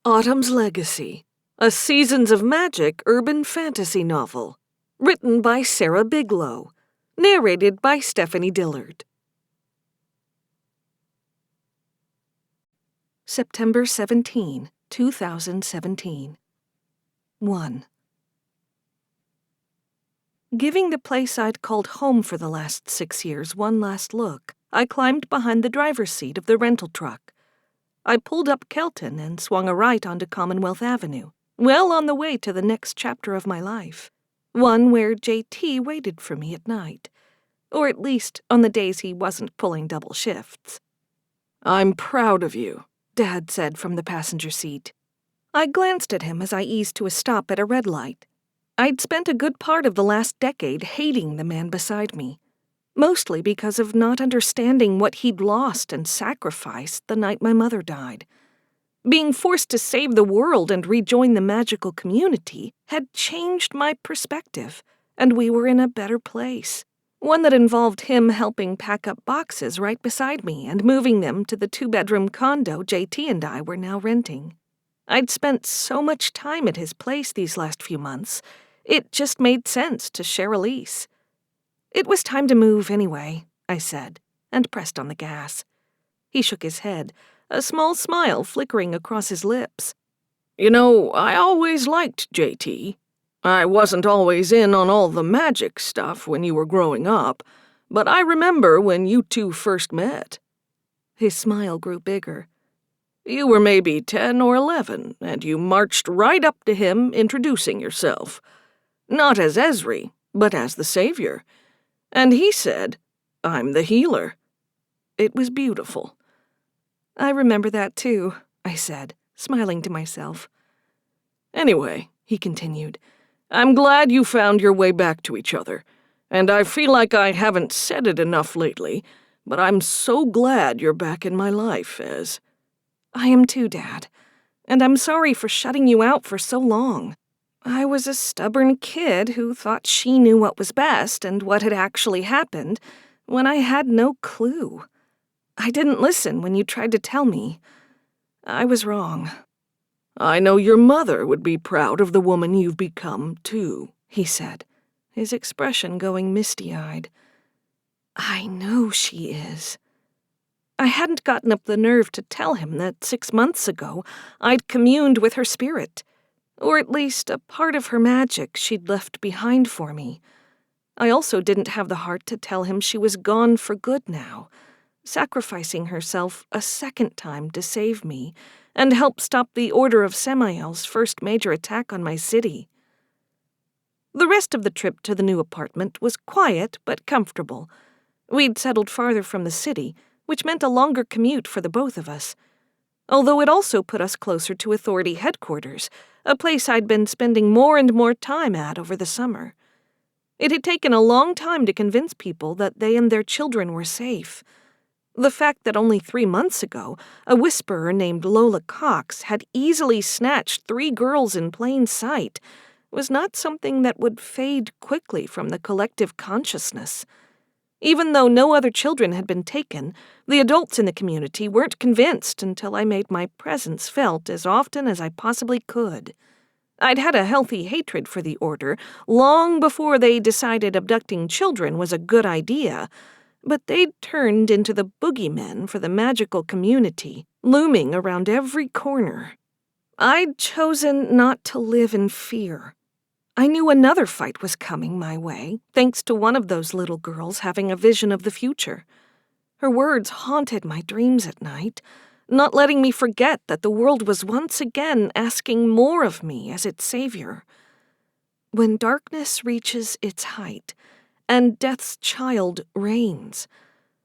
Autumn's Legacy, a Seasons of Magic urban fantasy novel, written by Sarah Biglow, narrated by Stephanie Dillard. September 17, 2017. 1. Giving the place I'd called home for the last 6 years one last look, I climbed behind the driver's seat of the rental truck. I pulled up Kelton and swung a right onto Commonwealth Avenue, well on the way to the next chapter of my life, one where JT waited for me at night, or at least on the days he wasn't pulling double shifts. "I'm proud of you," Dad said from the passenger seat. I glanced at him as I eased to a stop at a red light. I'd spent a good part of the last decade hating the man beside me, mostly because of not understanding what he'd lost and sacrificed the night my mother died. Being forced to save the world and rejoin the magical community had changed my perspective, and we were in a better place. One that involved him helping pack up boxes right beside me and moving them to the 2-bedroom condo JT and I were now renting. I'd spent so much time at his place these last few months, it just made sense to share a lease. "It was time to move anyway," I said, and pressed on the gas. He shook his head, a small smile flickering across his lips. "You know, I always liked JT. I wasn't always in on all the magic stuff when you were growing up, but I remember when you two first met." His smile grew bigger. "You were maybe 10 or 11, and you marched right up to him introducing yourself. Not as Ezri, but as the savior. And he said, 'I'm the healer.' It was beautiful." "I remember that too," I said, smiling to myself. "Anyway," he continued, "I'm glad you found your way back to each other, and I feel like I haven't said it enough lately, but I'm so glad you're back in my life, Ez." "I am too, Dad, and I'm sorry for shutting you out for so long. I was a stubborn kid who thought she knew what was best and what had actually happened when I had no clue. I didn't listen when you tried to tell me. I was wrong." "I know your mother would be proud of the woman you've become, too," he said, his expression going misty-eyed. "I know she is." I hadn't gotten up the nerve to tell him that 6 months ago I'd communed with her spirit, or at least a part of her magic she'd left behind for me. I also didn't have the heart to tell him she was gone for good now, sacrificing herself a second time to save me and help stop the Order of Samael's first major attack on my city. The rest of the trip to the new apartment was quiet but comfortable. We'd settled farther from the city, which meant a longer commute for the both of us, although it also put us closer to authority headquarters, a place I'd been spending more and more time at over the summer. It had taken a long time to convince people that they and their children were safe. The fact that only 3 months ago, a whisperer named Lola Cox had easily snatched 3 girls in plain sight was not something that would fade quickly from the collective consciousness. Even though no other children had been taken, the adults in the community weren't convinced until I made my presence felt as often as I possibly could. I'd had a healthy hatred for the Order long before they decided abducting children was a good idea, but they'd turned into the boogeymen for the magical community, looming around every corner. I'd chosen not to live in fear. I knew another fight was coming my way, thanks to one of those little girls having a vision of the future. Her words haunted my dreams at night, not letting me forget that the world was once again asking more of me as its savior. When darkness reaches its height, and death's child reigns,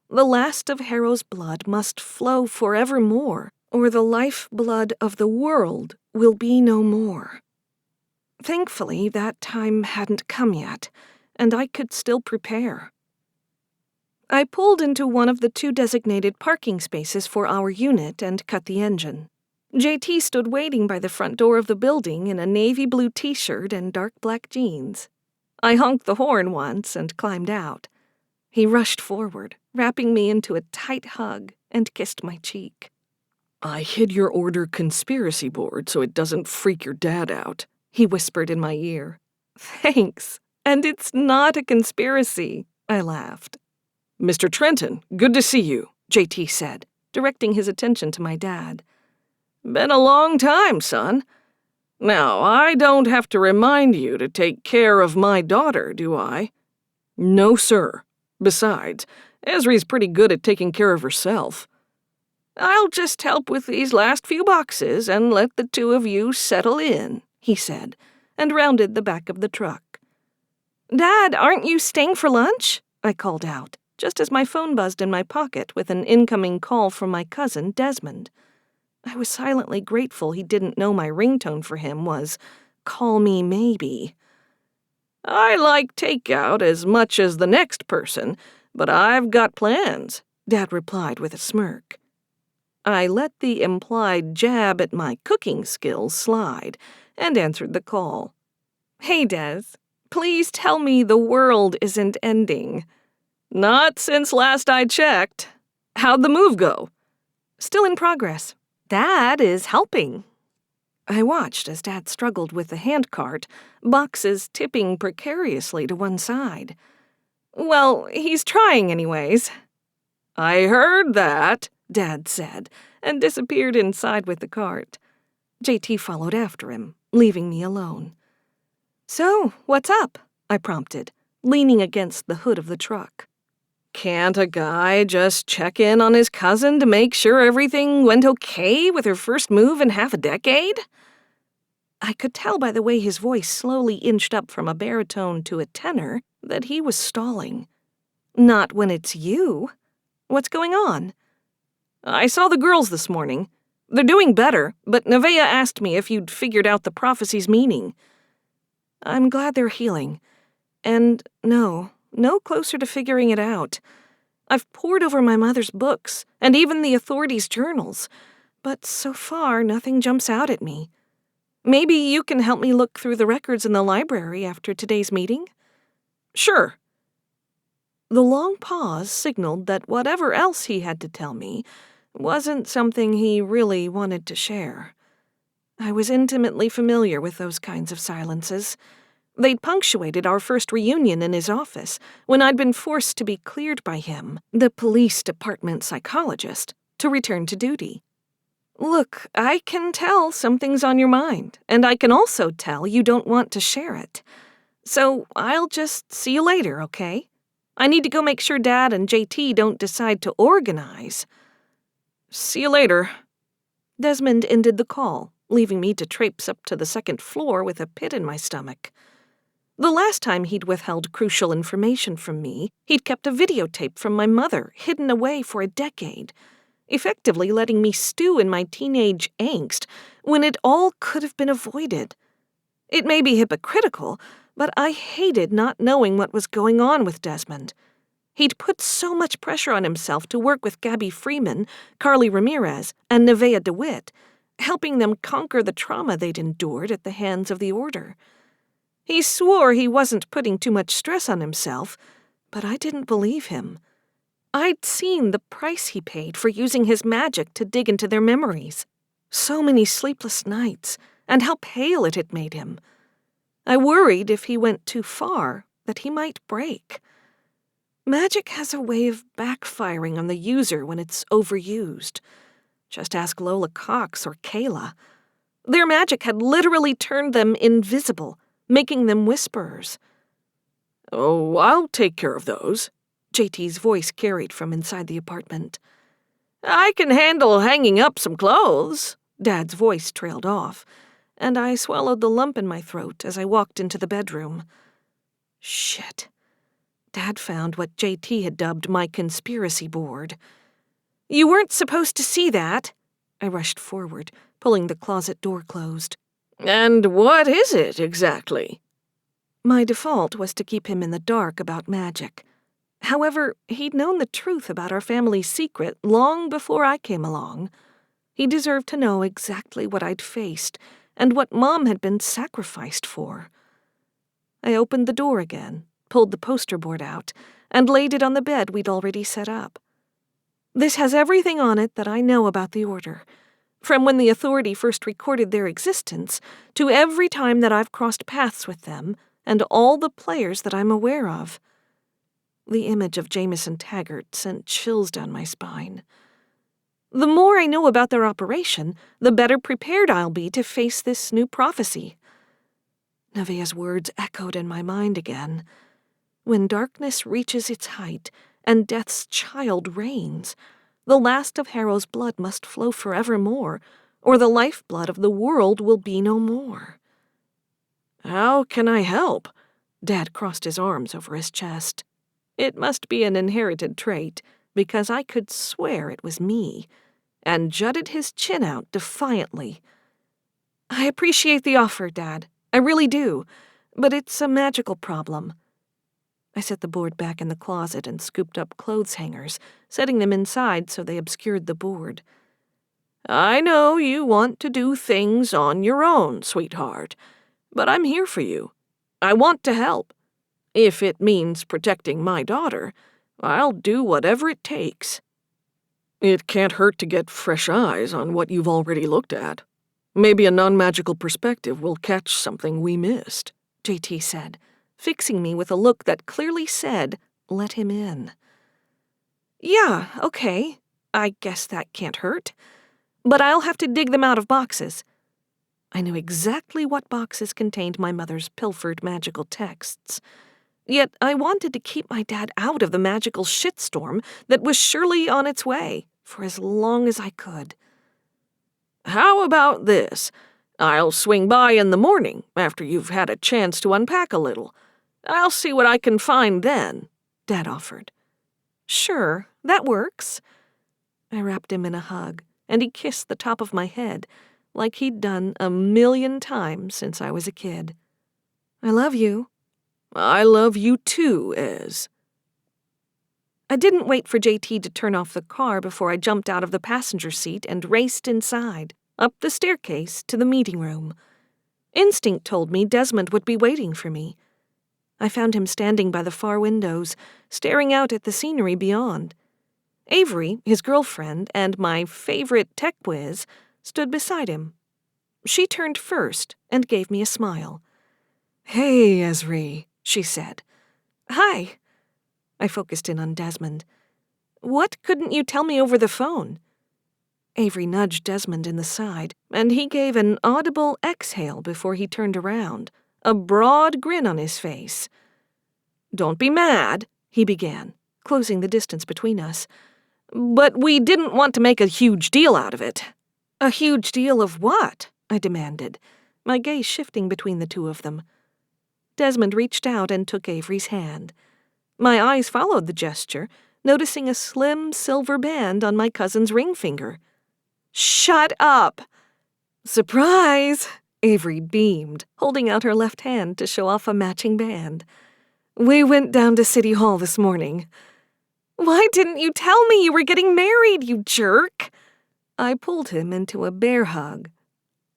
the last of Harrow's blood must flow forevermore, or the life-blood of the world will be no more. Thankfully, that time hadn't come yet, and I could still prepare. I pulled into one of the 2 designated parking spaces for our unit and cut the engine. JT stood waiting by the front door of the building in a navy blue t-shirt and dark black jeans. I honked the horn once and climbed out. He rushed forward, wrapping me into a tight hug, and kissed my cheek. I hid your order conspiracy board so it doesn't freak your dad out, he whispered in my ear. Thanks. And it's not a conspiracy, I laughed. Mr. Trenton, good to see you, JT said, directing his attention to my dad. Been a long time, son. Now, I don't have to remind you to take care of my daughter, do I? No, sir. Besides, Ezri's pretty good at taking care of herself. I'll just help with these last few boxes and let the two of you settle in, he said, and rounded the back of the truck. Dad, aren't you staying for lunch? I called out, just as my phone buzzed in my pocket with an incoming call from my cousin, Desmond. I was silently grateful he didn't know my ringtone for him was, "Call me maybe." I like takeout as much as the next person, but I've got plans, Dad replied with a smirk. I let the implied jab at my cooking skills slide and answered the call. Hey, Des, please tell me the world isn't ending. Not since last I checked. How'd the move go? Still in progress. Dad is helping. I watched as Dad struggled with the handcart, boxes tipping precariously to one side. Well, he's trying anyways. I heard that, Dad said, and disappeared inside with the cart. JT followed after him, leaving me alone. So, what's up? I prompted, leaning against the hood of the truck. Can't a guy just check in on his cousin to make sure everything went okay with her first move in half a decade? I could tell by the way his voice slowly inched up from a baritone to a tenor that he was stalling. Not when it's you. What's going on? I saw the girls this morning. They're doing better, but Nevaeh asked me if you'd figured out the prophecy's meaning. I'm glad they're healing. And no closer to figuring it out. I've pored over my mother's books, and even the authorities' journals, but so far nothing jumps out at me. Maybe you can help me look through the records in the library after today's meeting? Sure. The long pause signaled that whatever else he had to tell me wasn't something he really wanted to share. I was intimately familiar with those kinds of silences. They'd punctuated our first reunion in his office when I'd been forced to be cleared by him, the police department psychologist, to return to duty. Look, I can tell something's on your mind, and I can also tell you don't want to share it. So I'll just see you later, okay? I need to go make sure Dad and JT don't decide to organize. See you later. Desmond ended the call, leaving me to traipse up to the second floor with a pit in my stomach. The last time he'd withheld crucial information from me, he'd kept a videotape from my mother hidden away for a decade, effectively letting me stew in my teenage angst when it all could have been avoided. It may be hypocritical, but I hated not knowing what was going on with Desmond. He'd put so much pressure on himself to work with Gabby Freeman, Carly Ramirez, and Nevaeh DeWitt, helping them conquer the trauma they'd endured at the hands of the Order. He swore he wasn't putting too much stress on himself, but I didn't believe him. I'd seen the price he paid for using his magic to dig into their memories. So many sleepless nights, and how pale it had made him. I worried if he went too far, that he might break. Magic has a way of backfiring on the user when it's overused. Just ask Lola Cox or Kayla. Their magic had literally turned them invisible, making them whisperers. Oh, I'll take care of those, JT's voice carried from inside the apartment. I can handle hanging up some clothes, Dad's voice trailed off, and I swallowed the lump in my throat as I walked into the bedroom. Shit. Dad found what JT had dubbed my conspiracy board. You weren't supposed to see that. I rushed forward, pulling the closet door closed. And what is it, exactly? My default was to keep him in the dark about magic. However, he'd known the truth about our family's secret long before I came along. He deserved to know exactly what I'd faced and what Mom had been sacrificed for. I opened the door again, pulled the poster board out, and laid it on the bed we'd already set up. This has everything on it that I know about the Order. From when the authority first recorded their existence to every time that I've crossed paths with them and all the players that I'm aware of. The image of Jameson Taggart sent chills down my spine. The more I know about their operation, the better prepared I'll be to face this new prophecy. Nevaeh's words echoed in my mind again. When darkness reaches its height and death's child reigns, the last of Harrow's blood must flow forevermore, or the lifeblood of the world will be no more. How can I help? Dad crossed his arms over his chest. It must be an inherited trait, because I could swear it was me, and jutted his chin out defiantly. I appreciate the offer, Dad. I really do, but it's a magical problem. I set the board back in the closet and scooped up clothes hangers, setting them inside so they obscured the board. I know you want to do things on your own, sweetheart, but I'm here for you. I want to help. If it means protecting my daughter, I'll do whatever it takes. It can't hurt to get fresh eyes on what you've already looked at. Maybe a non-magical perspective will catch something we missed, JT said, fixing me with a look that clearly said, let him in. Yeah, okay. I guess that can't hurt. But I'll have to dig them out of boxes. I knew exactly what boxes contained my mother's pilfered magical texts. Yet I wanted to keep my dad out of the magical shitstorm that was surely on its way for as long as I could. How about this? I'll swing by in the morning after you've had a chance to unpack a little. I'll see what I can find then, Dad offered. Sure, that works. I wrapped him in a hug, and he kissed the top of my head like he'd done 1,000,000 times since I was a kid. I love you. I love you too, Ez. I didn't wait for JT to turn off the car before I jumped out of the passenger seat and raced inside, up the staircase to the meeting room. Instinct told me Desmond would be waiting for me. I found him standing by the far windows, staring out at the scenery beyond. Avery, his girlfriend, and my favorite tech whiz stood beside him. She turned first and gave me a smile. Hey, Ezri, she said. Hi. I focused in on Desmond. What couldn't you tell me over the phone? Avery nudged Desmond in the side, and he gave an audible exhale before he turned around, a broad grin on his face. Don't be mad, he began, closing the distance between us. But we didn't want to make a huge deal out of it. A huge deal of what? I demanded, my gaze shifting between the two of them. Desmond reached out and took Avery's hand. My eyes followed the gesture, noticing a slim silver band on my cousin's ring finger. Shut up! Surprise! Avery beamed, holding out her left hand to show off a matching band. We went down to City Hall this morning. Why didn't you tell me you were getting married, you jerk? I pulled him into a bear hug.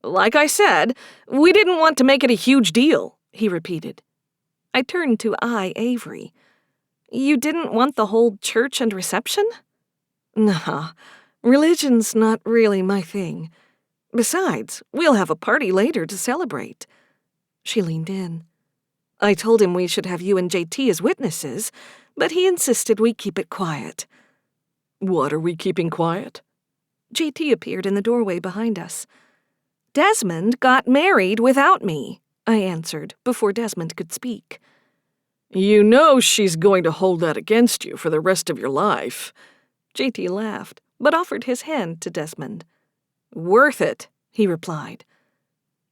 Like I said, we didn't want to make it a huge deal, he repeated. I turned to eye Avery. You didn't want the whole church and reception? Nah, religion's not really my thing. Besides, we'll have a party later to celebrate. She leaned in. I told him we should have you and JT as witnesses, but he insisted we keep it quiet. What are we keeping quiet? JT appeared in the doorway behind us. Desmond got married without me, I answered before Desmond could speak. You know she's going to hold that against you for the rest of your life. JT laughed, but offered his hand to Desmond. Worth it, he replied.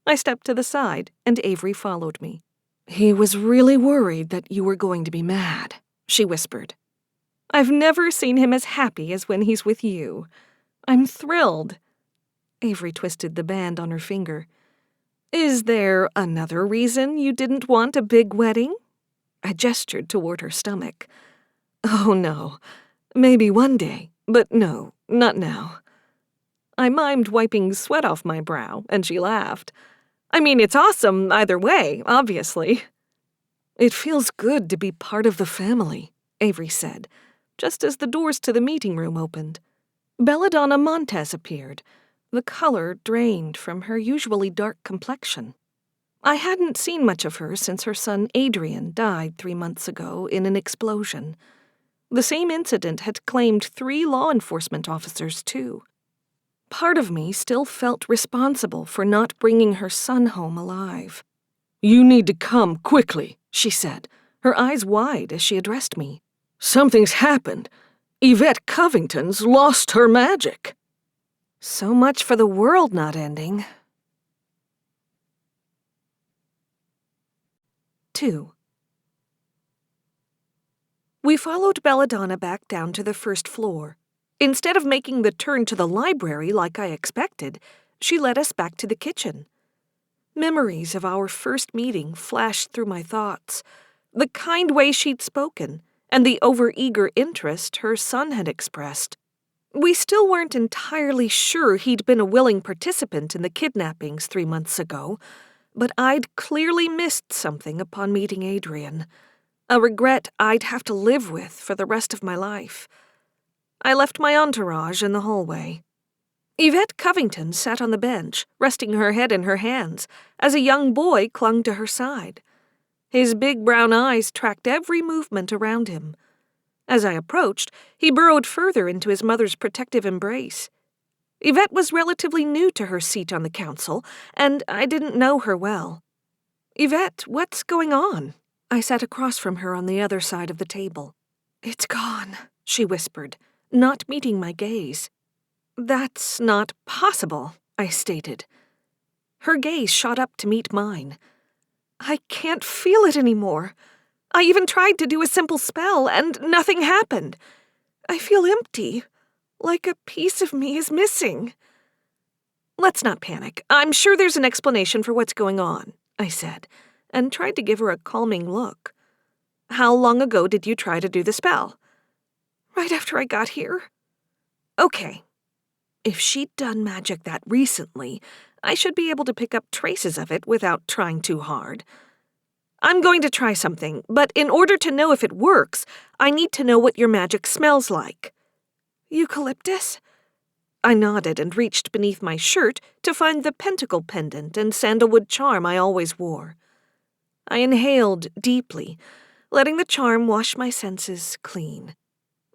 I stepped to the side, and Avery followed me. He was really worried that you were going to be mad, she whispered. I've never seen him as happy as when he's with you. I'm thrilled. Avery twisted the band on her finger. Is there another reason you didn't want a big wedding? I gestured toward her stomach. Oh, no. Maybe one day, but no, not now. I mimed wiping sweat off my brow, and she laughed. I mean, it's awesome either way, obviously. It feels good to be part of the family, Avery said, just as the doors to the meeting room opened. Belladonna Montez appeared, The color drained from her usually dark complexion. I hadn't seen much of her since her son Adrian died 3 months ago in an explosion. The same incident had claimed 3 law enforcement officers, too. Part of me still felt responsible for not bringing her son home alive. "You need to come quickly," she said, her eyes wide as she addressed me. "Something's happened. Yvette Covington's lost her magic." So much for the world not ending. 2. We followed Belladonna back down to the first floor. Instead of making the turn to the library like I expected, she led us back to the kitchen. Memories of our first meeting flashed through my thoughts. The kind way she'd spoken, and the overeager interest her son had expressed. We still weren't entirely sure he'd been a willing participant in the kidnappings 3 months ago, but I'd clearly missed something upon meeting Adrian. A regret I'd have to live with for the rest of my life. I left my entourage in the hallway. Yvette Covington sat on the bench, resting her head in her hands, as a young boy clung to her side. His big brown eyes tracked every movement around him. As I approached, he burrowed further into his mother's protective embrace. Yvette was relatively new to her seat on the council, and I didn't know her well. "Yvette, what's going on?" I sat across from her on the other side of the table. "It's gone," she whispered, not meeting my gaze. "That's not possible," I stated. Her gaze shot up to meet mine. "I can't feel it anymore. I even tried to do a simple spell, and nothing happened. I feel empty, like a piece of me is missing." "Let's not panic. I'm sure there's an explanation for what's going on," I said, and tried to give her a calming look. "How long ago did you try to do the spell?" "Right after I got here." "Okay. If she'd done magic that recently, I should be able to pick up traces of it without trying too hard. I'm going to try something, but in order to know if it works, I need to know what your magic smells like." "Eucalyptus?" I nodded and reached beneath my shirt to find the pentacle pendant and sandalwood charm I always wore. I inhaled deeply, letting the charm wash my senses clean.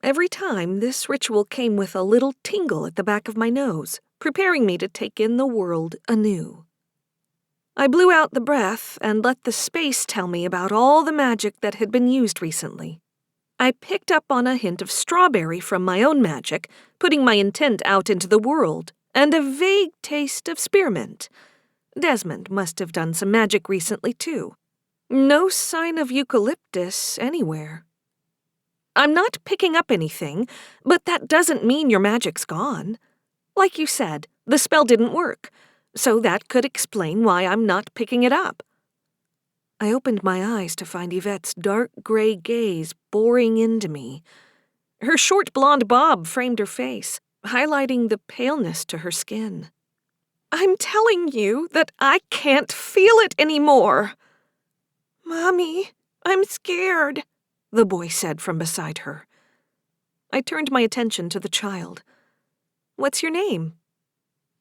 Every time, this ritual came with a little tingle at the back of my nose, preparing me to take in the world anew. I blew out the breath and let the space tell me about all the magic that had been used recently. I picked up on a hint of strawberry from my own magic, putting my intent out into the world, and a vague taste of spearmint. Desmond must have done some magic recently, too. No sign of eucalyptus anywhere. "I'm not picking up anything, but that doesn't mean your magic's gone. Like you said, the spell didn't work, so that could explain why I'm not picking it up." I opened my eyes to find Yvette's dark gray gaze boring into me. Her short blonde bob framed her face, highlighting the paleness to her skin. "I'm telling you that I can't feel it anymore." "Mommy, I'm scared," the boy said from beside her. I turned my attention to the child. "What's your name?"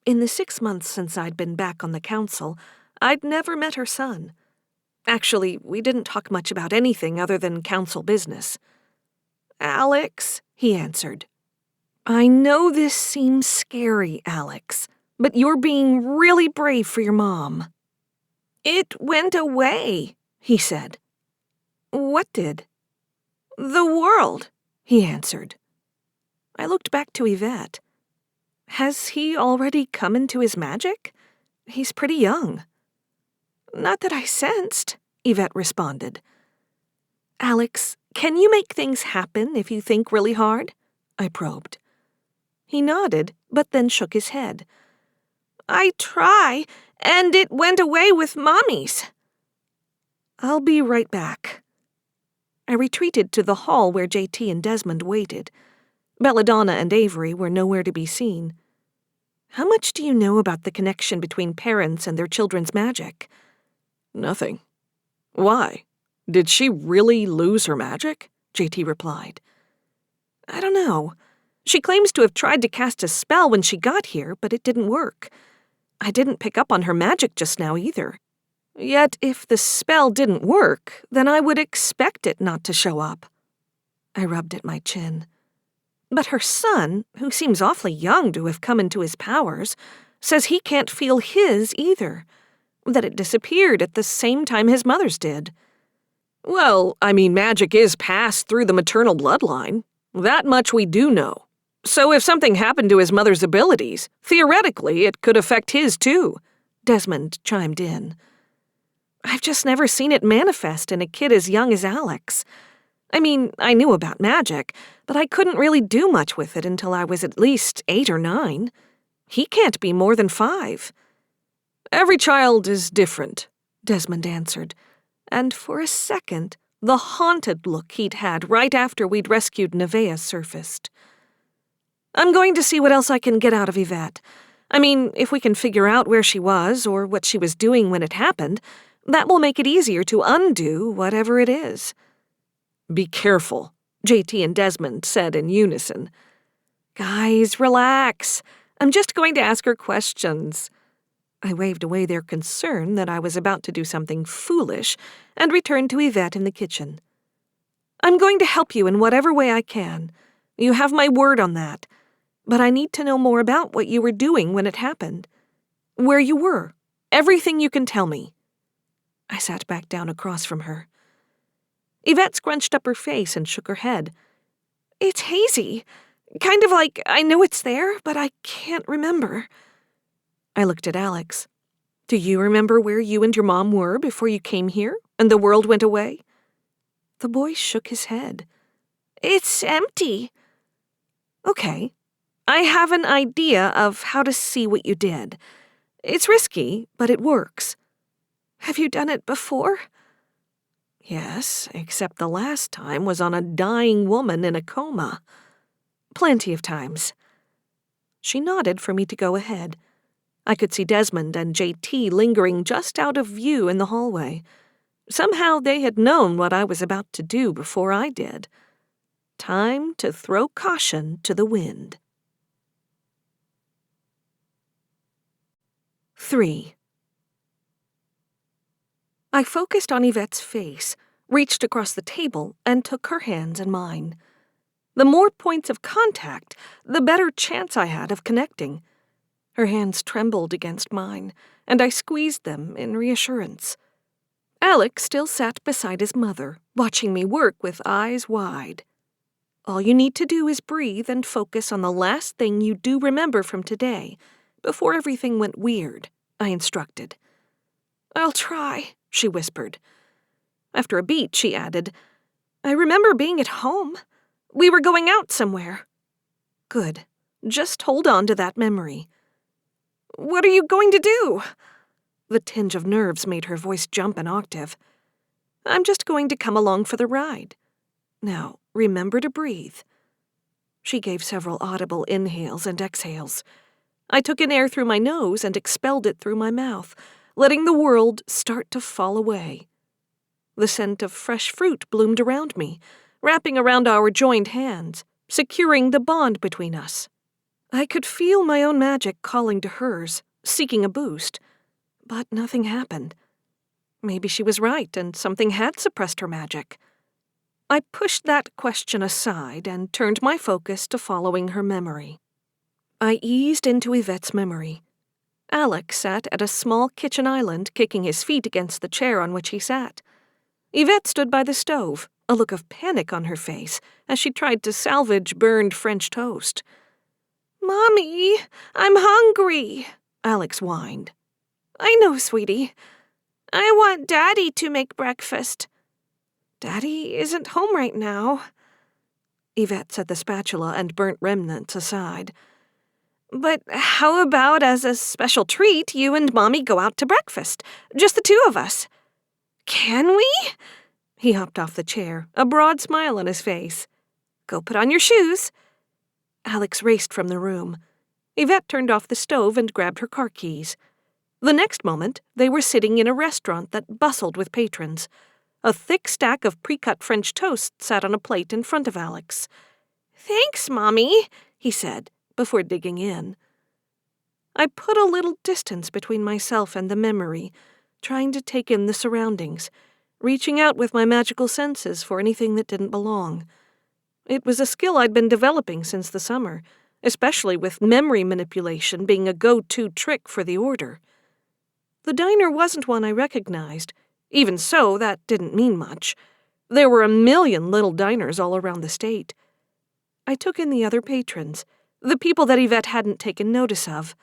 In the 6 months since I'd been back on the council, I'd never met her son. Actually, we didn't talk much about anything other than council business. "Alex," he answered. "I know this seems scary, Alex, but you're being really brave for your mom." "It went away," he said. "What did?" "The world," he answered. I looked back to Yvette. Has he already come into his magic? He's pretty young. "Not that I sensed," Yvette responded. "Alex, can you make things happen if you think really hard?" I probed. He nodded, but then shook his head. "I try, and it went away with Mommy's." "I'll be right back." I retreated to the hall where JT and Desmond waited. Belladonna and Avery were nowhere to be seen. "How much do you know about the connection between parents and their children's magic?" "Nothing." "Why? Did she really lose her magic?" JT replied. "I don't know. She claims to have tried to cast a spell when she got here, but it didn't work. I didn't pick up on her magic just now either. Yet, if the spell didn't work, then I would expect it not to show up. I rubbed at my chin. But her son, who seems awfully young to have come into his powers, says he can't feel his either, that it disappeared at the same time his mother's did. Well, I mean, magic is passed through the maternal bloodline. That much we do know. So if something happened to his mother's abilities, theoretically it could affect his too, Desmond chimed in. I've just never seen it manifest in a kid as young as Alex. I mean, I knew about magic, but I couldn't really do much with it until I was at least 8 or 9. He can't be more than 5. Every child is different, Desmond answered, and for a second, the haunted look he'd had right after we'd rescued Nevaeh surfaced. I'm going to see what else I can get out of Yvette. I mean, if we can figure out where she was or what she was doing when it happened, that will make it easier to undo whatever it is. Be careful, JT and Desmond said in unison. Guys, relax. I'm just going to ask her questions. I waved away their concern that I was about to do something foolish and returned to Yvette in the kitchen. I'm going to help you in whatever way I can. You have my word on that. But I need to know more about what you were doing when it happened. Where you were. Everything you can tell me. I sat back down across from her. Yvette scrunched up her face and shook her head. It's hazy. Kind of like I know it's there, but I can't remember. I looked at Alex. Do you remember where you and your mom were before you came here and the world went away? The boy shook his head. It's empty. Okay. I have an idea of how to see what you did. It's risky, but it works. Have you done it before? Yes, except the last time was on a dying woman in a coma. Plenty of times. She nodded for me to go ahead. I could see Desmond and JT lingering just out of view in the hallway. Somehow they had known what I was about to do before I did. Time to throw caution to the wind. 3. I focused on Yvette's face, reached across the table, and took her hands in mine. The more points of contact, the better chance I had of connecting. Her hands trembled against mine, and I squeezed them in reassurance. Alex still sat beside his mother, watching me work with eyes wide. All you need to do is breathe and focus on the last thing you do remember from today, before everything went weird, I instructed. I'll try, she whispered. After a beat, she added, I remember being at home. We were going out somewhere. Good. Just hold on to that memory. What are you going to do? The tinge of nerves made her voice jump an octave. I'm just going to come along for the ride. Now, remember to breathe. She gave several audible inhales and exhales. I took in air through my nose and expelled it through my mouth, letting the world start to fall away. The scent of fresh fruit bloomed around me, wrapping around our joined hands, securing the bond between us. I could feel my own magic calling to hers, seeking a boost, but nothing happened. Maybe she was right and something had suppressed her magic. I pushed that question aside and turned my focus to following her memory. I eased into Yvette's memory. Alex sat at a small kitchen island, kicking his feet against the chair on which he sat. Yvette stood by the stove, a look of panic on her face, as she tried to salvage burned French toast. Mommy, I'm hungry, Alex whined. I know, sweetie. I want Daddy to make breakfast. Daddy isn't home right now. Yvette set the spatula and burnt remnants aside. But how about as a special treat, you and Mommy go out to breakfast? Just the two of us. Can we? He hopped off the chair, a broad smile on his face. Go put on your shoes. Alex raced from the room. Yvette turned off the stove and grabbed her car keys. The next moment, they were sitting in a restaurant that bustled with patrons. A thick stack of pre-cut French toast sat on a plate in front of Alex. Thanks, Mommy, he said, before digging in. I put a little distance between myself and the memory, trying to take in the surroundings, reaching out with my magical senses for anything that didn't belong. It was a skill I'd been developing since the summer, especially with memory manipulation being a go-to trick for the Order. The diner wasn't one I recognized. Even so, that didn't mean much. There were a million little diners all around the state. I took in the other patrons, the people that Yvette hadn't taken notice of.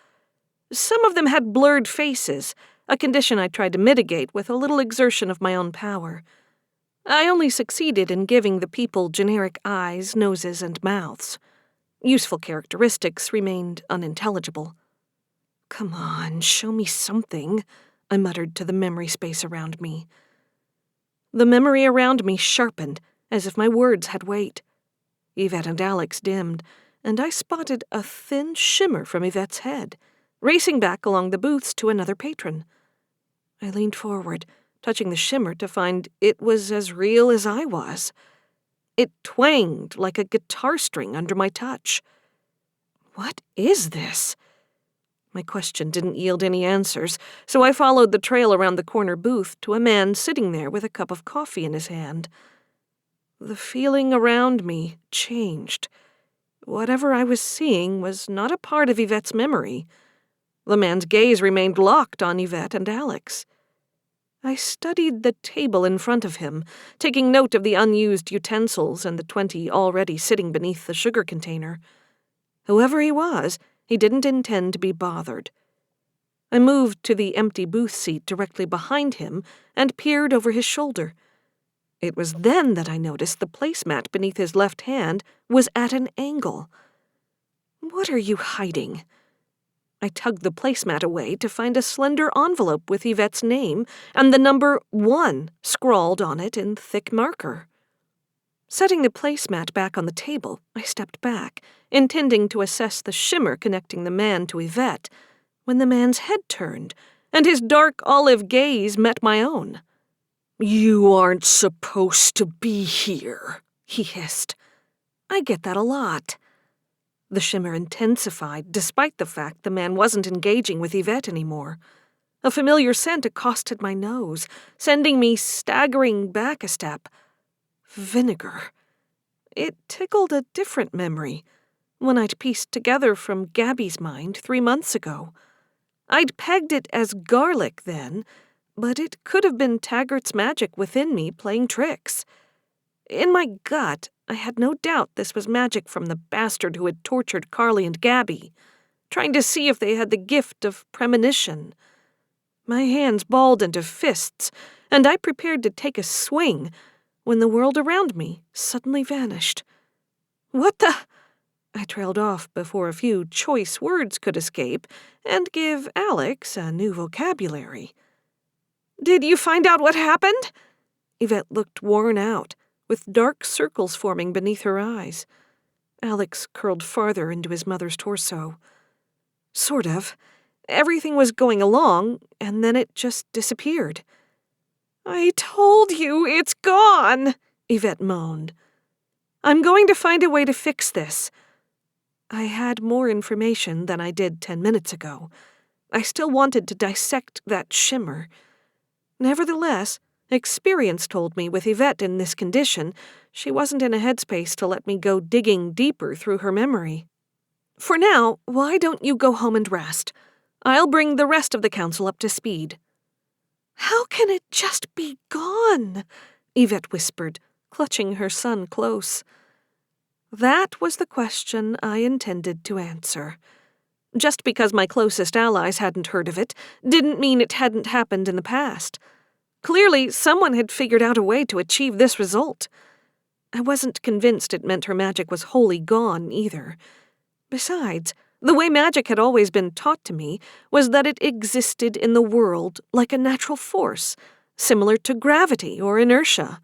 Some of them had blurred faces, a condition I tried to mitigate with a little exertion of my own power. I only succeeded in giving the people generic eyes, noses, and mouths. Useful characteristics remained unintelligible. "Come on, show me something," I muttered to the memory space around me. The memory around me sharpened, as if my words had weight. Yvette and Alex dimmed, and I spotted a thin shimmer from Yvette's head, racing back along the booths to another patron. I leaned forward, touching the shimmer to find it was as real as I was. It twanged like a guitar string under my touch. What is this? My question didn't yield any answers, so I followed the trail around the corner booth to a man sitting there with a cup of coffee in his hand. The feeling around me changed. Whatever I was seeing was not a part of Yvette's memory. The man's gaze remained locked on Yvette and Alex. I studied the table in front of him, taking note of the unused utensils and the 20 already sitting beneath the sugar container. Whoever he was, he didn't intend to be bothered. I moved to the empty booth seat directly behind him and peered over his shoulder. It was then that I noticed the placemat beneath his left hand was at an angle. "What are you hiding?" I tugged the placemat away to find a slender envelope with Yvette's name and the number 1 scrawled on it in thick marker. Setting the placemat back on the table, I stepped back, intending to assess the shimmer connecting the man to Yvette, when the man's head turned, and his dark olive gaze met my own. "You aren't supposed to be here," he hissed. I get that a lot. The shimmer intensified, despite the fact the man wasn't engaging with Yvette anymore. A familiar scent accosted my nose, sending me staggering back a step. Vinegar. It tickled a different memory, one I'd pieced together from Gabby's mind 3 months ago. I'd pegged it as garlic then, but it could have been Taggart's magic within me playing tricks. In my gut, I had no doubt this was magic from the bastard who had tortured Carly and Gabby, trying to see if they had the gift of premonition. My hands balled into fists, and I prepared to take a swing when the world around me suddenly vanished. "What the—" I trailed off before a few choice words could escape and give Alex a new vocabulary. "Did you find out what happened?" Yvette looked worn out, with dark circles forming beneath her eyes. Alex curled farther into his mother's torso. "Sort of. Everything was going along, and then it just disappeared." "I told you it's gone," Yvette moaned. "I'm going to find a way to fix this." I had more information than I did 10 minutes ago. I still wanted to dissect that shimmer. Nevertheless, experience told me with Yvette in this condition, she wasn't in a headspace to let me go digging deeper through her memory. "For now, why don't you go home and rest? I'll bring the rest of the council up to speed." "How can it just be gone?" Yvette whispered, clutching her son close. That was the question I intended to answer. Just because my closest allies hadn't heard of it didn't mean it hadn't happened in the past. Clearly, someone had figured out a way to achieve this result. I wasn't convinced it meant her magic was wholly gone, either. Besides, the way magic had always been taught to me was that it existed in the world like a natural force, similar to gravity or inertia.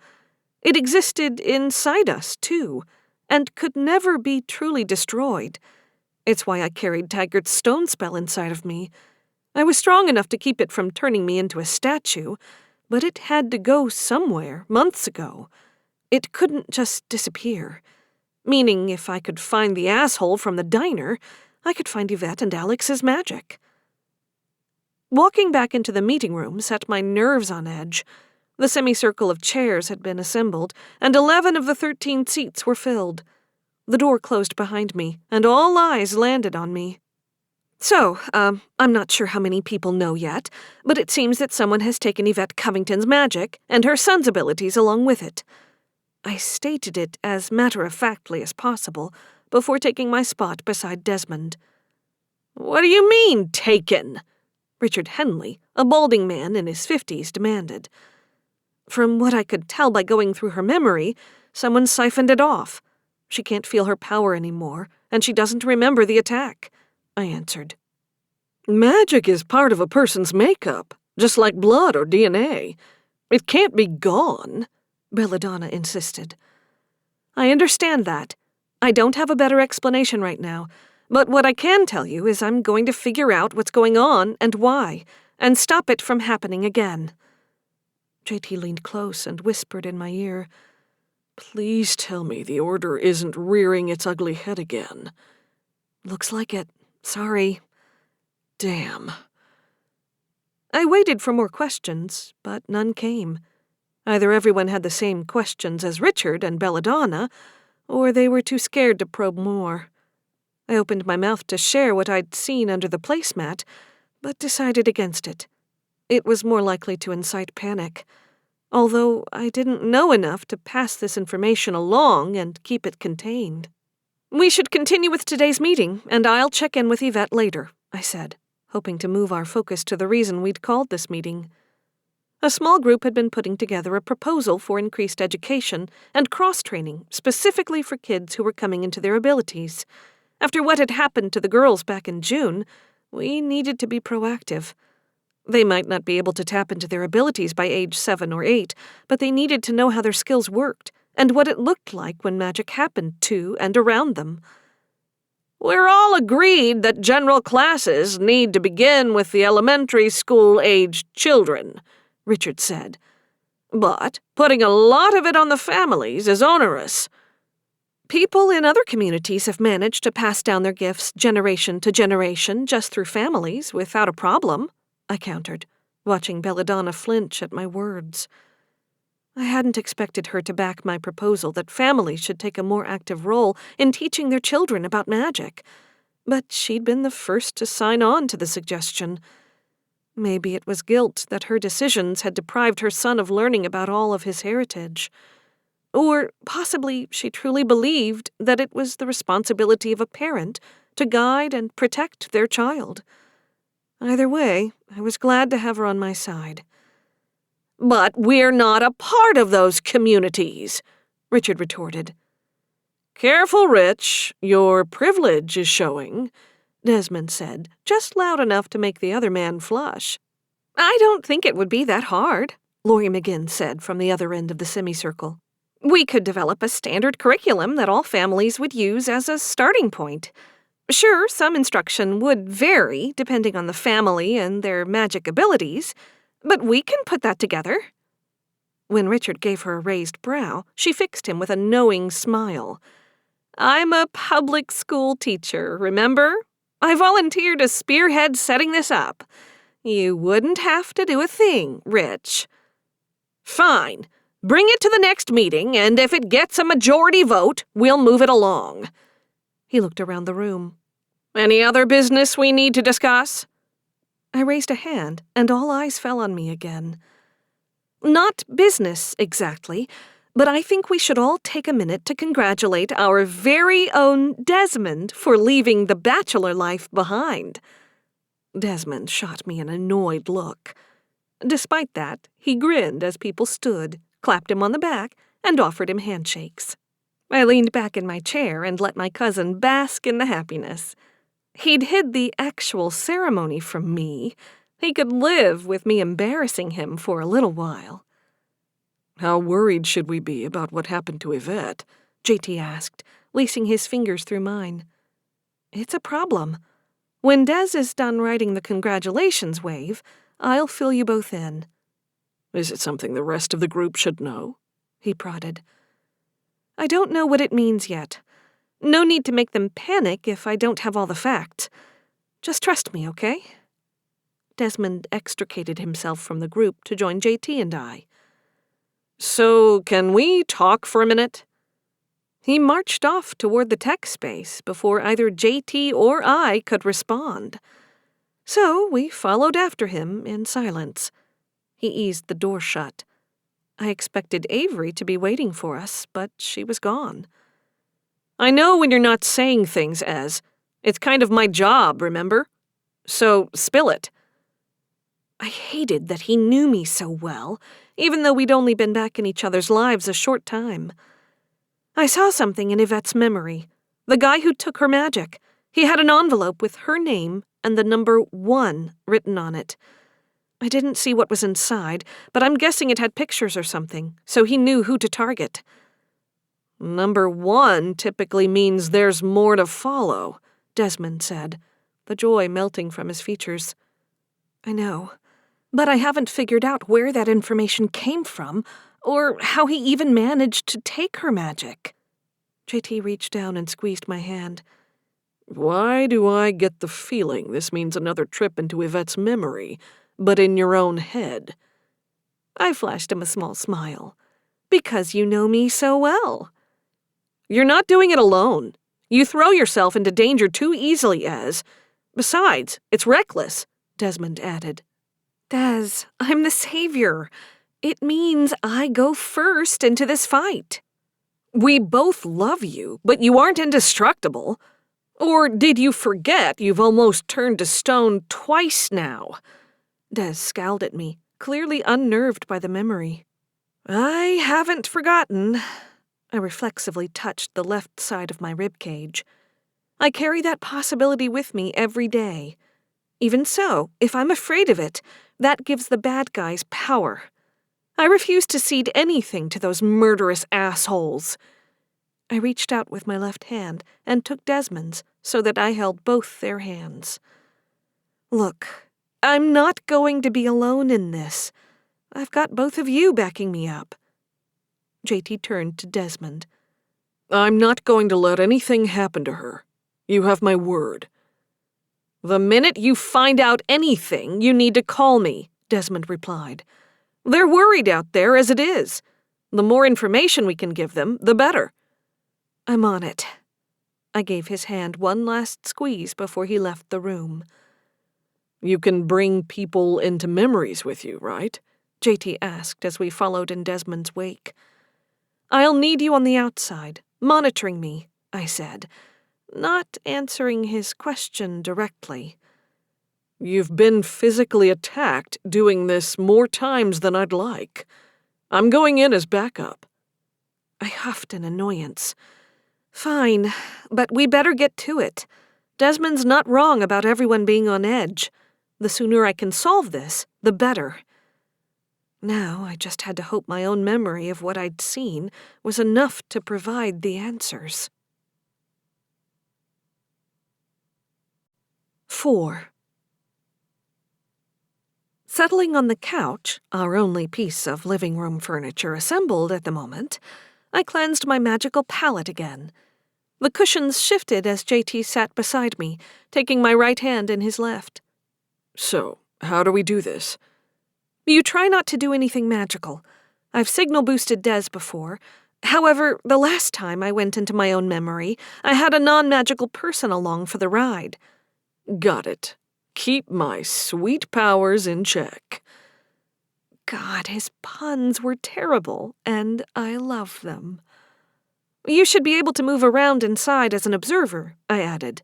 It existed inside us, too, and could never be truly destroyed. It's why I carried Taggart's stone spell inside of me. I was strong enough to keep it from turning me into a statue, but it had to go somewhere months ago. It couldn't just disappear. Meaning if I could find the asshole from the diner, I could find Yvette and Alex's magic. Walking back into the meeting room set my nerves on edge. The semicircle of chairs had been assembled, and 11 of the 13 seats were filled. The door closed behind me, and all eyes landed on me. So, I'm not sure how many people know yet, but it seems that someone has taken Yvette Covington's magic and her son's abilities along with it. I stated it as matter-of-factly as possible before taking my spot beside Desmond. "What do you mean, taken?" Richard Henley, a balding man in his 50s, demanded. From what I could tell by going through her memory, someone siphoned it off. She can't feel her power anymore, and she doesn't remember the attack, I answered. Magic is part of a person's makeup, just like blood or DNA. It can't be gone, Belladonna insisted. I understand that. I don't have a better explanation right now, but what I can tell you is I'm going to figure out what's going on and why, and stop it from happening again. JT leaned close and whispered in my ear, "Please tell me the Order isn't rearing its ugly head again." Looks like it. Sorry. Damn. I waited for more questions, but none came. Either everyone had the same questions as Richard and Belladonna, or they were too scared to probe more. I opened my mouth to share what I'd seen under the placemat, but decided against it. It was more likely to incite panic, although I didn't know enough to pass this information along and keep it contained. We should continue with today's meeting, and I'll check in with Yvette later, I said, hoping to move our focus to the reason we'd called this meeting. A small group had been putting together a proposal for increased education and cross-training specifically for kids who were coming into their abilities. After what had happened to the girls back in June, we needed to be proactive. They might not be able to tap into their abilities by age 7 or 8, but they needed to know how their skills worked and what it looked like when magic happened to and around them. We're all agreed that general classes need to begin with the elementary school-aged children, Richard said. But putting a lot of it on the families is onerous. People in other communities have managed to pass down their gifts generation to generation just through families without a problem, I countered, watching Belladonna flinch at my words. I hadn't expected her to back my proposal that families should take a more active role in teaching their children about magic, but she'd been the first to sign on to the suggestion. Maybe it was guilt that her decisions had deprived her son of learning about all of his heritage. Or possibly she truly believed that it was the responsibility of a parent to guide and protect their child. Either way, I was glad to have her on my side. But we're not a part of those communities, Richard retorted. Careful, Rich. Your privilege is showing, Desmond said, just loud enough to make the other man flush. I don't think it would be that hard, Laurie McGinn said from the other end of the semicircle. We could develop a standard curriculum that all families would use as a starting point. Sure, some instruction would vary depending on the family and their magic abilities, but we can put that together. When Richard gave her a raised brow, she fixed him with a knowing smile. I'm a public school teacher, remember? I volunteered to spearhead setting this up. You wouldn't have to do a thing, Rich. Fine. Bring it to the next meeting, and if it gets a majority vote, we'll move it along. He looked around the room. Any other business we need to discuss? I raised a hand, and all eyes fell on me again. Not business, exactly, but I think we should all take a minute to congratulate our very own Desmond for leaving the bachelor life behind. Desmond shot me an annoyed look. Despite that, he grinned as people stood, clapped him on the back, and offered him handshakes. I leaned back in my chair and let my cousin bask in the happiness. He'd hid the actual ceremony from me. He could live with me embarrassing him for a little while. How worried should we be about what happened to Yvette? JT asked, lacing his fingers through mine. It's a problem. When Des is done writing the congratulations wave, I'll fill you both in. Is it something the rest of the group should know? He prodded. I don't know what it means yet. No need to make them panic if I don't have all the facts. Just trust me, okay? Desmond extricated himself from the group to join JT and I. So, can we talk for a minute? He marched off toward the tech space before either JT or I could respond. So we followed after him in silence. He eased the door shut. I expected Avery to be waiting for us, but she was gone. I know when you're not saying things, Ez. It's kind of my job, remember? So spill it. I hated that he knew me so well, even though we'd only been back in each other's lives a short time. I saw something in Yvette's memory. The guy who took her magic. He had an envelope with her name and the number 1 written on it. I didn't see what was inside, but I'm guessing it had pictures or something, so he knew who to target. Number 1 typically means there's more to follow, Desmond said, the joy melting from his features. I know, but I haven't figured out where that information came from, or how he even managed to take her magic. JT reached down and squeezed my hand. Why do I get the feeling this means another trip into Yvette's memory, but in your own head? I flashed him a small smile. Because you know me so well. You're not doing it alone. You throw yourself into danger too easily, Ez. Besides, it's reckless, Desmond added. Des, I'm the savior. It means I go first into this fight. We both love you, but you aren't indestructible. Or did you forget you've almost turned to stone twice now? Des scowled at me, clearly unnerved by the memory. I haven't forgotten. I reflexively touched the left side of my ribcage. I carry that possibility with me every day. Even so, if I'm afraid of it, that gives the bad guys power. I refuse to cede anything to those murderous assholes. I reached out with my left hand and took Desmond's so that I held both their hands. Look, I'm not going to be alone in this. I've got both of you backing me up. JT turned to Desmond. I'm not going to let anything happen to her. You have my word. The minute you find out anything, you need to call me, Desmond replied. They're worried out there as it is. The more information we can give them, the better. I'm on it. I gave his hand one last squeeze before he left the room. You can bring people into memories with you, right? JT asked as we followed in Desmond's wake. I'll need you on the outside, monitoring me, I said, not answering his question directly. You've been physically attacked doing this more times than I'd like. I'm going in as backup. I huffed in annoyance. Fine, but we better get to it. Desmond's not wrong about everyone being on edge. The sooner I can solve this, the better. Now I just had to hope my own memory of what I'd seen was enough to provide the answers. 4. Settling on the couch, our only piece of living room furniture assembled at the moment, I cleansed my magical palate again. The cushions shifted as JT sat beside me, taking my right hand in his left. So, how do we do this? You try not to do anything magical. I've signal-boosted Des before. However, the last time I went into my own memory, I had a non-magical person along for the ride. Got it. Keep my sweet powers in check. God, his puns were terrible, and I love them. You should be able to move around inside as an observer, I added.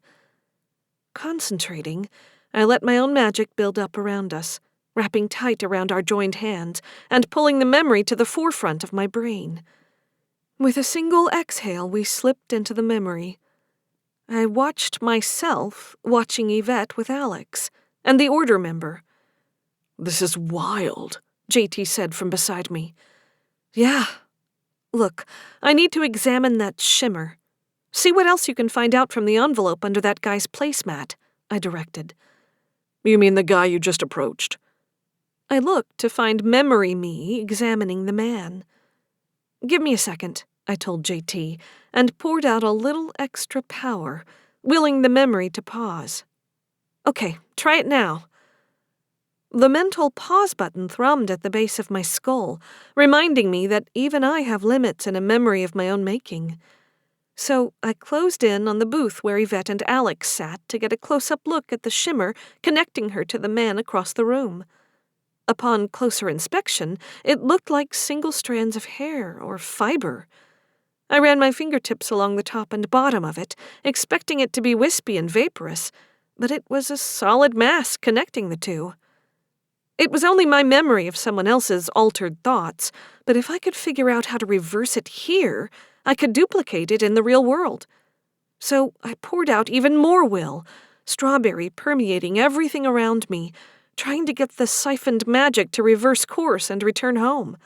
Concentrating, I let my own magic build up around us, wrapping tight around our joined hands and pulling the memory to the forefront of my brain. With a single exhale, we slipped into the memory. I watched myself watching Yvette with Alex, and the Order member. This is wild, JT said from beside me. Yeah. Look, I need to examine that shimmer. See what else you can find out from the envelope under that guy's placemat, I directed. You mean the guy you just approached? I looked to find memory me examining the man. Give me a second, I told JT, and poured out a little extra power, willing the memory to pause. Okay, try it now. The mental pause button thrummed at the base of my skull, reminding me that even I have limits in a memory of my own making. So I closed in on the booth where Yvette and Alex sat to get a close-up look at the shimmer connecting her to the man across the room. Upon closer inspection, it looked like single strands of hair or fiber. I ran my fingertips along the top and bottom of it, expecting it to be wispy and vaporous, but it was a solid mass connecting the two. It was only my memory of someone else's altered thoughts, but if I could figure out how to reverse it here, I could duplicate it in the real world. So I poured out even more will, strawberry permeating everything around me, trying to get the siphoned magic to reverse course and return home.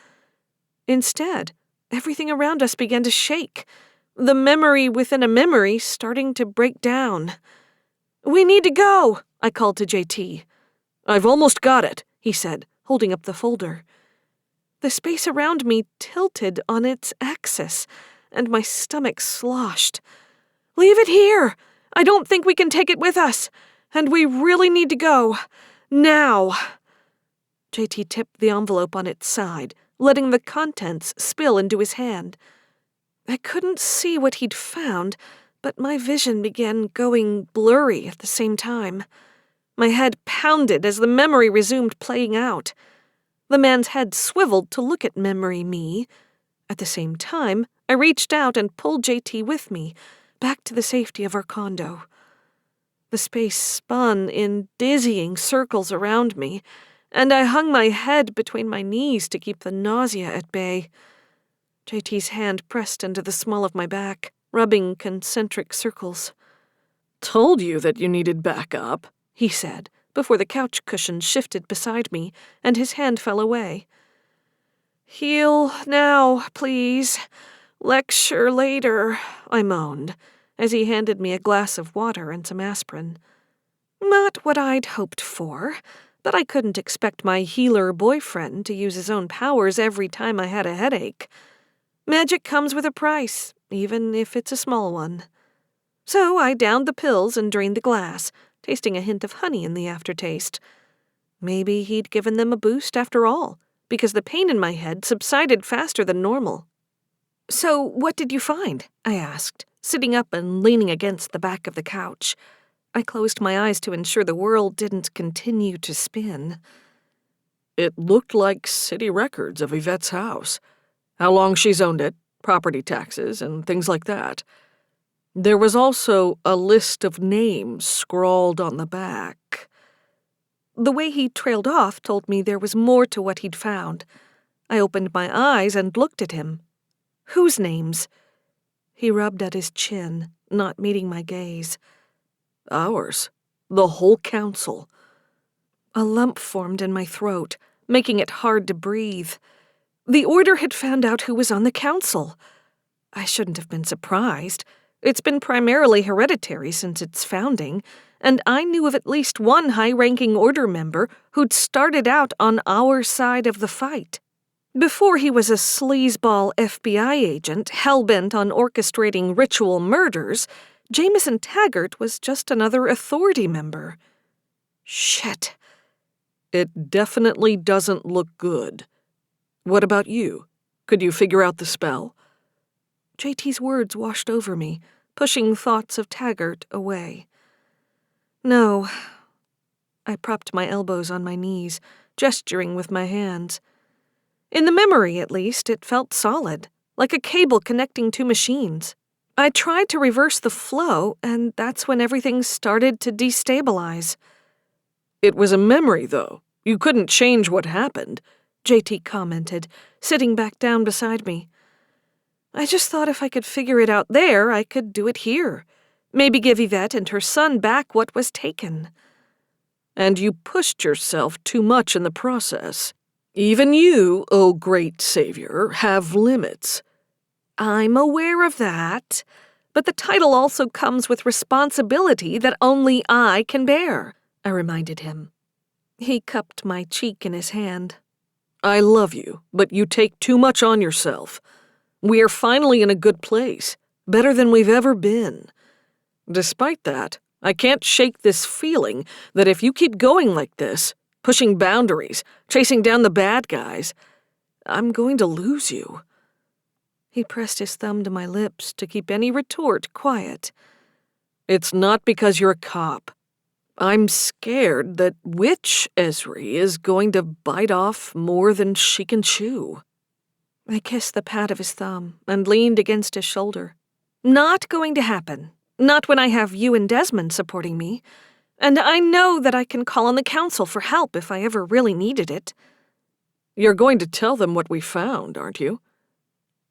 Instead, everything around us began to shake, the memory within a memory starting to break down. "We need to go," I called to JT. "I've almost got it," he said, holding up the folder. The space around me tilted on its axis, and my stomach sloshed. "Leave it here! I don't think we can take it with us, and we really need to go. Now!" JT tipped the envelope on its side, letting the contents spill into his hand. I couldn't see what he'd found, but my vision began going blurry at the same time. My head pounded as the memory resumed playing out. The man's head swiveled to look at memory me. At the same time, I reached out and pulled JT with me, back to the safety of our condo. The space spun in dizzying circles around me, and I hung my head between my knees to keep the nausea at bay. JT's hand pressed into the small of my back, rubbing concentric circles. "Told you that you needed backup," he said, before the couch cushion shifted beside me, and his hand fell away. "Heal now, please. Lecture later," I moaned, as he handed me a glass of water and some aspirin. Not what I'd hoped for, but I couldn't expect my healer boyfriend to use his own powers every time I had a headache. Magic comes with a price, even if it's a small one. So I downed the pills and drained the glass, tasting a hint of honey in the aftertaste. Maybe he'd given them a boost after all, because the pain in my head subsided faster than normal. "So what did you find?" I asked, sitting up and leaning against the back of the couch. I closed my eyes to ensure the world didn't continue to spin. "It looked like city records of Yvette's house. How long she's owned it, property taxes, and things like that. There was also a list of names scrawled on the back." The way he trailed off told me there was more to what he'd found. I opened my eyes and looked at him. "Whose names?" He rubbed at his chin, not meeting my gaze. "Ours. The whole council." A lump formed in my throat, making it hard to breathe. The Order had found out who was on the council. I shouldn't have been surprised. It's been primarily hereditary since its founding, and I knew of at least one high-ranking Order member who'd started out on our side of the fight. Before he was a sleazeball FBI agent hell-bent on orchestrating ritual murders, Jameson Taggart was just another authority member. Shit. "It definitely doesn't look good. What about you? Could you figure out the spell?" JT's words washed over me, pushing thoughts of Taggart away. "No." I propped my elbows on my knees, gesturing with my hands. In the memory, at least, it felt solid, like a cable connecting two machines. I tried to reverse the flow, and that's when everything started to destabilize. "It was a memory, though. You couldn't change what happened," JT commented, sitting back down beside me. "I just thought if I could figure it out there, I could do it here. Maybe give Yvette and her son back what was taken." "And you pushed yourself too much in the process. Even you, oh great savior, have limits." "I'm aware of that, but the title also comes with responsibility that only I can bear," I reminded him. He cupped my cheek in his hand. "I love you, but you take too much on yourself. We are finally in a good place, better than we've ever been. Despite that, I can't shake this feeling that if you keep going like this, pushing boundaries, chasing down the bad guys, I'm going to lose you." He pressed his thumb to my lips to keep any retort quiet. "It's not because you're a cop. I'm scared that Witch Ezri is going to bite off more than she can chew." I kissed the pad of his thumb and leaned against his shoulder. "Not going to happen. Not when I have you and Desmond supporting me. And I know that I can call on the council for help if I ever really needed it." "You're going to tell them what we found, aren't you?"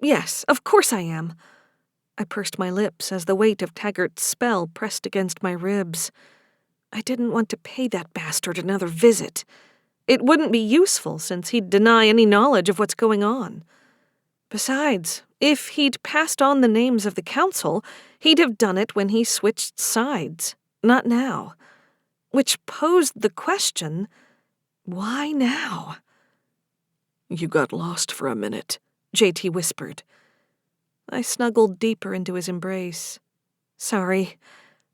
"Yes, of course I am." I pursed my lips as the weight of Taggart's spell pressed against my ribs. I didn't want to pay that bastard another visit. It wouldn't be useful since he'd deny any knowledge of what's going on. Besides, if he'd passed on the names of the council, he'd have done it when he switched sides, not now. Which posed the question, why now? "You got lost for a minute," JT whispered. I snuggled deeper into his embrace. "Sorry.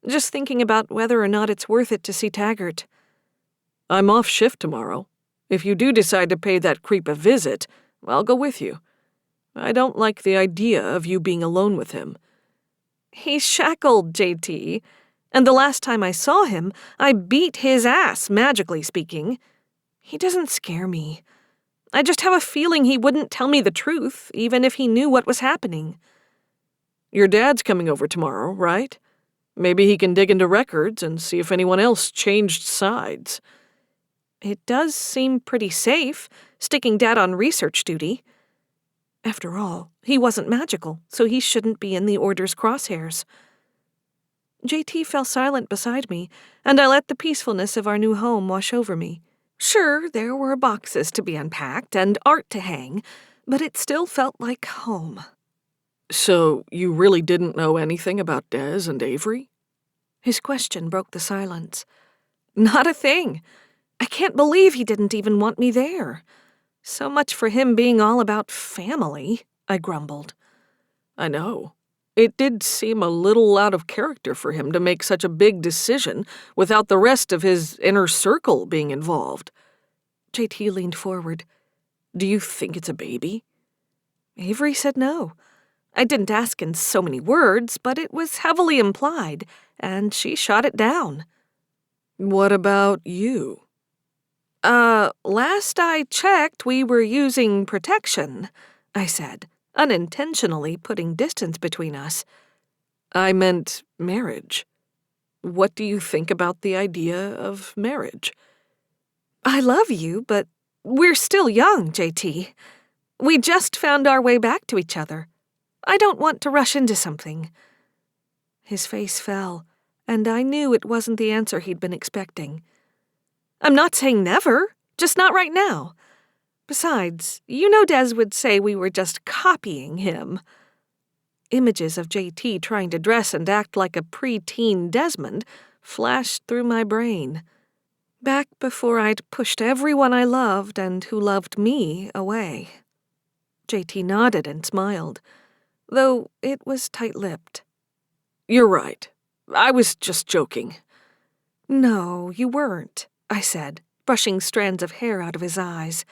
Just thinking about whether or not it's worth it to see Taggart." "I'm off shift tomorrow. If you do decide to pay that creep a visit, I'll go with you. I don't like the idea of you being alone with him." "He's shackled, JT. And the last time I saw him, I beat his ass, magically speaking. He doesn't scare me. I just have a feeling he wouldn't tell me the truth, even if he knew what was happening." "Your dad's coming over tomorrow, right? Maybe he can dig into records and see if anyone else changed sides." "It does seem pretty safe, sticking Dad on research duty. After all, he wasn't magical, so he shouldn't be in the Order's crosshairs." JT fell silent beside me, and I let the peacefulness of our new home wash over me. Sure, there were boxes to be unpacked and art to hang, but it still felt like home. "So you really didn't know anything about Des and Avery?" His question broke the silence. "Not a thing. I can't believe he didn't even want me there. So much for him being all about family," I grumbled. "I know. It did seem a little out of character for him to make such a big decision without the rest of his inner circle being involved." JT leaned forward. "Do you think it's a baby?" Avery said no. I didn't ask in so many words, but it was heavily implied, and she shot it down. "What about you?" Last I checked, we were using protection," I said, unintentionally putting distance between us. "I meant marriage. What do you think about the idea of marriage?" "I love you, but we're still young, JT. We just found our way back to each other. I don't want to rush into something." His face fell, and I knew it wasn't the answer he'd been expecting. "I'm not saying never, just not right now. Besides, you know Des would say we were just copying him." Images of JT trying to dress and act like a pre-teen Desmond flashed through my brain. Back before I'd pushed everyone I loved and who loved me away. JT nodded and smiled, though it was tight-lipped. "You're right. I was just joking." "No, you weren't," I said, brushing strands of hair out of his eyes.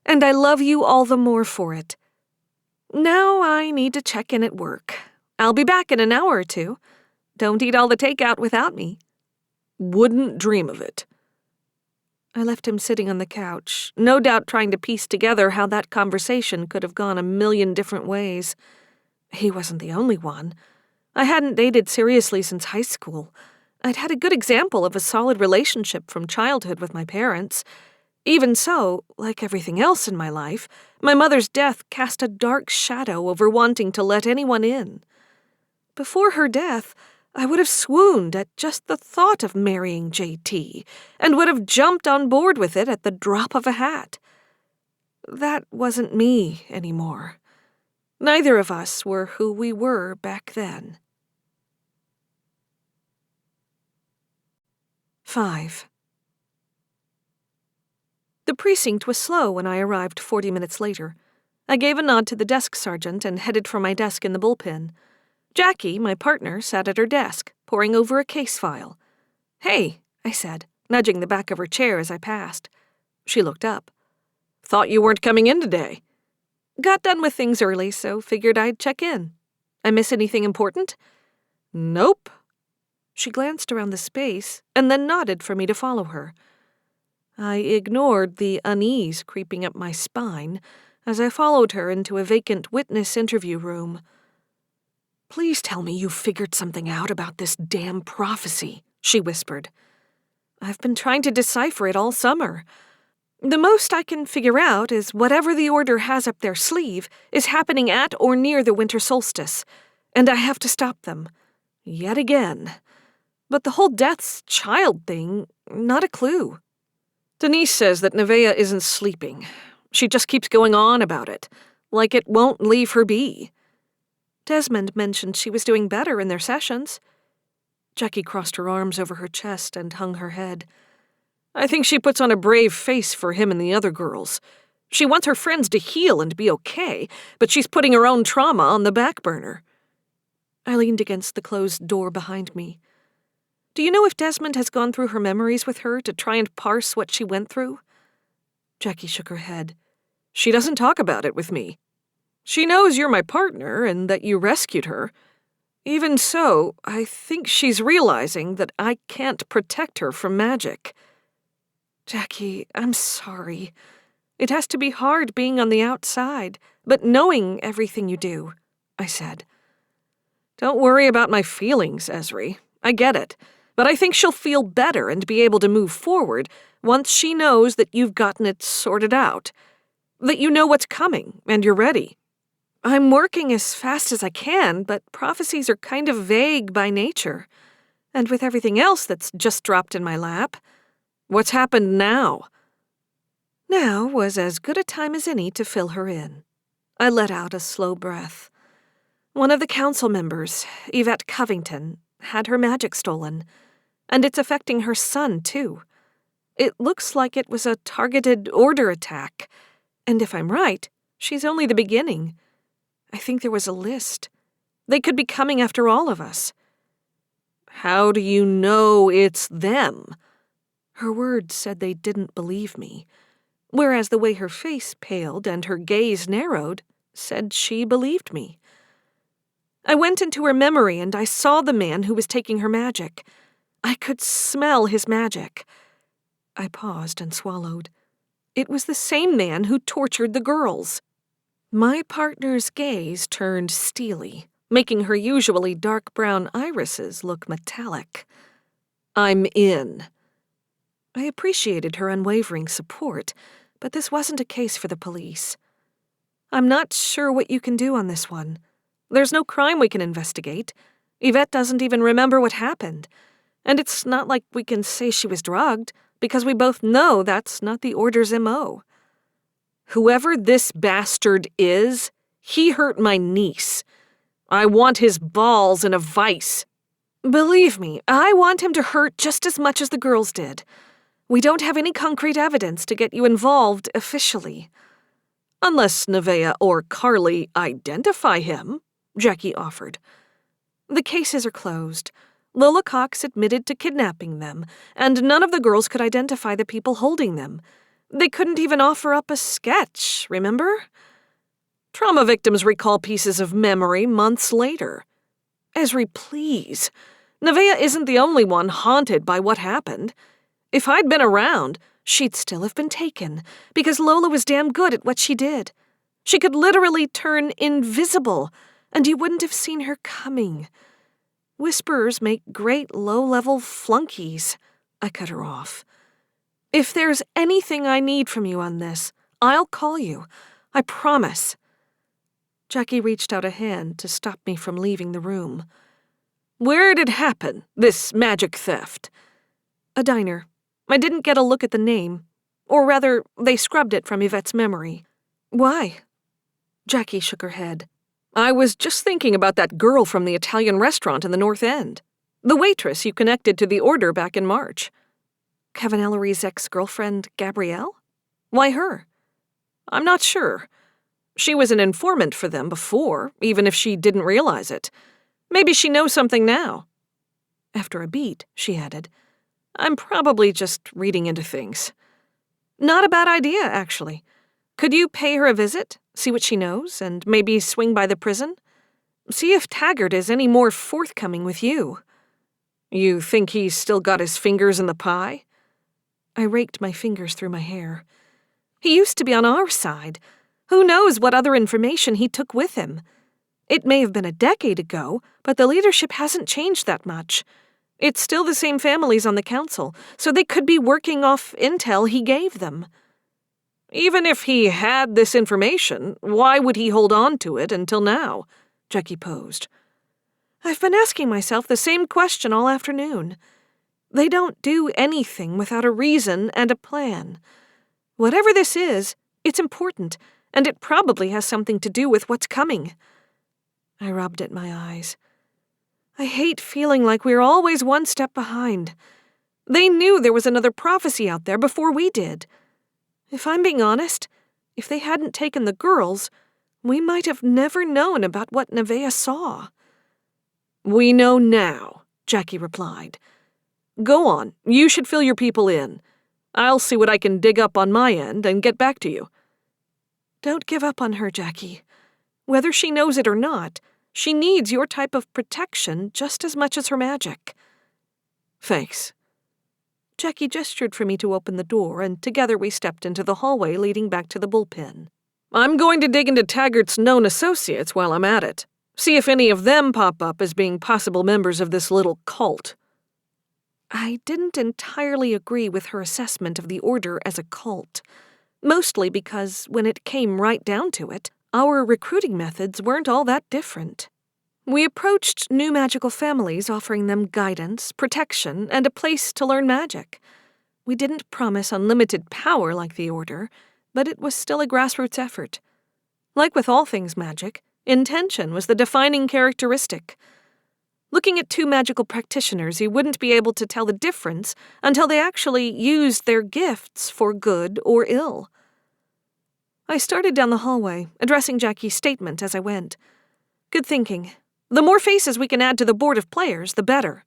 "And I love you all the more for it. Now I need to check in at work. I'll be back in an hour or two. Don't eat all the takeout without me." "Wouldn't dream of it." I left him sitting on the couch, no doubt trying to piece together how that conversation could have gone a million different ways. He wasn't the only one. I hadn't dated seriously since high school. I'd had a good example of a solid relationship from childhood with my parents. Even so, like everything else in my life, my mother's death cast a dark shadow over wanting to let anyone in. Before her death, I would have swooned at just the thought of marrying JT, and would have jumped on board with it at the drop of a hat. That wasn't me anymore. Neither of us were who we were back then. 5. The precinct was slow when I arrived 40 minutes later. I gave a nod to the desk sergeant and headed for my desk in the bullpen. Jackie, my partner, sat at her desk, poring over a case file. "Hey," I said, nudging the back of her chair as I passed. She looked up. "Thought you weren't coming in today." "Got done with things early, so figured I'd check in. I miss anything important?" "Nope." She glanced around the space and then nodded for me to follow her. I ignored the unease creeping up my spine as I followed her into a vacant witness interview room. "Please tell me you figured something out about this damn prophecy," she whispered. "I've been trying to decipher it all summer. The most I can figure out is whatever the Order has up their sleeve is happening at or near the winter solstice, and I have to stop them. Yet again. But the whole Death's Child thing, not a clue." "Denise says that Nevaeh isn't sleeping. She just keeps going on about it, like it won't leave her be." Desmond mentioned she was doing better in their sessions. Jackie crossed her arms over her chest and hung her head. "I think she puts on a brave face for him and the other girls. She wants her friends to heal and be okay, but she's putting her own trauma on the back burner." I leaned against the closed door behind me. "Do you know if Desmond has gone through her memories with her to try and parse what she went through?" Jackie shook her head. "She doesn't talk about it with me. She knows you're my partner and that you rescued her. Even so, I think she's realizing that I can't protect her from magic." "Jackie, I'm sorry. It has to be hard being on the outside, but knowing everything you do," I said. "Don't worry about my feelings, Ezri. I get it. But I think she'll feel better and be able to move forward once she knows that you've gotten it sorted out. That you know what's coming and you're ready." "I'm working as fast as I can, but prophecies are kind of vague by nature. And with everything else that's just dropped in my lap." "What's happened now?" Now was as good a time as any to fill her in. I let out a slow breath. One of the council members, Yvette Covington, had her magic stolen, and it's affecting her son, too. It looks like it was a targeted Order attack, and if I'm right, she's only the beginning. I think there was a list. They could be coming after all of us." "How do you know it's them?" Her words said they didn't believe me, whereas the way her face paled and her gaze narrowed said she believed me. "I went into her memory and I saw the man who was taking her magic. I could smell his magic." I paused and swallowed. It was the same man who tortured the girls. My partner's gaze turned steely, making her usually dark brown irises look metallic. "I'm in." I appreciated her unwavering support, but this wasn't a case for the police. "I'm not sure what you can do on this one. There's no crime we can investigate. Yvette doesn't even remember what happened. And it's not like we can say she was drugged, because we both know that's not the Order's MO. Whoever this bastard is, he hurt my niece. I want his balls in a vice." "Believe me, I want him to hurt just as much as the girls did. We don't have any concrete evidence to get you involved officially." "Unless Nevaeh or Carly identify him," Jackie offered. "The cases are closed. Lola Cox admitted to kidnapping them, and none of the girls could identify the people holding them. They couldn't even offer up a sketch, remember? Trauma victims recall pieces of memory months later. Ezri, please. Nevaeh isn't the only one haunted by what happened. If I'd been around, she'd still have been taken, because Lola was damn good at what she did. She could literally turn invisible, and you wouldn't have seen her coming. Whisperers make great low-level flunkies." I cut her off. "If there's anything I need from you on this, I'll call you. I promise." Jackie reached out a hand to stop me from leaving the room. "Where'd it happen, this magic theft?" "A diner. I didn't get a look at the name. Or rather, they scrubbed it from Yvette's memory." "Why?" Jackie shook her head. "I was just thinking about that girl from the Italian restaurant in the North End. The waitress you connected to the Order back in March." "Kevin Ellery's ex-girlfriend, Gabrielle? Why her?" "I'm not sure. She was an informant for them before, even if she didn't realize it. Maybe she knows something now. After a beat, she added, I'm probably just reading into things. Not a bad idea, actually. Could you pay her a visit, see what she knows, and maybe swing by the prison? See if Taggart is any more forthcoming with you. You think he's still got his fingers in the pie? I raked my fingers through my hair. He used to be on our side. Who knows what other information he took with him? It may have been a decade ago, but the leadership hasn't changed that much. It's still the same families on the council, so they could be working off intel he gave them. Even if he had this information, why would he hold on to it until now? Jackie posed. I've been asking myself the same question all afternoon. They don't do anything without a reason and a plan. Whatever this is, it's important, and it probably has something to do with what's coming. I rubbed at my eyes. I hate feeling like we're always one step behind. They knew there was another prophecy out there before we did. If I'm being honest, if they hadn't taken the girls, we might have never known about what Nevaeh saw. We know now, Jackie replied. Go on, you should fill your people in. I'll see what I can dig up on my end and get back to you. Don't give up on her, Jackie. Whether she knows it or not, she needs your type of protection just as much as her magic. Thanks. Jackie gestured for me to open the door, and together we stepped into the hallway leading back to the bullpen. I'm going to dig into Taggart's known associates while I'm at it. See if any of them pop up as being possible members of this little cult. I didn't entirely agree with her assessment of the Order as a cult, mostly because, when it came right down to it, our recruiting methods weren't all that different. We approached new magical families offering them guidance, protection, and a place to learn magic. We didn't promise unlimited power like the Order, but it was still a grassroots effort. Like with all things magic, intention was the defining characteristic. Looking at two magical practitioners, you wouldn't be able to tell the difference until they actually used their gifts for good or ill. I started down the hallway, addressing Jackie's statement as I went. Good thinking. The more faces we can add to the board of players, the better.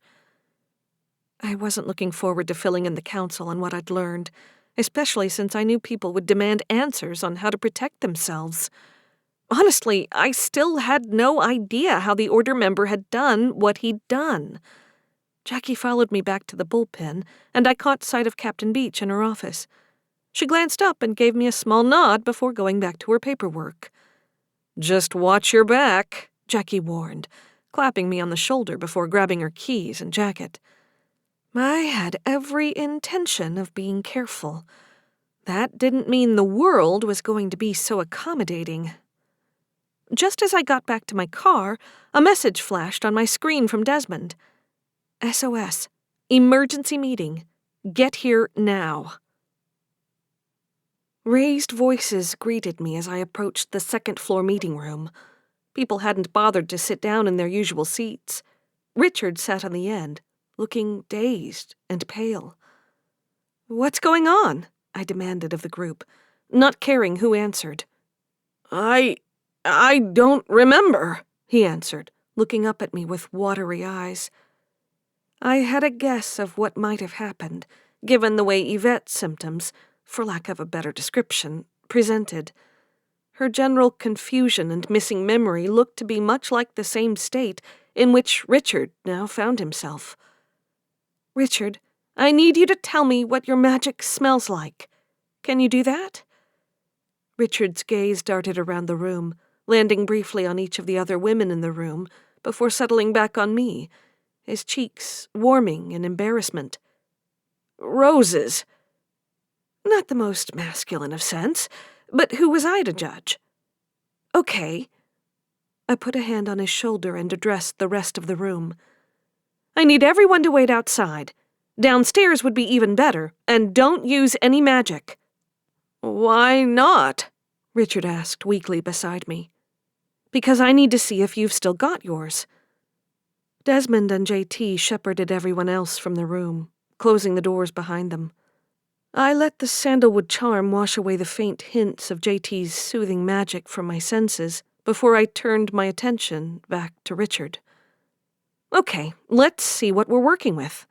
I wasn't looking forward to filling in the council on what I'd learned, especially since I knew people would demand answers on how to protect themselves. Honestly, I still had no idea how the Order member had done what he'd done. Jackie followed me back to the bullpen, and I caught sight of Captain Beach in her office. She glanced up and gave me a small nod before going back to her paperwork. Just watch your back, Jackie warned, clapping me on the shoulder before grabbing her keys and jacket. I had every intention of being careful. That didn't mean the world was going to be so accommodating. Just as I got back to my car, a message flashed on my screen from Desmond. SOS. Emergency meeting. Get here now. Raised voices greeted me as I approached the second-floor meeting room. People hadn't bothered to sit down in their usual seats. Richard sat on the end, looking dazed and pale. What's going on? I demanded of the group, not caring who answered. I don't remember, he answered, looking up at me with watery eyes. I had a guess of what might have happened, given the way Yvette's symptoms, for lack of a better description, presented. Her general confusion and missing memory looked to be much like the same state in which Richard now found himself. Richard, I need you to tell me what your magic smells like. Can you do that? Richard's gaze darted around the room, landing briefly on each of the other women in the room before settling back on me, his cheeks warming in embarrassment. Roses. Not the most masculine of scents, but who was I to judge? Okay. I put a hand on his shoulder and addressed the rest of the room. I need everyone to wait outside. Downstairs would be even better, and don't use any magic. Why not? Richard asked weakly beside me. Because I need to see if you've still got yours. Desmond and JT shepherded everyone else from the room, closing the doors behind them. I let the sandalwood charm wash away the faint hints of JT's soothing magic from my senses before I turned my attention back to Richard. Okay, let's see what we're working with.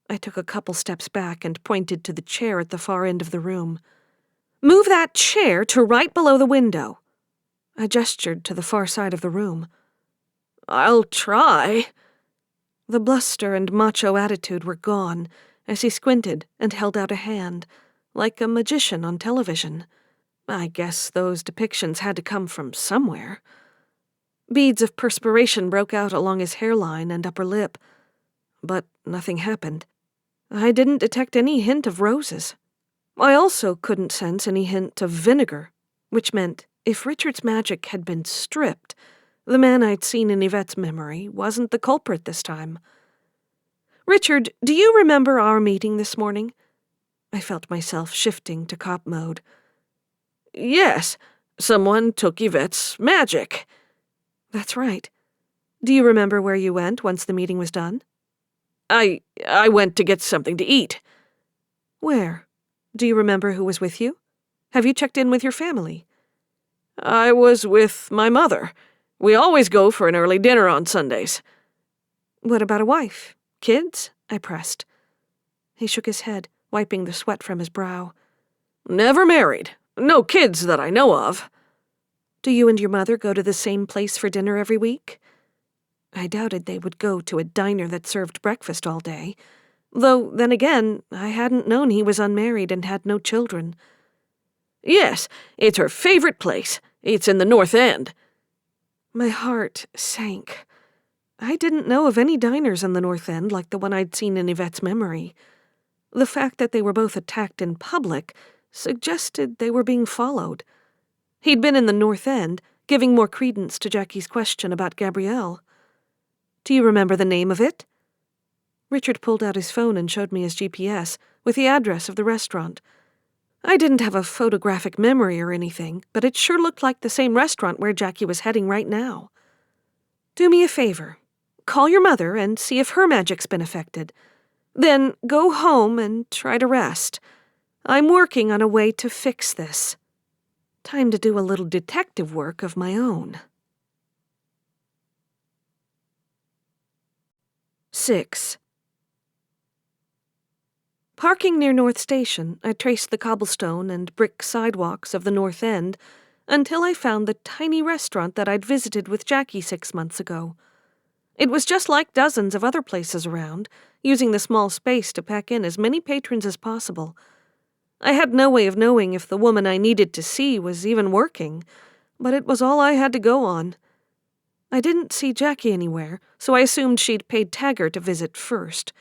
I took a couple steps back and pointed to the chair at the far end of the room. Move that chair to right below the window. I gestured to the far side of the room. I'll try. The bluster and macho attitude were gone as he squinted and held out a hand, like a magician on television. I guess those depictions had to come from somewhere. Beads of perspiration broke out along his hairline and upper lip, but nothing happened. I didn't detect any hint of roses. I also couldn't sense any hint of vinegar, which meant if Richard's magic had been stripped, the man I'd seen in Yvette's memory wasn't the culprit this time. Richard, do you remember our meeting this morning? I felt myself shifting to cop mode. Yes, someone took Yvette's magic. That's right. Do you remember where you went once the meeting was done? I went to get something to eat. Where? Do you remember who was with you? Have you checked in with your family? I was with my mother. We always go for an early dinner on Sundays. What about a wife? Kids? I pressed. He shook his head, wiping the sweat from his brow. Never married. No kids that I know of. Do you and your mother go to the same place for dinner every week? I doubted they would go to a diner that served breakfast all day. Though, then again, I hadn't known he was unmarried and had no children. Yes, it's her favorite place. It's in the North End. My heart sank. I didn't know of any diners in the North End like the one I'd seen in Yvette's memory. The fact that they were both attacked in public suggested they were being followed. He'd been in the North End, giving more credence to Jackie's question about Gabrielle. Do you remember the name of it? Richard pulled out his phone and showed me his GPS, with the address of the restaurant. I didn't have a photographic memory or anything, but it sure looked like the same restaurant where Jackie was heading right now. Do me a favor. Call your mother and see if her magic's been affected. Then go home and try to rest. I'm working on a way to fix this. Time to do a little detective work of my own. 6. Parking near North Station, I traced the cobblestone and brick sidewalks of the North End until I found the tiny restaurant that I'd visited with Jackie 6 months ago. It was just like dozens of other places around, using the small space to pack in as many patrons as possible. I had no way of knowing if the woman I needed to see was even working, but it was all I had to go on. I didn't see Jackie anywhere, so I assumed she'd paid Taggart a visit first.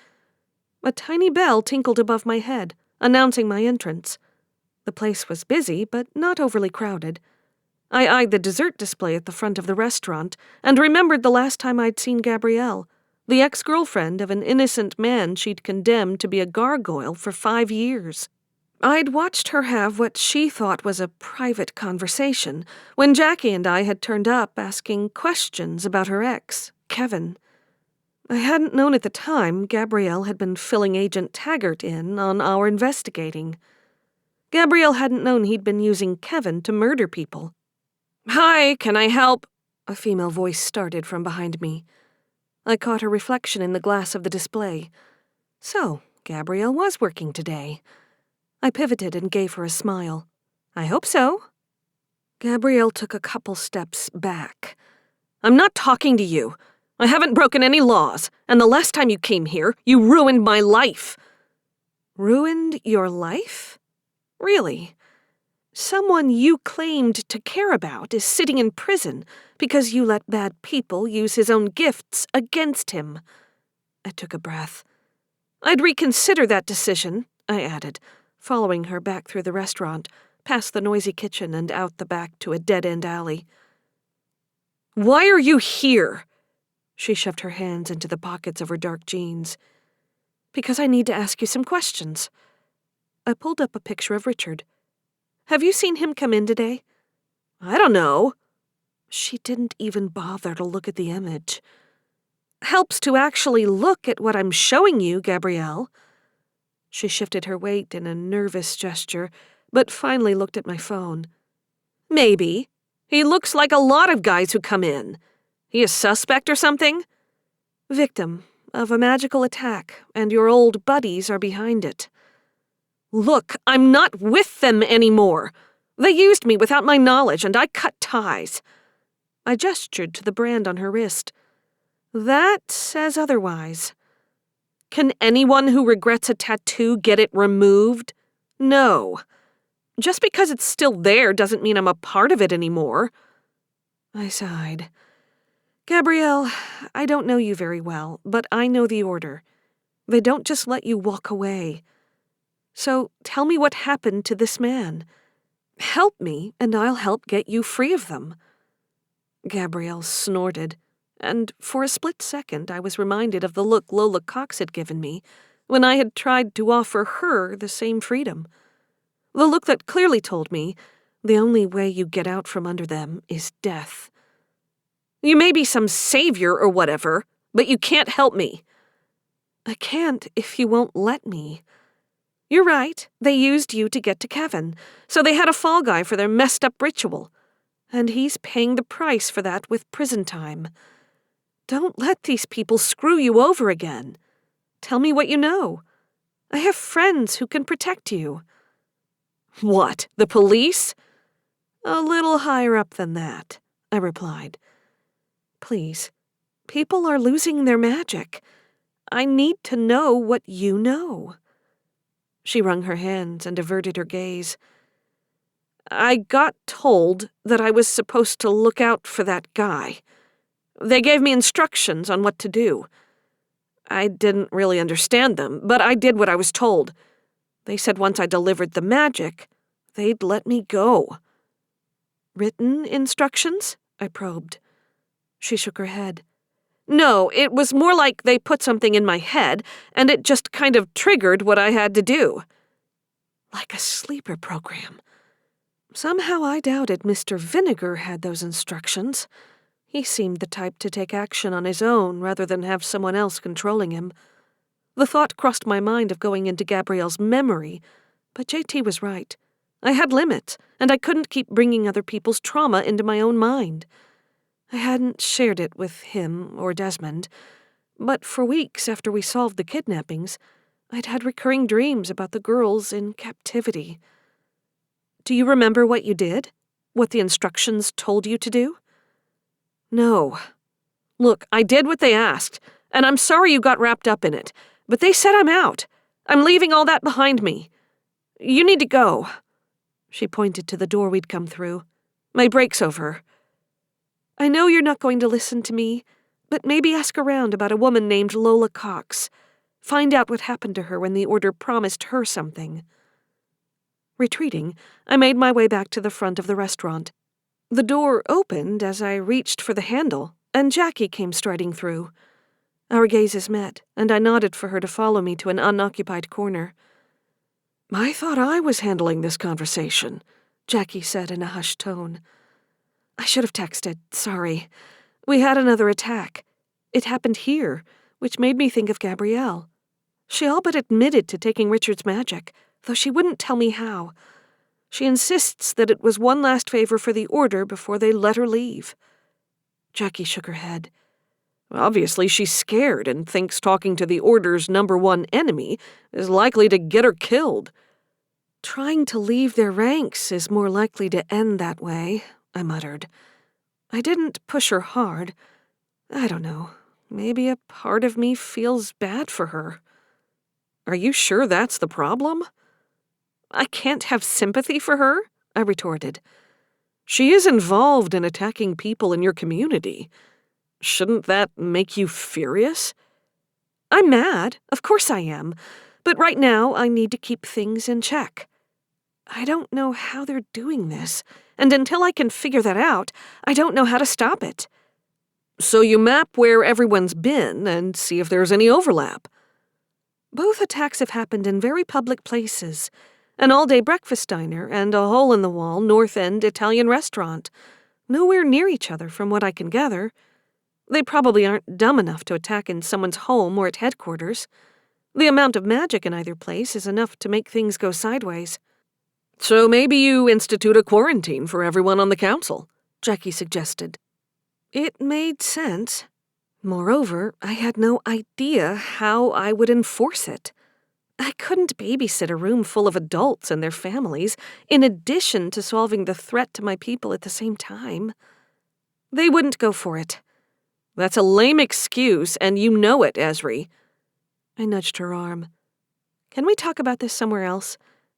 A tiny bell tinkled above my head, announcing my entrance. The place was busy, but not overly crowded. I eyed the dessert display at the front of the restaurant and remembered the last time I'd seen Gabrielle, the ex-girlfriend of an innocent man she'd condemned to be a gargoyle for 5 years. I'd watched her have what she thought was a private conversation when Jackie and I had turned up asking questions about her ex, Kevin. I hadn't known at the time Gabrielle had been filling Agent Taggart in on our investigating. Gabrielle hadn't known he'd been using Kevin to murder people. "Hi, can I help?" a female voice started from behind me. I caught her reflection in the glass of the display. So, Gabrielle was working today. I pivoted and gave her a smile. I hope so. Gabrielle took a couple steps back. I'm not talking to you. I haven't broken any laws, and the last time you came here, you ruined my life. Ruined your life? Really? Someone you claimed to care about is sitting in prison because you let bad people use his own gifts against him. I took a breath. I'd reconsider that decision, I added, following her back through the restaurant, past the noisy kitchen and out the back to a dead-end alley. Why are you here? She shoved her hands into the pockets of her dark jeans. Because I need to ask you some questions. I pulled up a picture of Richard. Have you seen him come in today? I don't know. She didn't even bother to look at the image. Helps to actually look at what I'm showing you, Gabrielle. She shifted her weight in a nervous gesture, but finally looked at my phone. Maybe. He looks like a lot of guys who come in. He a suspect or something? Victim of a magical attack, and your old buddies are behind it. Look, I'm not with them anymore. They used me without my knowledge, and I cut ties. I gestured to the brand on her wrist. That says otherwise. Can anyone who regrets a tattoo get it removed? No. Just because it's still there doesn't mean I'm a part of it anymore. I sighed. Gabrielle, I don't know you very well, but I know the Order. They don't just let you walk away. So tell me what happened to this man. Help me, and I'll help get you free of them. Gabrielle snorted, and for a split second I was reminded of the look Lola Cox had given me when I had tried to offer her the same freedom. The look that clearly told me the only way you get out from under them is death. You may be some savior or whatever, but you can't help me. I can't if you won't let me. You're right, they used you to get to Kevin, so they had a fall guy for their messed up ritual. And he's paying the price for that with prison time. Don't let these people screw you over again. Tell me what you know. I have friends who can protect you. What, the police? A little higher up than that, I replied. Please, people are losing their magic. I need to know what you know. She wrung her hands and averted her gaze. I got told that I was supposed to look out for that guy. They gave me instructions on what to do. I didn't really understand them, but I did what I was told. They said once I delivered the magic, they'd let me go. Written instructions? I probed. She shook her head. No, it was more like they put something in my head, and it just kind of triggered what I had to do. Like a sleeper program. Somehow I doubted Mr. Vinegar had those instructions. He seemed the type to take action on his own rather than have someone else controlling him. The thought crossed my mind of going into Gabrielle's memory, but JT was right. I had limits, and I couldn't keep bringing other people's trauma into my own mind. I hadn't shared it with him or Desmond, but for weeks after we solved the kidnappings, I'd had recurring dreams about the girls in captivity. Do you remember what you did? What the instructions told you to do? No. Look, I did what they asked, and I'm sorry you got wrapped up in it, but they said I'm out. I'm leaving all that behind me. You need to go. She pointed to the door we'd come through. My break's over. I know you're not going to listen to me, but maybe ask around about a woman named Lola Cox. Find out what happened to her when the Order promised her something. Retreating, I made my way back to the front of the restaurant. The door opened as I reached for the handle, and Jackie came striding through. Our gazes met, and I nodded for her to follow me to an unoccupied corner. I thought I was handling this conversation, Jackie said in a hushed tone. I should have texted, sorry. We had another attack. It happened here, which made me think of Gabrielle. She all but admitted to taking Richard's magic, though she wouldn't tell me how. She insists that it was one last favor for the Order before they let her leave. Jackie shook her head. Obviously she's scared and thinks talking to the Order's #1 enemy is likely to get her killed. Trying to leave their ranks is more likely to end that way, I muttered. I didn't push her hard. I don't know. Maybe a part of me feels bad for her. Are you sure that's the problem? I can't have sympathy for her, I retorted. She is involved in attacking people in your community. Shouldn't that make you furious? I'm mad, of course I am, but right now I need to keep things in check. I don't know how they're doing this, and until I can figure that out, I don't know how to stop it. So you map where everyone's been and see if there's any overlap. Both attacks have happened in very public places, an all-day breakfast diner and a hole-in-the-wall North End Italian restaurant, nowhere near each other from what I can gather. They probably aren't dumb enough to attack in someone's home or at headquarters. The amount of magic in either place is enough to make things go sideways. So maybe you institute a quarantine for everyone on the council, Jackie suggested. It made sense. Moreover, I had no idea how I would enforce it. I couldn't babysit a room full of adults and their families, in addition to solving the threat to my people at the same time. They wouldn't go for it. That's a lame excuse, and you know it, Ezri. I nudged her arm. Can we talk about this somewhere else?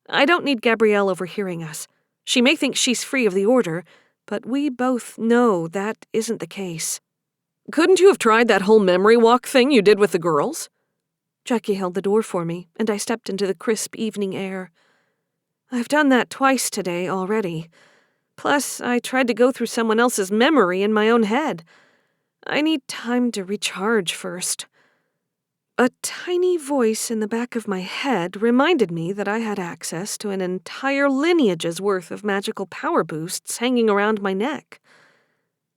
I don't need Gabrielle overhearing us. She may think she's free of the order, but we both know that isn't the case. Couldn't you have tried that whole memory walk thing you did with the girls? Jackie held the door for me, and I stepped into the crisp evening air. I've done that twice today already. Plus, I tried to go through someone else's memory in my own head. I need time to recharge first. A tiny voice in the back of my head reminded me that I had access to an entire lineage's worth of magical power boosts hanging around my neck.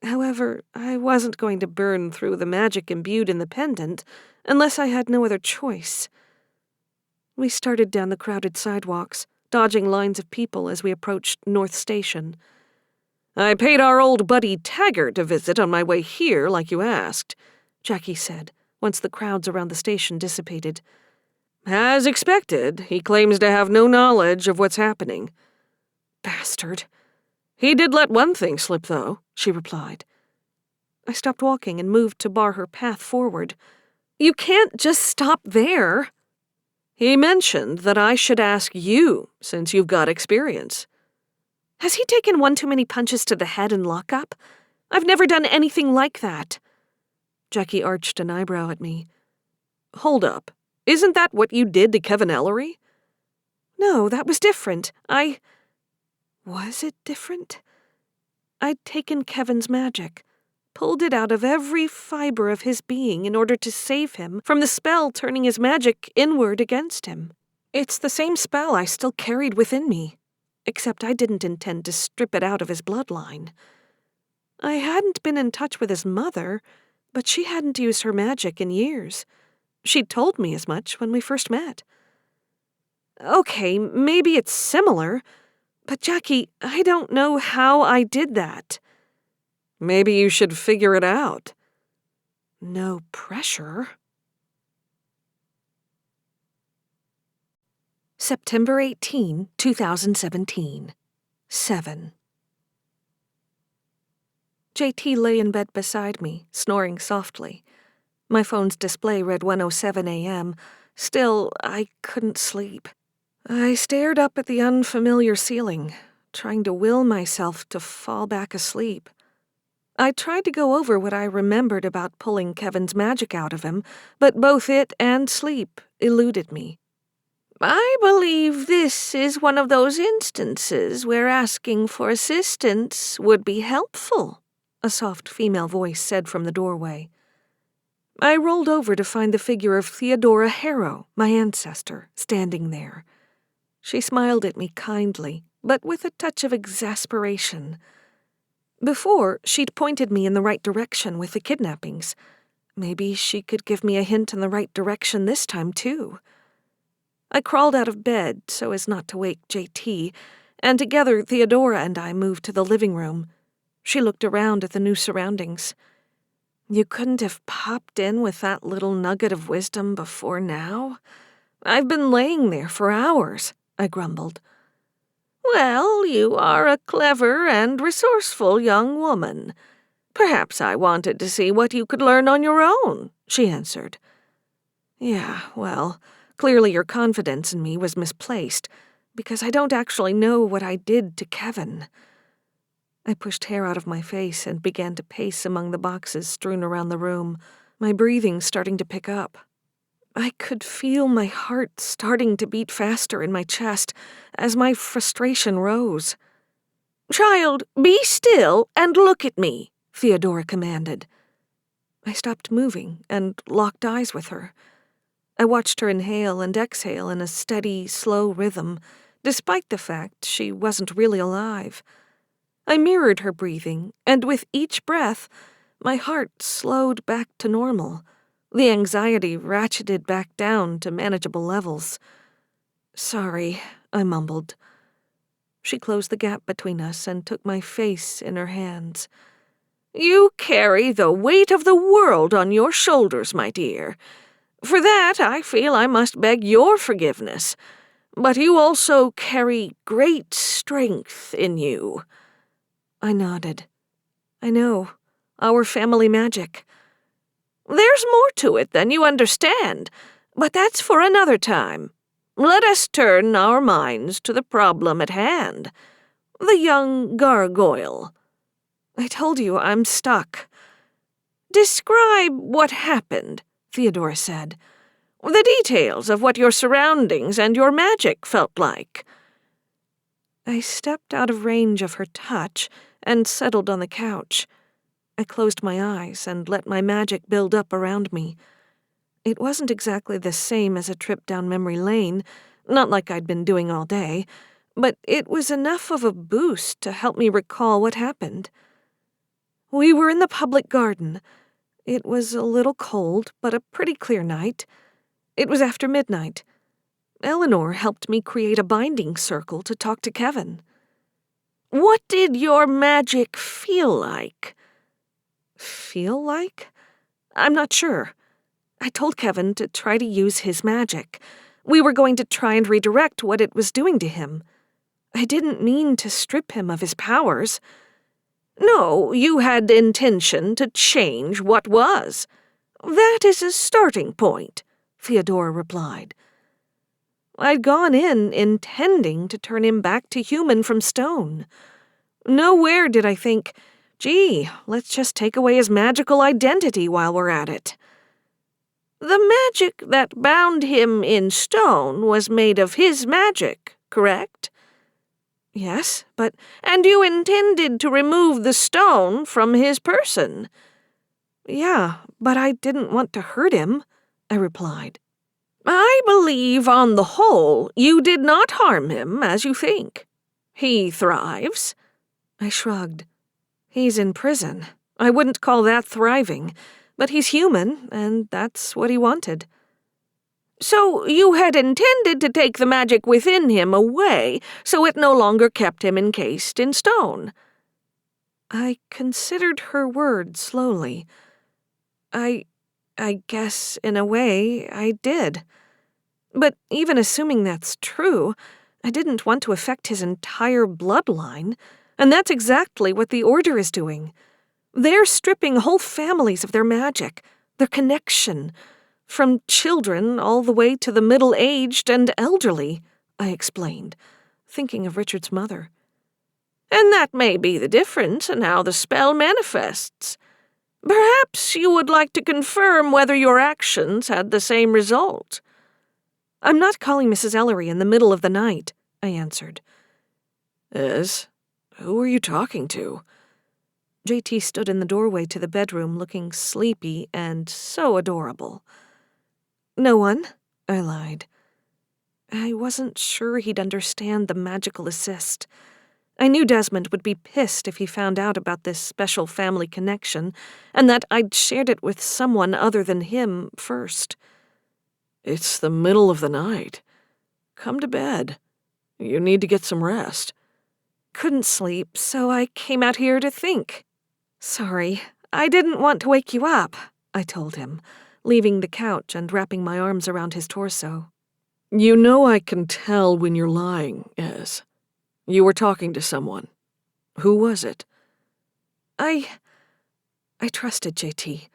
However, I wasn't going to burn through the magic imbued in the pendant unless I had no other choice. We started down the crowded sidewalks, dodging lines of people as we approached North Station. I paid our old buddy Taggart a visit on my way here, like you asked, Jackie said, once the crowds around the station dissipated. As expected, he claims to have no knowledge of what's happening. Bastard. He did let one thing slip, though, she replied. I stopped walking and moved to bar her path forward. You can't just stop there. He mentioned that I should ask you, since you've got experience. Has he taken one too many punches to the head in lockup? I've never done anything like that. Jackie arched an eyebrow at me. Hold up. Isn't that what you did to Kevin Ellery? No, that was different. Was it different? I'd taken Kevin's magic, pulled it out of every fiber of his being in order to save him from the spell turning his magic inward against him. It's the same spell I still carried within me, except I didn't intend to strip it out of his bloodline. I hadn't been in touch with his mother, but she hadn't used her magic in years. She'd told me as much when we first met. Okay, maybe it's similar, but Jackie, I don't know how I did that. Maybe you should figure it out. No pressure. September 18, 2017. 7. JT lay in bed beside me, snoring softly. My phone's display read 1:07 a.m. Still, I couldn't sleep. I stared up at the unfamiliar ceiling, trying to will myself to fall back asleep. I tried to go over what I remembered about pulling Kevin's magic out of him, but both it and sleep eluded me. I believe this is one of those instances where asking for assistance would be helpful, a soft female voice said from the doorway. I rolled over to find the figure of Theodora Harrow, my ancestor, standing there. She smiled at me kindly, but with a touch of exasperation. Before, she'd pointed me in the right direction with the kidnappings. Maybe she could give me a hint in the right direction this time, too. I crawled out of bed so as not to wake JT, and together Theodora and I moved to the living room. She looked around at the new surroundings. You couldn't have popped in with that little nugget of wisdom before now? I've been laying there for hours, I grumbled. Well, you are a clever and resourceful young woman. Perhaps I wanted to see what you could learn on your own, she answered. Yeah, well, clearly your confidence in me was misplaced, because I don't actually know what I did to Kevin. I pushed hair out of my face and began to pace among the boxes strewn around the room, my breathing starting to pick up. I could feel my heart starting to beat faster in my chest as my frustration rose. Child, be still and look at me, Theodora commanded. I stopped moving and locked eyes with her. I watched her inhale and exhale in a steady, slow rhythm, despite the fact she wasn't really alive. I mirrored her breathing, and with each breath, my heart slowed back to normal, The anxiety ratcheted back down to manageable levels. "Sorry," I mumbled. She closed the gap between us and took my face in her hands. "You carry the weight of the world on your shoulders, my dear. For that, I feel I must beg your forgiveness. But you also carry great strength in you." I nodded. "I know. Our family magic." "There's more to it than you understand, but that's for another time. Let us turn our minds to the problem at hand. The young gargoyle." "I told you, I'm stuck." "Describe what happened," Theodora said. "The details of what your surroundings and your magic felt like." I stepped out of range of her touch and settled on the couch. I closed my eyes and let my magic build up around me. It wasn't exactly the same as a trip down memory lane, not like I'd been doing all day, but it was enough of a boost to help me recall what happened. We were in the public garden. It was a little cold, but a pretty clear night. It was after midnight. Eleanor helped me create a binding circle to talk to Kevin. "What did your magic feel like?" Feel like? I'm not sure. I told Kevin to try to use his magic. We were going to try and redirect what it was doing to him. I didn't mean to strip him of his powers. "No, you had intention to change what was. That is a starting point," Theodora replied. I'd gone in intending to turn him back to human from stone. Nowhere did I think, gee, let's just take away his magical identity while we're at it. "The magic that bound him in stone was made of his magic, correct?" "Yes, but—" "And you intended to remove the stone from his person?" "Yeah, but I didn't want to hurt him," I replied. "I believe, on the whole, you did not harm him as you think. He thrives." I shrugged. "He's in prison. I wouldn't call that thriving, but he's human, and that's what he wanted." "So you had intended to take the magic within him away, so it no longer kept him encased in stone?" I considered her words slowly. I guess, in a way, I did. But even assuming that's true, I didn't want to affect his entire bloodline, and that's exactly what the Order is doing. They're stripping whole families of their magic, their connection, from children all the way to the middle-aged and elderly, I explained, thinking of Richard's mother. "And that may be the difference in how the spell manifests. Perhaps you would like to confirm whether your actions had the same result." "I'm not calling Mrs. Ellery in the middle of the night," I answered. "Ez, who are you talking to?" JT stood in the doorway to the bedroom looking sleepy and so adorable. "No one," I lied. I wasn't sure he'd understand the magical assist. I knew Desmond would be pissed if he found out about this special family connection, and that I'd shared it with someone other than him first. "It's the middle of the night. Come to bed. You need to get some rest." "Couldn't sleep, so I came out here to think." "Sorry, I didn't want to wake you up," I told him, leaving the couch and wrapping my arms around his torso. "You know I can tell when you're lying, Ez. You were talking to someone. Who was it?" I trusted JT.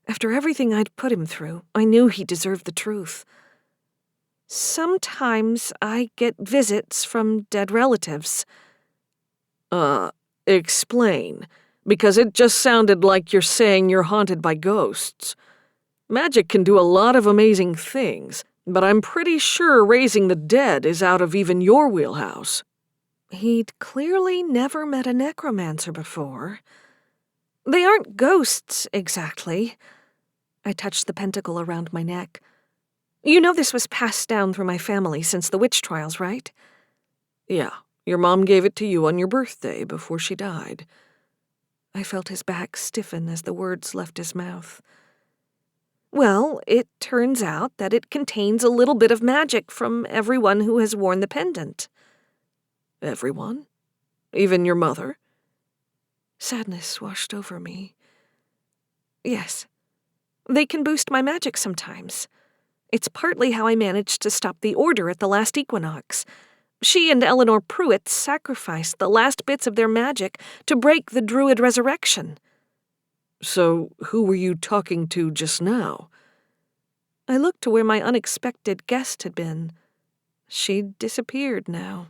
After everything I'd put him through, I knew he deserved the truth. "Sometimes I get visits from dead relatives." Explain, because it just sounded like you're saying you're haunted by ghosts. Magic can do a lot of amazing things, but I'm pretty sure raising the dead is out of even your wheelhouse." He'd clearly never met a necromancer before. "They aren't ghosts, exactly." I touched the pentacle around my neck. "You know this was passed down through my family since the witch trials, right?" "Yeah, your mom gave it to you on your birthday before she died." I felt his back stiffen as the words left his mouth. Well, it turns out that it contains a little bit of magic from everyone who has worn the pendant. Everyone? Even your mother? Sadness washed over me. Yes. They can boost my magic sometimes. It's partly how I managed to stop the Order at the last equinox. She and Eleanor Pruitt sacrificed the last bits of their magic to break the Druid resurrection. So, who were you talking to just now? I looked to where my unexpected guest had been. She'd disappeared now.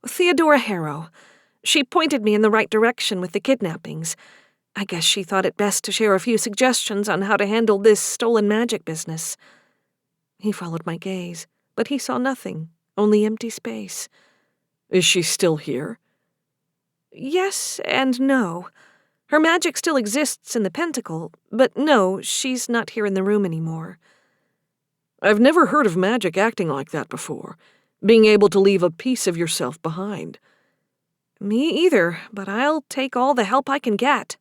Theodora Harrow. She pointed me in the right direction with the kidnappings. I guess she thought it best to share a few suggestions on how to handle this stolen magic business. He followed my gaze, but he saw nothing, only empty space. Is she still here? Yes and no. Her magic still exists in the pentacle, but no, she's not here in the room anymore. I've never heard of magic acting like that before, being able to leave a piece of yourself behind. Me either, but I'll take all the help I can get.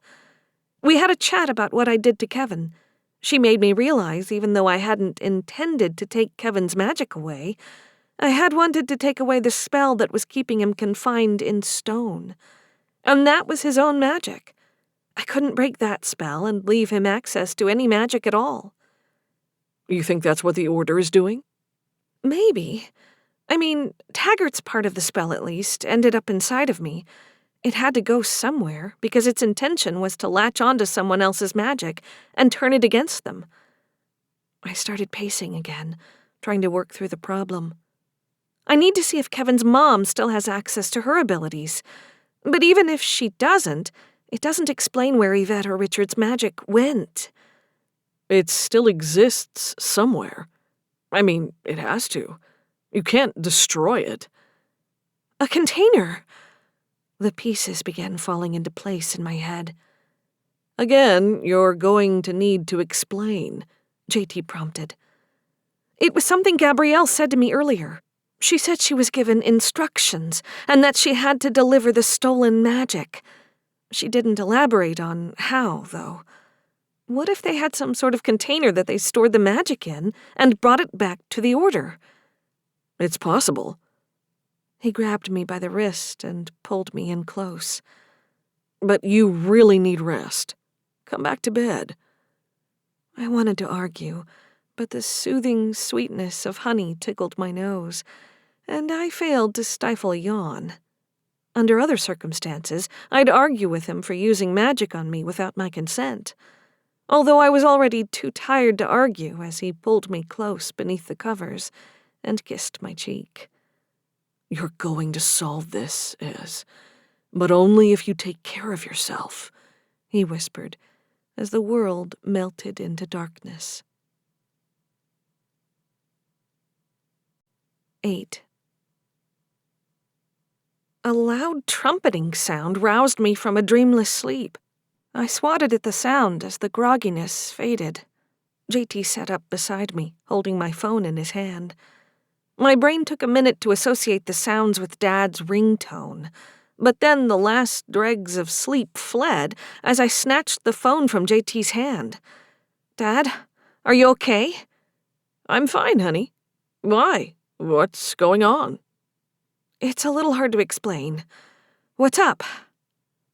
We had a chat about what I did to Kevin. She made me realize, even though I hadn't intended to take Kevin's magic away, I had wanted to take away the spell that was keeping him confined in stone. And that was his own magic. I couldn't break that spell and leave him access to any magic at all. You think that's what the Order is doing? Maybe. I mean, Taggart's part of the spell, at least, ended up inside of me. It had to go somewhere, because its intention was to latch onto someone else's magic and turn it against them. I started pacing again, trying to work through the problem. I need to see if Kevin's mom still has access to her abilities. But even if she doesn't, it doesn't explain where Yvette or Richard's magic went. It still exists somewhere. I mean, it has to. You can't destroy it. A container! The pieces began falling into place in my head. Again, you're going to need to explain, JT prompted. It was something Gabrielle said to me earlier. She said she was given instructions, and that she had to deliver the stolen magic. She didn't elaborate on how, though. What if they had some sort of container that they stored the magic in and brought it back to the Order? It's possible. He grabbed me by the wrist and pulled me in close. But you really need rest. Come back to bed. I wanted to argue, but the soothing sweetness of honey tickled my nose, and I failed to stifle a yawn. Under other circumstances, I'd argue with him for using magic on me without my consent, although I was already too tired to argue as he pulled me close beneath the covers and kissed my cheek. You're going to solve this, Ez, but only if you take care of yourself, he whispered as the world melted into darkness. 8. A loud trumpeting sound roused me from a dreamless sleep. I swatted at the sound as the grogginess faded. JT sat up beside me, holding my phone in his hand. My brain took a minute to associate the sounds with Dad's ringtone, but then the last dregs of sleep fled as I snatched the phone from JT's hand. Dad, are you okay? I'm fine, honey. Why? What's going on? It's a little hard to explain. What's up?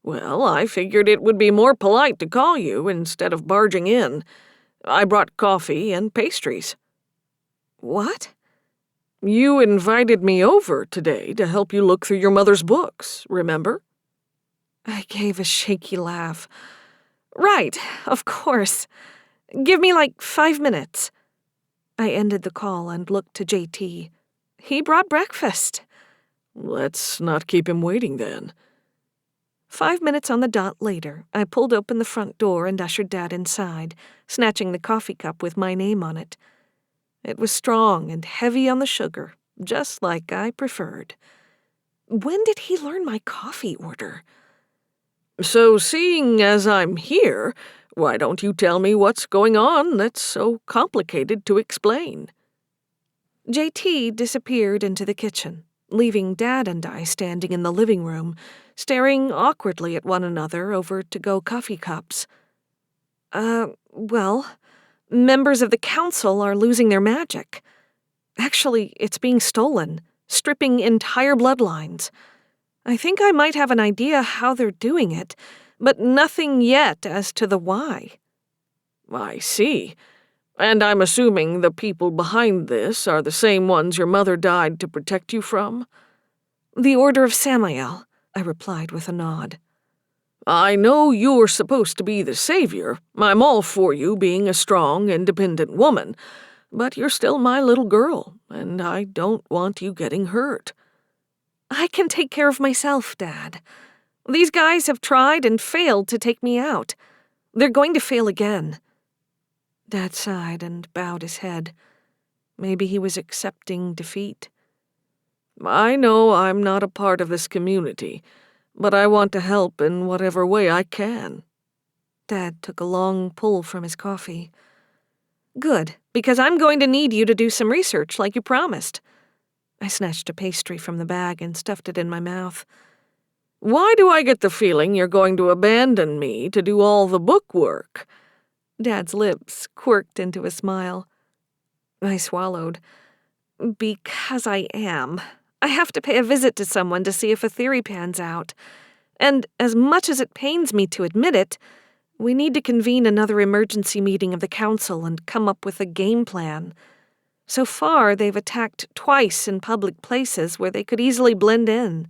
Well, I figured it would be more polite to call you instead of barging in. I brought coffee and pastries. What? You invited me over today to help you look through your mother's books, remember? I gave a shaky laugh. Right, of course. Give me like 5 minutes. I ended the call and looked to JT. He brought breakfast. Let's not keep him waiting then. 5 minutes on the dot later, I pulled open the front door and ushered Dad inside, snatching the coffee cup with my name on it. It was strong and heavy on the sugar, just like I preferred. When did he learn my coffee order? So, seeing as I'm here, why don't you tell me what's going on that's so complicated to explain? JT disappeared into the kitchen, leaving Dad and I standing in the living room, staring awkwardly at one another over to-go coffee cups. Well, members of the council are losing their magic. Actually, it's being stolen, stripping entire bloodlines. I think I might have an idea how they're doing it, but nothing yet as to the why." "I see. And I'm assuming the people behind this are the same ones your mother died to protect you from?" "The Order of Samael," I replied with a nod. "I know you're supposed to be the savior. I'm all for you being a strong, independent woman, but you're still my little girl, and I don't want you getting hurt." "I can take care of myself, Dad. These guys have tried and failed to take me out. They're going to fail again." Dad sighed and bowed his head. Maybe he was accepting defeat. "I know I'm not a part of this community, but I want to help in whatever way I can." Dad took a long pull from his coffee. "Good, because I'm going to need you to do some research like you promised." I snatched a pastry from the bag and stuffed it in my mouth. "Why do I get the feeling you're going to abandon me to do all the book work?" Dad's lips quirked into a smile. I swallowed. "Because I am. I have to pay a visit to someone to see if a theory pans out. And as much as it pains me to admit it, we need to convene another emergency meeting of the council and come up with a game plan. So far, they've attacked twice in public places where they could easily blend in.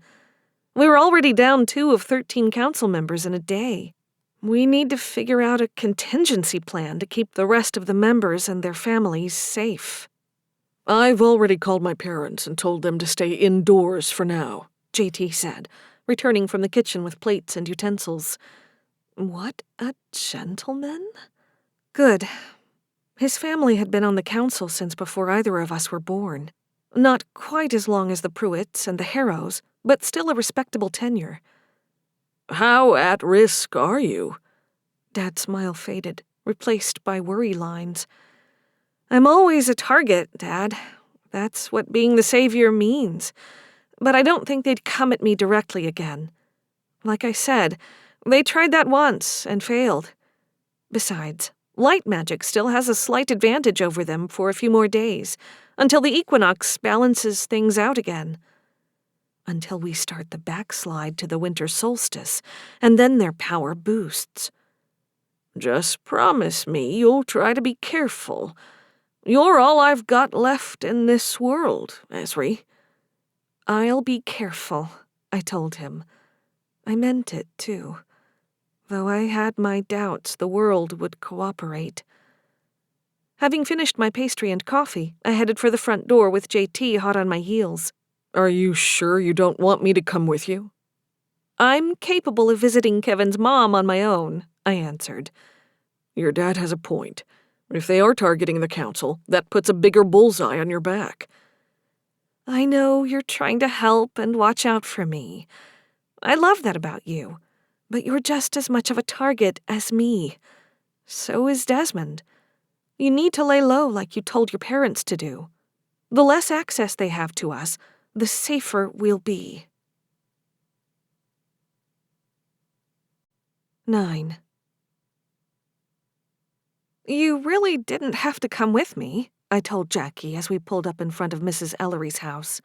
We were already down 2 of 13 council members in a day. We need to figure out a contingency plan to keep the rest of the members and their families safe." "I've already called my parents and told them to stay indoors for now," JT said, returning from the kitchen with plates and utensils. What a gentleman. Good. His family had been on the council since before either of us were born. Not quite as long as the Pruitts and the Harrows, but still a respectable tenure. "How at risk are you?" Dad's smile faded, replaced by worry lines. "I'm always a target, Dad. That's what being the savior means. But I don't think they'd come at me directly again. Like I said, they tried that once and failed. Besides, light magic still has a slight advantage over them for a few more days, until the equinox balances things out again. Until we start the backslide to the winter solstice, and then their power boosts." "Just promise me you'll try to be careful. You're all I've got left in this world, Ezri." "I'll be careful," I told him. I meant it, too. Though I had my doubts the world would cooperate. Having finished my pastry and coffee, I headed for the front door with JT hot on my heels. "Are you sure you don't want me to come with you?" "I'm capable of visiting Kevin's mom on my own," I answered. "Your dad has a point. If they are targeting the council, that puts a bigger bullseye on your back." "I know you're trying to help and watch out for me. I love that about you. But you're just as much of a target as me. So is Desmond. You need to lay low like you told your parents to do. The less access they have to us, the safer we'll be." 9. "You really didn't have to come with me," I told Jackie as we pulled up in front of Mrs. Ellery's house.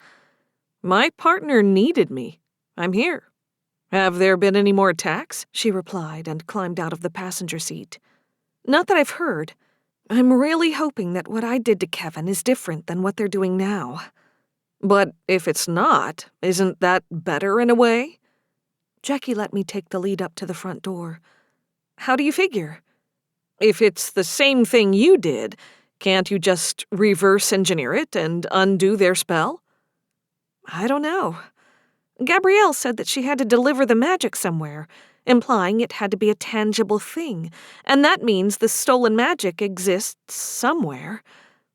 "My partner needed me. I'm here." "Have there been any more attacks?" she replied and climbed out of the passenger seat. "Not that I've heard. I'm really hoping that what I did to Kevin is different than what they're doing now." "But if it's not, isn't that better in a way?" Jackie let me take the lead up to the front door. "How do you figure?" "If it's the same thing you did, can't you just reverse engineer it and undo their spell?" "I don't know. Gabrielle said that she had to deliver the magic somewhere, implying it had to be a tangible thing, and that means the stolen magic exists somewhere.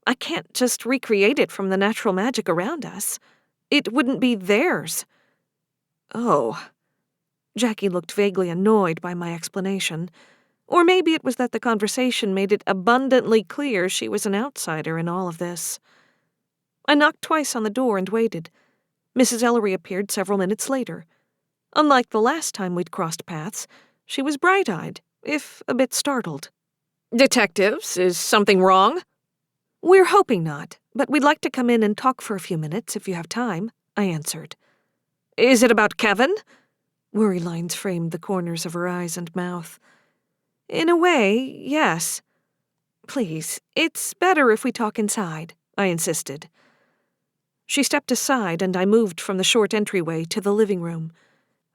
I can't just recreate it from the natural magic around us. It wouldn't be theirs." "Oh." Jackie looked vaguely annoyed by my explanation. Or maybe it was that the conversation made it abundantly clear she was an outsider in all of this. I knocked twice on the door and waited. Mrs. Ellery appeared several minutes later. Unlike the last time we'd crossed paths, she was bright-eyed, if a bit startled. Detectives, is something wrong? We're hoping not, but we'd like to come in and talk for a few minutes if you have time, I answered. Is it about Kevin? Worry lines framed the corners of her eyes and mouth. In a way, yes. Please, it's better if we talk inside, I insisted. She stepped aside and I moved from the short entryway to the living room.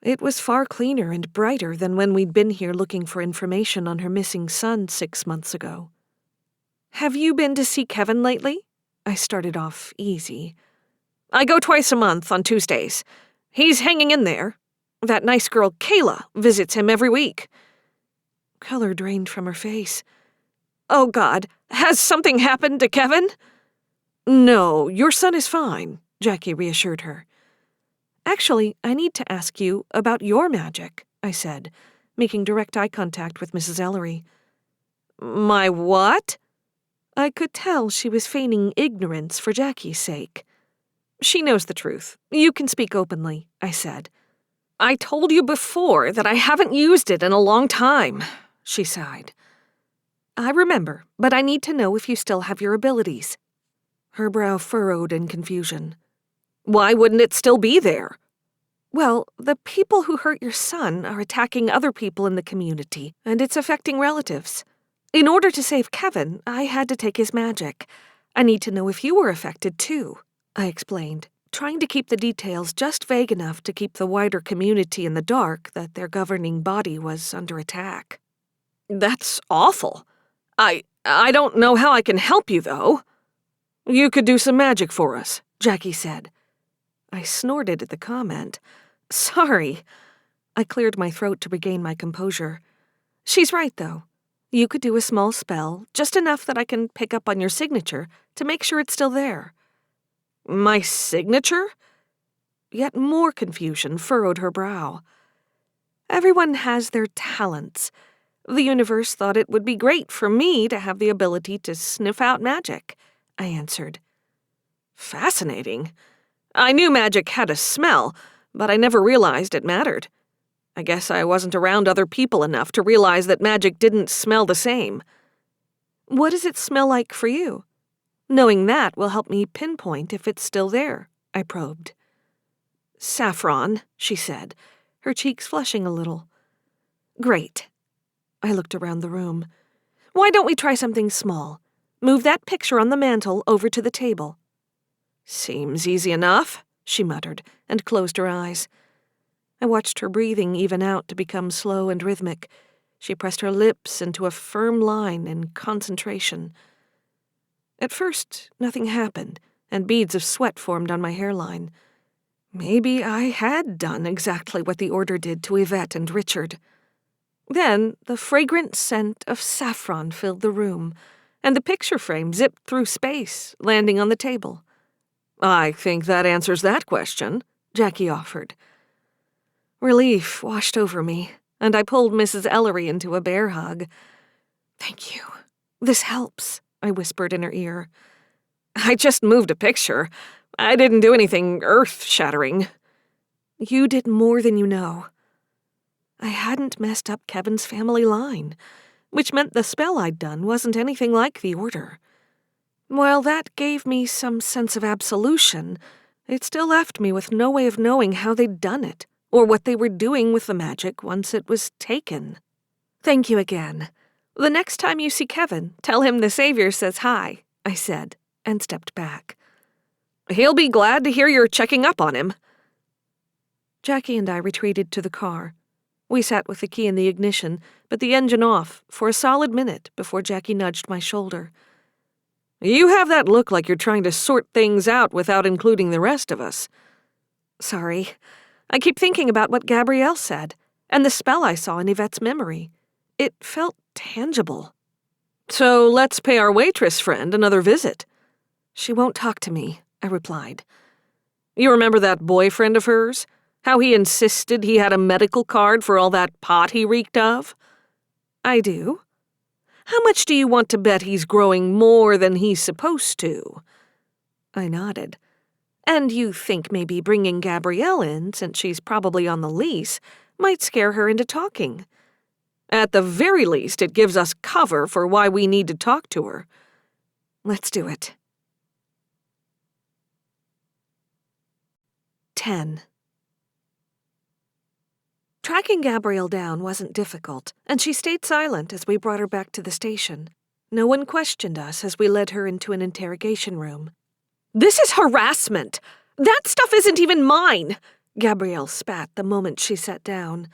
It was far cleaner and brighter than when we'd been here looking for information on her missing son 6 months ago. Have you been to see Kevin lately? I started off easy. I go twice a month on Tuesdays. He's hanging in there. That nice girl Kayla visits him every week. Color drained from her face. Oh, God, has something happened to Kevin? No, your son is fine, Jackie reassured her. Actually, I need to ask you about your magic, I said, making direct eye contact with Mrs. Ellery. My what? I could tell she was feigning ignorance for Jackie's sake. She knows the truth. You can speak openly, I said. I told you before that I haven't used it in a long time, she sighed. I remember, but I need to know if you still have your abilities. Her brow furrowed in confusion. Why wouldn't it still be there? Well, the people who hurt your son are attacking other people in the community, and it's affecting relatives. In order to save Kevin, I had to take his magic. I need to know if you were affected too, I explained, trying to keep the details just vague enough to keep the wider community in the dark that their governing body was under attack. That's awful. I don't know how I can help you, though. You could do some magic for us, Jackie said. I snorted at the comment. Sorry. I cleared my throat to regain my composure. She's right, though. You could do a small spell, just enough that I can pick up on your signature to make sure it's still there. My signature? Yet more confusion furrowed her brow. Everyone has their talents. The universe thought it would be great for me to have the ability to sniff out magic, I answered. Fascinating. I knew magic had a smell, but I never realized it mattered. I guess I wasn't around other people enough to realize that magic didn't smell the same. What does it smell like for you? Knowing that will help me pinpoint if it's still there, I probed. Saffron, she said, her cheeks flushing a little. Great. I looked around the room. Why don't we try something small? Move that picture on the mantel over to the table. Seems easy enough, she muttered, and closed her eyes. I watched her breathing even out to become slow and rhythmic. She pressed her lips into a firm line in concentration. At first, nothing happened, and beads of sweat formed on my hairline. Maybe I had done exactly what the order did to Yvette and Richard. Then the fragrant scent of saffron filled the room, and the picture frame zipped through space, landing on the table. I think that answers that question, Jackie offered. Relief washed over me, and I pulled Mrs. Ellery into a bear hug. Thank you. This helps, I whispered in her ear. I just moved a picture. I didn't do anything earth-shattering. You did more than you know. I hadn't messed up Kevin's family line, which meant the spell I'd done wasn't anything like the order. While that gave me some sense of absolution, it still left me with no way of knowing how they'd done it, or what they were doing with the magic once it was taken. Thank you again. The next time you see Kevin, tell him the Savior says hi, I said, and stepped back. He'll be glad to hear you're checking up on him. Jackie and I retreated to the car. We sat with the key in the ignition, but the engine off, for a solid minute before Jackie nudged my shoulder. You have that look like you're trying to sort things out without including the rest of us. Sorry. I keep thinking about what Gabrielle said, and the spell I saw in Yvette's memory. It felt tangible. So let's pay our waitress friend another visit. She won't talk to me, I replied. You remember that boyfriend of hers? How he insisted he had a medical card for all that pot he reeked of? I do. How much do you want to bet he's growing more than he's supposed to? I nodded. And you think maybe bringing Gabrielle in, since she's probably on the lease, might scare her into talking. At the very least, it gives us cover for why we need to talk to her. Let's do it. 10. Tracking Gabrielle down wasn't difficult, and she stayed silent as we brought her back to the station. No one questioned us as we led her into an interrogation room. This is harassment! That stuff isn't even mine! Gabrielle spat the moment she sat down.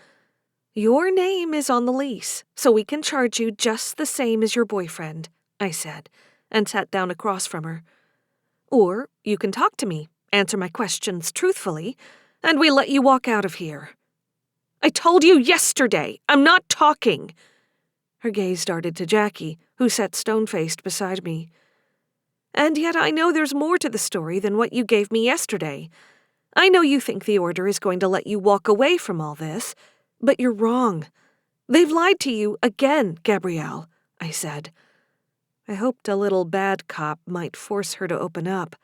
Your name is on the lease, so we can charge you just the same as your boyfriend, I said, and sat down across from her. Or you can talk to me, answer my questions truthfully, and we let you walk out of here. I told you yesterday, I'm not talking. Her gaze darted to Jackie, who sat stone-faced beside me. And yet I know there's more to the story than what you gave me yesterday. I know you think the Order is going to let you walk away from all this, but you're wrong. They've lied to you again, Gabrielle, I said. I hoped a little bad cop might force her to open up.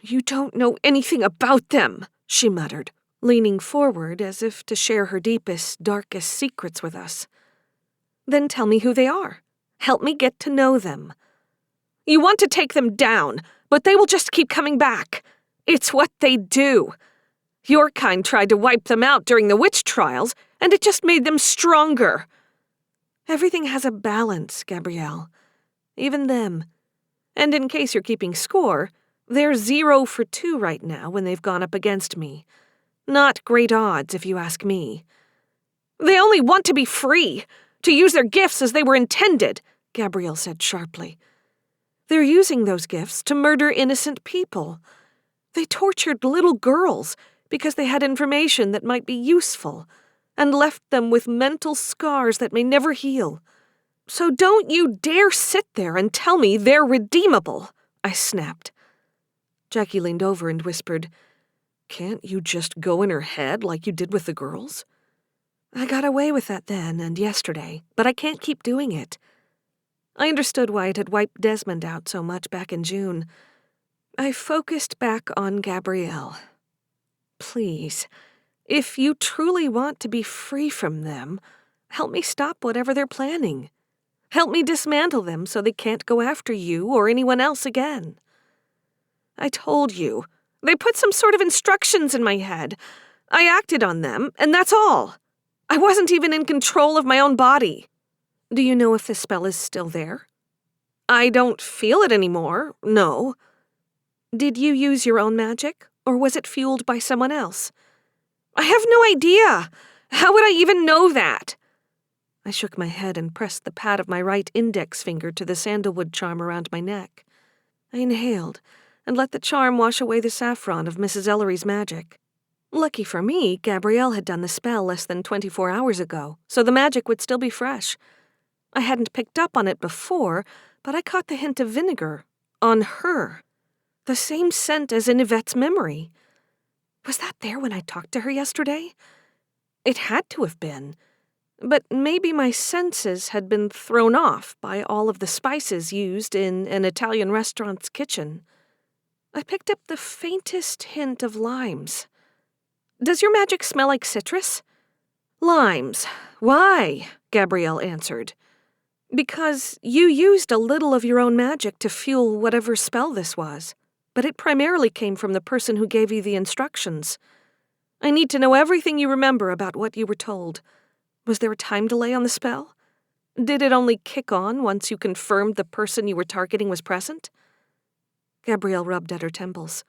You don't know anything about them, she muttered, leaning forward as if to share her deepest, darkest secrets with us. Then tell me who they are. Help me get to know them. You want to take them down, but they will just keep coming back. It's what they do. Your kind tried to wipe them out during the witch trials, and it just made them stronger. Everything has a balance, Gabrielle. Even them. And in case you're keeping score, they're 0 for 2 right now when they've gone up against me. Not great odds, if you ask me. They only want to be free, to use their gifts as they were intended, Gabrielle said sharply. They're using those gifts to murder innocent people. They tortured little girls because they had information that might be useful, and left them with mental scars that may never heal. So don't you dare sit there and tell me they're redeemable, I snapped. Jackie leaned over and whispered, Can't you just go in her head like you did with the girls? I got away with that then and yesterday, but I can't keep doing it. I understood why it had wiped Desmond out so much back in June. I focused back on Gabrielle. Please, if you truly want to be free from them, help me stop whatever they're planning. Help me dismantle them so they can't go after you or anyone else again. I told you. They put some sort of instructions in my head. I acted on them, and that's all. I wasn't even in control of my own body. Do you know if the spell is still there? I don't feel it anymore, no. Did you use your own magic, or was it fueled by someone else? I have no idea. How would I even know that? I shook my head and pressed the pad of my right index finger to the sandalwood charm around my neck. I inhaled and let the charm wash away the saffron of Mrs. Ellery's magic. Lucky for me, Gabrielle had done the spell less than 24 hours ago, so the magic would still be fresh. I hadn't picked up on it before, but I caught the hint of vinegar. On her. The same scent as in Yvette's memory. Was that there when I talked to her yesterday? It had to have been. But maybe my senses had been thrown off by all of the spices used in an Italian restaurant's kitchen. I picked up the faintest hint of limes. Does your magic smell like citrus? Limes. Why? Gabrielle answered. Because you used a little of your own magic to fuel whatever spell this was, but it primarily came from the person who gave you the instructions. I need to know everything you remember about what you were told. Was there a time delay on the spell? Did it only kick on once you confirmed the person you were targeting was present? Gabrielle rubbed at her temples.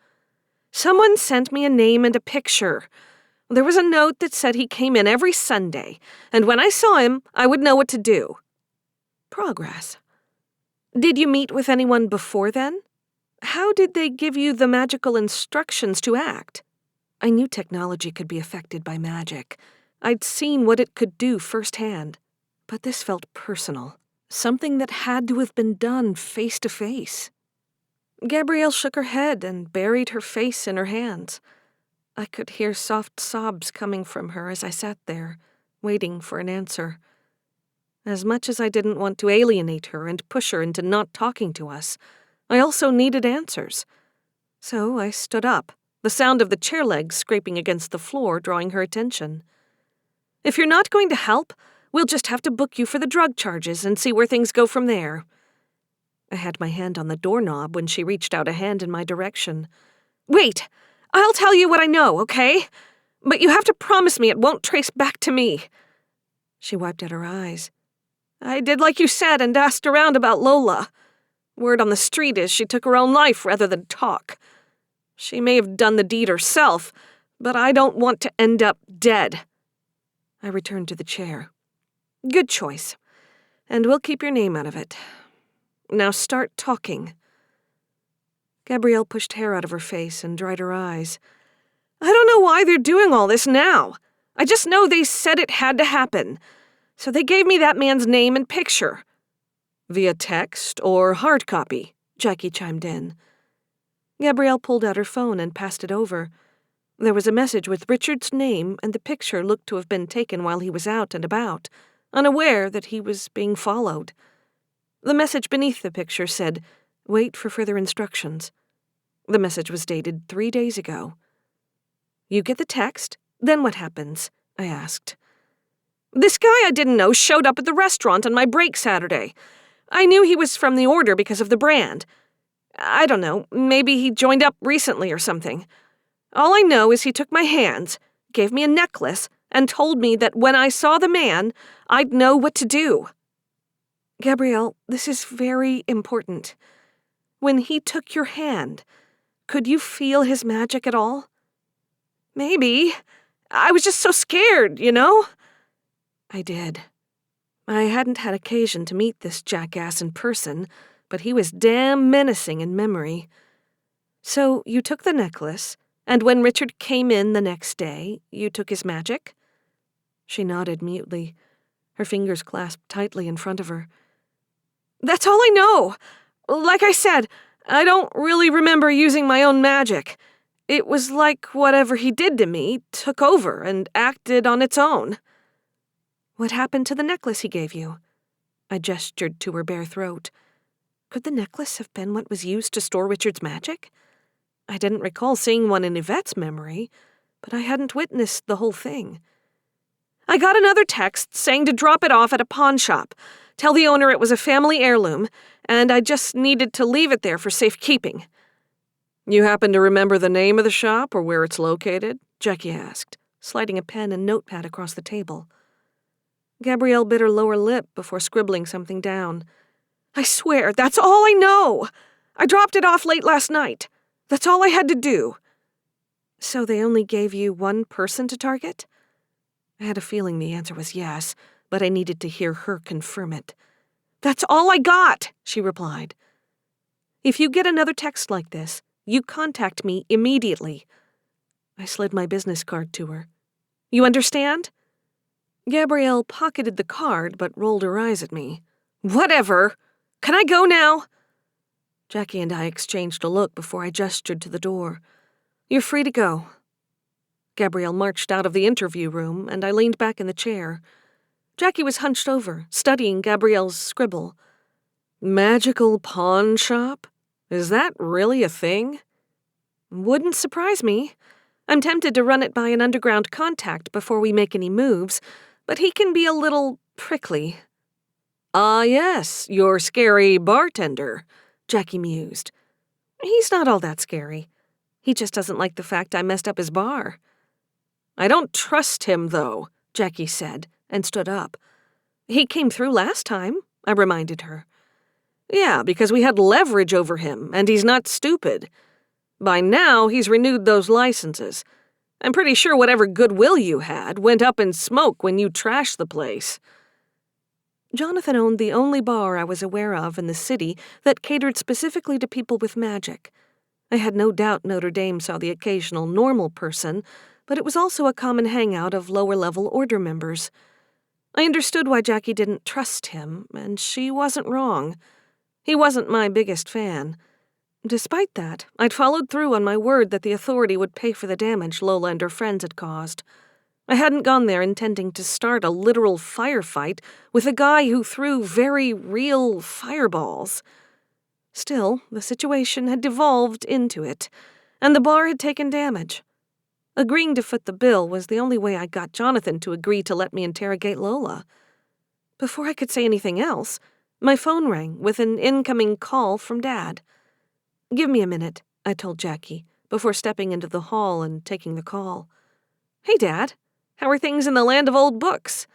Someone sent me a name and a picture. There was a note that said he came in every Sunday, and when I saw him, I would know what to do. Progress. Did you meet with anyone before then? How did they give you the magical instructions to act? I knew technology could be affected by magic. I'd seen what it could do firsthand. But this felt personal. Something that had to have been done face to face. Gabrielle shook her head and buried her face in her hands. I could hear soft sobs coming from her as I sat there, waiting for an answer. As much as I didn't want to alienate her and push her into not talking to us, I also needed answers. So I stood up, the sound of the chair legs scraping against the floor drawing her attention. If you're not going to help, We'll just have to book you for the drug charges and see where things go from there." I had my hand on the doorknob when she reached out a hand in my direction. "Wait! I'll tell you what I know, okay? But you have to promise me it won't trace back to me." She wiped at her eyes. "I did like you said and asked around about Lola. Word on the street is she took her own life rather than talk. She may have done the deed herself, but I don't want to end up dead." I returned to the chair. "Good choice. And we'll keep your name out of it. Now start talking." Gabrielle pushed hair out of her face and dried her eyes. "I don't know why they're doing all this now. I just know they said it had to happen. So they gave me that man's name and picture." "Via text or hard copy?" Jackie chimed in. Gabrielle pulled out her phone and passed it over. There was a message with Richard's name, and the picture looked to have been taken while he was out and about, unaware that he was being followed. The message beneath the picture said, "Wait for further instructions." The message was dated 3 days ago. "You get the text? Then what happens?" I asked. "This guy I didn't know showed up at the restaurant on my break Saturday. I knew he was from the Order because of the brand. I don't know, maybe he joined up recently or something. All I know is he took my hands, gave me a necklace, and told me that when I saw the man, I'd know what to do." "Gabrielle, this is very important. When he took your hand, could you feel his magic at all?" "Maybe. I was just so scared, you know?" I did. I hadn't had occasion to meet this jackass in person, but he was damn menacing in memory. "So you took the necklace, and when Richard came in the next day, you took his magic?" She nodded mutely, her fingers clasped tightly in front of her. "That's all I know. Like I said, I don't really remember using my own magic. It was like whatever he did to me took over and acted on its own." "What happened to the necklace he gave you?" I gestured to her bare throat. Could the necklace have been what was used to store Richard's magic? I didn't recall seeing one in Yvette's memory, but I hadn't witnessed the whole thing. "I got another text saying to drop it off at a pawn shop, tell the owner it was a family heirloom, and I just needed to leave it there for safekeeping." "You happen to remember the name of the shop or where it's located?" Jackie asked, sliding a pen and notepad across the table. Gabrielle bit her lower lip before scribbling something down. "I swear, that's all I know. I dropped it off late last night. That's all I had to do." "So they only gave you one person to target?" I had a feeling the answer was yes, but I needed to hear her confirm it. "That's all I got," she replied. "If you get another text like this, you contact me immediately." I slid my business card to her. "You understand?" Gabrielle pocketed the card but rolled her eyes at me. "Whatever. Can I go now?" Jackie and I exchanged a look before I gestured to the door. "You're free to go." Gabrielle marched out of the interview room, and I leaned back in the chair. Jackie was hunched over, studying Gabrielle's scribble. "Magical pawn shop? Is that really a thing?" "Wouldn't surprise me. I'm tempted to run it by an underground contact before we make any moves, but he can be a little prickly." "Ah, yes, your scary bartender," Jackie mused. "He's not all that scary. He just doesn't like the fact I messed up his bar." "I don't trust him, though," Jackie said, and stood up. "He came through last time," I reminded her. "Yeah, because we had leverage over him, and he's not stupid. By now, he's renewed those licenses. I'm pretty sure whatever goodwill you had went up in smoke when you trashed the place." Jonathan owned the only bar I was aware of in the city that catered specifically to people with magic. I had no doubt Notre Dame saw the occasional normal person, but it was also a common hangout of lower-level Order members. I understood why Jackie didn't trust him, and she wasn't wrong. He wasn't my biggest fan. Despite that, I'd followed through on my word that the authority would pay for the damage Lola and her friends had caused. I hadn't gone there intending to start a literal firefight with a guy who threw very real fireballs. Still, the situation had devolved into it, and the bar had taken damage. Agreeing to foot the bill was the only way I got Jonathan to agree to let me interrogate Lola. Before I could say anything else, my phone rang with an incoming call from Dad. "Give me a minute," I told Jackie, before stepping into the hall and taking the call. "Hey, Dad. How are things in the land of old books?"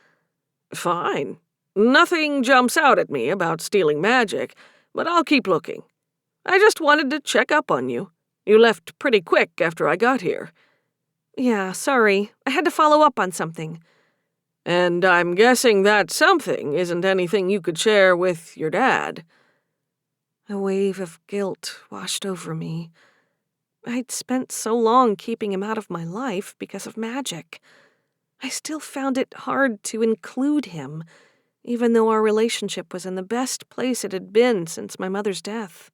Fine. Nothing jumps out at me about stealing magic, but I'll keep looking. I just wanted to check up on you. You left pretty quick after I got here. Yeah, sorry. I had to follow up on something. And I'm guessing that something isn't anything you could share with your dad. A wave of guilt washed over me. I'd spent so long keeping him out of my life because of magic. I still found it hard to include him, even though our relationship was in the best place it had been since my mother's death.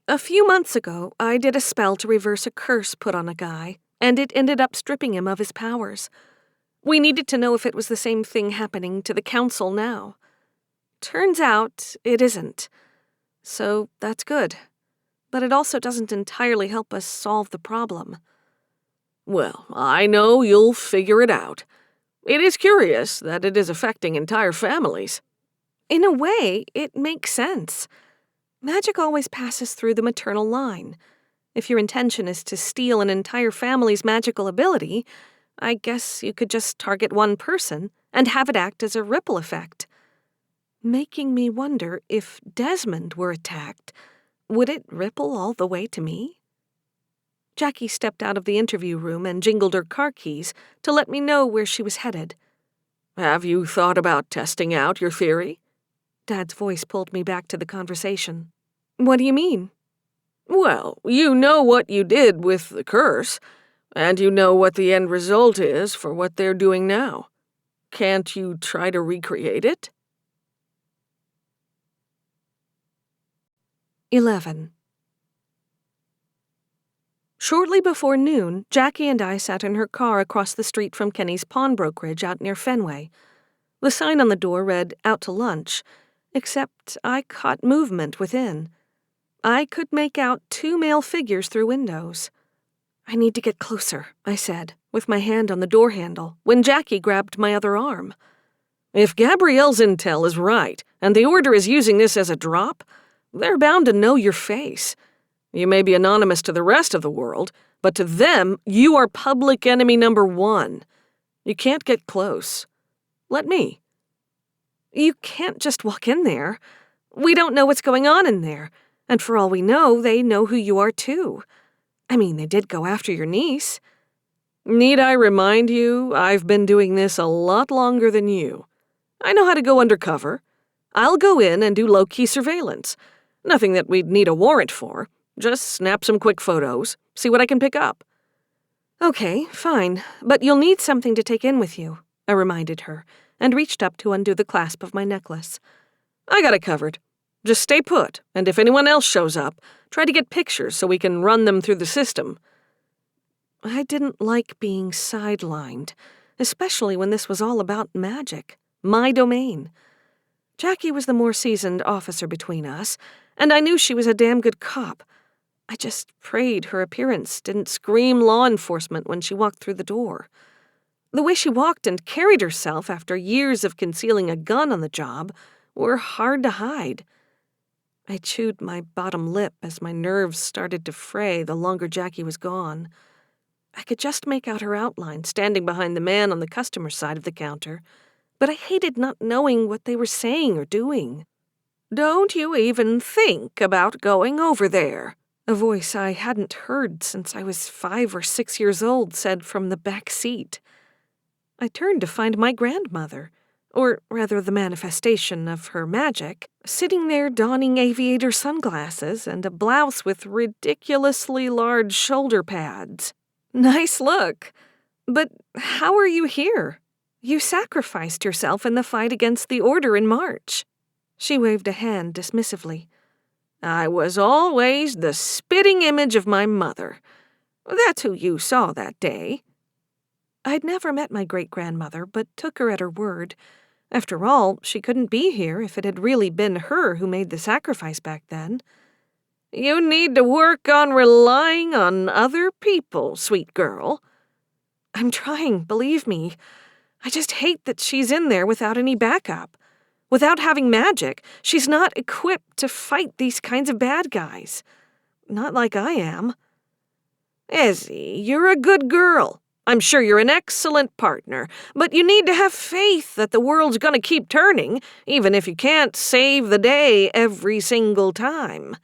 A few months ago, I did a spell to reverse a curse put on a guy, and it ended up stripping him of his powers. We needed to know if it was the same thing happening to the council now. Turns out it isn't. So that's good. But it also doesn't entirely help us solve the problem. Well, I know you'll figure it out. It is curious that it is affecting entire families. In a way, it makes sense. Magic always passes through the maternal line. If your intention is to steal an entire family's magical ability, I guess you could just target one person and have it act as a ripple effect. Making me wonder if Desmond were attacked, would it ripple all the way to me? Jackie stepped out of the interview room and jingled her car keys to let me know where she was headed. Have you thought about testing out your theory? Dad's voice pulled me back to the conversation. What do you mean? Well, you know what you did with the curse, and you know what the end result is for what they're doing now. Can't you try to recreate it? 11. Shortly before noon, Jackie and I sat in her car across the street from Kenny's pawn brokerage out near Fenway. The sign on the door read, "Out to lunch," except I caught movement within. I could make out 2 male figures through windows. "I need to get closer," I said, with my hand on the door handle, when Jackie grabbed my other arm. If Gabrielle's intel is right, and the Order is using this as a drop, they're bound to know your face. You may be anonymous to the rest of the world, but to them, you are public enemy number 1. You can't get close. Let me. You can't just walk in there. We don't know what's going on in there, and for all we know, they know who you are too. I mean, they did go after your niece. Need I remind you, I've been doing this a lot longer than you. I know how to go undercover. I'll go in and do low-key surveillance. Nothing that we'd need a warrant for. Just snap some quick photos, see what I can pick up. Okay, fine, but you'll need something to take in with you, I reminded her, and reached up to undo the clasp of my necklace. I got it covered. Just stay put, and if anyone else shows up, try to get pictures so we can run them through the system. I didn't like being sidelined, especially when this was all about magic, my domain. Jackie was the more seasoned officer between us, and I knew she was a damn good cop. I just prayed her appearance didn't scream law enforcement when she walked through the door. The way she walked and carried herself after years of concealing a gun on the job were hard to hide. I chewed my bottom lip as my nerves started to fray the longer Jackie was gone. I could just make out her outline standing behind the man on the customer side of the counter, but I hated not knowing what they were saying or doing. "Don't you even think about going over there," a voice I hadn't heard since I was 5 or 6 years old said from the back seat. I turned to find my grandmother, or rather the manifestation of her magic, sitting there donning aviator sunglasses and a blouse with ridiculously large shoulder pads. Nice look. But how are you here? You sacrificed yourself in the fight against the Order in March. She waved a hand dismissively. I was always the spitting image of my mother. That's who you saw that day. I'd never met my great-grandmother, but took her at her word. After all, she couldn't be here if it had really been her who made the sacrifice back then. You need to work on relying on other people, sweet girl. I'm trying, believe me. I just hate that she's in there without any backup. Without having magic, she's not equipped to fight these kinds of bad guys. Not like I am. Ezri, you're a good girl. I'm sure you're an excellent partner, but you need to have faith that the world's gonna keep turning, even if you can't save the day every single time.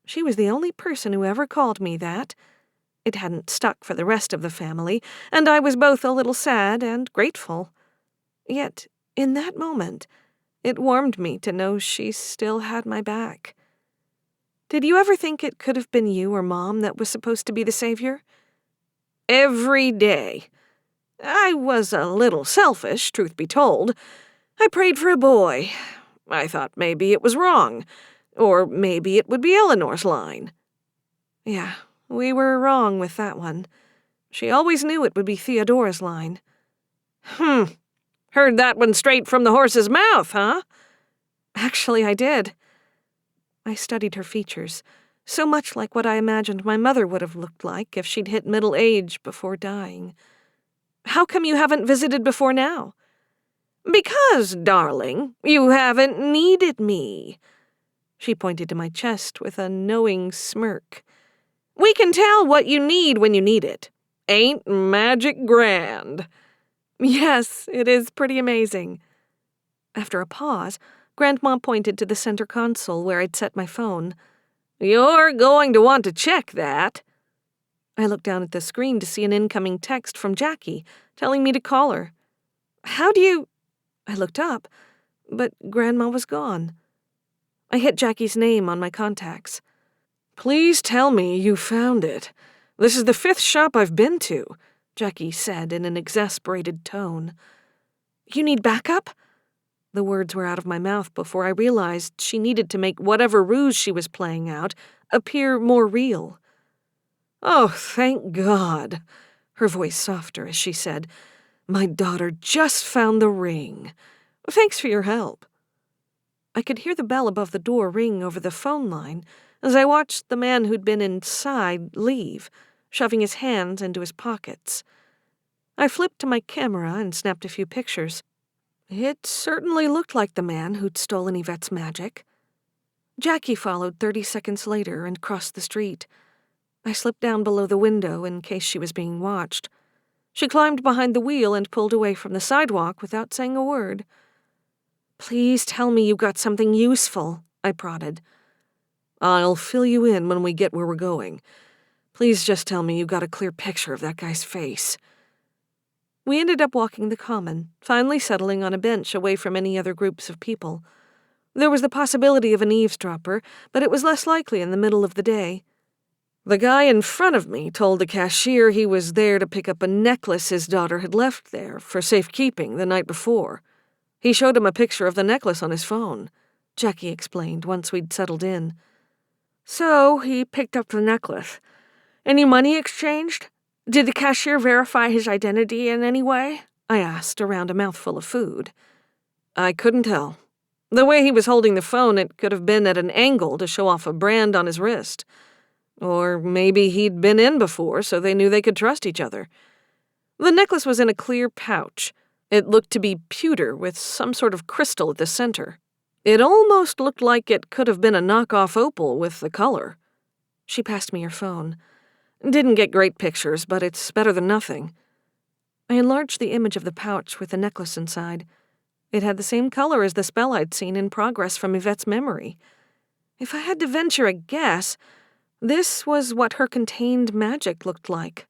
She was the only person who ever called me that. It hadn't stuck for the rest of the family, and I was both a little sad and grateful. Yet, in that moment, it warmed me to know she still had my back. Did you ever think it could have been you or Mom that was supposed to be the savior? Every day. I was a little selfish, truth be told. I prayed for a boy. I thought maybe it was wrong, or maybe it would be Eleanor's line. Yeah, we were wrong with that one. She always knew it would be Theodora's line. Heard that one straight from the horse's mouth, huh? Actually, I did. I studied her features, so much like what I imagined my mother would have looked like if she'd hit middle age before dying. How come you haven't visited before now? Because, darling, you haven't needed me. She pointed to my chest with a knowing smirk. We can tell what you need when you need it. Ain't magic grand? Yes, it is pretty amazing. After a pause, Grandma pointed to the center console where I'd set my phone. You're going to want to check that. I looked down at the screen to see an incoming text from Jackie, telling me to call her. How do you... I looked up, but Grandma was gone. I hit Jackie's name on my contacts. Please tell me you found it. This is the 5th shop I've been to, Jackie said in an exasperated tone. You need backup? The words were out of my mouth before I realized she needed to make whatever ruse she was playing out appear more real. Oh, thank God, her voice softer as she said, My daughter just found the ring. Thanks for your help. I could hear the bell above the door ring over the phone line as I watched the man who'd been inside leave, shoving his hands into his pockets. I flipped to my camera and snapped a few pictures. It certainly looked like the man who'd stolen Yvette's magic. Jackie followed 30 seconds later and crossed the street. I slipped down below the window in case she was being watched. She climbed behind the wheel and pulled away from the sidewalk without saying a word. Please tell me you got something useful, I prodded. I'll fill you in when we get where we're going. Please just tell me you got a clear picture of that guy's face. We ended up walking the common, finally settling on a bench away from any other groups of people. There was the possibility of an eavesdropper, but it was less likely in the middle of the day. The guy in front of me told the cashier he was there to pick up a necklace his daughter had left there for safekeeping the night before. He showed him a picture of the necklace on his phone, Jackie explained once we'd settled in. So he picked up the necklace. Any money exchanged? Did the cashier verify his identity in any way? I asked around a mouthful of food. I couldn't tell. The way he was holding the phone, it could have been at an angle to show off a brand on his wrist. Or maybe he'd been in before, so they knew they could trust each other. The necklace was in a clear pouch. It looked to be pewter with some sort of crystal at the center. It almost looked like it could have been a knockoff opal with the color. She passed me her phone. Didn't get great pictures, but it's better than nothing. I enlarged the image of the pouch with the necklace inside. It had the same color as the spell I'd seen in progress from Yvette's memory. If I had to venture a guess, this was what her contained magic looked like.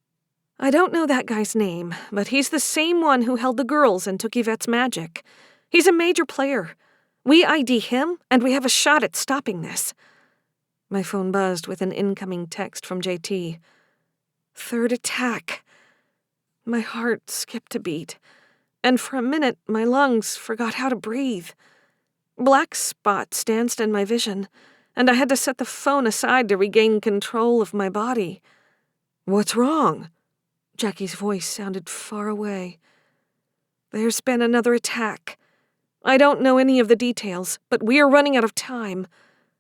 I don't know that guy's name, but he's the same one who held the girls and took Yvette's magic. He's a major player. We ID him, and we have a shot at stopping this. My phone buzzed with an incoming text from JT. 3rd attack. My heart skipped a beat, and for a minute my lungs forgot how to breathe. Black spots danced in my vision, and I had to set the phone aside to regain control of my body. What's wrong? Jackie's voice sounded far away. There's been another attack. I don't know any of the details, but we are running out of time.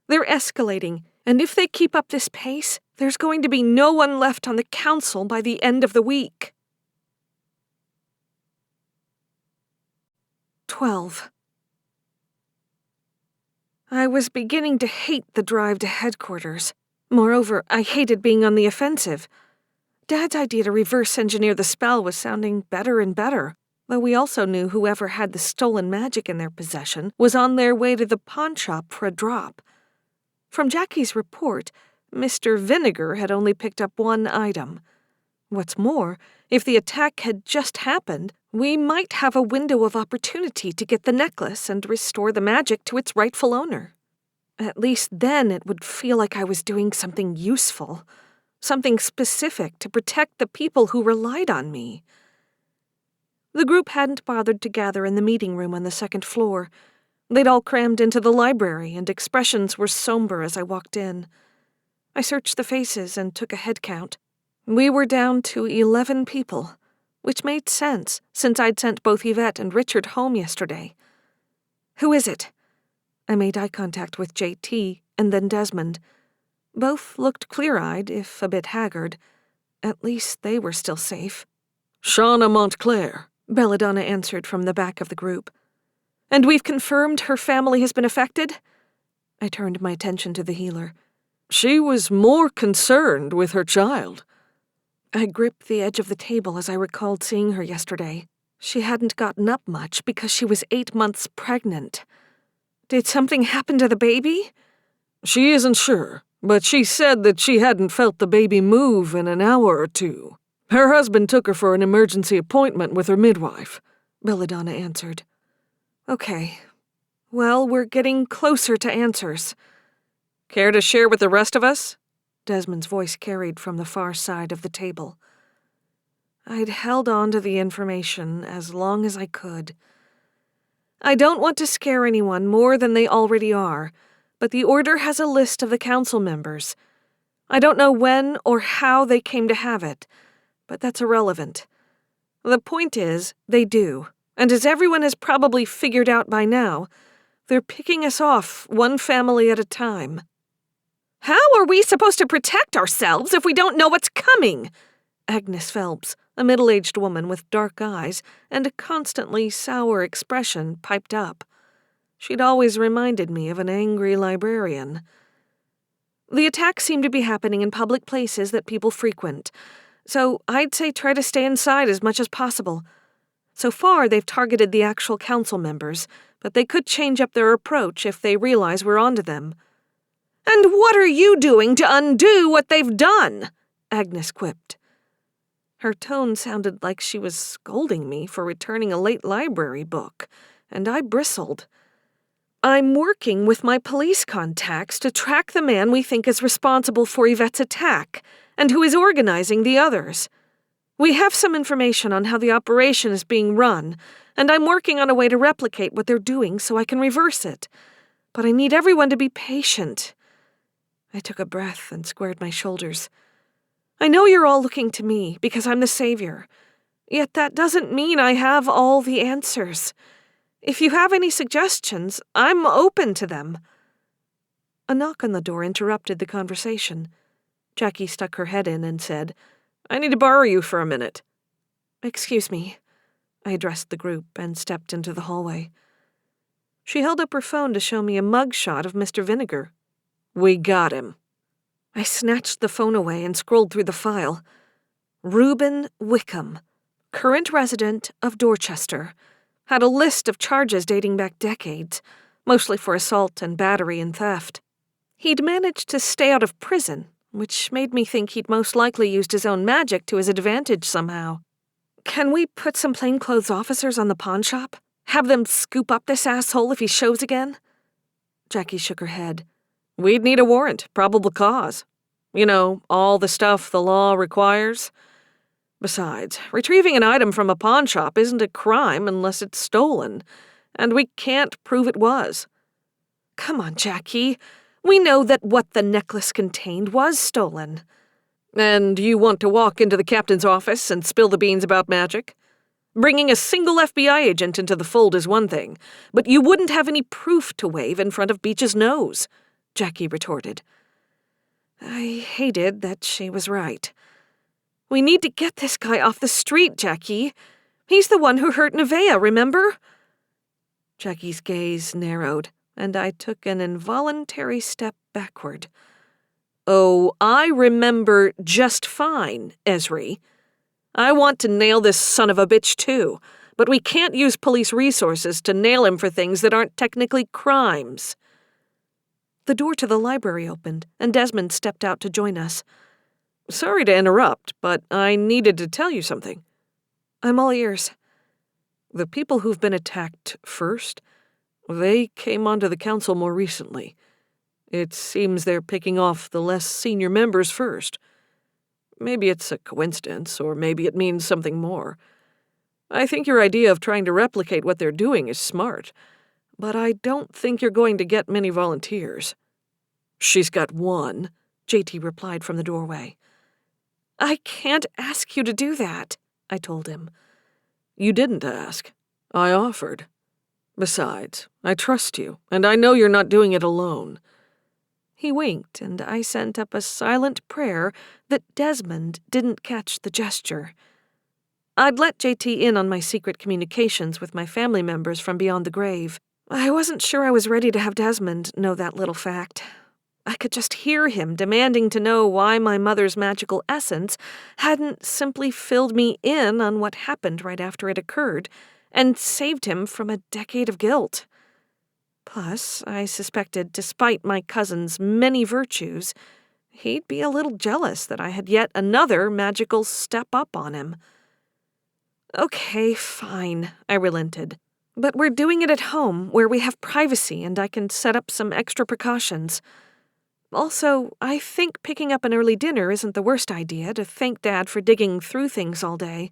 They're escalating, and if they keep up this pace, there's going to be no one left on the council by the end of the week. 12. I was beginning to hate the drive to headquarters. Moreover, I hated being on the offensive. Dad's idea to reverse engineer the spell was sounding better and better, though we also knew whoever had the stolen magic in their possession was on their way to the pawn shop for a drop. From Jackie's report, Mr. Vinegar had only picked up one item. What's more, if the attack had just happened, we might have a window of opportunity to get the necklace and restore the magic to its rightful owner. At least then it would feel like I was doing something useful, something specific to protect the people who relied on me. The group hadn't bothered to gather in the meeting room on the second floor. They'd all crammed into the library, and expressions were somber as I walked in. I searched the faces and took a head count. We were down to 11 people, which made sense since I'd sent both Yvette and Richard home yesterday. "Who is it?" I made eye contact with JT and then Desmond. Both looked clear-eyed, if a bit haggard. At least they were still safe. "Shauna Montclair," Belladonna answered from the back of the group. "And we've confirmed her family has been affected?" I turned my attention to the healer. "She was more concerned with her child." I gripped the edge of the table as I recalled seeing her yesterday. She hadn't gotten up much because she was 8 months pregnant. Did something happen to the baby? "She isn't sure, but she said that she hadn't felt the baby move in an hour or two. Her husband took her for an emergency appointment with her midwife," Belladonna answered. "Okay. Well, we're getting closer to answers." "Care to share with the rest of us?" Desmond's voice carried from the far side of the table. I'd held on to the information as long as I could. "I don't want to scare anyone more than they already are, but the Order has a list of the council members. I don't know when or how they came to have it, but that's irrelevant. The point is, they do, and as everyone has probably figured out by now, they're picking us off one family at a time." "How are we supposed to protect ourselves if we don't know what's coming?" Agnes Phelps, a middle-aged woman with dark eyes and a constantly sour expression, piped up. She'd always reminded me of an angry librarian. "The attacks seem to be happening in public places that people frequent, so I'd say try to stay inside as much as possible. So far, they've targeted the actual council members, but they could change up their approach if they realize we're onto them." "And what are you doing to undo what they've done?" Agnes quipped. Her tone sounded like she was scolding me for returning a late library book, and I bristled. "I'm working with my police contacts to track the man we think is responsible for Yvette's attack, and who is organizing the others. We have some information on how the operation is being run, and I'm working on a way to replicate what they're doing so I can reverse it. But I need everyone to be patient." I took a breath and squared my shoulders. "I know you're all looking to me because I'm the savior, yet that doesn't mean I have all the answers. If you have any suggestions, I'm open to them." A knock on the door interrupted the conversation. Jackie stuck her head in and said, "I need to borrow you for a minute." "Excuse me." I addressed the group and stepped into the hallway. She held up her phone to show me a mug shot of Mr. Vinegar. "We got him." I snatched the phone away and scrolled through the file. Reuben Wickham, current resident of Dorchester, had a list of charges dating back decades, mostly for assault and battery and theft. He'd managed to stay out of prison, which made me think he'd most likely used his own magic to his advantage somehow. "Can we put some plainclothes officers on the pawn shop? Have them scoop up this asshole if he shows again?" Jackie shook her head. "We'd need a warrant, probable cause. You know, all the stuff the law requires. Besides, retrieving an item from a pawn shop isn't a crime unless it's stolen, and we can't prove it was." "Come on, Jackie. We know that what the necklace contained was stolen." "And you want to walk into the captain's office and spill the beans about magic? Bringing a single FBI agent into the fold is one thing, but you wouldn't have any proof to wave in front of Beach's nose," Jackie retorted. I hated that she was right. "We need to get this guy off the street, Jackie. He's the one who hurt Nevaeh, remember?" Jackie's gaze narrowed, and I took an involuntary step backward. Oh, I remember just fine, Ezri. I want to nail this son of a bitch too, but we can't use police resources to nail him for things that aren't technically crimes. The door to the library opened, and Desmond stepped out to join us. Sorry to interrupt, but I needed to tell you something. I'm all ears. The people who've been attacked first, they came onto the council more recently. It seems they're picking off the less senior members first. Maybe it's a coincidence, or maybe it means something more. I think your idea of trying to replicate what they're doing is smart, but I don't think you're going to get many volunteers. She's got one, JT replied from the doorway. I can't ask you to do that, I told him. You didn't ask. I offered. Besides, I trust you, and I know you're not doing it alone. He winked, and I sent up a silent prayer that Desmond didn't catch the gesture. I'd let JT in on my secret communications with my family members from beyond the grave. I wasn't sure I was ready to have Desmond know that little fact. I could just hear him demanding to know why my mother's magical essence hadn't simply filled me in on what happened right after it occurred and saved him from a decade of guilt. Plus, I suspected, despite my cousin's many virtues, he'd be a little jealous that I had yet another magical step up on him. Okay, fine, I relented. But we're doing it at home, where we have privacy and I can set up some extra precautions. Also, I think picking up an early dinner isn't the worst idea to thank Dad for digging through things all day.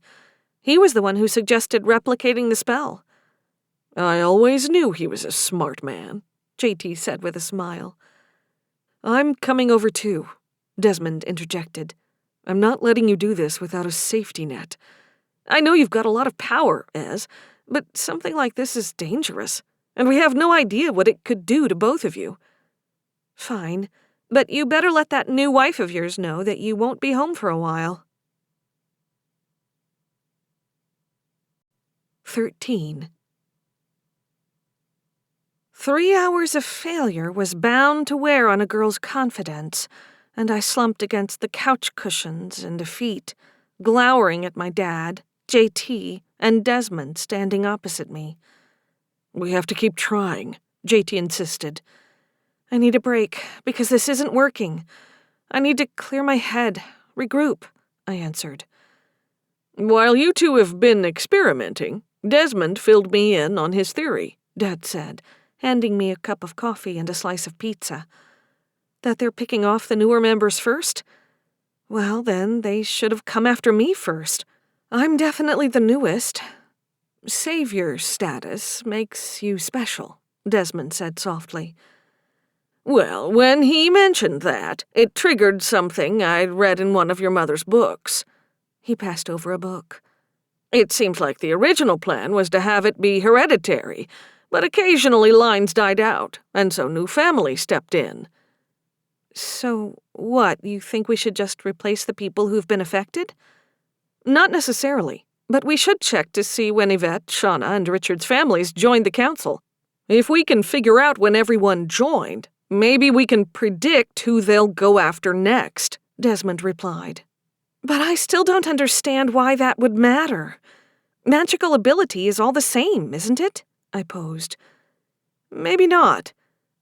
He was the one who suggested replicating the spell. I always knew he was a smart man, JT said with a smile. I'm coming over too, Desmond interjected. I'm not letting you do this without a safety net. I know you've got a lot of power, Ez, but something like this is dangerous, and we have no idea what it could do to both of you. Fine, but you better let that new wife of yours know that you won't be home for a while. 13. 3 hours of failure was bound to wear on a girl's confidence, and I slumped against the couch cushions in defeat, glowering at my dad, JT, and Desmond standing opposite me. We have to keep trying, JT insisted. I need a break, because this isn't working. I need to clear my head, regroup, I answered. While you two have been experimenting, Desmond filled me in on his theory, Dad said, handing me a cup of coffee and a slice of pizza. That they're picking off the newer members first? Well, then, they should have come after me first. I'm definitely the newest. Savior status makes you special, Desmond said softly. Well, when he mentioned that, it triggered something I'd read in one of your mother's books. He passed over a book. It seems like the original plan was to have it be hereditary, but occasionally lines died out, and so new family stepped in. So what, you think we should just replace the people who've been affected? Not necessarily, but we should check to see when Yvette, Shauna, and Richard's families joined the council. If we can figure out when everyone joined, maybe we can predict who they'll go after next, Desmond replied. But I still don't understand why that would matter. Magical ability is all the same, isn't it? I posed. Maybe not.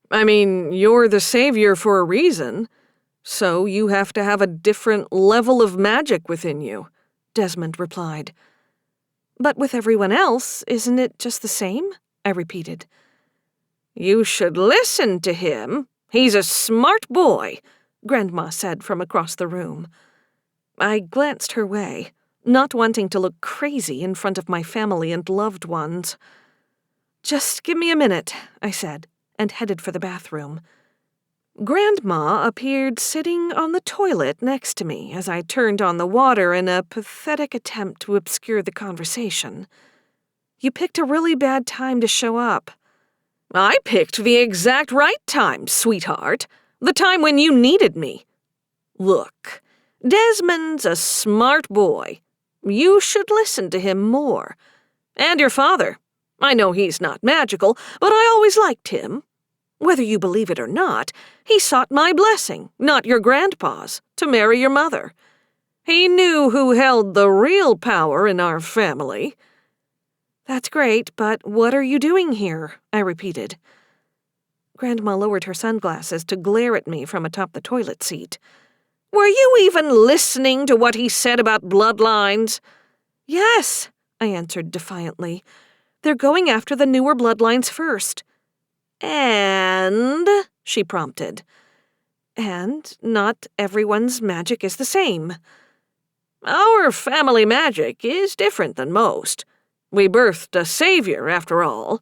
I mean, you're the savior for a reason, so you have to have a different level of magic within you, Desmond replied. But with everyone else, isn't it just the same? I repeated. You should listen to him. He's a smart boy, Grandma said from across the room. I glanced her way, not wanting to look crazy in front of my family and loved ones. Just give me a minute, I said, and headed for the bathroom. Grandma appeared sitting on the toilet next to me as I turned on the water in a pathetic attempt to obscure the conversation. You picked a really bad time to show up. I picked the exact right time, sweetheart. The time when you needed me. Look, Desmond's a smart boy. You should listen to him more. And your father. I know he's not magical, but I always liked him. Whether you believe it or not, he sought my blessing, not your grandpa's, to marry your mother. He knew who held the real power in our family." "That's great, but what are you doing here?" I repeated. Grandma lowered her sunglasses to glare at me from atop the toilet seat. "Were you even listening to what he said about bloodlines?" "Yes," I answered defiantly. "They're going after the newer bloodlines first." "And?" she prompted. "And not everyone's magic is the same." "Our family magic is different than most. We birthed a savior, after all.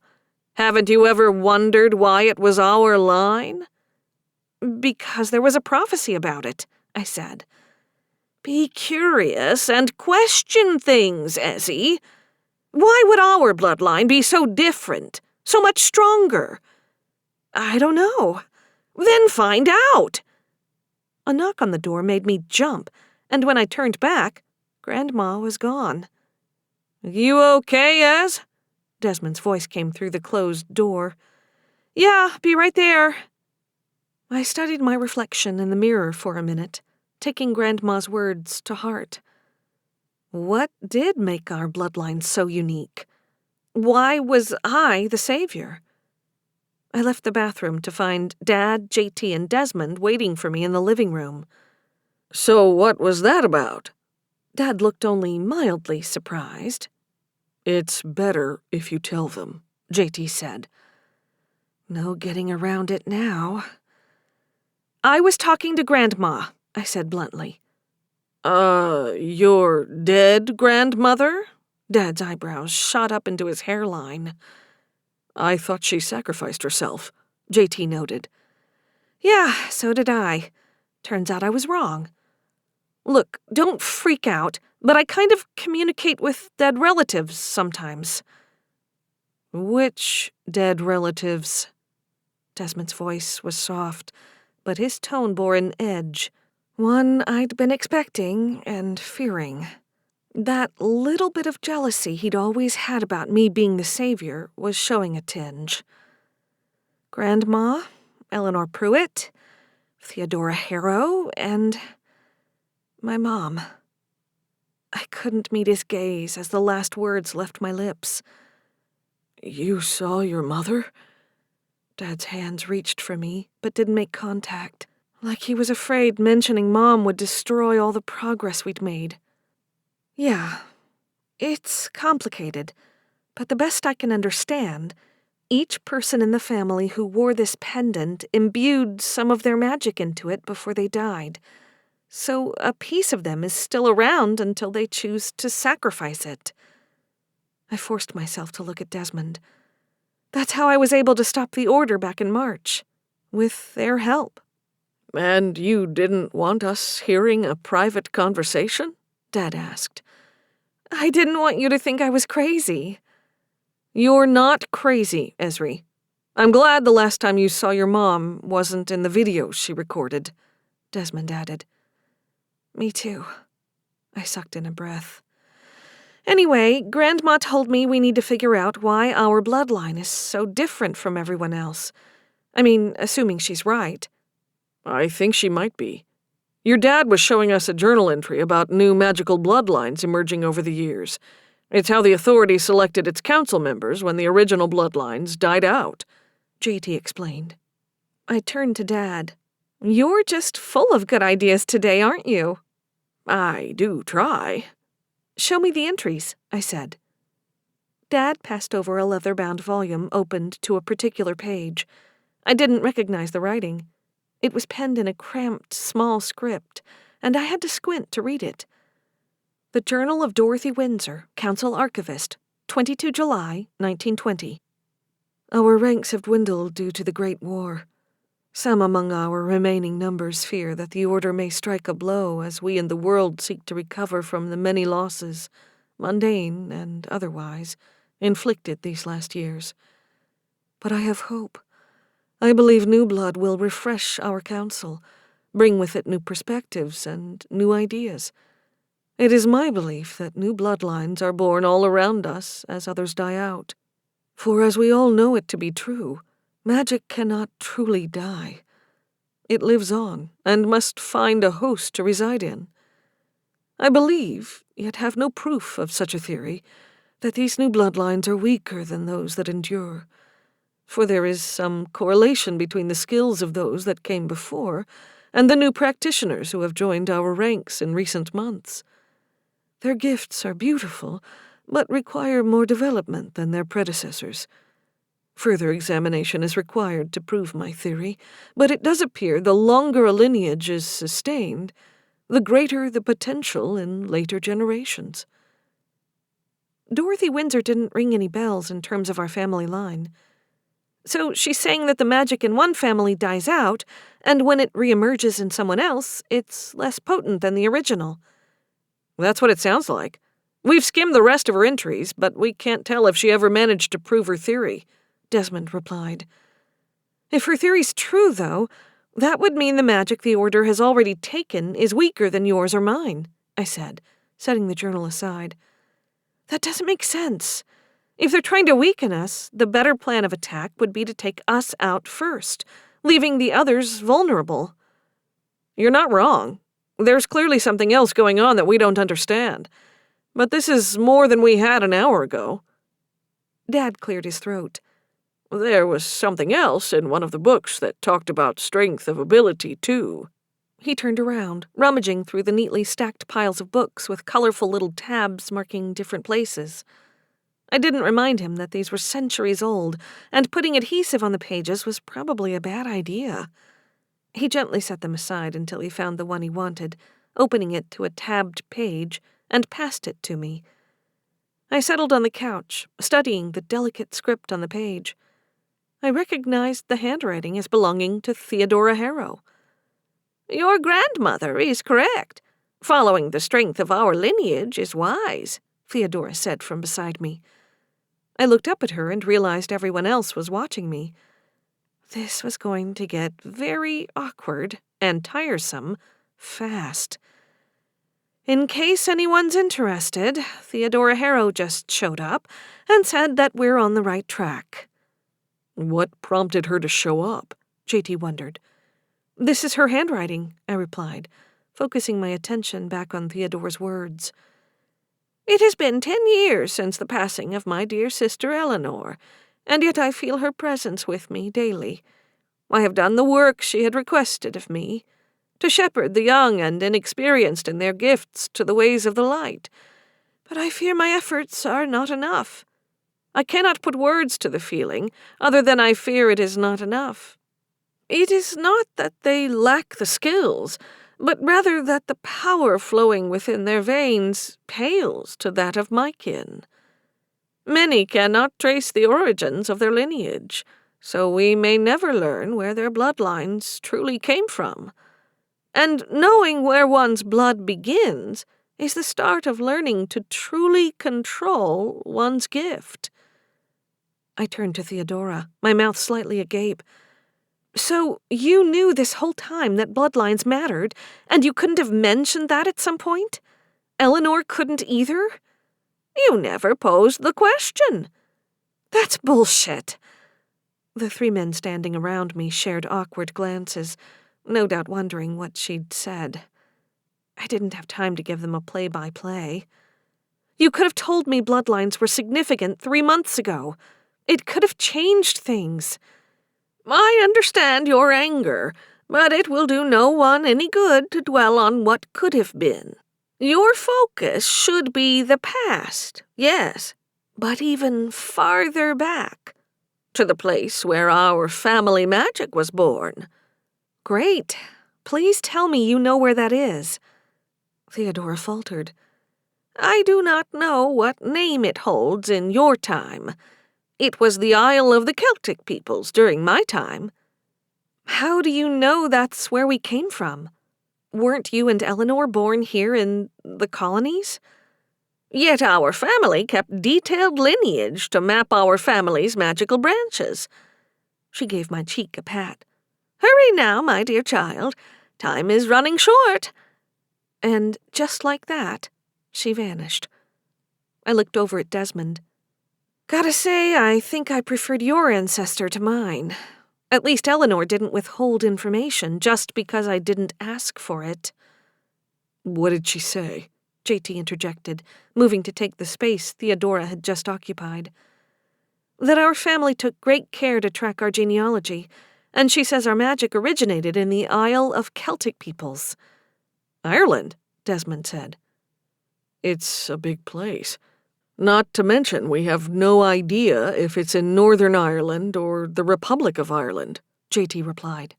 Haven't you ever wondered why it was our line?" "Because there was a prophecy about it," I said. "Be curious and question things, Ezri. Why would our bloodline be so different, so much stronger?" "I don't know." "Then find out." A knock on the door made me jump, and when I turned back, Grandma was gone. "You okay, Ez?" Desmond's voice came through the closed door. "Yeah, be right there." I studied my reflection in the mirror for a minute, taking Grandma's words to heart. What did make our bloodline so unique? Why was I the savior? I left the bathroom to find Dad, JT, and Desmond waiting for me in the living room. "So what was that about?" Dad looked only mildly surprised. "It's better if you tell them," JT said. No getting around it now. "I was talking to Grandma," I said bluntly. Your dead grandmother?" Dad's eyebrows shot up into his hairline. "I thought she sacrificed herself," JT noted. "Yeah, so did I. Turns out I was wrong. Look, don't freak out, but I kind of communicate with dead relatives sometimes." "Which dead relatives?" Desmond's voice was soft, but his tone bore an edge, one I'd been expecting and fearing. That little bit of jealousy he'd always had about me being the savior was showing a tinge. Grandma, Eleanor Pruitt, Theodora Harrow, and my mom. I couldn't meet his gaze as the last words left my lips. "You saw your mother?" Dad's hands reached for me, but didn't make contact, like he was afraid mentioning Mom would destroy all the progress we'd made. "Yeah, it's complicated, but the best I can understand, each person in the family who wore this pendant imbued some of their magic into it before they died. So a piece of them is still around until they choose to sacrifice it." I forced myself to look at Desmond. That's how I was able to stop the order back in March, with their help. "And you didn't want us hearing a private conversation?" Dad asked. "I didn't want you to think I was crazy." "You're not crazy, Ezri. I'm glad the last time you saw your mom wasn't in the videos she recorded," Desmond added. "Me too." I sucked in a breath. "Anyway, Grandma told me we need to figure out why our bloodline is so different from everyone else. I mean, assuming she's right." "I think she might be. Your dad was showing us a journal entry about new magical bloodlines emerging over the years. It's how the authority selected its council members when the original bloodlines died out," JT explained. I turned to Dad. "You're just full of good ideas today, aren't you?" "I do try." "Show me the entries," I said. Dad passed over a leather-bound volume opened to a particular page. I didn't recognize the writing. It was penned in a cramped, small script, and I had to squint to read it. "The Journal of Dorothy Windsor, Council Archivist, 22 July, 1920. Our ranks have dwindled due to the Great War. Some among our remaining numbers fear that the Order may strike a blow as we and the world seek to recover from the many losses, mundane and otherwise, inflicted these last years. But I have hope. I believe new blood will refresh our council, bring with it new perspectives and new ideas. It is my belief that new bloodlines are born all around us as others die out. For as we all know it to be true, Magic cannot truly die. It lives on, and must find a host to reside in. I believe, yet have no proof of such a theory, that these new bloodlines are weaker than those that endure, for there is some correlation between the skills of those that came before and the new practitioners who have joined our ranks in recent months. Their gifts are beautiful, but require more development than their predecessors. Further examination is required to prove my theory, but it does appear the longer a lineage is sustained, the greater the potential in later generations. Dorothy Windsor didn't ring any bells in terms of our family line. So she's saying that the magic in one family dies out, and when it reemerges in someone else, it's less potent than the original. That's what it sounds like. We've skimmed the rest of her entries, but we can't tell if she ever managed to prove her theory, Desmond replied. If her theory's true, though, that would mean the magic the Order has already taken is weaker than yours or mine, I said, setting the journal aside. That doesn't make sense. If they're trying to weaken us, the better plan of attack would be to take us out first, leaving the others vulnerable. You're not wrong. There's clearly something else going on that we don't understand. But this is more than we had an hour ago. Dad cleared his throat. There was something else in one of the books that talked about strength of ability, too. He turned around, rummaging through the neatly stacked piles of books with colorful little tabs marking different places. I didn't remind him that these were centuries old, and putting adhesive on the pages was probably a bad idea. He gently set them aside until he found the one he wanted, opening it to a tabbed page, and passed it to me. I settled on the couch, studying the delicate script on the page. I recognized the handwriting as belonging to Theodora Harrow. Your grandmother is correct. Following the strength of our lineage is wise, Theodora said from beside me. I looked up at her and realized everyone else was watching me. This was going to get very awkward and tiresome fast. In case anyone's interested, Theodora Harrow just showed up and said that we're on the right track. What prompted her to show up? JT wondered. This is her handwriting, I replied, focusing my attention back on Theodora's words. It has been 10 years since the passing of my dear sister Eleanor, and yet I feel her presence with me daily. I have done the work she had requested of me, to shepherd the young and inexperienced in their gifts to the ways of the light, but I fear my efforts are not enough. I cannot put words to the feeling, other than I fear it is not enough. It is not that they lack the skills, but rather that the power flowing within their veins pales to that of my kin. Many cannot trace the origins of their lineage, so we may never learn where their bloodlines truly came from. And knowing where one's blood begins is the start of learning to truly control one's gift. I turned to Theodora, my mouth slightly agape. So you knew this whole time that bloodlines mattered, and you couldn't have mentioned that at some point? Eleanor couldn't either? You never posed the question. That's bullshit. The 3 men standing around me shared awkward glances, no doubt wondering what she'd said. I didn't have time to give them a play-by-play. You could have told me bloodlines were significant 3 months ago. It could have changed things. I understand your anger, but it will do no one any good to dwell on what could have been. Your focus should be the past, yes, but even farther back, to the place where our family magic was born. Great. Please tell me you know where that is. Theodora faltered. I do not know what name it holds in your time. It was the Isle of the Celtic peoples during my time. How do you know that's where we came from? Weren't you and Eleanor born here in the colonies? Yet our family kept detailed lineage to map our family's magical branches. She gave my cheek a pat. Hurry now, my dear child. Time is running short. And just like that, she vanished. I looked over at Desmond. Gotta say, I think I preferred your ancestor to mine. At least Eleanor didn't withhold information just because I didn't ask for it. What did she say? JT interjected, moving to take the space Theodora had just occupied. That our family took great care to track our genealogy, and she says our magic originated in the Isle of Celtic peoples. Ireland, Desmond said. It's a big place. Not to mention we have no idea if it's in Northern Ireland or the Republic of Ireland, JT replied.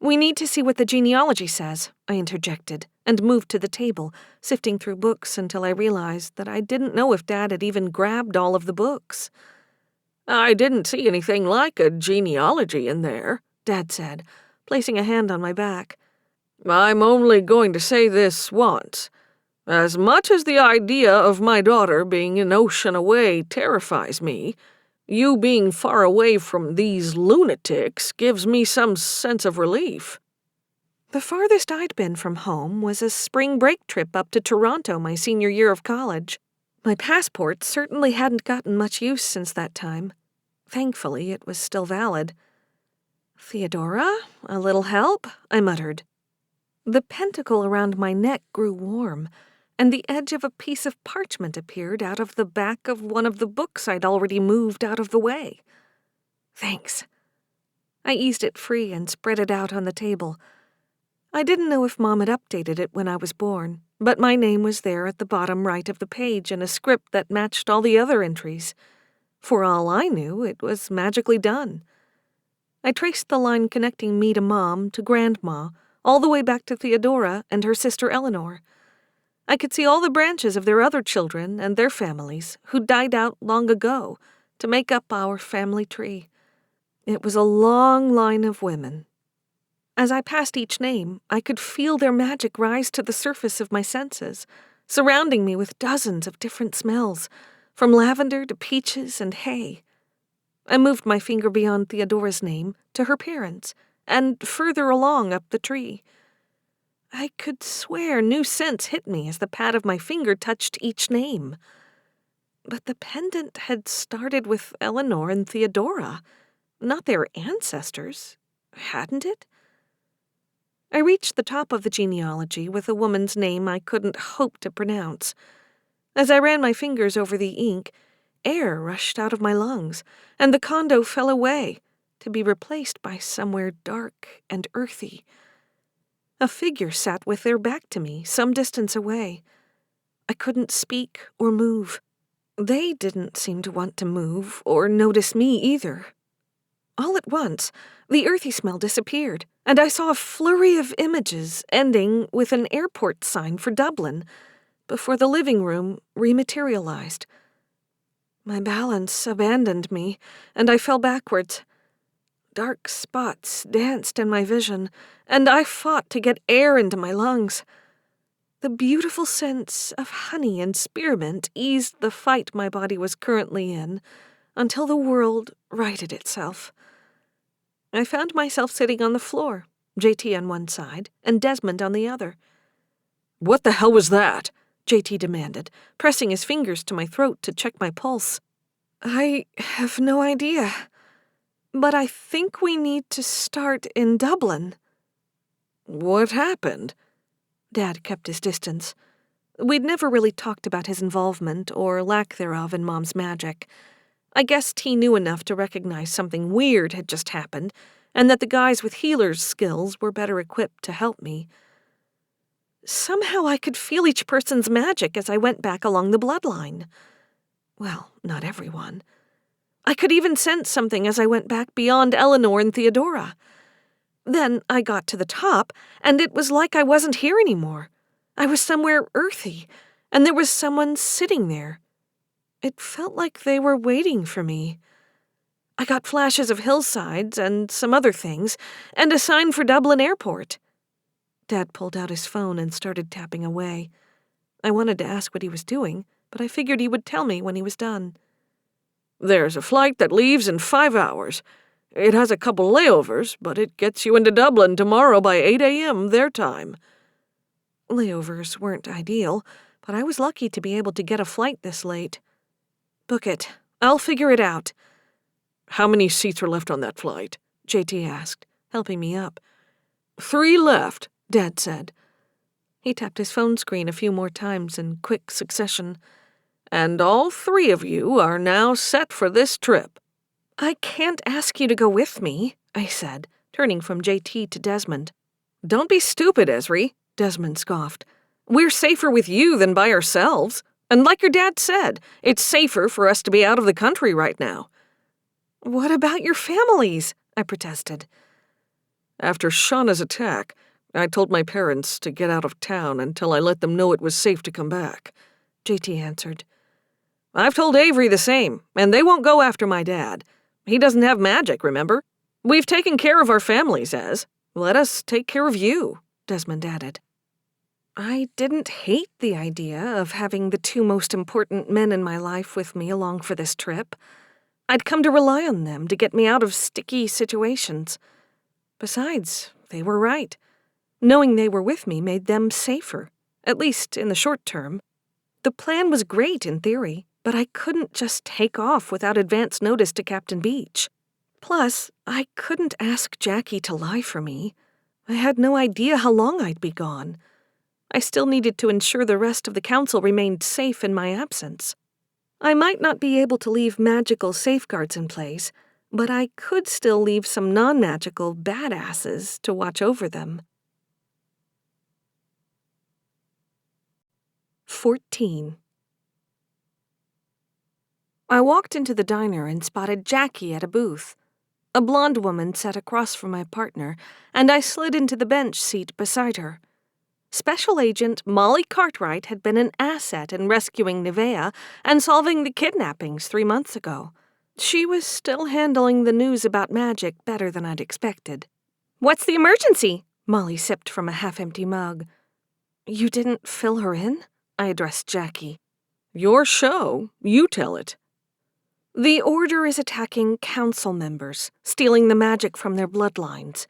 We need to see what the genealogy says, I interjected, and moved to the table, sifting through books until I realized that I didn't know if Dad had even grabbed all of the books. I didn't see anything like a genealogy in there, Dad said, placing a hand on my back. I'm only going to say this once. As much as the idea of my daughter being an ocean away terrifies me, you being far away from these lunatics gives me some sense of relief. The farthest I'd been from home was a spring break trip up to Toronto my senior year of college. My passport certainly hadn't gotten much use since that time. Thankfully, it was still valid. Theodora, a little help? I muttered. The pentacle around my neck grew warm, and the edge of a piece of parchment appeared out of the back of one of the books I'd already moved out of the way. Thanks. I eased it free and spread it out on the table. I didn't know if Mom had updated it when I was born, but my name was there at the bottom right of the page in a script that matched all the other entries. For all I knew, it was magically done. I traced the line connecting me to Mom to Grandma, all the way back to Theodora and her sister Eleanor. I could see all the branches of their other children and their families who died out long ago to make up our family tree. It was a long line of women. As I passed each name, I could feel their magic rise to the surface of my senses, surrounding me with dozens of different smells, from lavender to peaches and hay. I moved my finger beyond Theodora's name to her parents, and further along up the tree. I could swear new scents hit me as the pad of my finger touched each name. But the pendant had started with Eleanor and Theodora, not their ancestors, hadn't it? I reached the top of the genealogy with a woman's name I couldn't hope to pronounce. As I ran my fingers over the ink, air rushed out of my lungs, and the condo fell away, to be replaced by somewhere dark and earthy. A figure sat with their back to me, some distance away. I couldn't speak or move. They didn't seem to want to move or notice me either. All at once, the earthy smell disappeared, and I saw a flurry of images ending with an airport sign for Dublin, before the living room rematerialized. My balance abandoned me, and I fell backwards. Dark spots danced in my vision, and I fought to get air into my lungs. The beautiful scents of honey and spearmint eased the fight my body was currently in, until the world righted itself. I found myself sitting on the floor, JT on one side and Desmond on the other. What the hell was that? JT demanded, pressing his fingers to my throat to check my pulse. I have no idea, but I think we need to start in Dublin. What happened? Dad kept his distance. We'd never really talked about his involvement or lack thereof in Mom's magic. I guessed he knew enough to recognize something weird had just happened, and that the guys with healer's skills were better equipped to help me. Somehow I could feel each person's magic as I went back along the bloodline. Well, not everyone. I could even sense something as I went back beyond Eleanor and Theodora. Then I got to the top, and it was like I wasn't here anymore. I was somewhere earthy, and there was someone sitting there. It felt like they were waiting for me. I got flashes of hillsides and some other things, and a sign for Dublin Airport. Dad pulled out his phone and started tapping away. I wanted to ask what he was doing, but I figured he would tell me when he was done. There's a flight that leaves in 5 hours. It has a couple layovers, but it gets you into Dublin tomorrow by 8 a.m. their time. Layovers weren't ideal, but I was lucky to be able to get a flight this late. Book it, I'll figure it out. How many seats are left on that flight? JT asked, helping me up. 3 left, Dad said. He tapped his phone screen a few more times in quick succession. And all 3 of you are now set for this trip. I can't ask you to go with me, I said, turning from JT to Desmond. Don't be stupid, Ezri, Desmond scoffed. We're safer with you than by ourselves. And like your dad said, it's safer for us to be out of the country right now. What about your families? I protested. After Shauna's attack, I told my parents to get out of town until I let them know it was safe to come back, JT answered. I've told Avery the same, and they won't go after my dad. He doesn't have magic, remember? We've taken care of our families, Ez. Let us take care of you, Desmond added. I didn't hate the idea of having the 2 most important men in my life with me along for this trip. I'd come to rely on them to get me out of sticky situations. Besides, they were right. Knowing they were with me made them safer, at least in the short term. The plan was great in theory, but I couldn't just take off without advance notice to Captain Beach. Plus, I couldn't ask Jackie to lie for me. I had no idea how long I'd be gone. I still needed to ensure the rest of the council remained safe in my absence. I might not be able to leave magical safeguards in place, but I could still leave some non-magical badasses to watch over them. 14. I walked into the diner and spotted Jackie at a booth. A blonde woman sat across from my partner, and I slid into the bench seat beside her. Special Agent Molly Cartwright had been an asset in rescuing Nevaeh and solving the kidnappings 3 months ago. She was still handling the news about magic better than I'd expected. "What's the emergency?" Molly sipped from a half-empty mug. "You didn't fill her in?" I addressed Jackie. Your show. You tell it. The Order is attacking council members, stealing the magic from their bloodlines.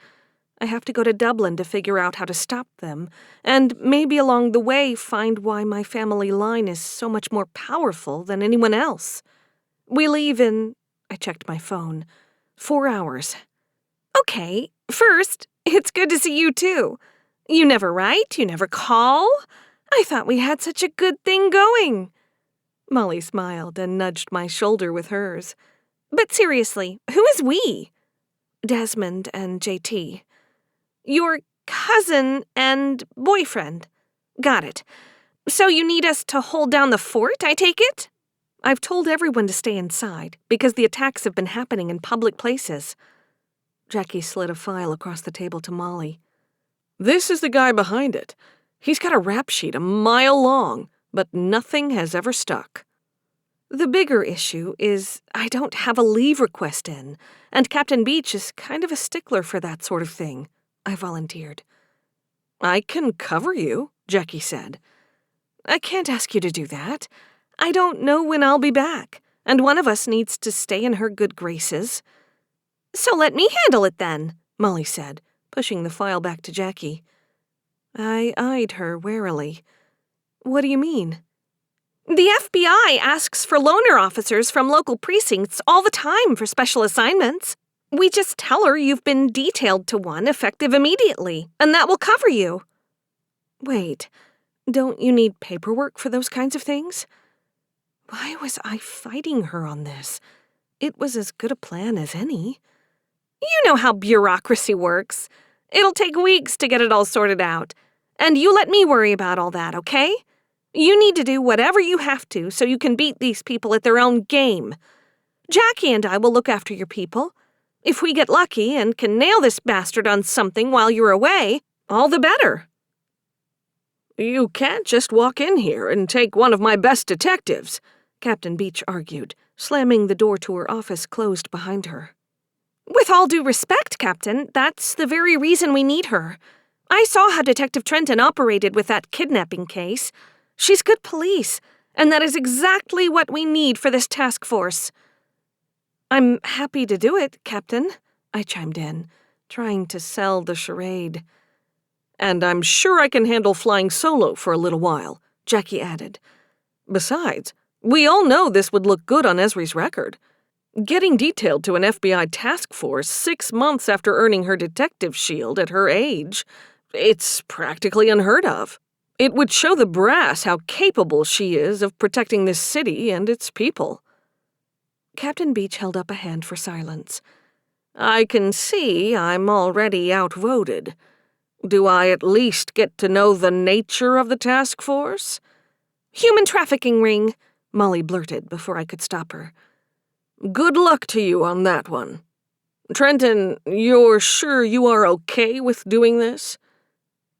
I have to go to Dublin to figure out how to stop them, and maybe along the way find why my family line is so much more powerful than anyone else. We leave in, I checked my phone, 4 hours. Okay, first, it's good to see you too. You never write, you never call. I thought we had such a good thing going. Molly smiled and nudged my shoulder with hers. But seriously, who is we? Desmond and JT. Your cousin and boyfriend. Got it. So you need us to hold down the fort, I take it? I've told everyone to stay inside, because the attacks have been happening in public places. Jackie slid a file across the table to Molly. This is the guy behind it. He's got a rap sheet a mile long, but nothing has ever stuck. The bigger issue is I don't have a leave request in, and Captain Beach is kind of a stickler for that sort of thing, I volunteered. I can cover you, Jackie said. I can't ask you to do that. I don't know when I'll be back, and one of us needs to stay in her good graces. So let me handle it then, Molly said, pushing the file back to Jackie. I eyed her warily. What do you mean? The FBI asks for loaner officers from local precincts all the time for special assignments. We just tell her you've been detailed to one effective immediately, and that will cover you. Wait, don't you need paperwork for those kinds of things? Why was I fighting her on this? It was as good a plan as any. You know how bureaucracy works. It'll take weeks to get it all sorted out. And you let me worry about all that, okay? You need to do whatever you have to so you can beat these people at their own game. Jackie and I will look after your people. If we get lucky and can nail this bastard on something while you're away, all the better. You can't just walk in here and take one of my best detectives, Captain Beach argued, slamming the door to her office closed behind her. With all due respect, Captain, that's the very reason we need her. I saw how Detective Trenton operated with that kidnapping case. She's good police, and that is exactly what we need for this task force. I'm happy to do it, Captain, I chimed in, trying to sell the charade. And I'm sure I can handle flying solo for a little while, Jackie added. Besides, We all know this would look good on Ezri's record. Getting detailed to an FBI task force 6 months after earning her detective shield at her age, it's practically unheard of. It would show the brass how capable she is of protecting this city and its people. Captain Beach held up a hand for silence. I can see I'm already outvoted. Do I at least get to know the nature of the task force? Human trafficking ring, Molly blurted before I could stop her. Good luck to you on that one. Trenton, you're sure you are okay with doing this?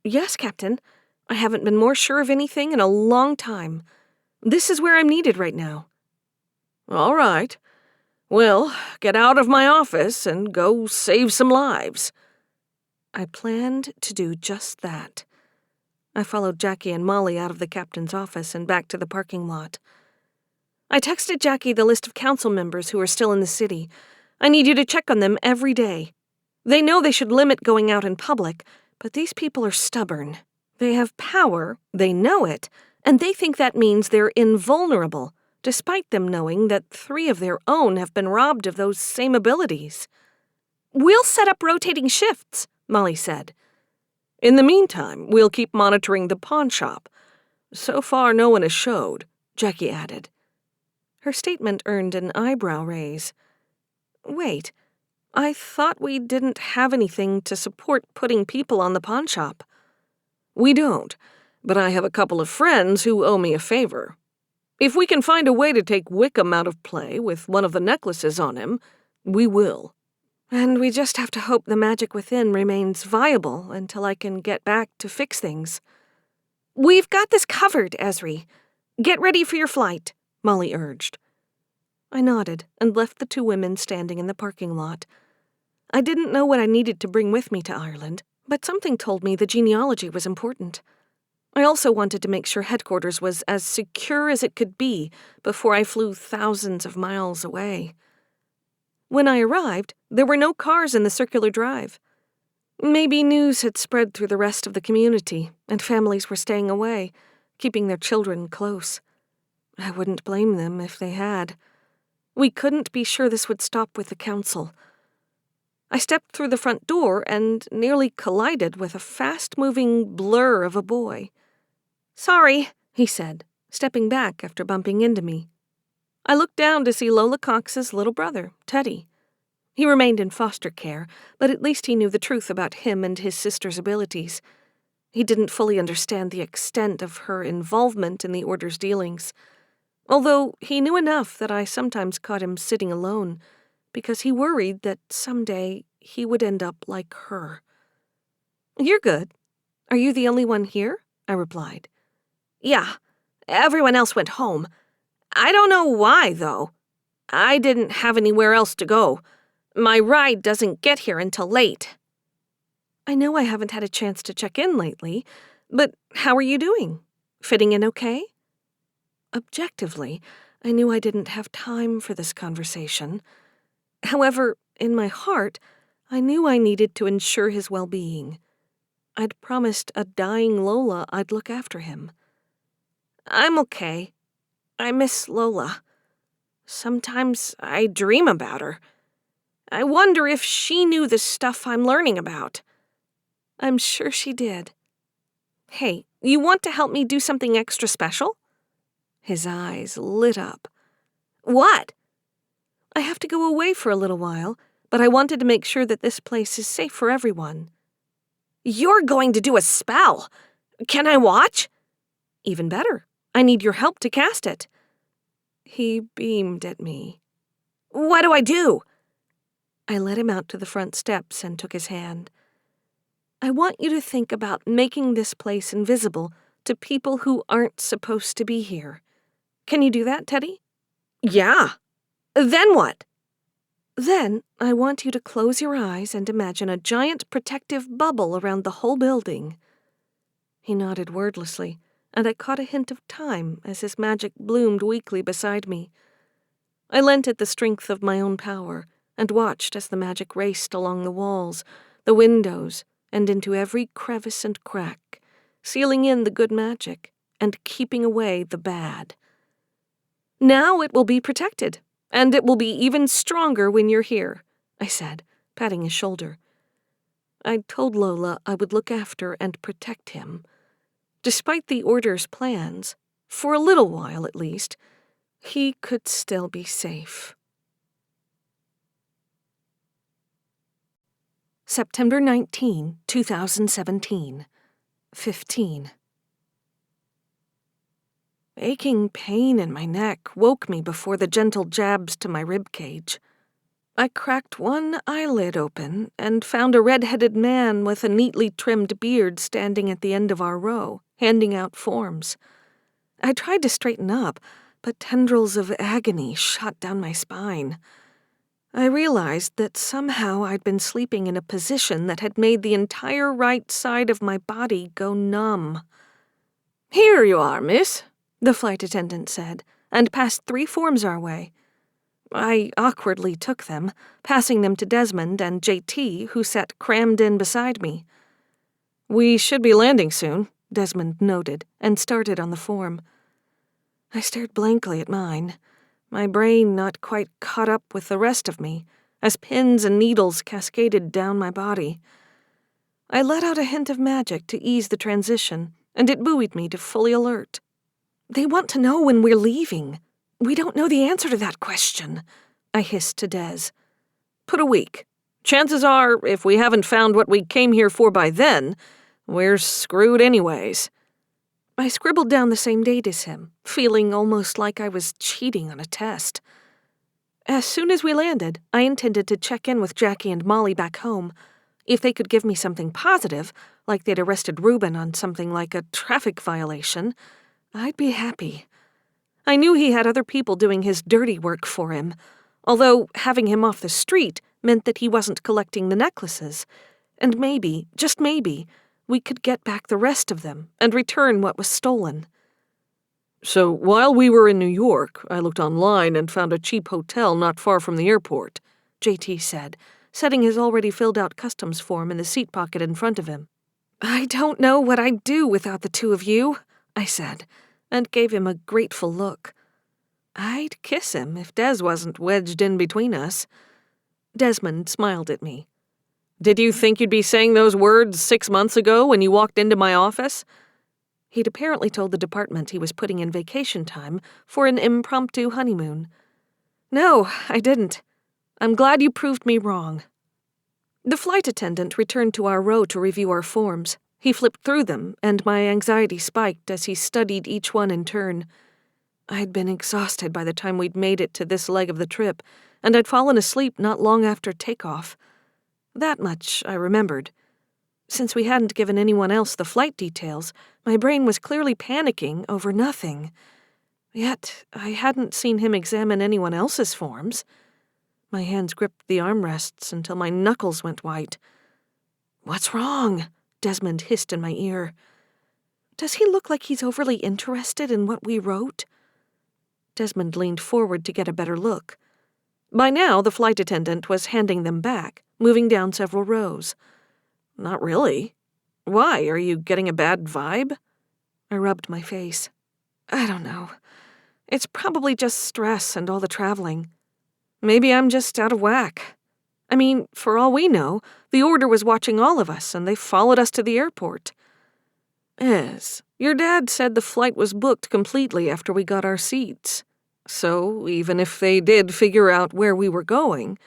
Yes, Captain. I haven't been more sure of anything in a long time. This is where I'm needed right now. All right. Well, get out of my office and go save some lives. I planned to do just that. I followed Jackie and Molly out of the captain's office and back to the parking lot. I texted Jackie the list of council members who are still in the city. I need you to check on them every day. They know they should limit going out in public, but these people are stubborn. They have power, they know it, and they think that means they're invulnerable, despite them knowing that 3 of their own have been robbed of those same abilities. We'll set up rotating shifts, Molly said. In the meantime, we'll keep monitoring the pawn shop. So far, no one has showed, Jackie added. Her statement earned an eyebrow raise. Wait, I thought we didn't have anything to support putting people on the pawn shop. We don't, but I have a couple of friends who owe me a favor. If we can find a way to take Wickham out of play with one of the necklaces on him, we will. And we just have to hope the magic within remains viable until I can get back to fix things. We've got this covered, Ezri. Get ready for your flight, Molly urged. I nodded and left the 2 women standing in the parking lot. I didn't know what I needed to bring with me to Ireland, but something told me the genealogy was important. I also wanted to make sure headquarters was as secure as it could be before I flew thousands of miles away. When I arrived, there were no cars in the circular drive. Maybe news had spread through the rest of the community, and families were staying away, keeping their children close. I wouldn't blame them if they had. We couldn't be sure this would stop with the council. I stepped through the front door and nearly collided with a fast-moving blur of a boy. Sorry, he said, stepping back after bumping into me. I looked down to see Lola Cox's little brother, Teddy. He remained in foster care, but at least he knew the truth about him and his sister's abilities. He didn't fully understand the extent of her involvement in the Order's dealings, although he knew enough that I sometimes caught him sitting alone, because he worried that someday he would end up like her. You're good. Are you the only one here? I replied. Yeah, everyone else went home. I don't know why, though. I didn't have anywhere else to go. My ride doesn't get here until late. I know I haven't had a chance to check in lately, but how are you doing? Fitting in okay? Objectively, I knew I didn't have time for this conversation. However, in my heart, I knew I needed to ensure his well-being. I'd promised a dying Lola I'd look after him. I'm okay. I miss Lola. Sometimes I dream about her. I wonder if she knew the stuff I'm learning about. I'm sure she did. Hey, you want to help me do something extra special? His eyes lit up. What? I have to go away for a little while, but I wanted to make sure that this place is safe for everyone. You're going to do a spell. Can I watch? Even better. I need your help to cast it. He beamed at me. What do I do? I led him out to the front steps and took his hand. I want you to think about making this place invisible to people who aren't supposed to be here. Can you do that, Teddy? Yeah. Then what? Then I want you to close your eyes and imagine a giant protective bubble around the whole building. He nodded wordlessly, and I caught a hint of time as his magic bloomed weakly beside me. I lent it the strength of my own power and watched as the magic raced along the walls, the windows, and into every crevice and crack, sealing in the good magic and keeping away the bad. Now it will be protected, and it will be even stronger when you're here, I said, patting his shoulder. I'd told Lola I would look after and protect him. Despite the Order's plans, for a little while at least, he could still be safe. September 19, 2017, 15. Aching pain in my neck woke me before the gentle jabs to my rib cage. I cracked one eyelid open and found a red-headed man with a neatly trimmed beard standing at the end of our row, handing out forms. I tried to straighten up, but tendrils of agony shot down my spine. I realized that somehow I'd been sleeping in a position that had made the entire right side of my body go numb. "Here you are, miss," the flight attendant said, and passed 3 forms our way. I awkwardly took them, passing them to Desmond and JT, who sat crammed in beside me. "We should be landing soon," Desmond noted, and started on the form. I stared blankly at mine, my brain not quite caught up with the rest of me, as pins and needles cascaded down my body. I let out a hint of magic to ease the transition, and it buoyed me to fully alert. "They want to know when we're leaving. We don't know the answer to that question," I hissed to Des. "Put a week. Chances are, if we haven't found what we came here for by then, we're screwed anyways." I scribbled down the same date as him, feeling almost like I was cheating on a test. As soon as we landed, I intended to check in with Jackie and Molly back home. If they could give me something positive, like they'd arrested Reuben on something like a traffic violation, I'd be happy. I knew he had other people doing his dirty work for him, although having him off the street meant that he wasn't collecting the necklaces, and maybe, just maybe, we could get back the rest of them and return what was stolen. "So while we were in New York, I looked online and found a cheap hotel not far from the airport," JT said, setting his already filled-out customs form in the seat pocket in front of him. "I don't know what I'd do without the two of you," I said, and gave him a grateful look. I'd kiss him if Des wasn't wedged in between us. Desmond smiled at me. "Did you think you'd be saying those words 6 months ago when you walked into my office?" He'd apparently told the department he was putting in vacation time for an impromptu honeymoon. "No, I didn't. I'm glad you proved me wrong." The flight attendant returned to our row to review our forms. He flipped through them, and my anxiety spiked as he studied each one in turn. I'd been exhausted by the time we'd made it to this leg of the trip, and I'd fallen asleep not long after takeoff. That much I remembered. Since we hadn't given anyone else the flight details, my brain was clearly panicking over nothing. Yet I hadn't seen him examine anyone else's forms. My hands gripped the armrests until my knuckles went white. "What's wrong?" Desmond hissed in my ear. "Does he look like he's overly interested in what we wrote?" Desmond leaned forward to get a better look. By now, the flight attendant was handing them back, moving down several rows. "Not really. Why, are you getting a bad vibe?" I rubbed my face. "I don't know. It's probably just stress and all the traveling. Maybe I'm just out of whack. I mean, for all we know, the Order was watching all of us, and they followed us to the airport. Ez, your dad said the flight was booked completely after we got our seats. So, even if they did figure out where we were going,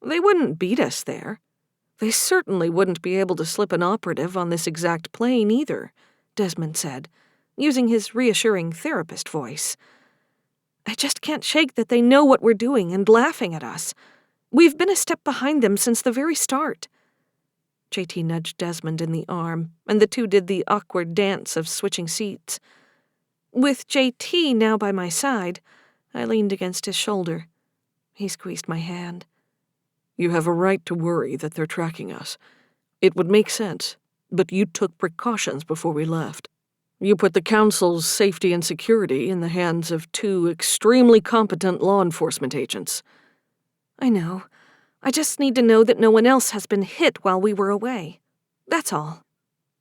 they wouldn't beat us there. They certainly wouldn't be able to slip an operative on this exact plane either," Desmond said, using his reassuring therapist voice. "I just can't shake that they know what we're doing and laughing at us. We've been a step behind them since the very start." JT nudged Desmond in the arm, and the two did the awkward dance of switching seats. With JT now by my side, I leaned against his shoulder. He squeezed my hand. "You have a right to worry that they're tracking us. It would make sense, but you took precautions before we left. You put the Council's safety and security in the hands of 2 extremely competent law enforcement agents." "I know. I just need to know that no one else has been hit while we were away. That's all."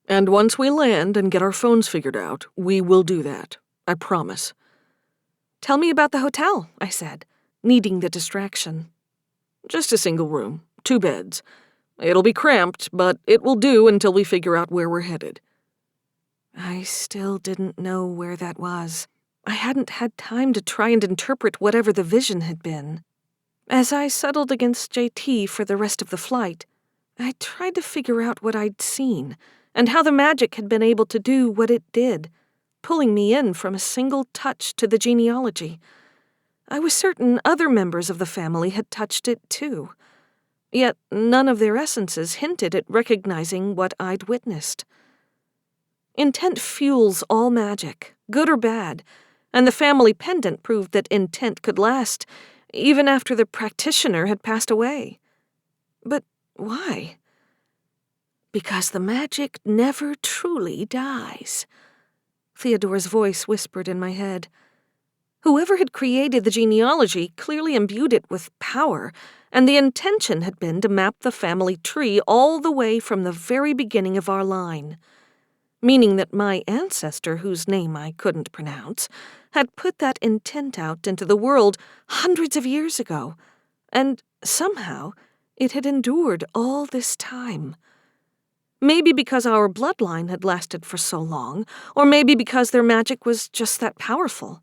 "And once we land and get our phones figured out, we will do that. I promise." Tell me about the hotel, I said, needing the distraction. Just a single room, 2 beds. It'll be cramped, but it will do until we figure out where we're headed. I still didn't know where that was. I hadn't had time to try and interpret whatever the vision had been. As I settled against JT for the rest of the flight, I tried to figure out what I'd seen and how the magic had been able to do what it did, pulling me in from a single touch to the genealogy. I was certain other members of the family had touched it too, yet none of their essences hinted at recognizing what I'd witnessed. Intent fuels all magic, good or bad, and the family pendant proved that intent could last even after the practitioner had passed away. But why? Because the magic never truly dies. Theodore's voice whispered in my head. Whoever had created the genealogy clearly imbued it with power, and the intention had been to map the family tree all the way from the very beginning of our line, meaning that my ancestor, whose name I couldn't pronounce, had put that intent out into the world hundreds of years ago, and somehow it had endured all this time. Maybe because our bloodline had lasted for so long, or maybe because their magic was just that powerful.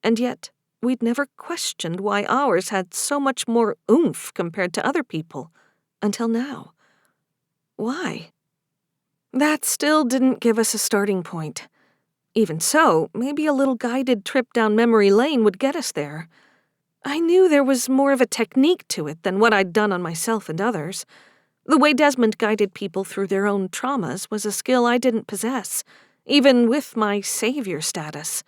And yet, we'd never questioned why ours had so much more oomph compared to other people, until now. Why? That still didn't give us a starting point. Even so, maybe a little guided trip down memory lane would get us there. I knew there was more of a technique to it than what I'd done on myself and others. The way Desmond guided people through their own traumas was a skill I didn't possess, even with my savior status.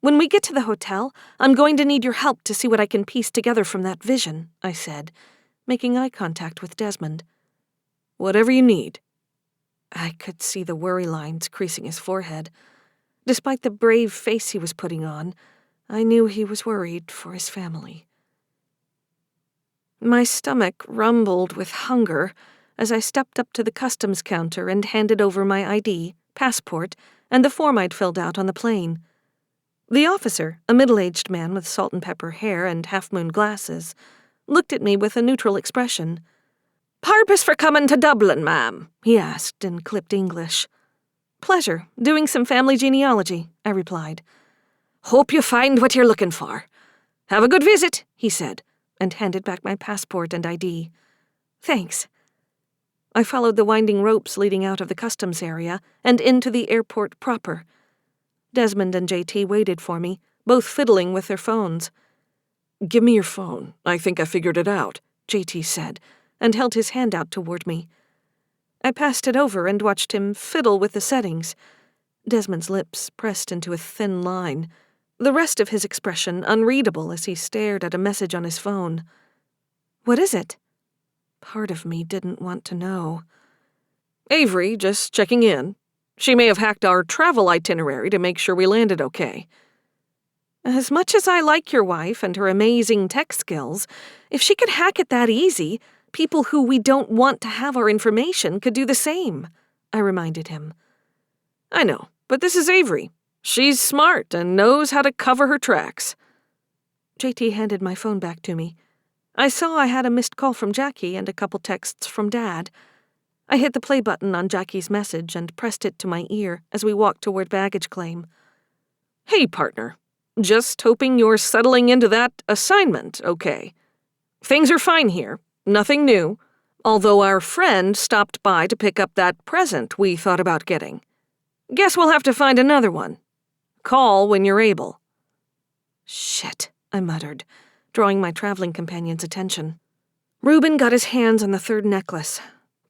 When we get to the hotel, I'm going to need your help to see what I can piece together from that vision, I said, making eye contact with Desmond. Whatever you need. I could see the worry lines creasing his forehead. Despite the brave face he was putting on, I knew he was worried for his family. My stomach rumbled with hunger as I stepped up to the customs counter and handed over my ID, passport, and the form I'd filled out on the plane. The officer, a middle-aged man with salt and pepper hair and half-moon glasses, looked at me with a neutral expression. "Purpose for coming to Dublin, ma'am?" he asked in clipped English. "Pleasure, doing some family genealogy," I replied. "Hope you find what you're looking for. Have a good visit," he said, and handed back my passport and ID. "Thanks." I followed the winding ropes leading out of the customs area and into the airport proper. Desmond and JT waited for me, both fiddling with their phones. "Give me your phone. I think I figured it out," JT said, and held his hand out toward me. I passed it over and watched him fiddle with the settings. Desmond's lips pressed into a thin line, the rest of his expression unreadable as he stared at a message on his phone. "What is it?" Part of me didn't want to know. "Avery, just checking in. She may have hacked our travel itinerary to make sure we landed okay." As much as I like your wife and her amazing tech skills, if she could hack it that easy, people who we don't want to have our information could do the same, I reminded him. "I know, but this is Avery. She's smart and knows how to cover her tracks." JT handed my phone back to me. I saw I had a missed call from Jackie and a couple texts from Dad. I hit the play button on Jackie's message and pressed it to my ear as we walked toward baggage claim. "Hey, partner. Just hoping you're settling into that assignment, okay? Things are fine here, nothing new, although our friend stopped by to pick up that present we thought about getting. Guess we'll have to find another one. Call when you're able." "Shit," I muttered, drawing my traveling companion's attention. "Reuben got his hands on the third necklace,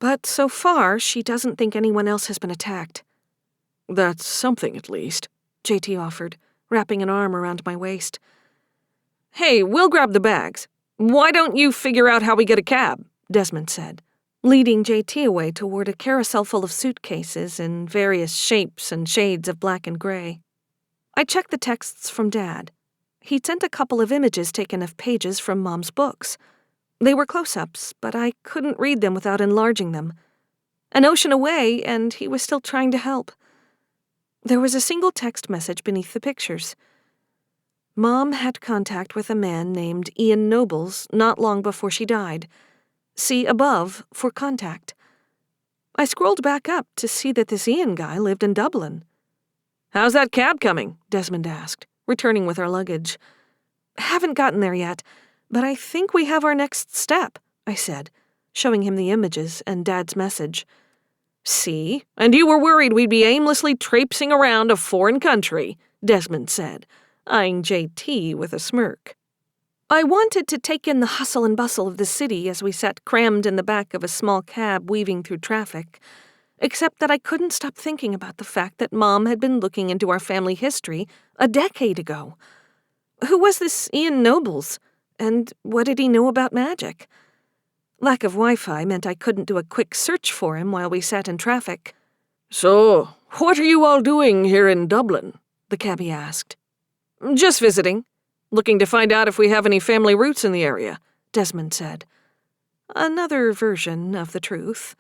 but so far she doesn't think anyone else has been attacked." "That's something, at least," JT offered, wrapping an arm around my waist. "Hey, we'll grab the bags. Why don't you figure out how we get a cab?" Desmond said, leading JT away toward a carousel full of suitcases in various shapes and shades of black and gray. I checked the texts from Dad. He'd sent a couple of images taken of pages from Mom's books. They were close-ups, but I couldn't read them without enlarging them. An ocean away, and he was still trying to help. There was a single text message beneath the pictures. Mom had contact with a man named Ian Nobles not long before she died. See above for contact. I scrolled back up to see that this Ian guy lived in Dublin. "How's that cab coming?" Desmond asked, returning with our luggage. Haven't gotten there yet, but I think we have our next step, I said, showing him the images and Dad's message. "See? And you were worried we'd be aimlessly traipsing around a foreign country," Desmond said, eyeing JT with a smirk. I wanted to take in the hustle and bustle of the city as we sat crammed in the back of a small cab weaving through traffic, except that I couldn't stop thinking about the fact that Mom had been looking into our family history a decade ago. Who was this Ian Nobles, and what did he know about magic? Lack of Wi-Fi meant I couldn't do a quick search for him while we sat in traffic. "So, what are you all doing here in Dublin?" the cabbie asked. "Just visiting. Looking to find out if we have any family roots in the area," Desmond said. Another version of the truth.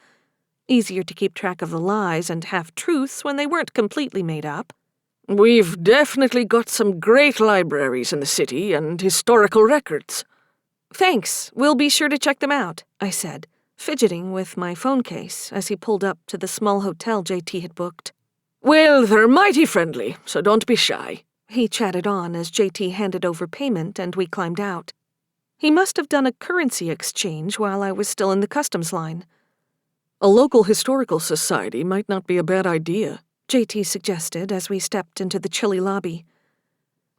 Easier to keep track of the lies and half-truths when they weren't completely made up. "We've definitely got some great libraries in the city and historical records." Thanks, we'll be sure to check them out, I said, fidgeting with my phone case as he pulled up to the small hotel JT had booked. "Well, they're mighty friendly, so don't be shy," he chatted on as JT handed over payment and we climbed out. He must have done a currency exchange while I was still in the customs line. "A local historical society might not be a bad idea," JT suggested as we stepped into the chilly lobby.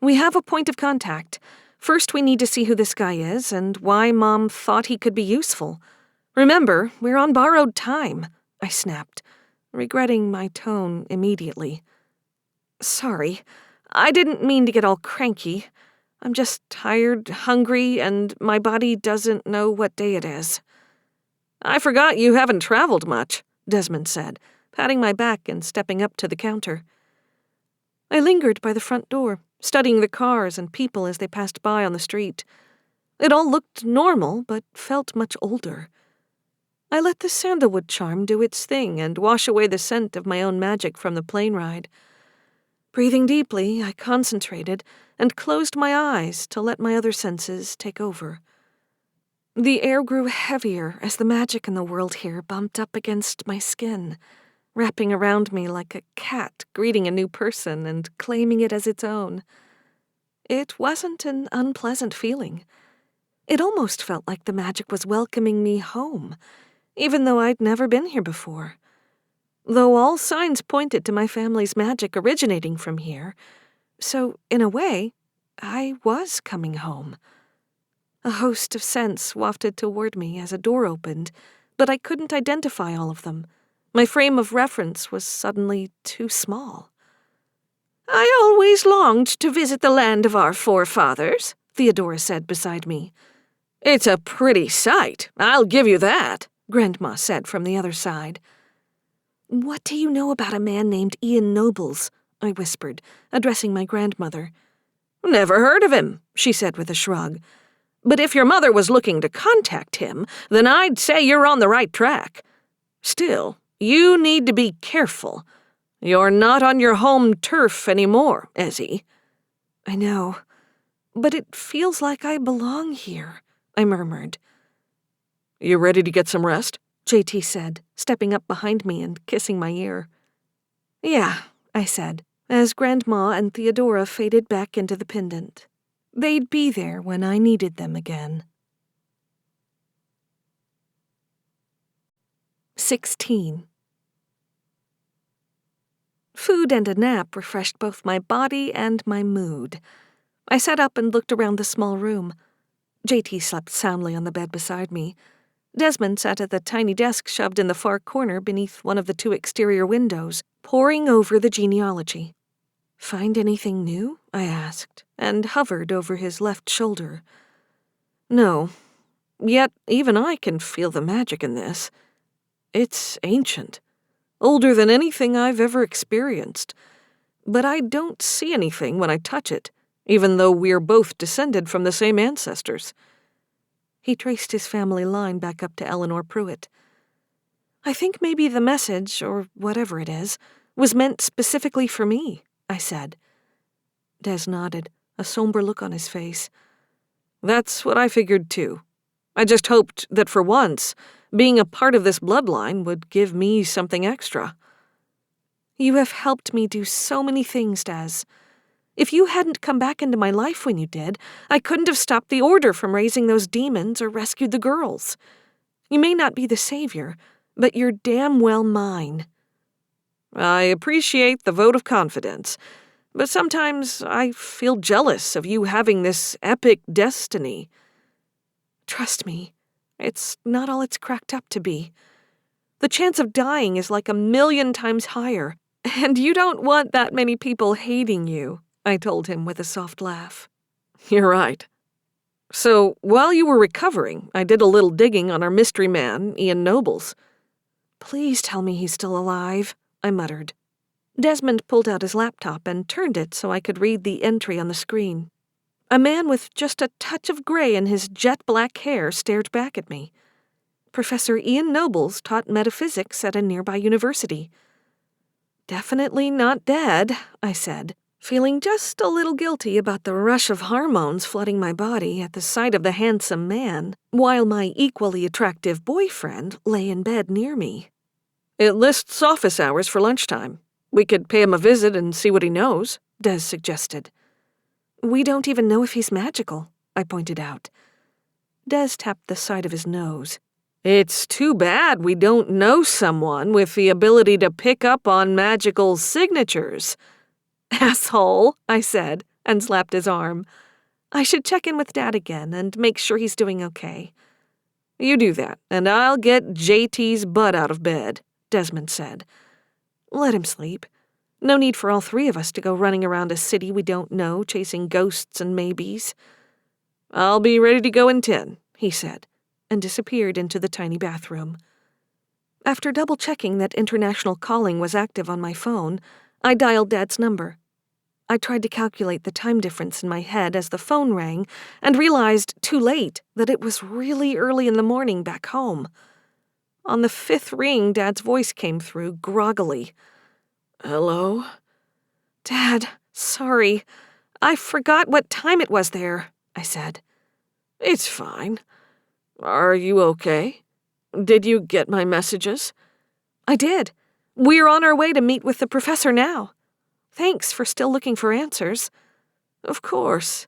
We have a point of contact. First, we need to see who this guy is and why Mom thought he could be useful. Remember, we're on borrowed time, I snapped, regretting my tone immediately. Sorry, I didn't mean to get all cranky. I'm just tired, hungry, and my body doesn't know what day it is. "I forgot you haven't traveled much," Desmond said, patting my back and stepping up to the counter. I lingered by the front door, studying the cars and people as they passed by on the street. It all looked normal, but felt much older. I let the sandalwood charm do its thing and wash away the scent of my own magic from the plane ride. Breathing deeply, I concentrated and closed my eyes to let my other senses take over. The air grew heavier as the magic in the world here bumped up against my skin, wrapping around me like a cat greeting a new person and claiming it as its own. It wasn't an unpleasant feeling. It almost felt like the magic was welcoming me home, even though I'd never been here before. Though all signs pointed to my family's magic originating from here, so, in a way, I was coming home. A host of scents wafted toward me as a door opened, but I couldn't identify all of them. My frame of reference was suddenly too small. I always longed to visit the land of our forefathers, Theodora said beside me. "It's a pretty sight, I'll give you that," Grandma said from the other side. What do you know about a man named Ian Nobles? I whispered, addressing my grandmother. "Never heard of him," she said with a shrug. "But if your mother was looking to contact him, then I'd say you're on the right track. Still, you need to be careful. You're not on your home turf anymore, Ezri." I know, but it feels like I belong here, I murmured. "You ready to get some rest?" JT said, stepping up behind me and kissing my ear. Yeah, I said, as Grandma and Theodora faded back into the pendant. They'd be there when I needed them again. 16. Food and a nap refreshed both my body and my mood. I sat up and looked around the small room. JT slept soundly on the bed beside me. Desmond sat at the tiny desk shoved in the far corner beneath one of the 2 exterior windows, poring over the genealogy. Find anything new? I asked, and hovered over his left shoulder. No, yet even I can feel the magic in this. It's ancient, older than anything I've ever experienced, but I don't see anything when I touch it, even though we're both descended from the same ancestors. He traced his family line back up to Eleanor Pruitt. I think maybe the message, or whatever it is, was meant specifically for me, I said. Des nodded, a somber look on his face. That's what I figured too. I just hoped that for once, being a part of this bloodline would give me something extra. You have helped me do so many things, Des. If you hadn't come back into my life when you did, I couldn't have stopped the Order from raising those demons or rescued the girls. You may not be the savior, but you're damn well mine. I appreciate the vote of confidence, but sometimes I feel jealous of you having this epic destiny. Trust me, it's not all it's cracked up to be. The chance of dying is like 1,000,000 times higher, and you don't want that many people hating you, I told him with a soft laugh. You're right. So, while you were recovering, I did a little digging on our mystery man, Ian Nobles. Please tell me he's still alive, I muttered. Desmond pulled out his laptop and turned it so I could read the entry on the screen. A man with just a touch of gray in his jet-black hair stared back at me. Professor Ian Nobles taught metaphysics at a nearby university. Definitely not dead, I said, feeling just a little guilty about the rush of hormones flooding my body at the sight of the handsome man, while my equally attractive boyfriend lay in bed near me. It lists office hours for lunchtime. We could pay him a visit and see what he knows, Des suggested. We don't even know if he's magical, I pointed out. Des tapped the side of his nose. It's too bad we don't know someone with the ability to pick up on magical signatures. Asshole, I said, and slapped his arm. I should check in with Dad again and make sure he's doing okay. You do that, and I'll get JT's butt out of bed, Desmond said. Let him sleep. No need for all three of us to go running around a city we don't know, chasing ghosts and maybes. I'll be ready to go in 10, he said, and disappeared into the tiny bathroom. After double-checking that international calling was active on my phone, I dialed Dad's number. I tried to calculate the time difference in my head as the phone rang and realized, too late, that it was really early in the morning back home. On the 5th ring, Dad's voice came through, groggily. Hello? Dad, sorry. I forgot what time it was there, I said. It's fine. Are you okay? Did you get my messages? I did. We're on our way to meet with the professor now. Thanks for still looking for answers. Of course.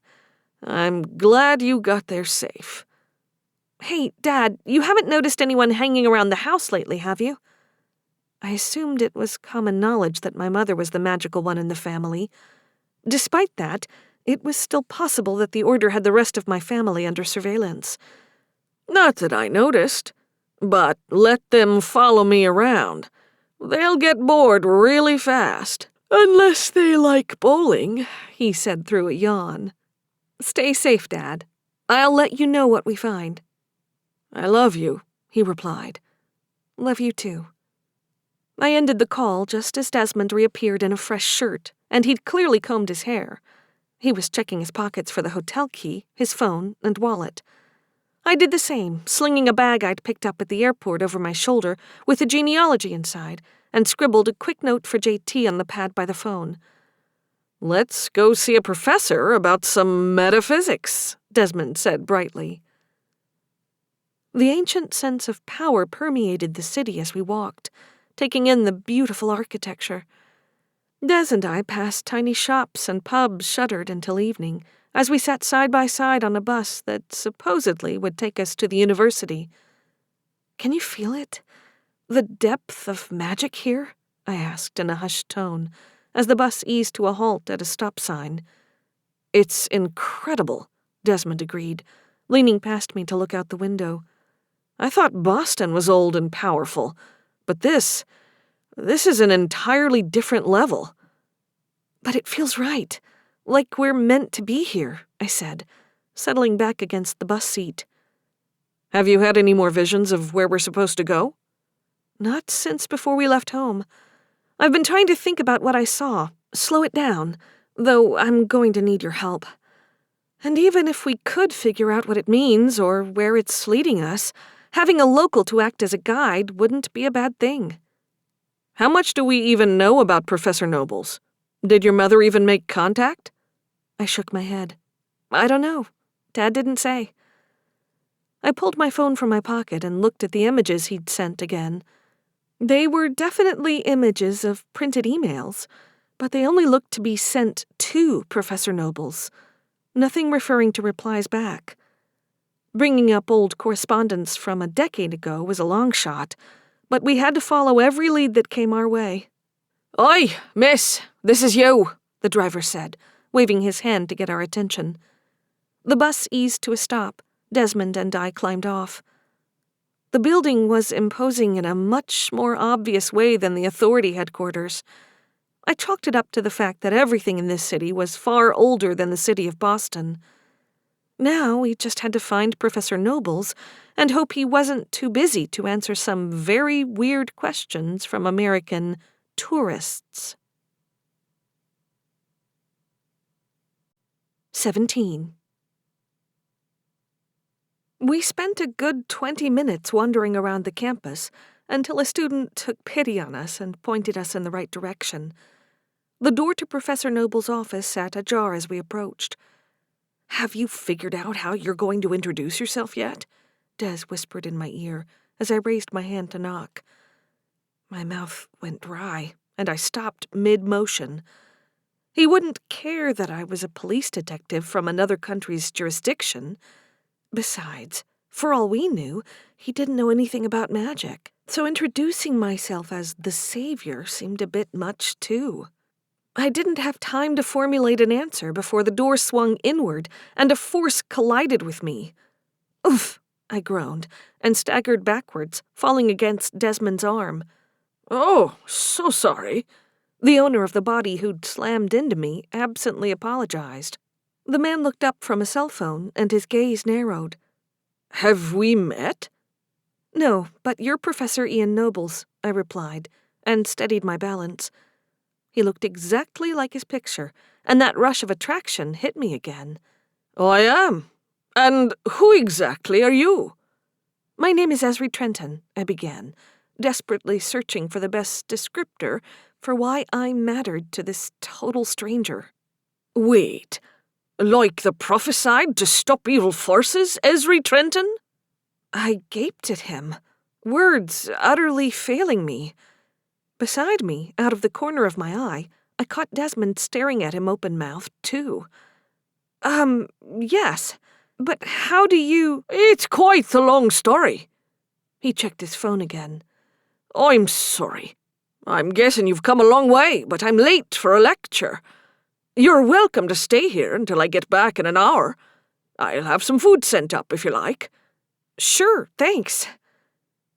I'm glad you got there safe. Hey, Dad, you haven't noticed anyone hanging around the house lately, have you? I assumed it was common knowledge that my mother was the magical one in the family. Despite that, it was still possible that the Order had the rest of my family under surveillance. Not that I noticed, but let them follow me around. They'll get bored really fast. Unless they like bowling, he said through a yawn. Stay safe, Dad. I'll let you know what we find. I love you, he replied. Love you too. I ended the call just as Desmond reappeared in a fresh shirt, and he'd clearly combed his hair. He was checking his pockets for the hotel key, his phone, and wallet. I did the same, slinging a bag I'd picked up at the airport over my shoulder with a genealogy inside, and scribbled a quick note for JT on the pad by the phone. Let's go see a professor about some metaphysics, Desmond said brightly. The ancient sense of power permeated the city as we walked, taking in the beautiful architecture. Des and I passed tiny shops and pubs shuttered until evening, as we sat side by side on a bus that supposedly would take us to the university. Can you feel it? The depth of magic here? I asked in a hushed tone, as the bus eased to a halt at a stop sign. It's incredible, Desmond agreed, leaning past me to look out the window. I thought Boston was old and powerful, but this is an entirely different level. But it feels right, like we're meant to be here, I said, settling back against the bus seat. Have you had any more visions of where we're supposed to go? Not since before we left home. I've been trying to think about what I saw, slow it down, though I'm going to need your help. And even if we could figure out what it means or where it's leading us, having a local to act as a guide wouldn't be a bad thing. How much do we even know about Professor Nobles? Did your mother even make contact? I shook my head. I don't know. Dad didn't say. I pulled my phone from my pocket and looked at the images he'd sent again. They were definitely images of printed emails, but they only looked to be sent to Professor Nobles. Nothing referring to replies back. Bringing up old correspondence from a decade ago was a long shot, but we had to follow every lead that came our way. "Oi, miss, this is you," the driver said, waving his hand to get our attention. The bus eased to a stop. Desmond and I climbed off. The building was imposing in a much more obvious way than the authority headquarters. I chalked it up to the fact that everything in this city was far older than the city of Boston. Now we just had to find Professor Nobles and hope he wasn't too busy to answer some very weird questions from American tourists. 17. We spent a good 20 minutes wandering around the campus until a student took pity on us and pointed us in the right direction. The door to Professor Noble's office sat ajar as we approached. "Have you figured out how you're going to introduce yourself yet?" Des whispered in my ear as I raised my hand to knock. My mouth went dry, and I stopped mid-motion. He wouldn't care that I was a police detective from another country's jurisdiction. Besides, for all we knew, he didn't know anything about magic, so introducing myself as the savior seemed a bit much, too. I didn't have time to formulate an answer before the door swung inward and a force collided with me. "Oof," I groaned, and staggered backwards, falling against Desmond's arm. "Oh, so sorry." The owner of the body who'd slammed into me absently apologized. The man looked up from a cell phone, and his gaze narrowed. "Have we met?" "No, but you're Professor Ian Nobles," I replied, and steadied my balance. He looked exactly like his picture, and that rush of attraction hit me again. "Oh, I am. And who exactly are you?" "My name is Ezri Trenton," I began, desperately searching for the best descriptor for why I mattered to this total stranger. "Wait, like the Prophesied to stop evil forces, Ezri Trenton?" I gaped at him, words utterly failing me. Beside me, out of the corner of my eye, I caught Desmond staring at him open-mouthed, too. Yes, but how do you—" "It's quite the long story." He checked his phone again. "I'm sorry. I'm guessing you've come a long way, but I'm late for a lecture. You're welcome to stay here until I get back in an hour. I'll have some food sent up if you like." "Sure, thanks."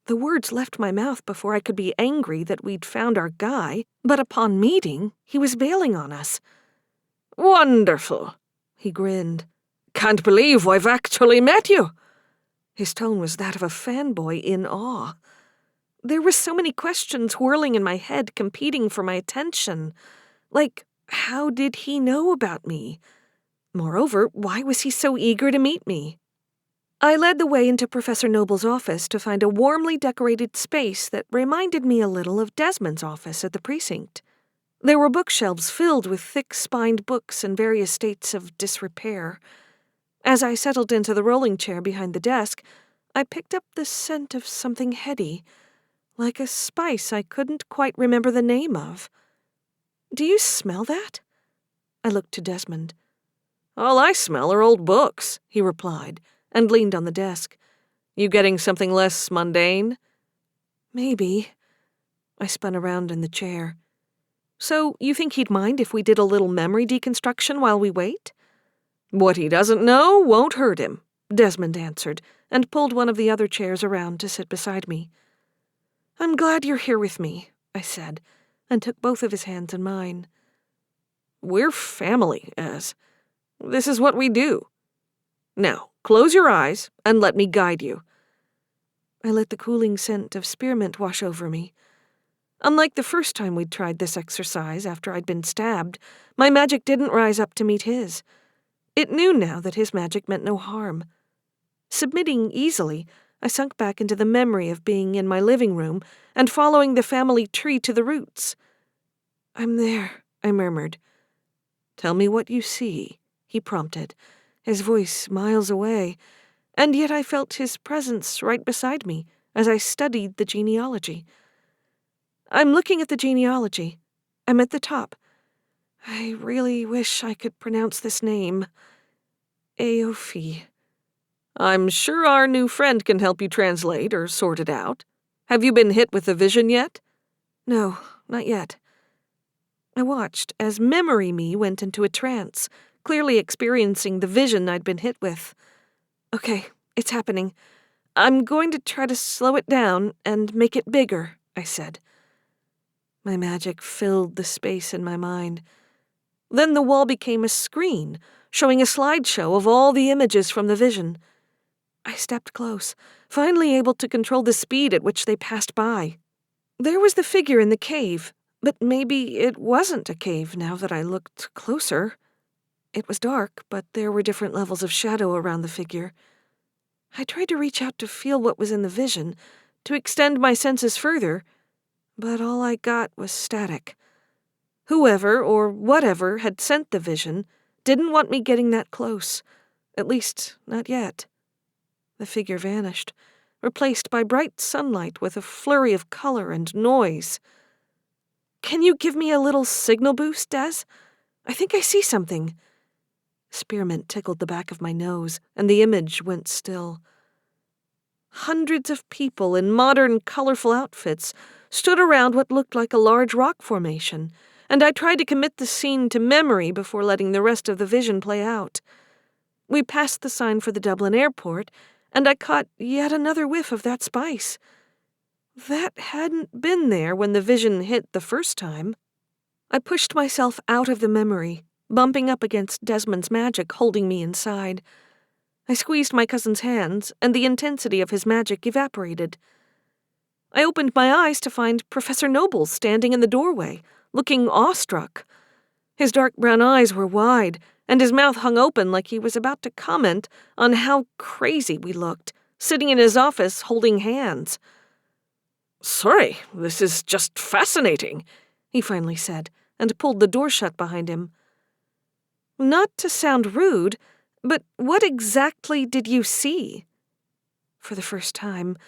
The words left my mouth before I could be angry that we'd found our guy, but upon meeting, he was bailing on us. "Wonderful," he grinned. "Can't believe I've actually met you." His tone was that of a fanboy in awe. There were so many questions whirling in my head, competing for my attention. Like, how did he know about me? Moreover, why was he so eager to meet me? I led the way into Professor Noble's office to find a warmly decorated space that reminded me a little of Desmond's office at the precinct. There were bookshelves filled with thick-spined books in various states of disrepair. As I settled into the rolling chair behind the desk, I picked up the scent of something heady, like a spice I couldn't quite remember the name of. "Do you smell that?" I looked to Desmond. "All I smell are old books," he replied, and leaned on the desk. "You getting something less mundane?" "Maybe." I spun around in the chair. "So you think he'd mind if we did a little memory deconstruction while we wait?" "What he doesn't know won't hurt him," Desmond answered, and pulled one of the other chairs around to sit beside me. "I'm glad you're here with me," I said, and took both of his hands in mine. "We're family, Ez. This is what we do. Now, close your eyes and let me guide you." I let the cooling scent of spearmint wash over me. Unlike the first time we'd tried this exercise after I'd been stabbed, my magic didn't rise up to meet his. It knew now that his magic meant no harm. Submitting easily, I sunk back into the memory of being in my living room and following the family tree to the roots. "I'm there," I murmured. "Tell me what you see," he prompted, his voice miles away, and yet I felt his presence right beside me as I studied the genealogy. I'm looking at the genealogy. I'm at the top. I really wish I could pronounce this name. Aofi. I'm sure our new friend can help you translate or sort it out. Have you been hit with a vision yet? No, not yet. I watched as memory me went into a trance, clearly experiencing the vision I'd been hit with. Okay, it's happening. I'm going to try to slow it down and make it bigger, I said. My magic filled the space in my mind. Then the wall became a screen, showing a slideshow of all the images from the vision. I stepped close, finally able to control the speed at which they passed by. There was the figure in the cave, but maybe it wasn't a cave now that I looked closer. It was dark, but there were different levels of shadow around the figure. I tried to reach out to feel what was in the vision, to extend my senses further, but all I got was static. Whoever or whatever had sent the vision didn't want me getting that close, at least not yet. The figure vanished, replaced by bright sunlight with a flurry of color and noise. Can you give me a little signal boost, Des? I think I see something. Spearmint tickled the back of my nose, and the image went still. Hundreds of people in modern, colorful outfits stood around what looked like a large rock formation, and I tried to commit the scene to memory before letting the rest of the vision play out. We passed the sign for the Dublin airport, and I caught yet another whiff of that spice. That hadn't been there when the vision hit the first time. I pushed myself out of the memory, bumping up against Desmond's magic holding me inside. I squeezed my cousin's hands, and the intensity of his magic evaporated. I opened my eyes to find Professor Noble standing in the doorway, looking awestruck. His dark brown eyes were wide, and his mouth hung open like he was about to comment on how crazy we looked, sitting in his office holding hands. "Sorry, this is just fascinating," he finally said, and pulled the door shut behind him. Not to sound rude, but what exactly did you see? For the first time,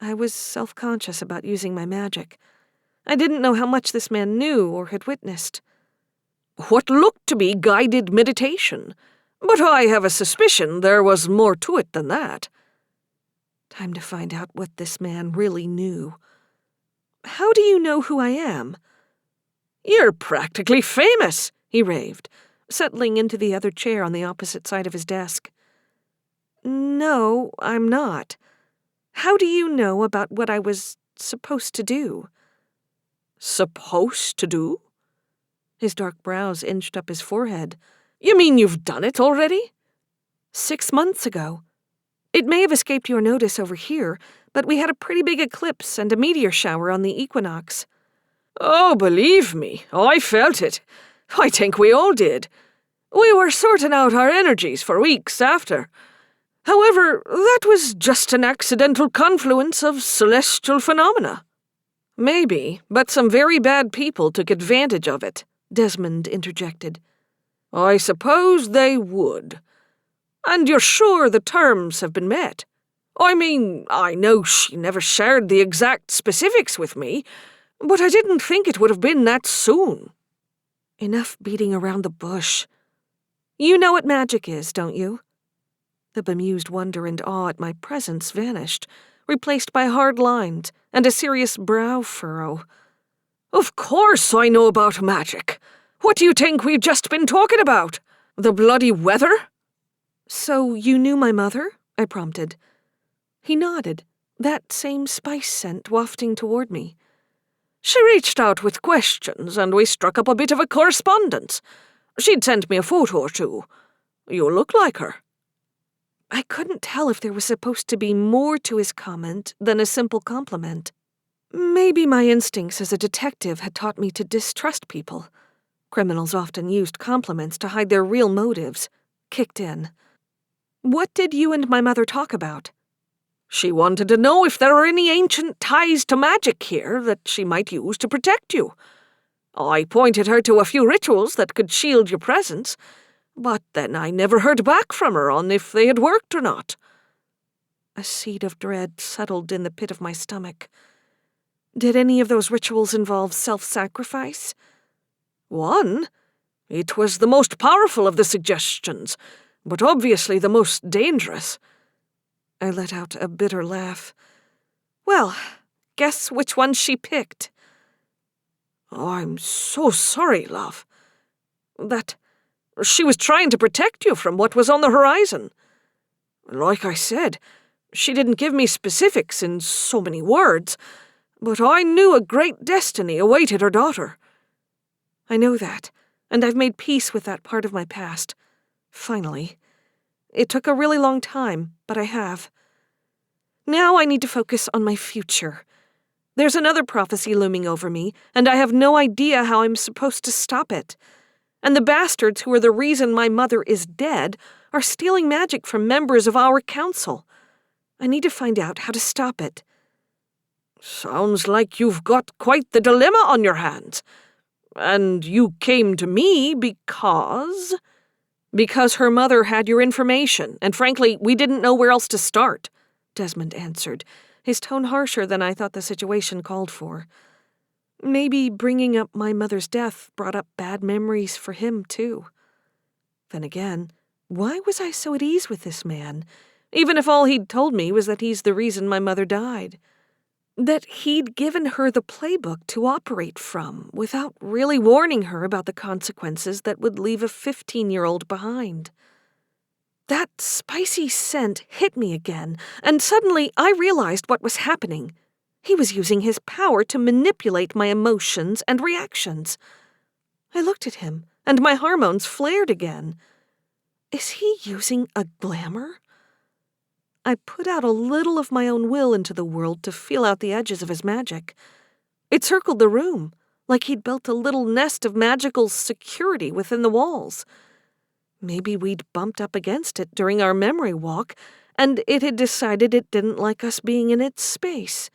I was self-conscious about using my magic. I didn't know how much this man knew or had witnessed. What looked to be guided meditation, but I have a suspicion there was more to it than that. Time to find out what this man really knew. How do you know who I am? You're practically famous, he raved, settling into the other chair on the opposite side of his desk. No, I'm not. How do you know about what I was supposed to do? Supposed to do? His dark brows inched up his forehead. You mean you've done it already? 6 months ago. It may have escaped your notice over here, but we had a pretty big eclipse and a meteor shower on the equinox. Oh, believe me, I felt it. I think we all did. We were sorting out our energies for weeks after. However, that was just an accidental confluence of celestial phenomena. Maybe, but some very bad people took advantage of it, Desmond interjected. I suppose they would. And you're sure the terms have been met? I mean, I know she never shared the exact specifics with me, but I didn't think it would have been that soon. Enough beating around the bush. You know what magic is, don't you? The bemused wonder and awe at my presence vanished, replaced by hard lines and a serious brow furrow. Of course I know about magic. What do you think we've just been talking about? The bloody weather? So you knew my mother? I prompted. He nodded, that same spice scent wafting toward me. She reached out with questions, and we struck up a bit of a correspondence. She'd sent me a photo or two. You look like her. I couldn't tell if there was supposed to be more to his comment than a simple compliment. Maybe my instincts as a detective had taught me to distrust people. Criminals often used compliments to hide their real motives. Kicked in. What did you and my mother talk about? She wanted to know if there were any ancient ties to magic here that she might use to protect you. I pointed her to a few rituals that could shield your presence, But then I never heard back from her on if they had worked or not." A seed of dread settled in the pit of my stomach. Did any of those rituals involve self-sacrifice? "One? It was the most powerful of the suggestions, but obviously the most dangerous." I let out a bitter laugh. Well, guess which one she picked. "I'm so sorry, love. That she was trying to protect you from what was on the horizon. Like I said, she didn't give me specifics in so many words, but I knew a great destiny awaited her daughter." I know that, and I've made peace with that part of my past. Finally. It took a really long time, but I have. Now I need to focus on my future. There's another prophecy looming over me, and I have no idea how I'm supposed to stop it. And the bastards who are the reason my mother is dead are stealing magic from members of our council. I need to find out how to stop it. "Sounds like you've got quite the dilemma on your hands. And you came to me because—" "Because her mother had your information, and frankly, we didn't know where else to start," Desmond answered, his tone harsher than I thought the situation called for. Maybe bringing up my mother's death brought up bad memories for him, too. Then again, why was I so at ease with this man, even if all he'd told me was that he's the reason my mother died? That he'd given her the playbook to operate from, without really warning her about the consequences that would leave a 15-year-old behind. That spicy scent hit me again, and suddenly I realized what was happening. He was using his power to manipulate my emotions and reactions. I looked at him, and my hormones flared again. Is he using a glamour? I put out a little of my own will into the world to feel out the edges of his magic. It circled the room, like he'd built a little nest of magical security within the walls. Maybe we'd bumped up against it during our memory walk, and it had decided it didn't like us being in its space.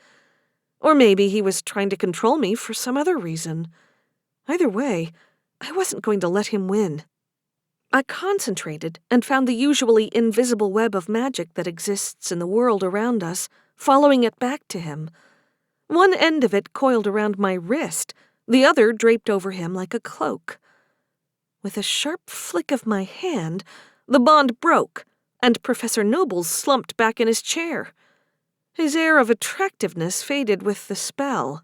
Or maybe he was trying to control me for some other reason. Either way, I wasn't going to let him win. I concentrated and found the usually invisible web of magic that exists in the world around us, following it back to him. One end of it coiled around my wrist, the other draped over him like a cloak. With a sharp flick of my hand, the bond broke, and Professor Nobles slumped back in his chair. His air of attractiveness faded with the spell.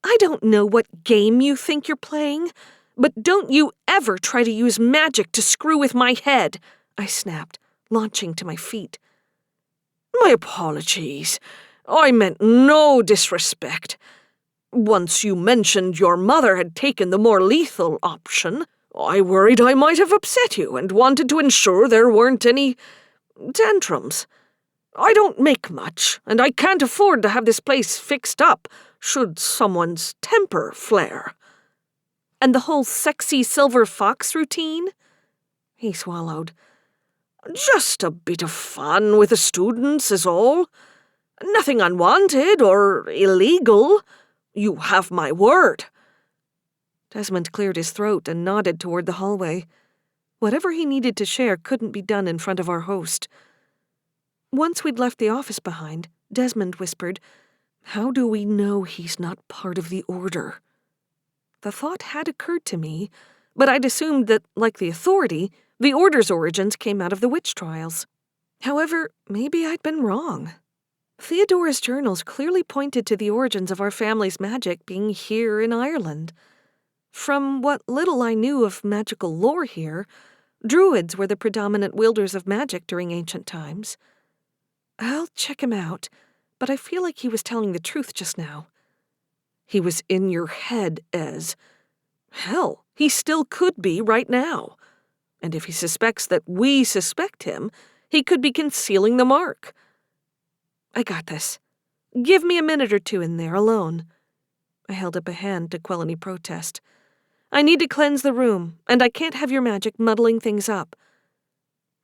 "I don't know what game you think you're playing, but don't you ever try to use magic to screw with my head," I snapped, launching to my feet. "My apologies. I meant no disrespect. Once you mentioned your mother had taken the more lethal option, I worried I might have upset you and wanted to ensure there weren't any tantrums. I don't make much, and I can't afford to have this place fixed up should someone's temper flare." "And the whole sexy silver fox routine?" He swallowed. "Just a bit of fun with the students is all. Nothing unwanted or illegal. You have my word." Desmond cleared his throat and nodded toward the hallway. Whatever he needed to share couldn't be done in front of our host. Once we'd left the office behind, Desmond whispered, "How do we know he's not part of the Order?" The thought had occurred to me, but I'd assumed that, like the Authority, the Order's origins came out of the witch trials. However, maybe I'd been wrong. Theodora's journals clearly pointed to the origins of our family's magic being here in Ireland. From what little I knew of magical lore here, druids were the predominant wielders of magic during ancient times. I'll check him out, but I feel like he was telling the truth just now. He was in your head, Ez. Hell, he still could be right now. And if he suspects that we suspect him, he could be concealing the mark. I got this. Give me a minute or two in there alone. I held up a hand to quell any protest. I need to cleanse the room, and I can't have your magic muddling things up.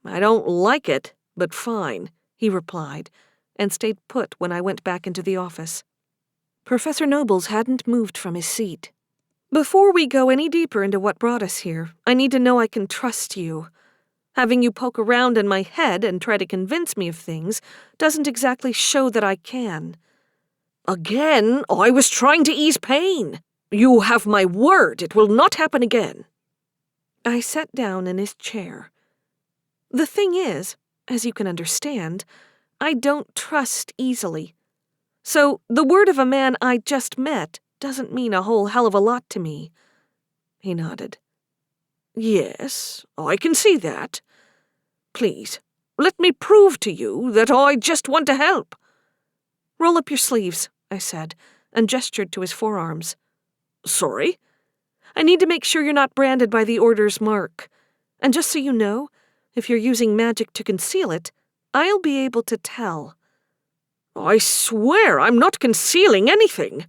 I don't like it, but fine, he replied, and stayed put when I went back into the office. Professor Nobles hadn't moved from his seat. Before we go any deeper into what brought us here, I need to know I can trust you. Having you poke around in my head and try to convince me of things doesn't exactly show that I can. Again, I was trying to ease pain. You have my word it will not happen again. I sat down in his chair. The thing is, as you can understand, I don't trust easily. So the word of a man I just met doesn't mean a whole hell of a lot to me. He nodded. Yes, I can see that. Please, let me prove to you that I just want to help. Roll up your sleeves, I said, and gestured to his forearms. Sorry? I need to make sure you're not branded by the Order's mark. And just so you know, if you're using magic to conceal it, I'll be able to tell. I swear I'm not concealing anything.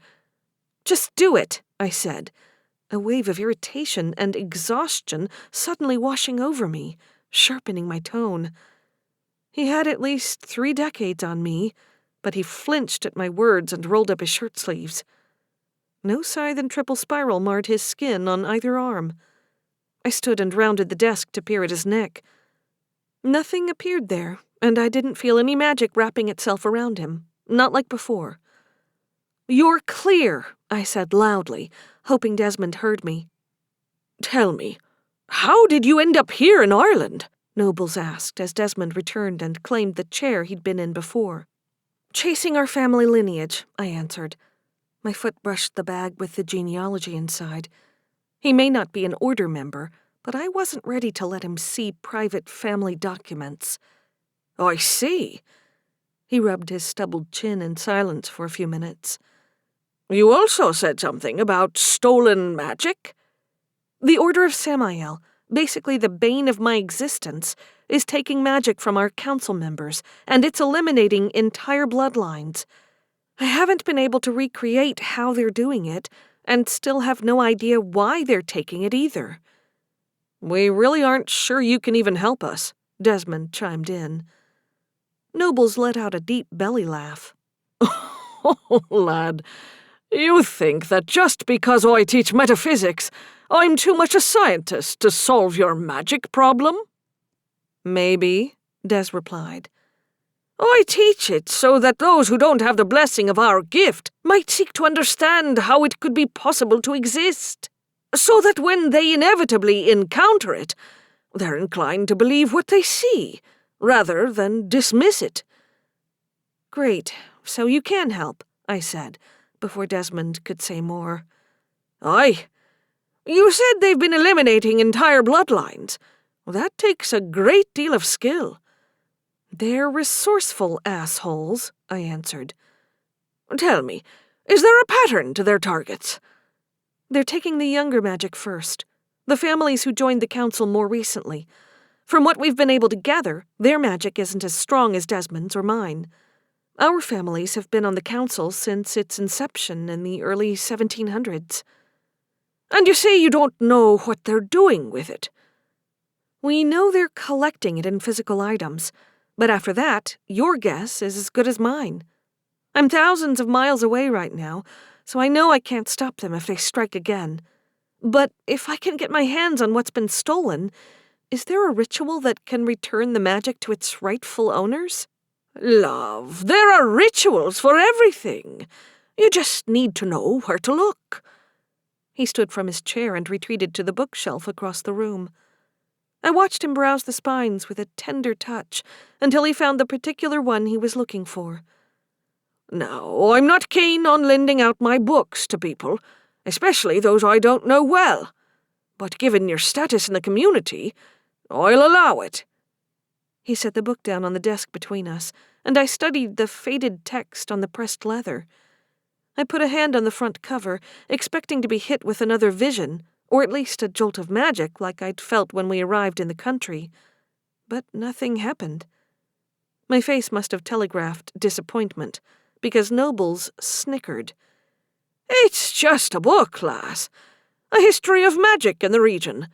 Just do it, I said, a wave of irritation and exhaustion suddenly washing over me, sharpening my tone. He had at least 3 decades on me, but he flinched at my words and rolled up his shirt sleeves. No scythe and triple spiral marred his skin on either arm. I stood and rounded the desk to peer at his neck. Nothing appeared there, and I didn't feel any magic wrapping itself around him, not like before. You're clear, I said loudly, hoping Desmond heard me. Tell me, how did you end up here in Ireland? Nobles asked as Desmond returned and claimed the chair he'd been in before. Chasing our family lineage, I answered. My foot brushed the bag with the genealogy inside. He may not be an Order member, but I wasn't ready to let him see private family documents. I see. He rubbed his stubbled chin in silence for a few minutes. You also said something about stolen magic? The Order of Samael, basically the bane of my existence, is taking magic from our council members, and it's eliminating entire bloodlines. I haven't been able to recreate how they're doing it, and still have no idea why they're taking it either. We really aren't sure you can even help us, Desmond chimed in. Nobles let out a deep belly laugh. Oh, lad, you think that just because I teach metaphysics, I'm too much a scientist to solve your magic problem? Maybe, Des replied. I teach it so that those who don't have the blessing of our gift might seek to understand how it could be possible to exist, so that when they inevitably encounter it, they're inclined to believe what they see, rather than dismiss it. Great, so you can help, I said, before Desmond could say more. Aye. You said they've been eliminating entire bloodlines. That takes a great deal of skill. They're resourceful assholes, I answered. Tell me, is there a pattern to their targets? They're taking the younger magic first, the families who joined the council more recently. From what we've been able to gather, their magic isn't as strong as Desmond's or mine. Our families have been on the council since its inception in the early 1700s. And you say you don't know what they're doing with it? We know they're collecting it in physical items, but after that, your guess is as good as mine. I'm thousands of miles away right now, so I know I can't stop them if they strike again. But if I can get my hands on what's been stolen, is there a ritual that can return the magic to its rightful owners? Love, there are rituals for everything. You just need to know where to look. He stood from his chair and retreated to the bookshelf across the room. I watched him browse the spines with a tender touch until he found the particular one he was looking for. Now, I'm not keen on lending out my books to people, especially those I don't know well. But given your status in the community, I'll allow it. He set the book down on the desk between us, and I studied the faded text on the pressed leather. I put a hand on the front cover, expecting to be hit with another vision, or at least a jolt of magic like I'd felt when we arrived in the country. But nothing happened. My face must have telegraphed disappointment, because Nobles snickered. It's just a book, lass. A history of magic in the region.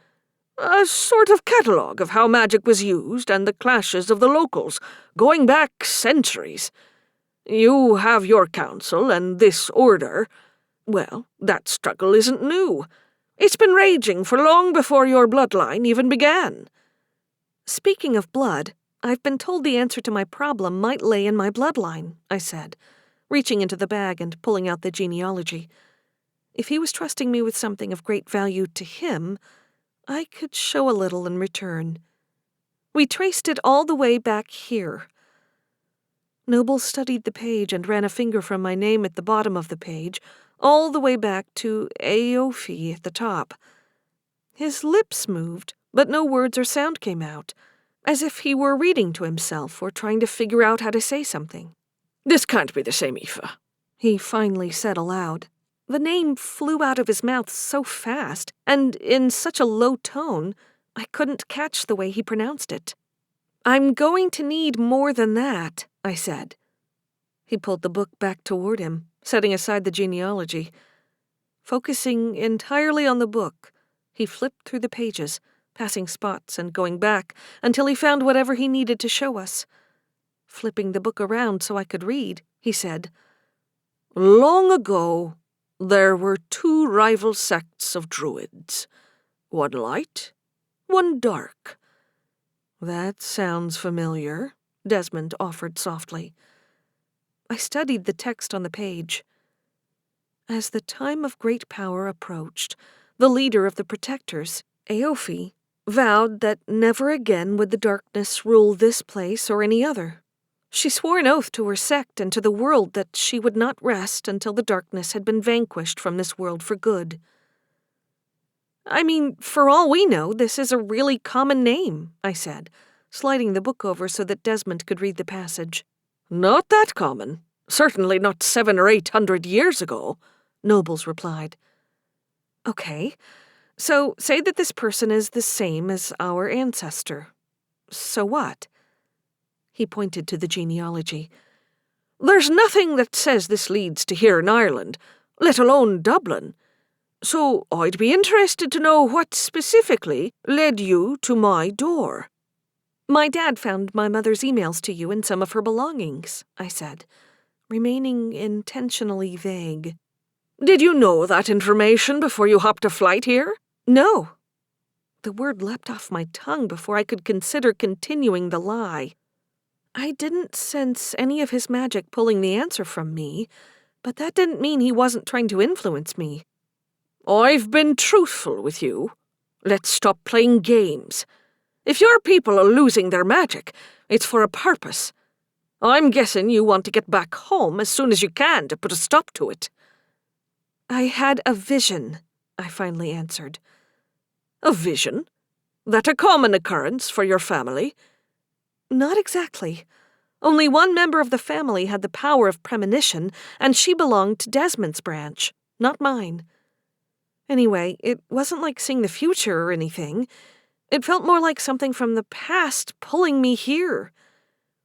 A sort of catalogue of how magic was used and the clashes of the locals, going back centuries. You have your council and this order. Well, that struggle isn't new. It's been raging for long before your bloodline even began. Speaking of blood, I've been told the answer to my problem might lay in my bloodline, I said, reaching into the bag and pulling out the genealogy. If he was trusting me with something of great value to him, I could show a little in return. We traced it all the way back here. Noble studied the page and ran a finger from my name at the bottom of the page, all the way back to Aofi at the top. His lips moved, but no words or sound came out, as if he were reading to himself or trying to figure out how to say something. This can't be the same Aoife, he finally said aloud. The name flew out of his mouth so fast, and in such a low tone, I couldn't catch the way he pronounced it. I'm going to need more than that, I said. He pulled the book back toward him, setting aside the genealogy. Focusing entirely on the book, he flipped through the pages, passing spots and going back until he found whatever he needed to show us. Flipping the book around so I could read, he said, Long ago, there were two rival sects of druids, one light, one dark. That sounds familiar, Desmond offered softly. I studied the text on the page. As the time of great power approached, the leader of the protectors, Aofi, vowed that never again would the darkness rule this place or any other. She swore an oath to her sect and to the world that she would not rest until the darkness had been vanquished from this world for good. I mean, for all we know, this is a really common name, I said, sliding the book over so that Desmond could read the passage. Not that common. Certainly not 700 or 800 years ago, Nobles replied. Okay, so say that this person is the same as our ancestor. So what? He pointed to the genealogy. There's nothing that says this leads to here in Ireland, let alone Dublin. So I'd be interested to know what specifically led you to my door. My dad found my mother's emails to you and some of her belongings, I said, remaining intentionally vague. Did you know that information before you hopped a flight here? No. The word leapt off my tongue before I could consider continuing the lie. I didn't sense any of his magic pulling the answer from me, but that didn't mean he wasn't trying to influence me. I've been truthful with you. Let's stop playing games. If your people are losing their magic, it's for a purpose. I'm guessing you want to get back home as soon as you can to put a stop to it. I had a vision, I finally answered. A vision? That a common occurrence for your family? Not exactly. Only one member of the family had the power of premonition, and she belonged to Desmond's branch, not mine. Anyway, it wasn't like seeing the future or anything. It felt more like something from the past pulling me here.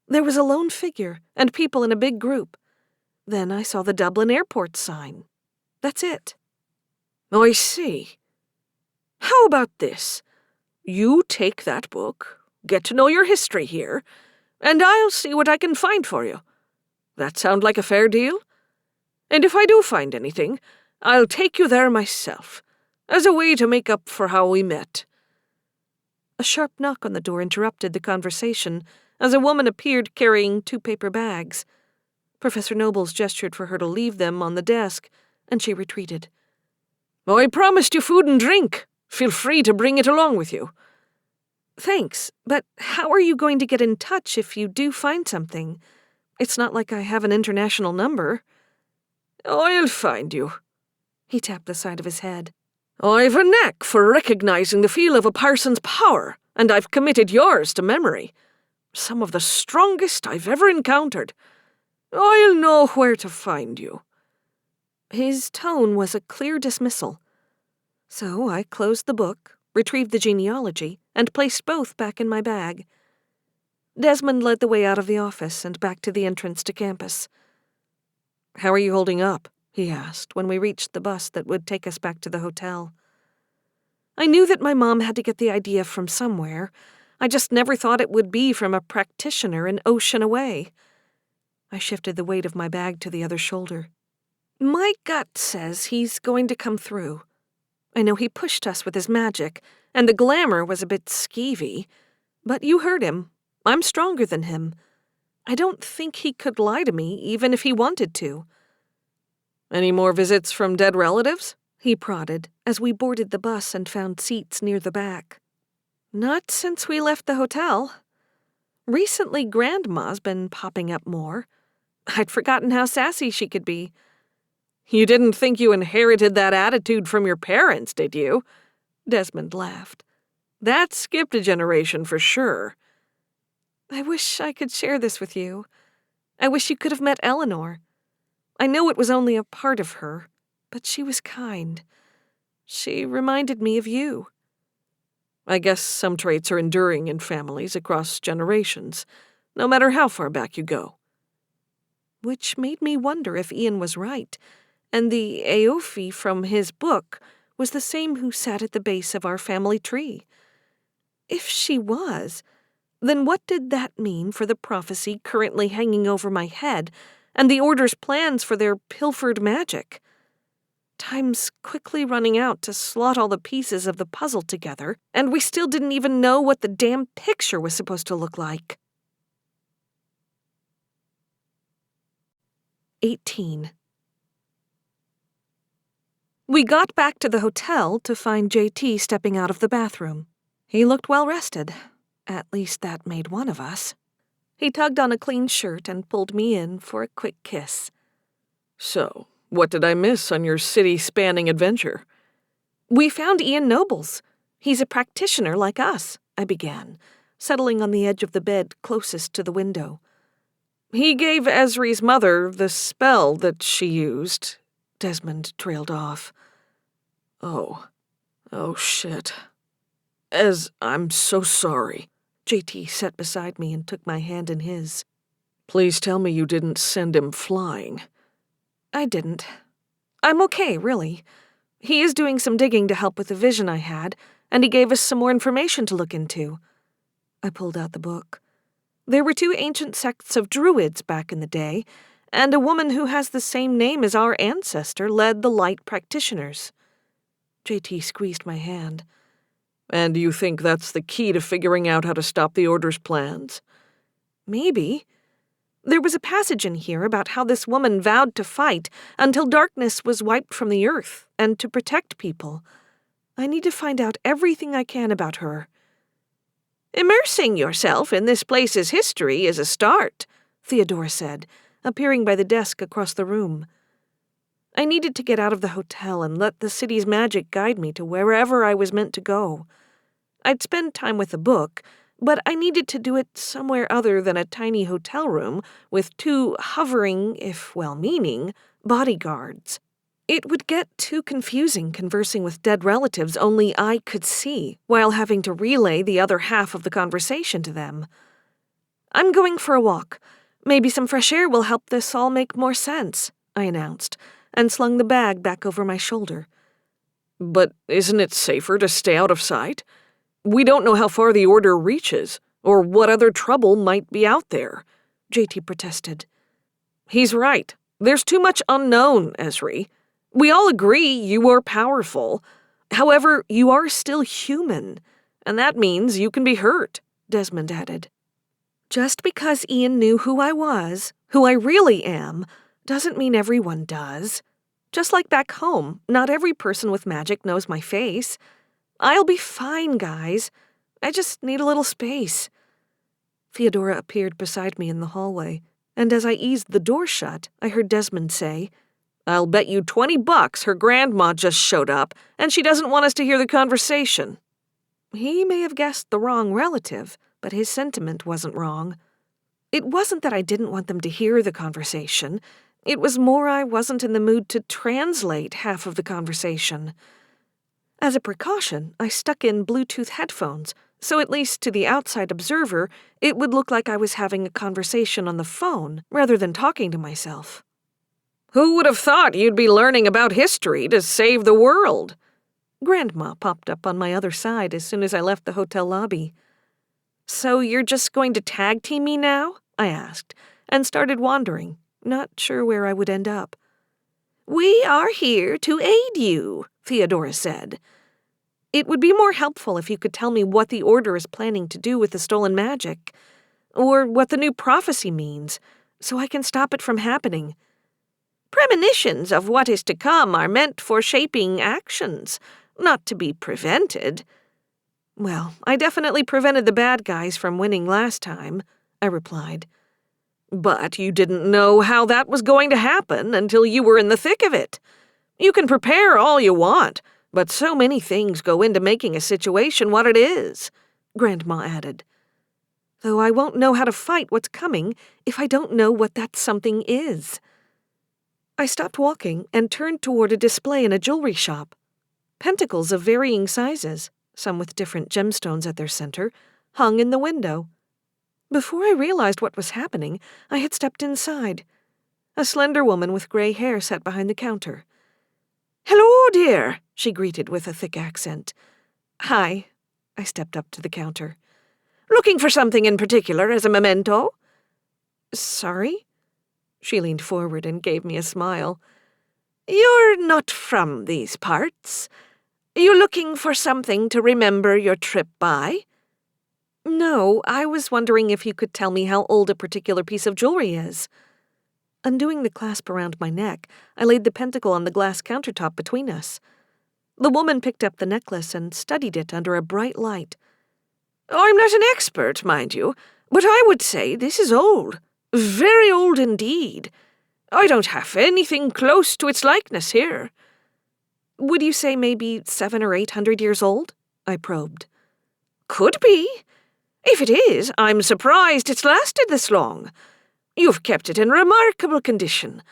There was a lone figure and people in a big group. Then I saw the Dublin airport sign. That's it. I see. How about this? You take that book, get to know your history here, and I'll see what I can find for you. That sound like a fair deal? And if I do find anything, I'll take you there myself, as a way to make up for how we met. A sharp knock on the door interrupted the conversation as a woman appeared carrying 2 paper bags. Professor Nobles gestured for her to leave them on the desk, and she retreated. I promised you food and drink. Feel free to bring it along with you. Thanks, but how are you going to get in touch if you do find something? It's not like I have an international number. I'll find you. He tapped the side of his head. I've a knack for recognizing the feel of a person's power, and I've committed yours to memory. Some of the strongest I've ever encountered. I'll know where to find you. His tone was a clear dismissal. So I closed the book, retrieved the genealogy, and placed both back in my bag. Desmond led the way out of the office and back to the entrance to campus. How are you holding up? He asked when we reached the bus that would take us back to the hotel. I knew that my mom had to get the idea from somewhere. I just never thought it would be from a practitioner an ocean away. I shifted the weight of my bag to the other shoulder. My gut says he's going to come through. I know he pushed us with his magic, and the glamour was a bit skeevy, but you heard him. I'm stronger than him. I don't think he could lie to me, even if he wanted to. Any more visits from dead relatives? He prodded as we boarded the bus and found seats near the back. Not since we left the hotel. Recently, Grandma's been popping up more. I'd forgotten how sassy she could be. You didn't think you inherited that attitude from your parents, did you? Desmond laughed. That skipped a generation for sure. I wish I could share this with you. I wish you could have met Eleanor. I know it was only a part of her, but she was kind. She reminded me of you. I guess some traits are enduring in families across generations, no matter how far back you go. Which made me wonder if Ian was right, and the Aofi from his book was the same who sat at the base of our family tree. If she was, then what did that mean for the prophecy currently hanging over my head and the Order's plans for their pilfered magic? Time's quickly running out to slot all the pieces of the puzzle together, and we still didn't even know what the damn picture was supposed to look like. 18. We got back to the hotel to find JT stepping out of the bathroom. He looked well rested. At least that made one of us. He tugged on a clean shirt and pulled me in for a quick kiss. So, what did I miss on your city-spanning adventure? We found Ian Nobles. He's a practitioner like us, I began, settling on the edge of the bed closest to the window. He gave Ezri's mother the spell that she used, Desmond trailed off. Oh shit. I'm so sorry. JT sat beside me and took my hand in his. Please tell me you didn't send him flying. I didn't. I'm okay, really. He is doing some digging to help with the vision I had, and he gave us some more information to look into. I pulled out the book. There were 2 ancient sects of druids back in the day, and a woman who has the same name as our ancestor led the light practitioners. JT squeezed my hand. And you think that's the key to figuring out how to stop the Order's plans? Maybe. There was a passage in here about how this woman vowed to fight until darkness was wiped from the earth and to protect people. I need to find out everything I can about her. Immersing yourself in this place's history is a start, Theodore said, appearing by the desk across the room. I needed to get out of the hotel and let the city's magic guide me to wherever I was meant to go. I'd spend time with the book, but I needed to do it somewhere other than a tiny hotel room with 2 hovering, if well-meaning, bodyguards. It would get too confusing conversing with dead relatives only I could see, while having to relay the other half of the conversation to them. I'm going for a walk. Maybe some fresh air will help this all make more sense, I announced, and slung the bag back over my shoulder. But isn't it safer to stay out of sight? We don't know how far the Order reaches, or what other trouble might be out there, JT protested. He's right. There's too much unknown, Ezri. We all agree you are powerful. However, you are still human, and that means you can be hurt, Desmond added. Just because Ian knew who I was, who I really am, doesn't mean everyone does. Just like back home, not every person with magic knows my face. I'll be fine, guys. I just need a little space. Theodora appeared beside me in the hallway, and as I eased the door shut, I heard Desmond say, I'll bet you $20 her grandma just showed up, and she doesn't want us to hear the conversation. He may have guessed the wrong relative, but his sentiment wasn't wrong. It wasn't that I didn't want them to hear the conversation. It was more I wasn't in the mood to translate half of the conversation. As a precaution, I stuck in Bluetooth headphones, so at least to the outside observer, it would look like I was having a conversation on the phone rather than talking to myself. Who would have thought you'd be learning about history to save the world? Grandma popped up on my other side as soon as I left the hotel lobby. So you're just going to tag team me now? I asked, and started wandering, not sure where I would end up. We are here to aid you, Theodora said. It would be more helpful if you could tell me what the Order is planning to do with the stolen magic, or what the new prophecy means, so I can stop it from happening. Premonitions of what is to come are meant for shaping actions, not to be prevented. Well, I definitely prevented the bad guys from winning last time, I replied. But you didn't know how that was going to happen until you were in the thick of it. You can prepare all you want, but so many things go into making a situation what it is, Grandma added. Though I won't know how to fight what's coming if I don't know what that something is. I stopped walking and turned toward a display in a jewelry shop. Pentacles of varying sizes, some with different gemstones at their center, hung in the window. Before I realized what was happening, I had stepped inside. A slender woman with gray hair sat behind the counter. "Hello, dear," she greeted with a thick accent. "Hi." I stepped up to the counter. "Looking for something in particular as a memento?" "Sorry?" She leaned forward and gave me a smile. "You're not from these parts. You looking for something to remember your trip by?" "No, I was wondering if you could tell me how old a particular piece of jewelry is." Undoing the clasp around my neck, I laid the pentacle on the glass countertop between us. The woman picked up the necklace and studied it under a bright light. "I'm not an expert, mind you, but I would say this is old. Very old indeed. I don't have anything close to its likeness here." "Would you say maybe 700 or 800 years old?" I probed. "Could be. If it is, I'm surprised it's lasted this long. You've kept it in remarkable condition.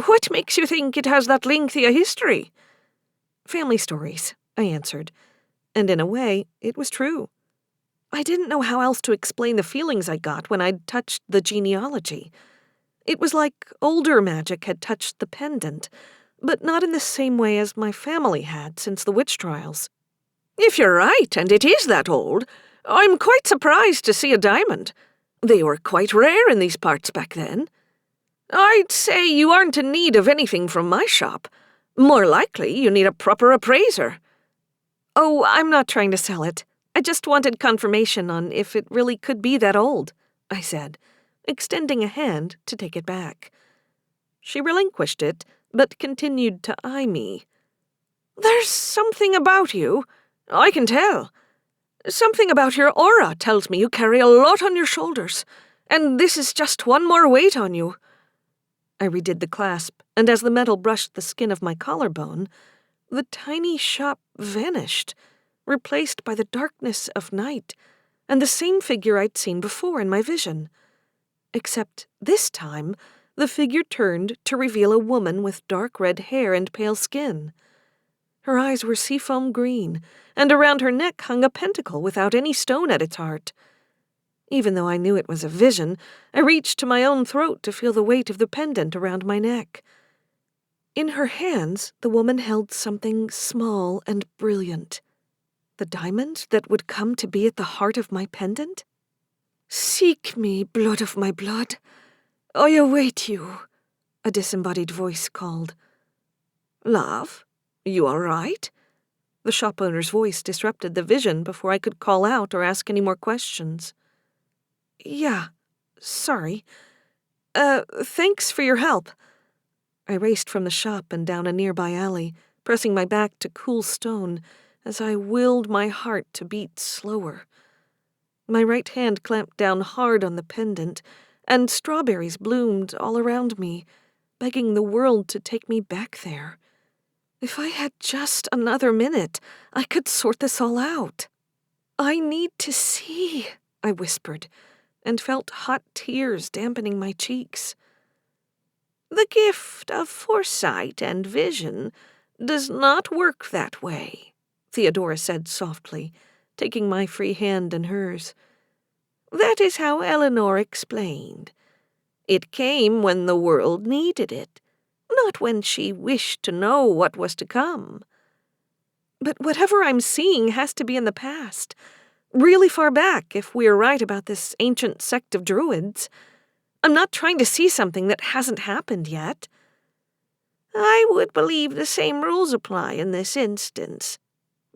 What makes you think it has that lengthy a history?" "Family stories," I answered. And in a way, it was true. I didn't know how else to explain the feelings I got when I'd touched the genealogy. It was like older magic had touched the pendant, but not in the same way as my family had since the witch trials. "If you're right, and it is that old, I'm quite surprised to see a diamond. They were quite rare in these parts back then. I'd say you aren't in need of anything from my shop. More likely, you need a proper appraiser." "Oh, I'm not trying to sell it. I just wanted confirmation on if it really could be that old," I said, extending a hand to take it back. She relinquished it, but continued to eye me. "There's something about you. I can tell. Something about your aura tells me you carry a lot on your shoulders, and this is just one more weight on you." I redid the clasp, and as the metal brushed the skin of my collarbone, the tiny shop vanished, replaced by the darkness of night, and the same figure I'd seen before in my vision. Except this time, the figure turned to reveal a woman with dark red hair and pale skin. Her eyes were seafoam green, and around her neck hung a pentacle without any stone at its heart. Even though I knew it was a vision, I reached to my own throat to feel the weight of the pendant around my neck. In her hands, the woman held something small and brilliant. The diamond that would come to be at the heart of my pendant? "Seek me, blood of my blood. I await you," a disembodied voice called. "Love, you all right?" The shop owner's voice disrupted the vision before I could call out or ask any more questions. "Yeah, sorry. Thanks for your help." I raced from the shop and down a nearby alley, pressing my back to cool stone as I willed my heart to beat slower. My right hand clamped down hard on the pendant, and strawberries bloomed all around me, begging the world to take me back there. If I had just another minute, I could sort this all out. "I need to see," I whispered, and felt hot tears dampening my cheeks. "The gift of foresight and vision does not work that way," Theodora said softly, taking my free hand in hers. "That is how Eleanor explained. It came when the world needed it, not when she wished to know what was to come." "But whatever I'm seeing has to be in the past, really far back if we're right about this ancient sect of druids. I'm not trying to see something that hasn't happened yet." I would believe the same rules apply in this instance.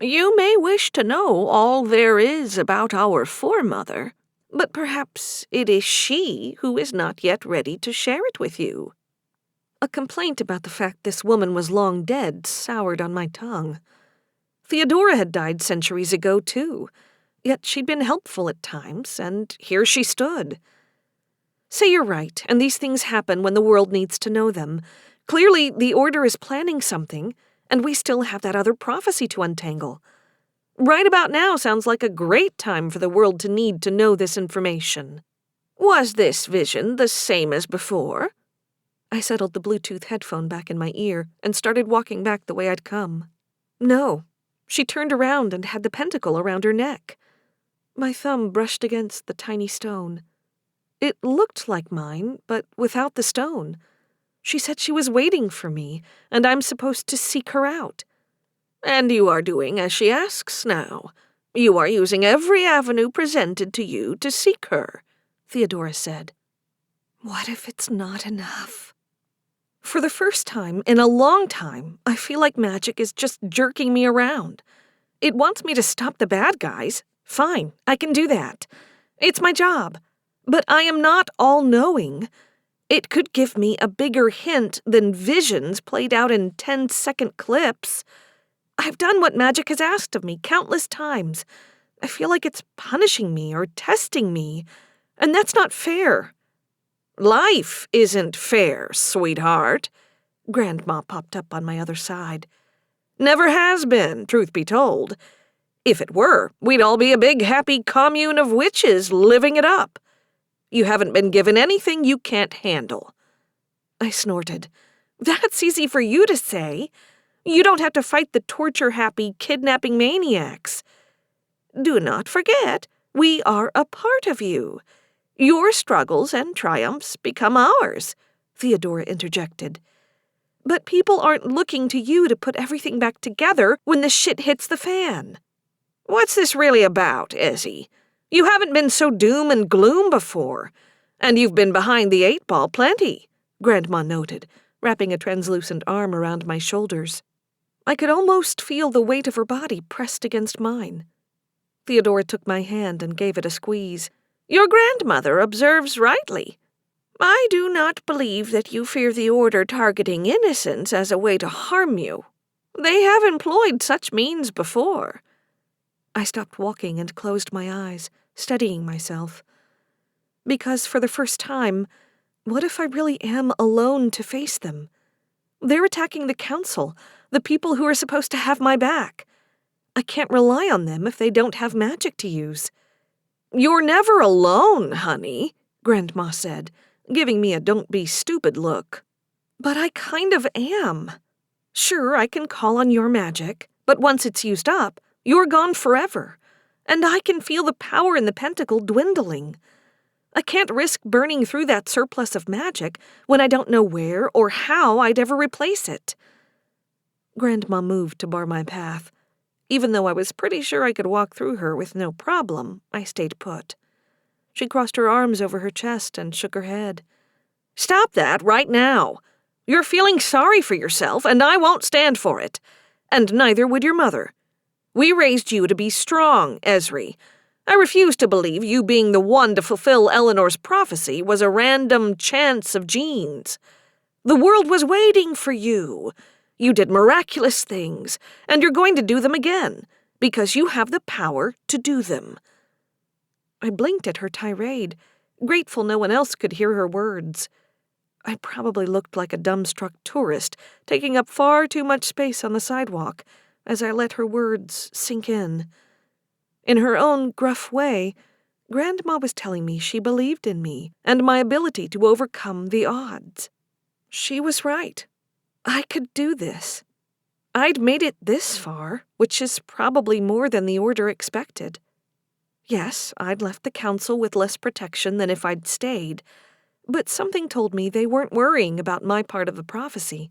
You may wish to know all there is about our foremother, but perhaps it is she who is not yet ready to share it with you." A complaint about the fact this woman was long dead soured on my tongue. Theodora had died centuries ago, too, yet she'd been helpful at times, and here she stood. "Say you're right, and these things happen when the world needs to know them. Clearly, the Order is planning something, and we still have that other prophecy to untangle. Right about now sounds like a great time for the world to need to know this information." "Was this vision the same as before?" I settled the Bluetooth headphone back in my ear and started walking back the way I'd come. "No." She turned around and had the pentacle around her neck. My thumb brushed against the tiny stone. It looked like mine, but without the stone. She said she was waiting for me, and I'm supposed to seek her out. "And you are doing as she asks now. You are using every avenue presented to you to seek her," Theodora said. What if it's not enough? For the first time in a long time, I feel like magic is just jerking me around. It wants me to stop the bad guys. Fine, I can do that. It's my job. But I am not all-knowing. It could give me a bigger hint than visions played out in 10-second clips. I've done what magic has asked of me countless times. I feel like it's punishing me or testing me, and that's not fair. "Life isn't fair, sweetheart," Grandma popped up on my other side. "Never has been, truth be told. If it were, we'd all be a big happy commune of witches living it up. You haven't been given anything you can't handle." I snorted. "That's easy for you to say. You don't have to fight the torture-happy, kidnapping maniacs." "Do not forget, we are a part of you. Your struggles and triumphs become ours," Theodora interjected. "But people aren't looking to you to put everything back together when the shit hits the fan." "What's this really about, Ezri? You haven't been so doom and gloom before, and you've been behind the 8 ball plenty," Grandma noted, wrapping a translucent arm around my shoulders. I could almost feel the weight of her body pressed against mine. Theodora took my hand and gave it a squeeze. "Your grandmother observes rightly. I do not believe that you fear the Order targeting innocents as a way to harm you. They have employed such means before." I stopped walking and closed my eyes, steadying myself. Because for the first time, what if I really am alone to face them? They're attacking the council, the people who are supposed to have my back. I can't rely on them if they don't have magic to use. "You're never alone, honey," Grandma said, giving me a don't-be-stupid look. "But I kind of am. Sure, I can call on your magic, but once it's used up, you're gone forever, and I can feel the power in the pentacle dwindling. I can't risk burning through that surplus of magic when I don't know where or how I'd ever replace it." Grandma moved to bar my path. Even though I was pretty sure I could walk through her with no problem, I stayed put. She crossed her arms over her chest and shook her head. "Stop that right now. You're feeling sorry for yourself, and I won't stand for it. And neither would your mother. We raised you to be strong, Ezri. I refuse to believe you being the one to fulfill Eleanor's prophecy was a random chance of genes. The world was waiting for you. You did miraculous things, and you're going to do them again, because you have the power to do them." I blinked at her tirade, grateful no one else could hear her words. I probably looked like a dumbstruck tourist, taking up far too much space on the sidewalk, as I let her words sink in. In her own gruff way, Grandma was telling me she believed in me and my ability to overcome the odds. She was right. I could do this. I'd made it this far, which is probably more than the Order expected. Yes, I'd left the council with less protection than if I'd stayed, but something told me they weren't worrying about my part of the prophecy.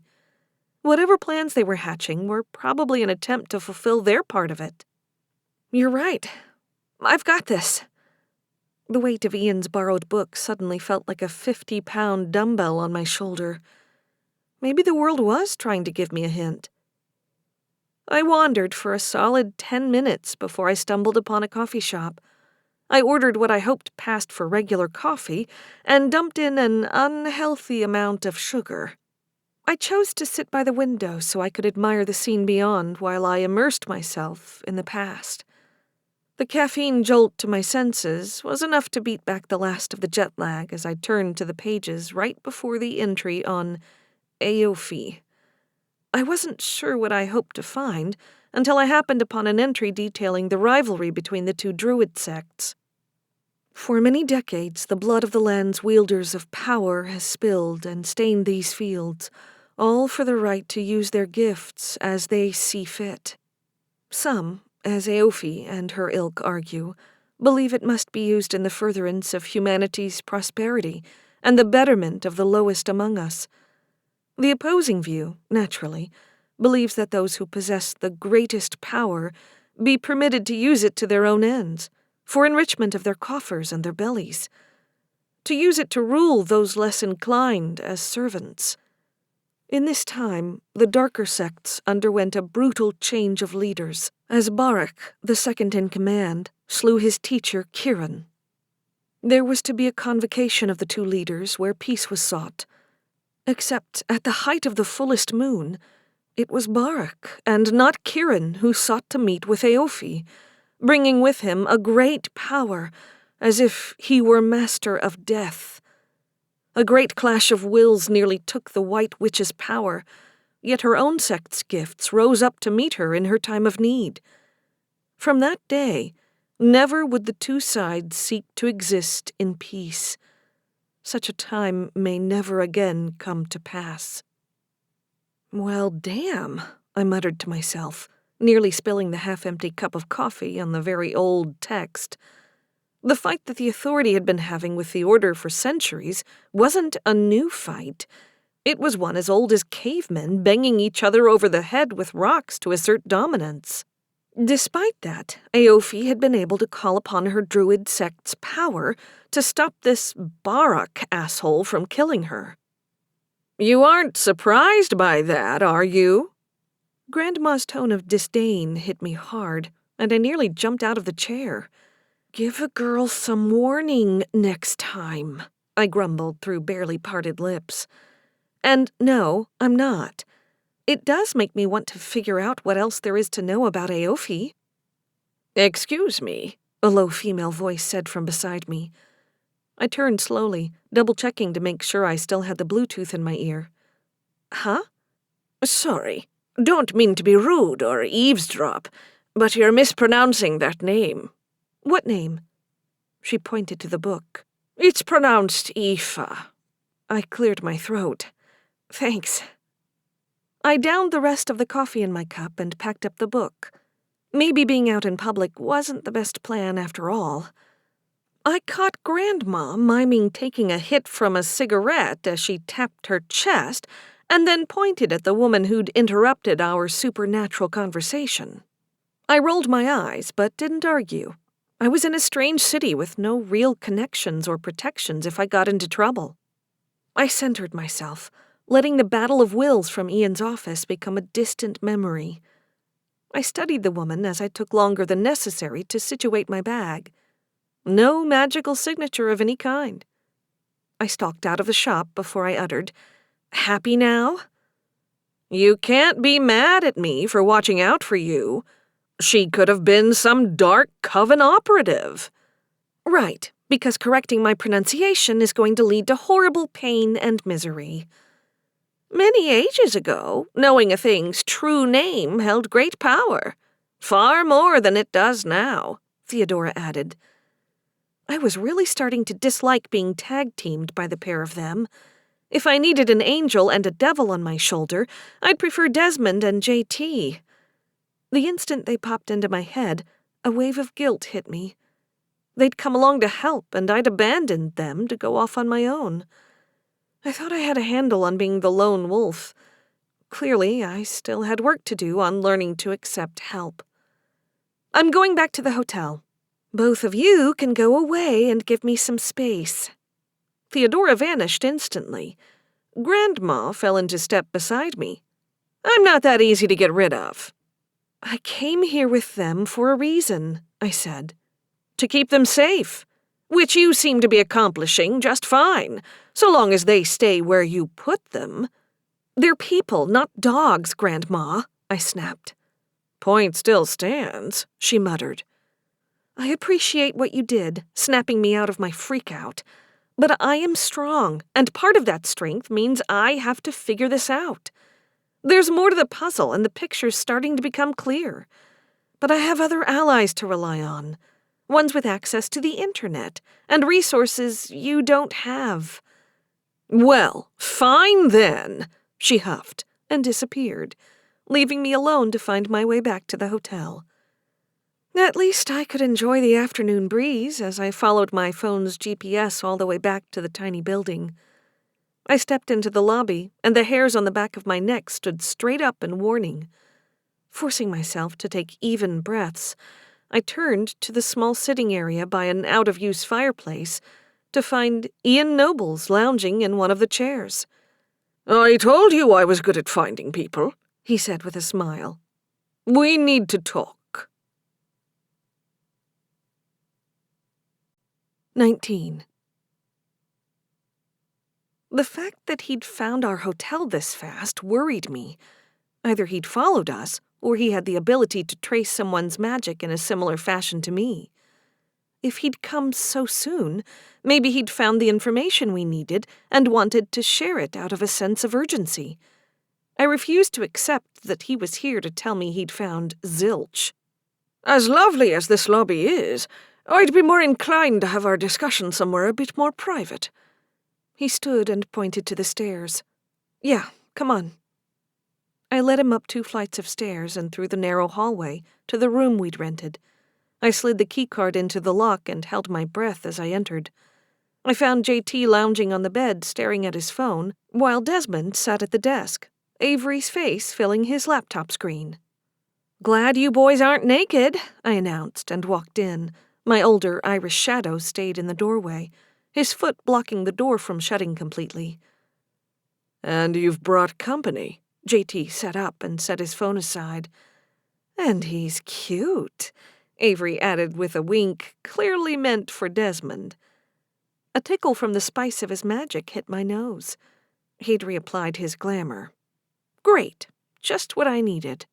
Whatever plans they were hatching were probably an attempt to fulfill their part of it. "You're right. I've got this." The weight of Ian's borrowed book suddenly felt like a 50-pound dumbbell on my shoulder. Maybe the world was trying to give me a hint. I wandered for a solid 10 minutes before I stumbled upon a coffee shop. I ordered what I hoped passed for regular coffee and dumped in an unhealthy amount of sugar. I chose to sit by the window so I could admire the scene beyond while I immersed myself in the past. The caffeine jolt to my senses was enough to beat back the last of the jet lag as I turned to the pages right before the entry on Aofi. I wasn't sure what I hoped to find until I happened upon an entry detailing the rivalry between the two druid sects. For many decades, the blood of the land's wielders of power has spilled and stained these fields, all for the right to use their gifts as they see fit. Some, as Aofi and her ilk argue, believe it must be used in the furtherance of humanity's prosperity and the betterment of the lowest among us. The opposing view, naturally, believes that those who possess the greatest power be permitted to use it to their own ends, for enrichment of their coffers and their bellies, to use it to rule those less inclined as servants. In this time, the darker sects underwent a brutal change of leaders, as Barak, the second in command, slew his teacher Kiran. There was to be a convocation of the two leaders where peace was sought. Except at the height of the fullest moon, it was Barak and not Kiran who sought to meet with Aofi, bringing with him a great power, as if he were master of death. A great clash of wills nearly took the White Witch's power, yet her own sect's gifts rose up to meet her in her time of need. From that day, never would the two sides seek to exist in peace. Such a time may never again come to pass. Well, damn, I muttered to myself, nearly spilling the half-empty cup of coffee on the very old text. The fight that the Authority had been having with the Order for centuries wasn't a new fight. It was one as old as cavemen banging each other over the head with rocks to assert dominance. Despite that, Aofi had been able to call upon her druid sect's power to stop this Barak asshole from killing her. You aren't surprised by that, are you? Grandma's tone of disdain hit me hard, and I nearly jumped out of the chair. Give a girl some warning next time, I grumbled through barely parted lips. And no, I'm not. It does make me want to figure out what else there is to know about Aofi. Excuse me, a low female voice said from beside me. I turned slowly, double-checking to make sure I still had the Bluetooth in my ear. Huh? Sorry, don't mean to be rude or eavesdrop, but you're mispronouncing that name. What name? She pointed to the book. It's pronounced Aoife. I cleared my throat. Thanks. I downed the rest of the coffee in my cup and packed up the book. Maybe being out in public wasn't the best plan after all. I caught Grandma miming taking a hit from a cigarette as she tapped her chest and then pointed at the woman who'd interrupted our supernatural conversation. I rolled my eyes but didn't argue. I was in a strange city with no real connections or protections if I got into trouble. I centered myself, letting the battle of wills from Ian's office become a distant memory. I studied the woman as I took longer than necessary to situate my bag. No magical signature of any kind. I stalked out of the shop before I uttered, "Happy now?" You can't be mad at me for watching out for you. She could have been some dark coven operative. Right, because correcting my pronunciation is going to lead to horrible pain and misery. Many ages ago, knowing a thing's true name held great power. Far more than it does now, Theodora added. I was really starting to dislike being tag-teamed by the pair of them. If I needed an angel and a devil on my shoulder, I'd prefer Desmond and JT. The instant they popped into my head, a wave of guilt hit me. They'd come along to help, and I'd abandoned them to go off on my own. I thought I had a handle on being the lone wolf. Clearly, I still had work to do on learning to accept help. I'm going back to the hotel. Both of you can go away and give me some space. Theodora vanished instantly. Grandma fell into step beside me. I'm not that easy to get rid of. I came here with them for a reason, I said. To keep them safe, which you seem to be accomplishing just fine, so long as they stay where you put them. They're people, not dogs, Grandma, I snapped. Point still stands, she muttered. I appreciate what you did, snapping me out of my freak-out. But I am strong, and part of that strength means I have to figure this out. There's more to the puzzle, and the picture's starting to become clear. But I have other allies to rely on, ones with access to the internet, and resources you don't have. Well, fine then, she huffed and disappeared, leaving me alone to find my way back to the hotel. At least I could enjoy the afternoon breeze as I followed my phone's GPS all the way back to the tiny building. I stepped into the lobby, and the hairs on the back of my neck stood straight up in warning. Forcing myself to take even breaths, I turned to the small sitting area by an out-of-use fireplace to find Ian Nobles lounging in one of the chairs. I told you I was good at finding people, he said with a smile. We need to talk. 19. The fact that he'd found our hotel this fast worried me. Either he'd followed us, or he had the ability to trace someone's magic in a similar fashion to me. If he'd come so soon, maybe he'd found the information we needed and wanted to share it out of a sense of urgency. I refused to accept that he was here to tell me he'd found zilch. As lovely as this lobby is, I'd be more inclined to have our discussion somewhere a bit more private. He stood and pointed to the stairs. Yeah, come on. I led him up 2 flights of stairs and through the narrow hallway to the room we'd rented. I slid the keycard into the lock and held my breath as I entered. I found JT lounging on the bed staring at his phone, while Desmond sat at the desk, Avery's face filling his laptop screen. Glad you boys aren't naked, I announced and walked in. My older Irish shadow stayed in the doorway, his foot blocking the door from shutting completely. And you've brought company. JT sat up and set his phone aside. And he's cute, Avery added with a wink, clearly meant for Desmond. A tickle from the spice of his magic hit my nose. He'd reapplied his glamour. Great, just what I needed.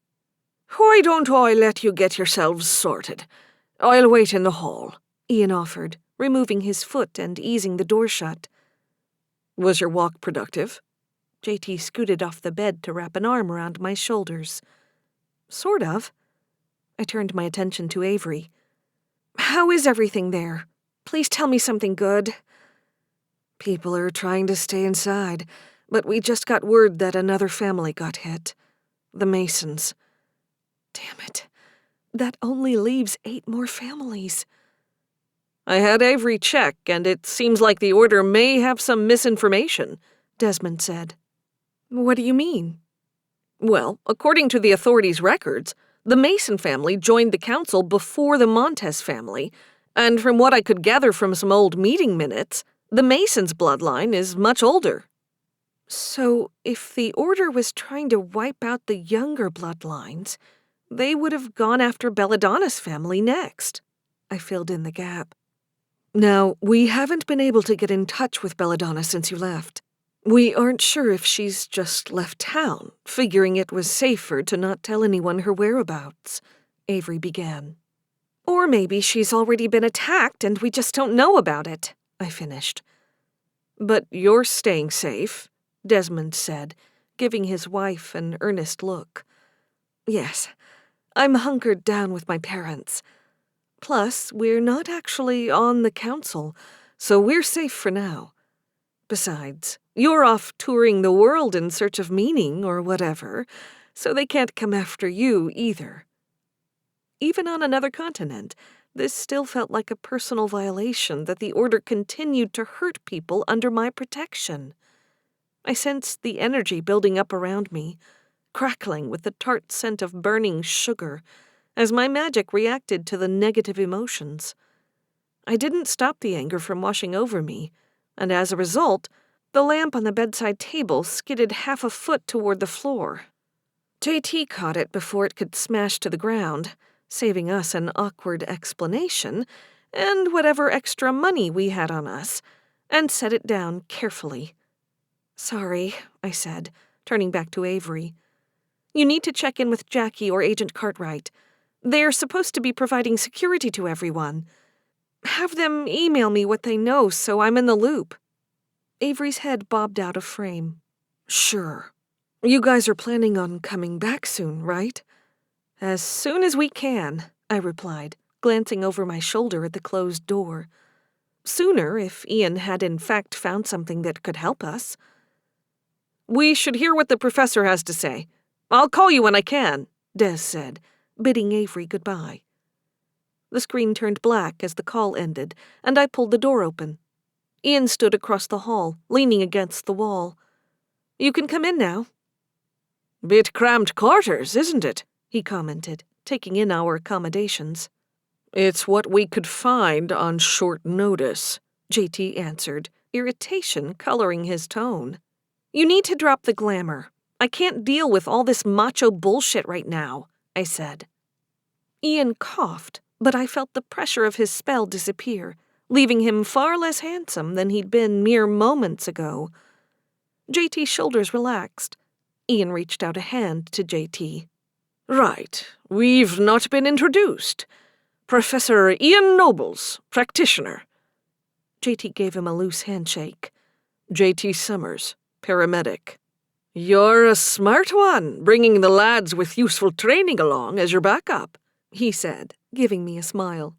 Why don't I let you get yourselves sorted? I'll wait in the hall, Ian offered, removing his foot and easing the door shut. Was your walk productive? JT scooted off the bed to wrap an arm around my shoulders. Sort of. I turned my attention to Avery. How is everything there? Please tell me something good. People are trying to stay inside, but we just got word that another family got hit. The Masons. Damn it. That only leaves 8 more families. I had Avery check, and it seems like the order may have some misinformation, Desmond said. What do you mean? Well, according to the authorities' records, the Mason family joined the council before the Montes family, and from what I could gather from some old meeting minutes, the Masons' bloodline is much older. So, if the order was trying to wipe out the younger bloodlines, they would have gone after Belladonna's family next. I filled in the gap. Now, we haven't been able to get in touch with Belladonna since you left. We aren't sure if she's just left town, figuring it was safer to not tell anyone her whereabouts, Avery began. Or maybe she's already been attacked and we just don't know about it, I finished. But you're staying safe, Desmond said, giving his wife an earnest look. Yes, I'm hunkered down with my parents. Plus, we're not actually on the council, so we're safe for now. Besides, you're off touring the world in search of meaning or whatever, so they can't come after you either. Even on another continent, this still felt like a personal violation that the Order continued to hurt people under my protection. I sensed the energy building up around me, crackling with the tart scent of burning sugar, as my magic reacted to the negative emotions. I didn't stop the anger from washing over me, and as a result, The lamp on the bedside table skidded half a foot toward the floor. JT caught it before it could smash to the ground, saving us an awkward explanation and whatever extra money we had on us, and set it down carefully. "Sorry," I said, turning back to Avery. "You need to check in with Jackie or Agent Cartwright. They're supposed to be providing security to everyone. Have them email me what they know so I'm in the loop." Avery's head bobbed out of frame. "Sure. You guys are planning on coming back soon, right?" "As soon as we can," I replied, glancing over my shoulder at the closed door. Sooner, if Ian had in fact found something that could help us. "We should hear what the professor has to say. I'll call you when I can," Des said, bidding Avery goodbye. The screen turned black as the call ended, and I pulled the door open. Ian stood across the hall, leaning against the wall. "You can come in now." "Bit cramped quarters, isn't it?" he commented, taking in our accommodations. "It's what we could find on short notice," JT answered, irritation coloring his tone. "You need to drop the glamour. I can't deal with all this macho bullshit right now," I said. Ian coughed, but I felt the pressure of his spell disappear, leaving him far less handsome than he'd been mere moments ago. JT's shoulders relaxed. Ian reached out a hand to JT. "Right, we've not been introduced. Professor Ian Nobles, practitioner." JT gave him a loose handshake. "JT Summers, paramedic." "You're a smart one, bringing the lads with useful training along as your backup," he said, giving me a smile.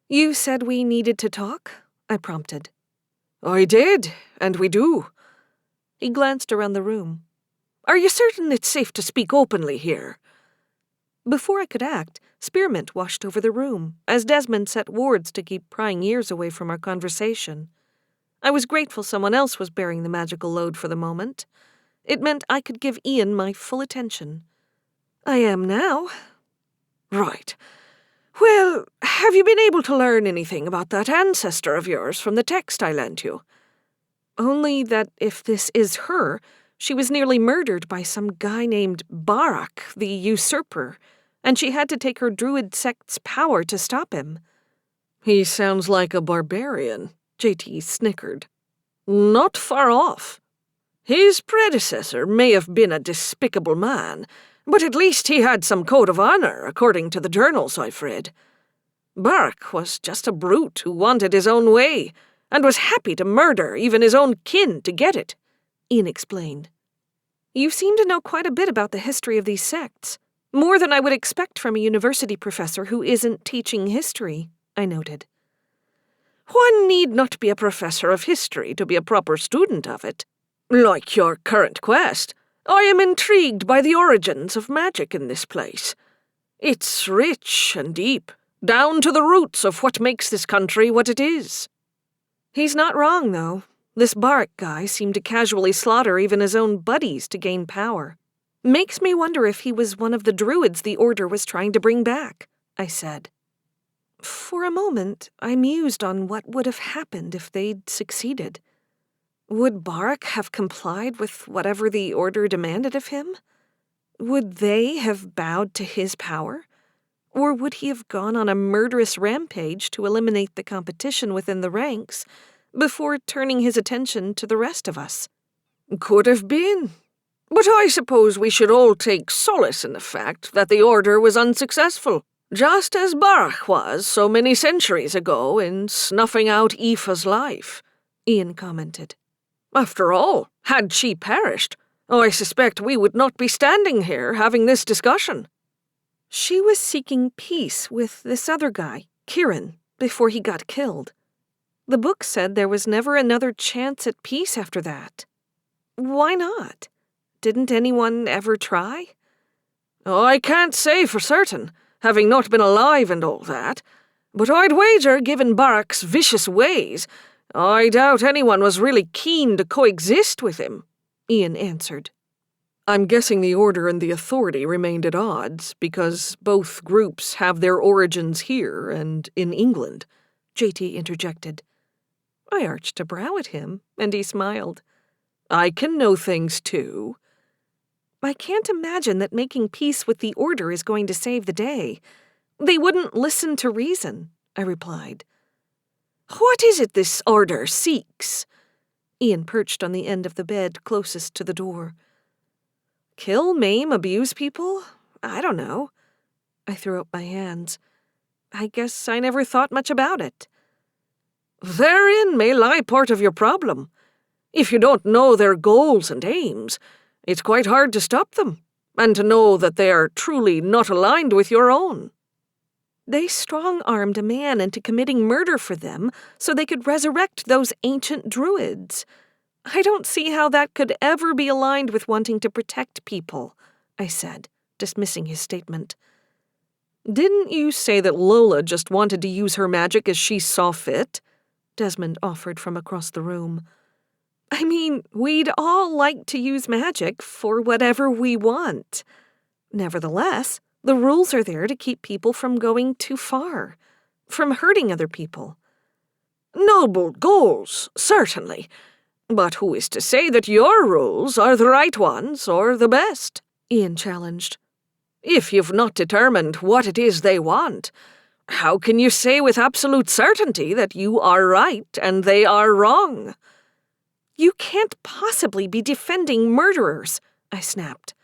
"You said we needed to talk?" I prompted. "I did, and we do." He glanced around the room. "Are you certain it's safe to speak openly here?" Before I could act, spearmint washed over the room, as Desmond set wards to keep prying ears away from our conversation. I was grateful someone else was bearing the magical load for the moment. It meant I could give Ian my full attention. I am now. "Right. Well, have you been able to learn anything about that ancestor of yours from the text I lent you?" "Only that if this is her, she was nearly murdered by some guy named Barak, the usurper, and she had to take her druid sect's power to stop him." "He sounds like a barbarian," JT snickered. "Not far off. His predecessor may have been a despicable man, but at least he had some code of honor, according to the journals I've read. Barak was just a brute who wanted his own way, and was happy to murder even his own kin to get it," Ian explained. "You seem to know quite a bit about the history of these sects. More than I would expect from a university professor who isn't teaching history," I noted. "One need not be a professor of history to be a proper student of it. Like your current quest, I am intrigued by the origins of magic in this place. It's rich and deep, down to the roots of what makes this country what it is." He's not wrong, though. This Barak guy seemed to casually slaughter even his own buddies to gain power. Makes me wonder if he was one of the druids the Order was trying to bring back, I said. For a moment, I mused on what would have happened if they'd succeeded. Would Barak have complied with whatever the Order demanded of him? Would they have bowed to his power? Or would he have gone on a murderous rampage to eliminate the competition within the ranks before turning his attention to the rest of us? "Could have been. But I suppose we should all take solace in the fact that the Order was unsuccessful, just as Barak was so many centuries ago in snuffing out Aoife's life," Ian commented. "After all, had she perished, I suspect we would not be standing here having this discussion." She was seeking peace with this other guy, Kieran, before he got killed. The book said there was never another chance at peace after that. Why not? Didn't anyone ever try? "I can't say for certain, having not been alive and all that, but I'd wager, given Barak's vicious ways, I doubt anyone was really keen to coexist with him," Ian answered. "I'm guessing the Order and the Authority remained at odds because both groups have their origins here and in England," JT interjected. I arched a brow at him, and he smiled. I can know things too. I can't imagine that making peace with the Order is going to save the day. They wouldn't listen to reason, I replied. What is it this Order seeks? Ian perched on the end of the bed closest to the door. Kill, maim, abuse people? I don't know. I threw up my hands. I guess I never thought much about it. Therein may lie part of your problem. If you don't know their goals and aims, it's quite hard to stop them, and to know that they are truly not aligned with your own. They strong-armed a man into committing murder for them so they could resurrect those ancient druids. I don't see how that could ever be aligned with wanting to protect people, I said, dismissing his statement. Didn't you say that Lola just wanted to use her magic as she saw fit? Desmond offered from across the room. I mean, we'd all like to use magic for whatever we want. Nevertheless, the rules are there to keep people from going too far, from hurting other people. Noble goals, certainly. But who is to say that your rules are the right ones or the best? Ian challenged. If you've not determined what it is they want, how can you say with absolute certainty that you are right and they are wrong? You can't possibly be defending murderers, I snapped.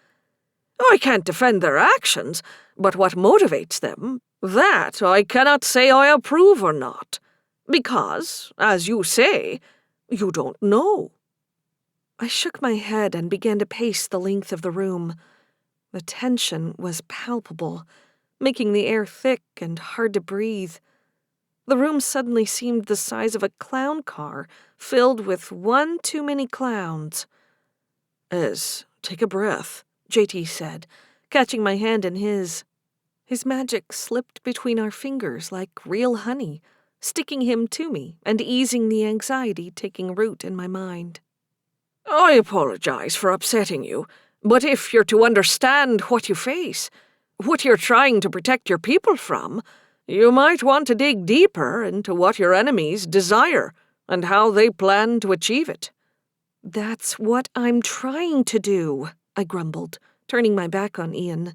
I can't defend their actions, but what motivates them, that I cannot say I approve or not. Because, as you say, you don't know. I shook my head and began to pace the length of the room. The tension was palpable, making the air thick and hard to breathe. The room suddenly seemed the size of a clown car, filled with one too many clowns. Ez, take a breath, JT said, catching my hand in his. His magic slipped between our fingers like real honey, sticking him to me and easing the anxiety taking root in my mind. I apologize for upsetting you, but if you're to understand what you face, what you're trying to protect your people from, you might want to dig deeper into what your enemies desire and how they plan to achieve it. That's what I'm trying to do, I grumbled, turning my back on Ian.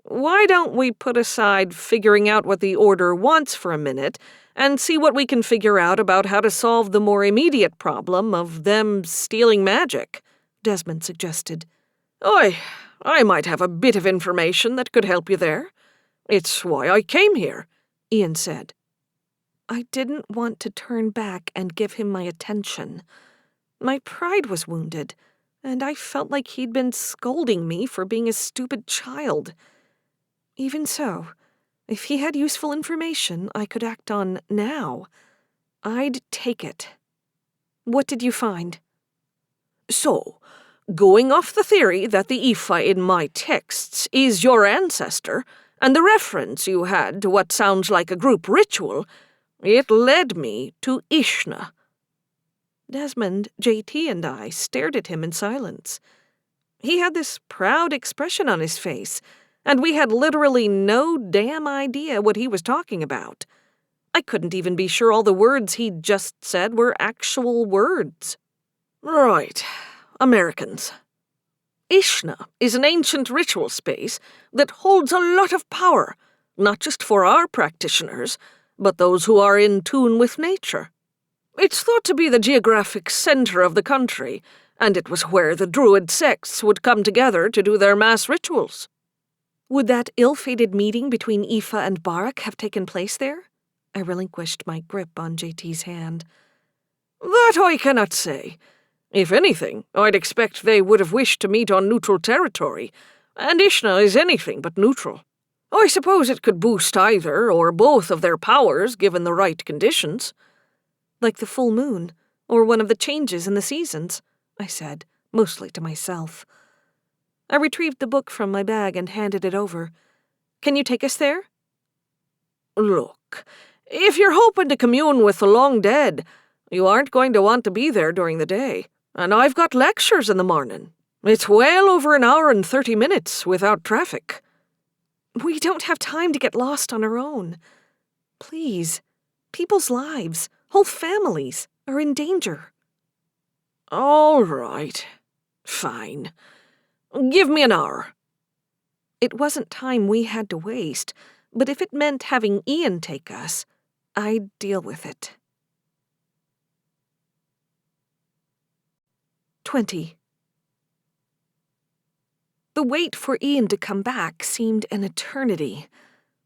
Why don't we put aside figuring out what the Order wants for a minute and see what we can figure out about how to solve the more immediate problem of them stealing magic? Desmond suggested. I might have a bit of information that could help you there. It's why I came here, Ian said. I didn't want to turn back and give him my attention. My pride was wounded, and I felt like he'd been scolding me for being a stupid child. Even so, if he had useful information I could act on now, I'd take it. What did you find? So, going off the theory that the Aoife in my texts is your ancestor, and the reference you had to what sounds like a group ritual, it led me to Ishna. Desmond, JT, and I stared at him in silence. He had this proud expression on his face, and we had literally no damn idea what he was talking about. I couldn't even be sure all the words he'd just said were actual words. Right. Americans. Ishna is an ancient ritual space that holds a lot of power, not just for our practitioners, but those who are in tune with nature. It's thought to be the geographic center of the country, and it was where the druid sects would come together to do their mass rituals. Would that ill-fated meeting between Aoife and Barak have taken place there? I relinquished my grip on JT's hand. That I cannot say. If anything, I'd expect they would have wished to meet on neutral territory, and Ishna is anything but neutral. I suppose it could boost either or both of their powers given the right conditions. Like the full moon, or one of the changes in the seasons, I said, mostly to myself. I retrieved the book from my bag and handed it over. Can you take us there? Look, if you're hoping to commune with the long dead, you aren't going to want to be there during the day. And I've got lectures in the morning. It's well over an hour and 30 minutes without traffic. We don't have time to get lost on our own. Please, people's lives, Whole families are in danger. All right. Fine. Give me an hour. It wasn't time we had to waste, but if it meant having Ian take us, I'd deal with it. 20. The wait for Ian to come back seemed an eternity.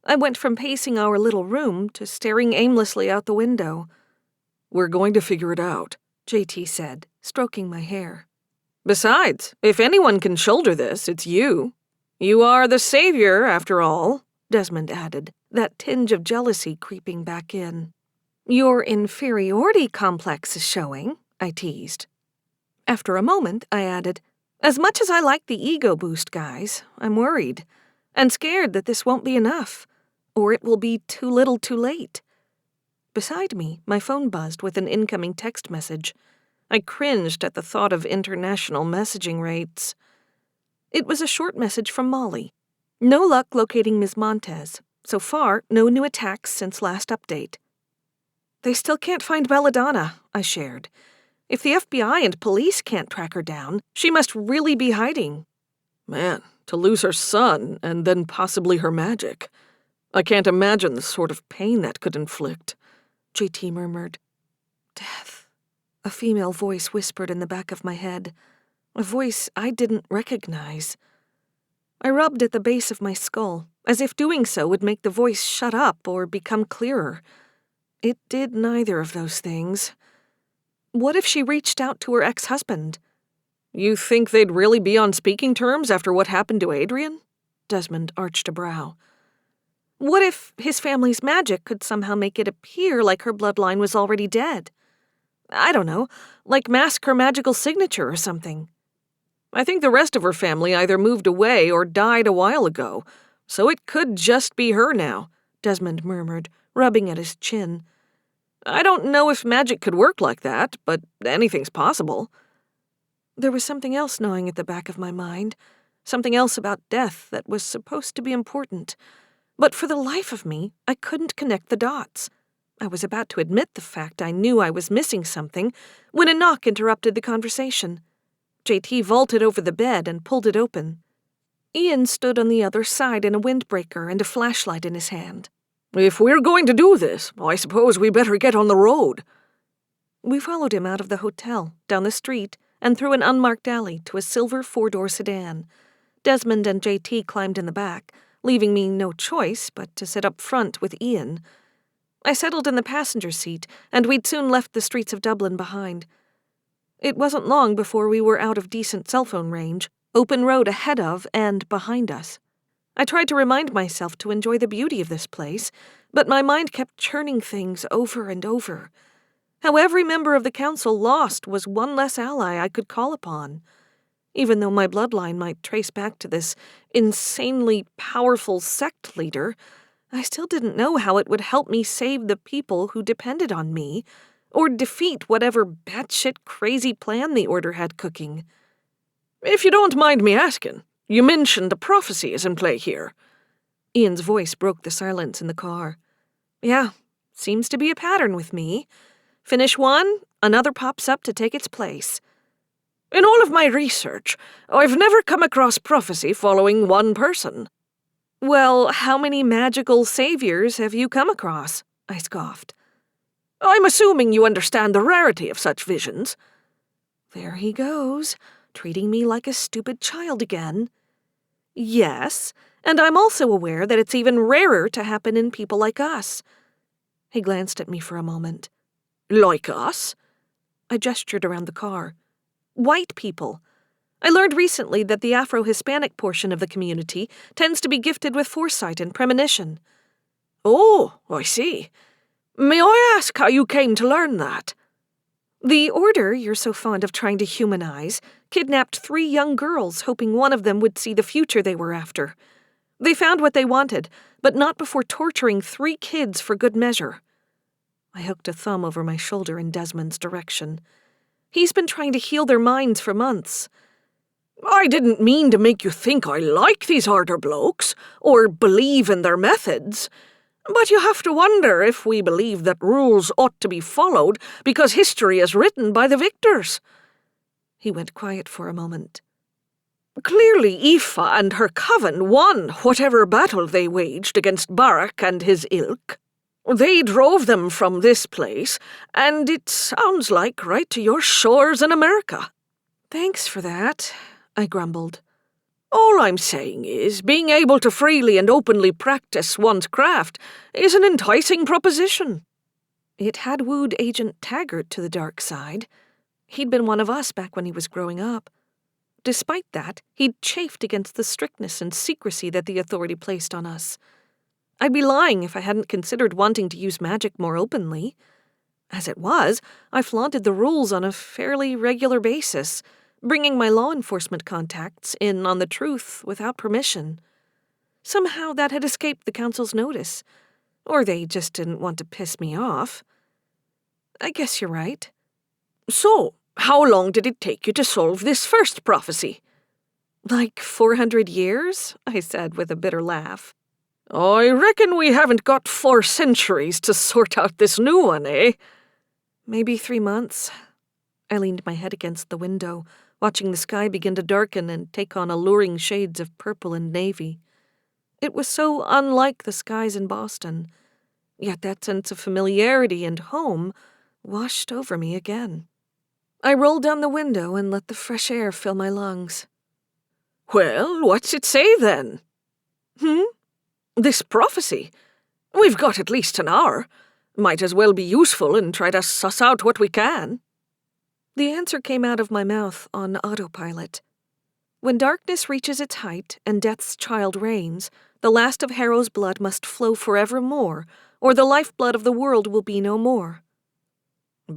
I went from pacing our little room to staring aimlessly out the window. We're going to figure it out, JT said, stroking my hair. Besides, if anyone can shoulder this, it's you. You are the savior, after all, Desmond added, that tinge of jealousy creeping back in. Your inferiority complex is showing, I teased. After a moment, I added, as much as I like the ego boost, guys, I'm worried, and scared that this won't be enough, or it will be too little too late. Beside me, my phone buzzed with an incoming text message. I cringed at the thought of international messaging rates. It was a short message from Molly. No luck locating Ms. Montez. So far, no new attacks since last update. They still can't find Belladonna, I shared. If the FBI and police can't track her down, she must really be hiding. Man, to lose her son and then possibly her magic. I can't imagine the sort of pain that could inflict, JT murmured. Death, a female voice whispered in the back of my head, a voice I didn't recognize. I rubbed at the base of my skull, as if doing so would make the voice shut up or become clearer. It did neither of those things. What if she reached out to her ex-husband? You think they'd really be on speaking terms after what happened to Adrian? Desmond arched a brow. What if his family's magic could somehow make it appear like her bloodline was already dead? I don't know, like mask her magical signature or something. I think the rest of her family either moved away or died a while ago, so it could just be her now, Desmond murmured, rubbing at his chin. I don't know if magic could work like that, but anything's possible. There was something else gnawing at the back of my mind, something else about death that was supposed to be important. But for the life of me, I couldn't connect the dots. I was about to admit the fact I knew I was missing something when a knock interrupted the conversation. JT vaulted over the bed and pulled it open. Ian stood on the other side in a windbreaker and a flashlight in his hand. If we're going to do this, I suppose we better get on the road. We followed him out of the hotel, down the street, and through an unmarked alley to a silver four-door sedan. Desmond and JT climbed in the back, leaving me no choice but to sit up front with Ian. I settled in the passenger seat, and we'd soon left the streets of Dublin behind. It wasn't long before we were out of decent cell phone range, open road ahead of and behind us. I tried to remind myself to enjoy the beauty of this place, but my mind kept churning things over and over. How every member of the council lost was one less ally I could call upon. Even though my bloodline might trace back to this insanely powerful sect leader, I still didn't know how it would help me save the people who depended on me, or defeat whatever batshit crazy plan the Order had cooking. If you don't mind me asking, you mentioned a prophecy is in play here. Ian's voice broke the silence in the car. Yeah, seems to be a pattern with me. Finish one, another pops up to take its place. In all of my research, I've never come across prophecy following one person. Well, how many magical saviors have you come across? I scoffed. I'm assuming you understand the rarity of such visions. There he goes, treating me like a stupid child again. Yes, and I'm also aware that it's even rarer to happen in people like us. He glanced at me for a moment. Like us? I gestured around the car. White people. I learned recently that the Afro-Hispanic portion of the community tends to be gifted with foresight and premonition. Oh, I see. May I ask how you came to learn that? The Order you're so fond of trying to humanize kidnapped 3 young girls, hoping one of them would see the future they were after. They found what they wanted, but not before torturing 3 kids for good measure. I hooked a thumb over my shoulder in Desmond's direction. He's been trying to heal their minds for months. I didn't mean to make you think I like these harder blokes, or believe in their methods. But you have to wonder if we believe that rules ought to be followed because history is written by the victors." He went quiet for a moment. "Clearly Aoife and her coven won whatever battle they waged against Barak and his ilk. They drove them from this place, and it sounds like right to your shores in America." "Thanks for that," I grumbled. "All I'm saying is, being able to freely and openly practice one's craft is an enticing proposition." It had wooed Agent Taggart to the dark side. He'd been one of us back when he was growing up. Despite that, he'd chafed against the strictness and secrecy that the authority placed on us. I'd be lying if I hadn't considered wanting to use magic more openly. As it was, I flaunted the rules on a fairly regular basis, bringing my law enforcement contacts in on the truth without permission. Somehow that had escaped the council's notice, or they just didn't want to piss me off. I guess you're right. "So, how long did it take you to solve this first prophecy?" "Like 400 years?" I said with a bitter laugh. "I reckon we haven't got 4 centuries to sort out this new one, eh?" "Maybe 3 months." I leaned my head against the window, watching the sky begin to darken and take on alluring shades of purple and navy. It was so unlike the skies in Boston, yet that sense of familiarity and home washed over me again. I rolled down the window and let the fresh air fill my lungs. "Well, what's it say then?" "This prophecy. We've got at least an hour. Might as well be useful and try to suss out what we can." The answer came out of my mouth on autopilot. "When darkness reaches its height and death's child reigns, the last of Harrow's blood must flow forevermore, or the lifeblood of the world will be no more."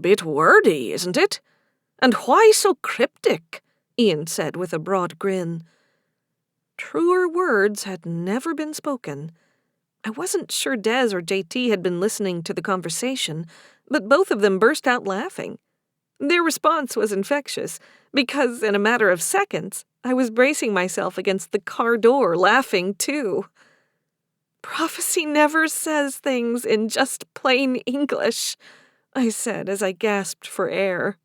"Bit wordy, isn't it? And why so cryptic?" Ian said with a broad grin. Truer words had never been spoken. I wasn't sure Des or JT had been listening to the conversation, but both of them burst out laughing. Their response was infectious, because in a matter of seconds, I was bracing myself against the car door, laughing too. "Prophecy never says things in just plain English," I said as I gasped for air.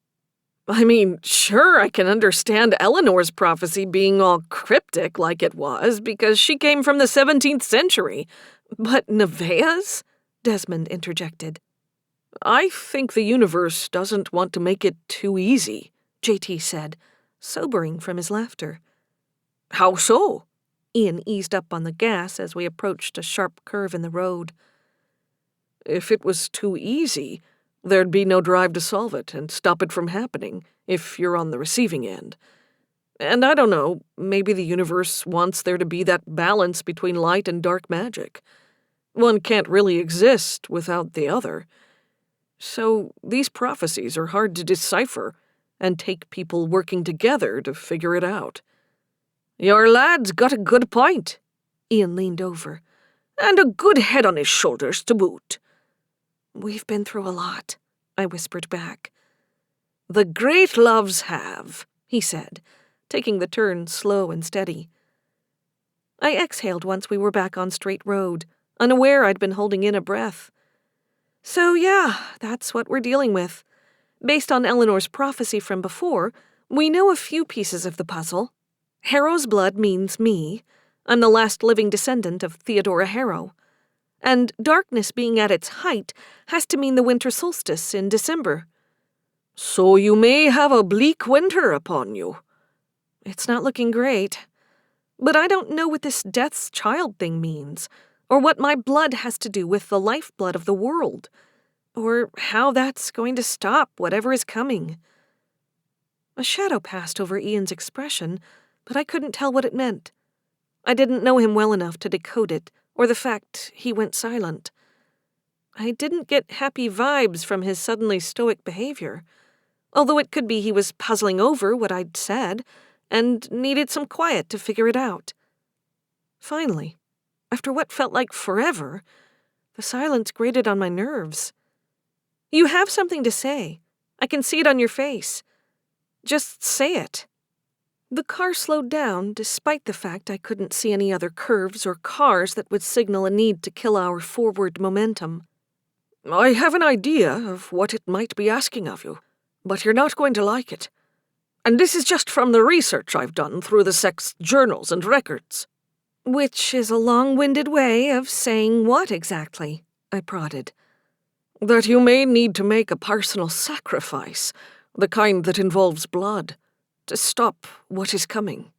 "I mean, sure, I can understand Eleanor's prophecy being all cryptic like it was, because she came from the 17th century. But Nevaeh's?" Desmond interjected. "I think the universe doesn't want to make it too easy," JT said, sobering from his laughter. "How so?" Ian eased up on the gas as we approached a sharp curve in the road. "If it was too easy, there'd be no drive to solve it and stop it from happening, if you're on the receiving end. And I don't know, maybe the universe wants there to be that balance between light and dark magic. One can't really exist without the other. So these prophecies are hard to decipher and take people working together to figure it out." "Your lad's got a good point." Ian leaned over. "And a good head on his shoulders to boot." "We've been through a lot," I whispered back. "The great loves have," he said, taking the turn slow and steady. I exhaled once we were back on straight road, unaware I'd been holding in a breath. So yeah, that's what we're dealing with. Based on Eleanor's prophecy from before, we know a few pieces of the puzzle. Harrow's blood means me. I'm the last living descendant of Theodora Harrow. And darkness being at its height has to mean the winter solstice in December. "So you may have a bleak winter upon you." "It's not looking great. But I don't know what this death's child thing means, or what my blood has to do with the lifeblood of the world, or how that's going to stop whatever is coming." A shadow passed over Ian's expression, but I couldn't tell what it meant. I didn't know him well enough to decode it, or the fact he went silent. I didn't get happy vibes from his suddenly stoic behavior, although it could be he was puzzling over what I'd said and needed some quiet to figure it out. Finally, after what felt like forever, the silence grated on my nerves. "You have something to say. I can see it on your face. Just say it." The car slowed down, despite the fact I couldn't see any other curves or cars that would signal a need to kill our forward momentum. I have an idea of what it might be asking of you, but you're not going to like it. And this is just from the research I've done through the sect's journals and records. Which is a long-winded way of saying what exactly? I prodded. That you may need to make a personal sacrifice, the kind that involves blood, to stop what is coming.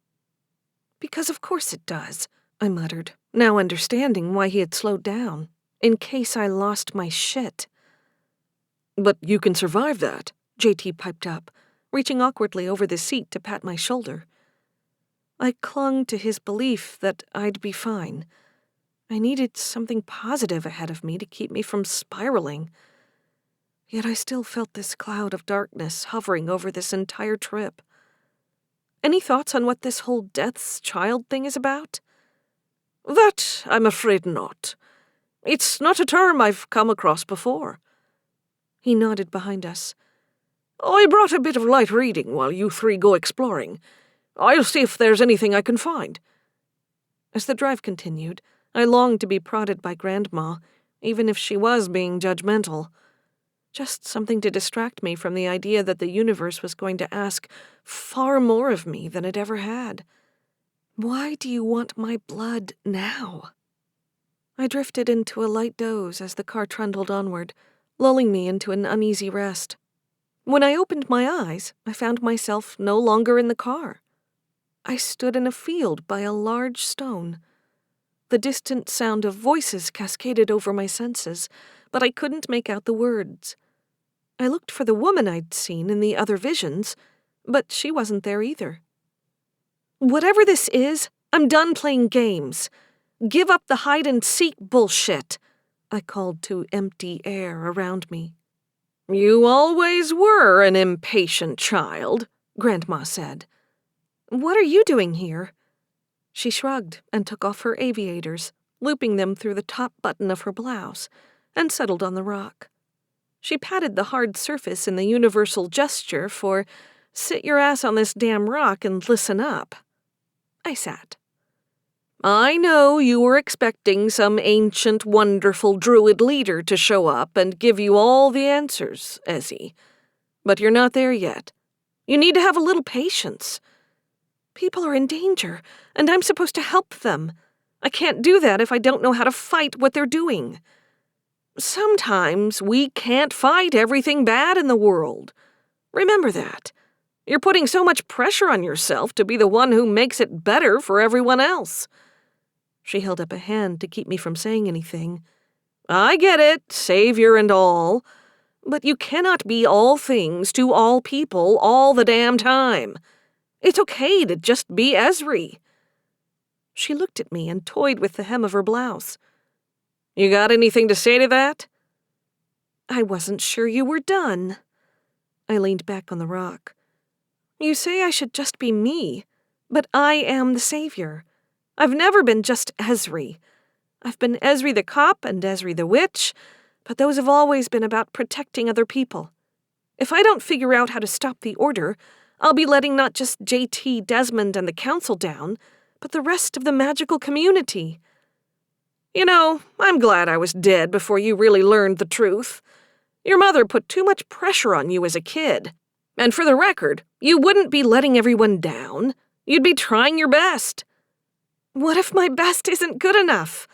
Because of course it does, I muttered, now understanding why he had slowed down, in case I lost my shit. But you can survive that, JT piped up, reaching awkwardly over the seat to pat my shoulder. I clung to his belief that I'd be fine. I needed something positive ahead of me to keep me from spiraling. Yet I still felt this cloud of darkness hovering over this entire trip. Any thoughts on what this whole Death's Child thing is about? That, I'm afraid not. It's not a term I've come across before. He nodded behind us. I brought a bit of light reading while you three go exploring. I'll see if there's anything I can find. As the drive continued, I longed to be prodded by Grandma, even if she was being judgmental. Just something to distract me from the idea that the universe was going to ask far more of me than it ever had. Why do you want my blood now? I drifted into a light doze as the car trundled onward, lulling me into an uneasy rest. When I opened my eyes, I found myself no longer in the car. I stood in a field by a large stone. The distant sound of voices cascaded over my senses, but I couldn't make out the words. I looked for the woman I'd seen in the other visions, but she wasn't there either. Whatever this is, I'm done playing games. Give up the hide-and-seek bullshit, I called to empty air around me. You always were an impatient child, Grandma said. What are you doing here? She shrugged and took off her aviators, looping them through the top button of her blouse, and settled on the rock. She patted the hard surface in the universal gesture for, sit your ass on this damn rock and listen up. I sat. I know you were expecting some ancient, wonderful druid leader to show up and give you all the answers, Ezri. But you're not there yet. You need to have a little patience. People are in danger, and I'm supposed to help them. I can't do that if I don't know how to fight what they're doing. Sometimes we can't fight everything bad in the world. Remember that. You're putting so much pressure on yourself to be the one who makes it better for everyone else. She held up a hand to keep me from saying anything. I get it, savior and all. But you cannot be all things to all people all the damn time. It's okay to just be Ezri. She looked at me and toyed with the hem of her blouse. You got anything to say to that? I wasn't sure you were done. I leaned back on the rock. You say I should just be me, but I am the savior. I've never been just Ezri. I've been Ezri the cop and Ezri the witch, but those have always been about protecting other people. If I don't figure out how to stop the order, I'll be letting not just JT, Desmond, and the council down, but the rest of the magical community. You know, I'm glad I was dead before you really learned the truth. Your mother put too much pressure on you as a kid. And for the record, you wouldn't be letting everyone down. You'd be trying your best. What if my best isn't good enough?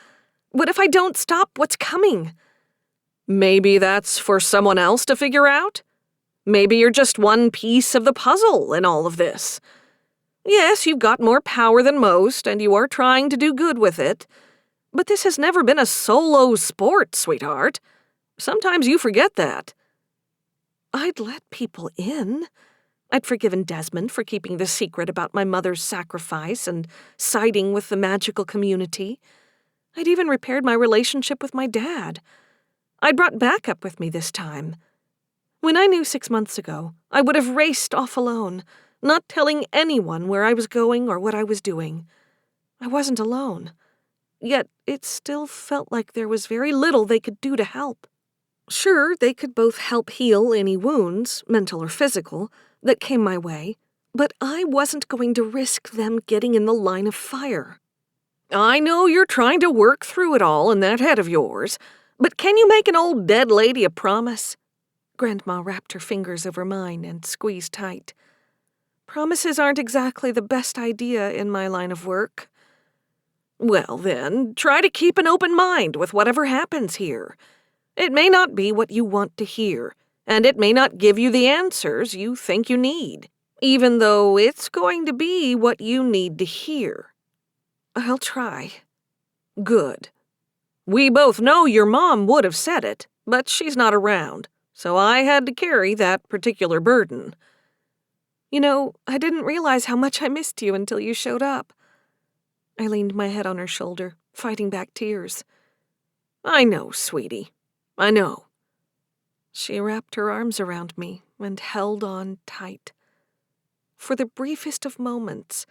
What if I don't stop what's coming? Maybe that's for someone else to figure out. Maybe you're just one piece of the puzzle in all of this. Yes, you've got more power than most, and you are trying to do good with it. But this has never been a solo sport, sweetheart. Sometimes you forget that. I'd let people in. I'd forgiven Desmond for keeping the secret about my mother's sacrifice and siding with the magical community. I'd even repaired my relationship with my dad. I'd brought backup with me this time. When I knew 6 months ago, I would have raced off alone, not telling anyone where I was going or what I was doing. I wasn't alone. Yet it still felt like there was very little they could do to help. Sure, they could both help heal any wounds, mental or physical, that came my way, But I wasn't going to risk them getting in the line of fire. I know you're trying to work through it all in that head of yours, but can you make an old dead lady a promise? Grandma wrapped her fingers over mine and squeezed tight. Promises aren't exactly the best idea in my line of work. Well, then, try to keep an open mind with whatever happens here. It may not be what you want to hear, and it may not give you the answers you think you need, even though it's going to be what you need to hear. I'll try. Good. We both know your mom would have said it, but she's not around, so I had to carry that particular burden. You know, I didn't realize how much I missed you until you showed up. I leaned my head on her shoulder, fighting back tears. I know, sweetie. I know. She wrapped her arms around me and held on tight. For the briefest of moments,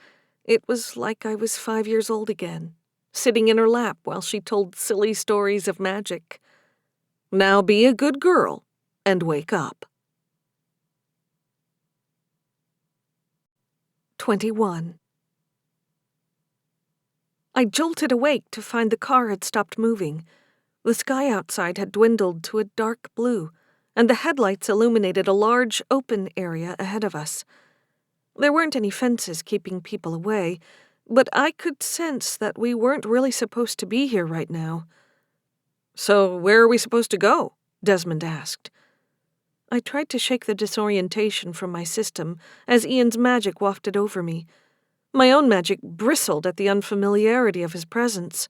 it was like I was 5 years old again, sitting in her lap while she told silly stories of magic. Now be a good girl and wake up. 21. I jolted awake to find the car had stopped moving. The sky outside had dwindled to a dark blue, and the headlights illuminated a large, open area ahead of us. There weren't any fences keeping people away, but I could sense that we weren't really supposed to be here right now. So where are we supposed to go? Desmond asked. I tried to shake the disorientation from my system as Ian's magic wafted over me. My own magic bristled at the unfamiliarity of his presence.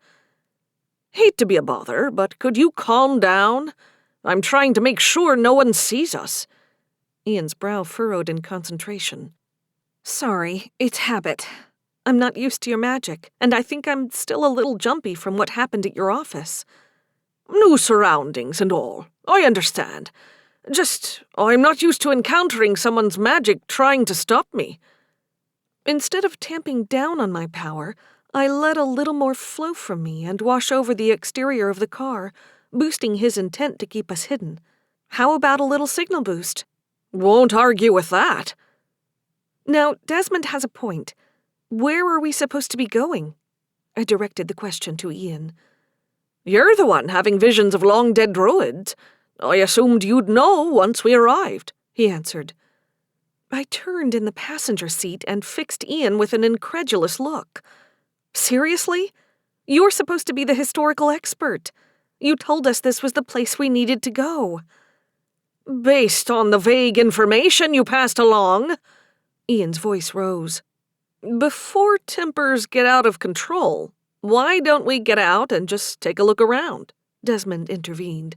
Hate to be a bother, but could you calm down? I'm trying to make sure no one sees us. Ian's brow furrowed in concentration. Sorry, it's habit. I'm not used to your magic, and I think I'm still a little jumpy from what happened at your office. New surroundings and all. I understand. Just, I'm not used to encountering someone's magic trying to stop me. Instead of tamping down on my power, I let a little more flow from me and wash over the exterior of the car, boosting his intent to keep us hidden. How about a little signal boost? Won't argue with that. Now, Desmond has a point. Where are we supposed to be going? I directed the question to Ian. You're the one having visions of long-dead druids. I assumed you'd know once we arrived, he answered. I turned in the passenger seat and fixed Ian with an incredulous look. Seriously? You're supposed to be the historical expert. You told us this was the place we needed to go. Based on the vague information you passed along, Ian's voice rose. Before tempers get out of control, why don't we get out and just take a look around? Desmond intervened.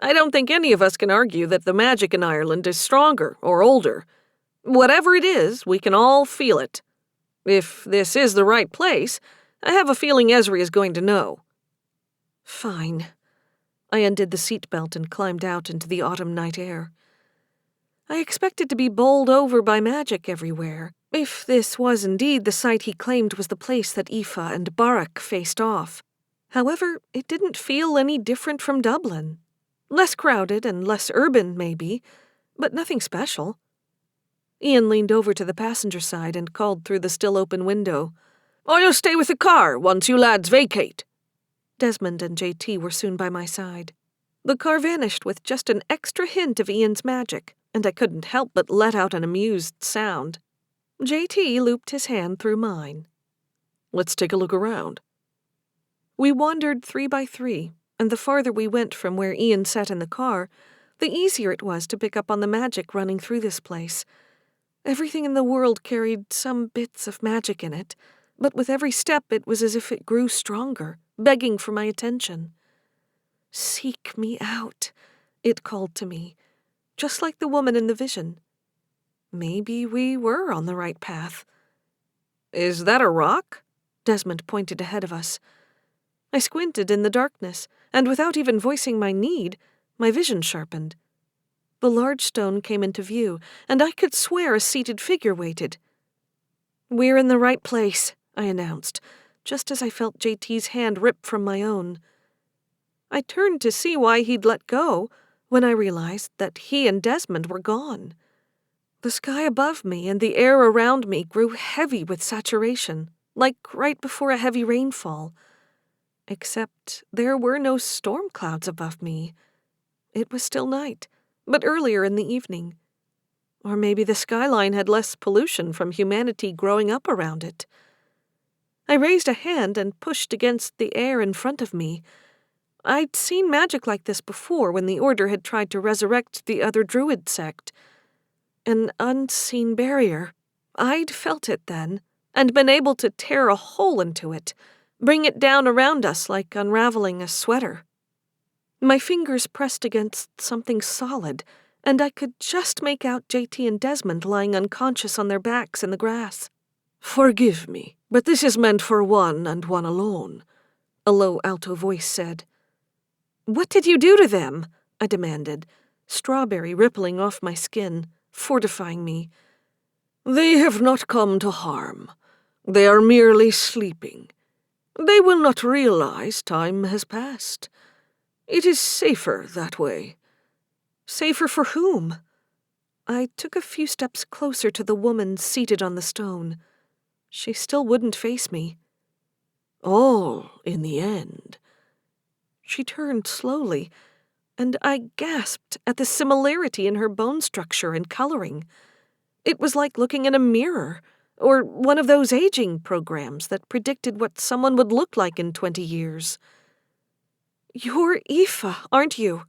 I don't think any of us can argue that the magic in Ireland is stronger or older. Whatever it is, we can all feel it. If this is the right place, I have a feeling Ezri is going to know. Fine. I undid the seatbelt and climbed out into the autumn night air. I expected to be bowled over by magic everywhere, if this was indeed the site he claimed was the place that Aoife and Barak faced off. However, it didn't feel any different from Dublin. Less crowded and less urban, maybe, but nothing special. Ian leaned over to the passenger side and called through the still-open window. I'll stay with the car once you lads vacate. Desmond and JT were soon by my side. The car vanished with just an extra hint of Ian's magic, and I couldn't help but let out an amused sound. JT looped his hand through mine. Let's take a look around. We wandered 3 by 3, and the farther we went from where Ian sat in the car, the easier it was to pick up on the magic running through this place. Everything in the world carried some bits of magic in it, but with every step it was as if it grew stronger, begging for my attention. Seek me out, it called to me, just like the woman in the vision. Maybe we were on the right path. Is that a rock? Desmond pointed ahead of us. I squinted in the darkness, and without even voicing my need, my vision sharpened. The large stone came into view, and I could swear a seated figure waited. We're in the right place, I announced, just as I felt JT's hand rip from my own. I turned to see why he'd let go, when I realized that he and Desmond were gone. The sky above me and the air around me grew heavy with saturation, like right before a heavy rainfall. Except there were no storm clouds above me. It was still night, but earlier in the evening. Or maybe the skyline had less pollution from humanity growing up around it. I raised a hand and pushed against the air in front of me. I'd seen magic like this before when the Order had tried to resurrect the other Druid sect. An unseen barrier. I'd felt it then, and been able to tear a hole into it, bring it down around us like unraveling a sweater. My fingers pressed against something solid, and I could just make out JT and Desmond lying unconscious on their backs in the grass. "Forgive me, but this is meant for one and one alone," a low alto voice said. "What did you do to them?" I demanded, strawberry rippling off my skin, fortifying me. "They have not come to harm. They are merely sleeping. They will not realize time has passed. It is safer that way." Safer for whom? I took a few steps closer to the woman seated on the stone. She still wouldn't face me. "All in the end." She turned slowly, and I gasped at the similarity in her bone structure and coloring. It was like looking in a mirror, or one of those aging programs that predicted what someone would look like in 20 years. "You're Aoife, aren't you?"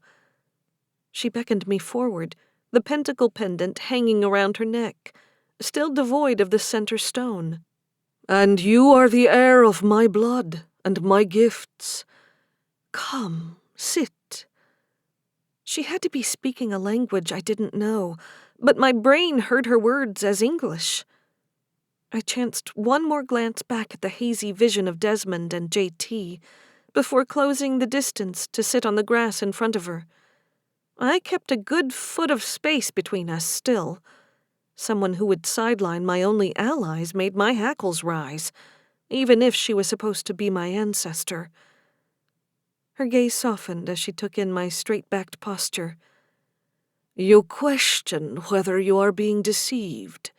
She beckoned me forward, the pentacle pendant hanging around her neck, still devoid of the center stone. "And you are the heir of my blood and my gifts. Come, sit." She had to be speaking a language I didn't know, but my brain heard her words as English. I chanced one more glance back at the hazy vision of Desmond and JT, before closing the distance to sit on the grass in front of her. I kept a good foot of space between us still. Someone who would sideline my only allies made my hackles rise, even if she was supposed to be my ancestor. Her gaze softened as she took in my straight-backed posture. "You question whether you are being deceived."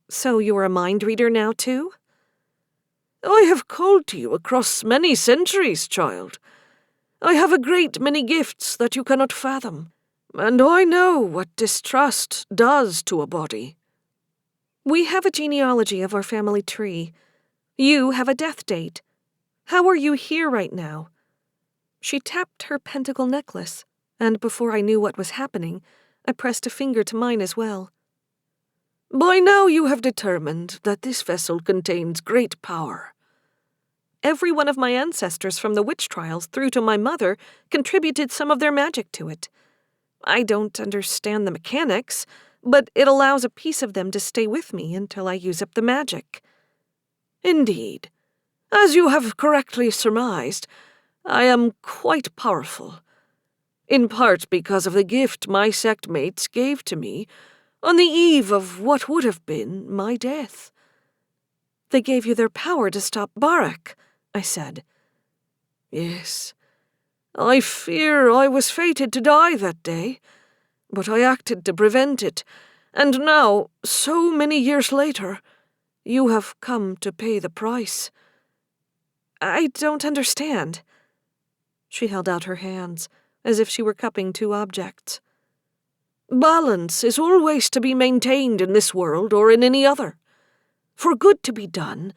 "So you're a mind reader now, too?" "I have called to you across many centuries, child. I have a great many gifts that you cannot fathom, and I know what distrust does to a body." "We have a genealogy of our family tree. You have a death date. How are you here right now?" She tapped her pentacle necklace, and before I knew what was happening, I pressed a finger to mine as well. "By now you have determined that this vessel contains great power." Every one of my ancestors from the witch trials through to my mother contributed some of their magic to it. I don't understand the mechanics, but it allows a piece of them to stay with me until I use up the magic. "Indeed. As you have correctly surmised, I am quite powerful. In part because of the gift my sect mates gave to me on the eve of what would have been my death." "They gave you their power to stop Barak," I said. "Yes. I fear I was fated to die that day, but I acted to prevent it, and now, so many years later, you have come to pay the price." "I don't understand." She held out her hands, as if she were cupping two objects. "Balance is always to be maintained in this world or in any other. For good to be done,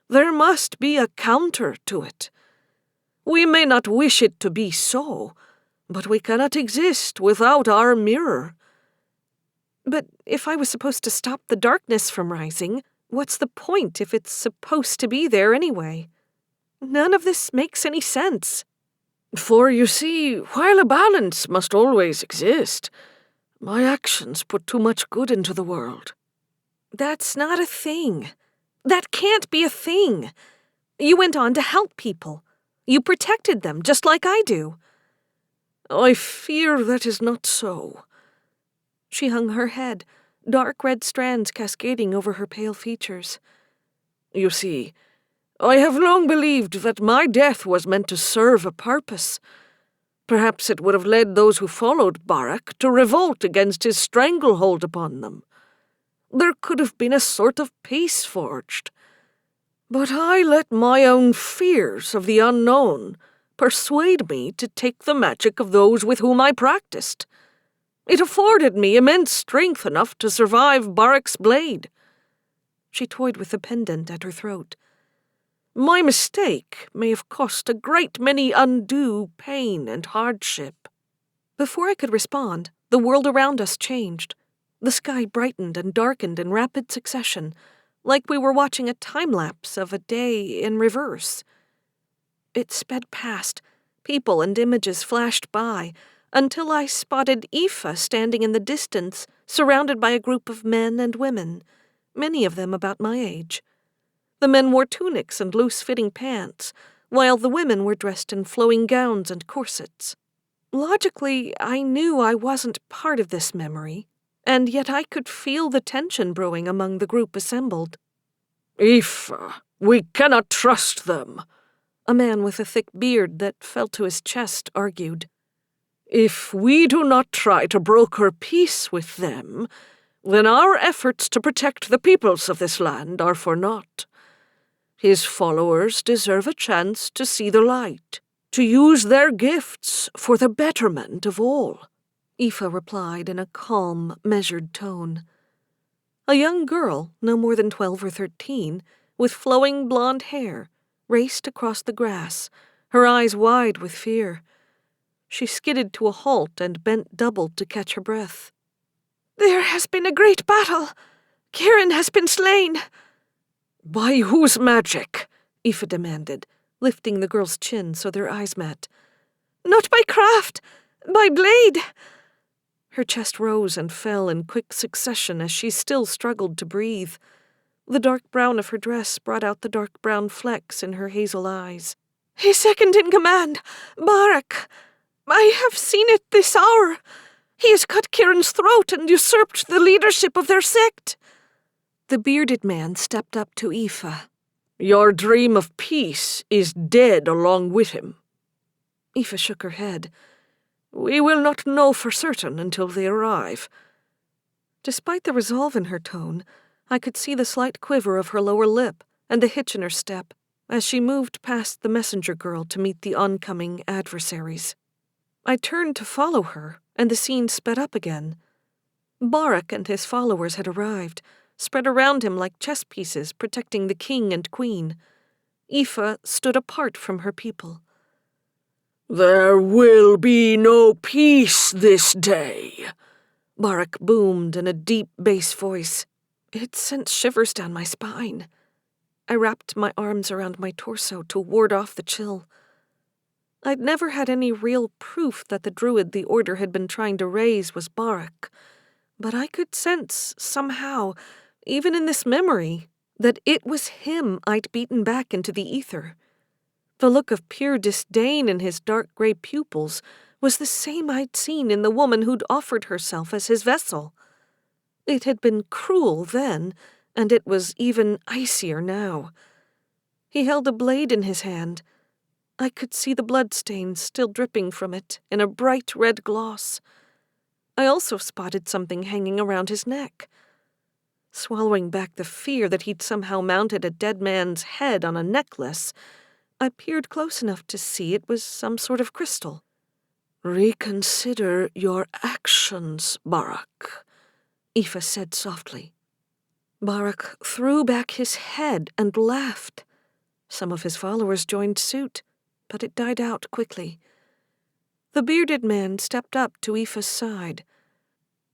there must be a counter to it. We may not wish it to be so, but we cannot exist without our mirror." "But if I was supposed to stop the darkness from rising, what's the point if it's supposed to be there anyway? None of this makes any sense." "For you see, while a balance must always exist, my actions put too much good into the world." "That's not a thing. That can't be a thing. You went on to help people. You protected them, just like I do." "I fear that is not so." She hung her head, dark red strands cascading over her pale features. "You see, I have long believed that my death was meant to serve a purpose. Perhaps it would have led those who followed Barak to revolt against his stranglehold upon them. there could have been a sort of peace forged. But I let my own fears of the unknown persuade me to take the magic of those with whom I practiced. It afforded me immense strength enough to survive Barak's blade. She toyed with the pendant at her throat. My mistake may have cost a great many undue pain and hardship. Before I could respond, the world around us changed. The sky brightened and darkened in rapid succession, like we were watching a time-lapse of a day in reverse. It sped past, people and images flashed by, until I spotted Aoife standing in the distance, surrounded by a group of men and women, many of them about my age. The men wore tunics and loose-fitting pants, while the women were dressed in flowing gowns and corsets. Logically, I knew I wasn't part of this memory, and yet I could feel the tension brewing among the group assembled. Aoife, we cannot trust them, a man with a thick beard that fell to his chest argued. If we do not try to broker peace with them, then our efforts to protect the peoples of this land are for naught. His followers deserve a chance to see the light, to use their gifts for the betterment of all. Aoife replied in a calm, measured tone. A young girl, no more than 12 or 13, with flowing blonde hair, raced across the grass, her eyes wide with fear. She skidded to a halt and bent double to catch her breath. There has been a great battle. Kieran has been slain. By whose magic? Aoife demanded, lifting the girl's chin so their eyes met. Not by craft, by blade. Her chest rose and fell in quick succession as she still struggled to breathe. The dark brown of her dress brought out the dark brown flecks in her hazel eyes. His second in command, Barak. I have seen it this hour. He has cut Kieran's throat and usurped the leadership of their sect. The bearded man stepped up to Aoife. Your dream of peace is dead along with him. Aoife shook her head. We will not know for certain until they arrive. Despite the resolve in her tone, I could see the slight quiver of her lower lip and the hitch in her step as she moved past the messenger girl to meet the oncoming adversaries. I turned to follow her, and the scene sped up again. Barak and his followers had arrived, spread around him like chess pieces protecting the king and queen. Aoife stood apart from her people. There will be no peace this day, Barak boomed in a deep bass voice. It sent shivers down my spine. I wrapped my arms around my torso to ward off the chill. I'd never had any real proof that the druid the Order had been trying to raise was Barak, but I could sense, somehow, even in this memory, that it was him I'd beaten back into the ether. The look of pure disdain in his dark gray pupils was the same I'd seen in the woman who'd offered herself as his vessel. It had been cruel then, and it was even icier now. He held a blade in his hand. I could see the bloodstains still dripping from it in a bright red gloss. I also spotted something hanging around his neck. Swallowing back the fear that he'd somehow mounted a dead man's head on a necklace, I peered close enough to see it was some sort of crystal. Reconsider your actions, Barak, Aoife said softly. Barak threw back his head and laughed. Some of his followers joined suit, but it died out quickly. The bearded man stepped up to Aoife's side.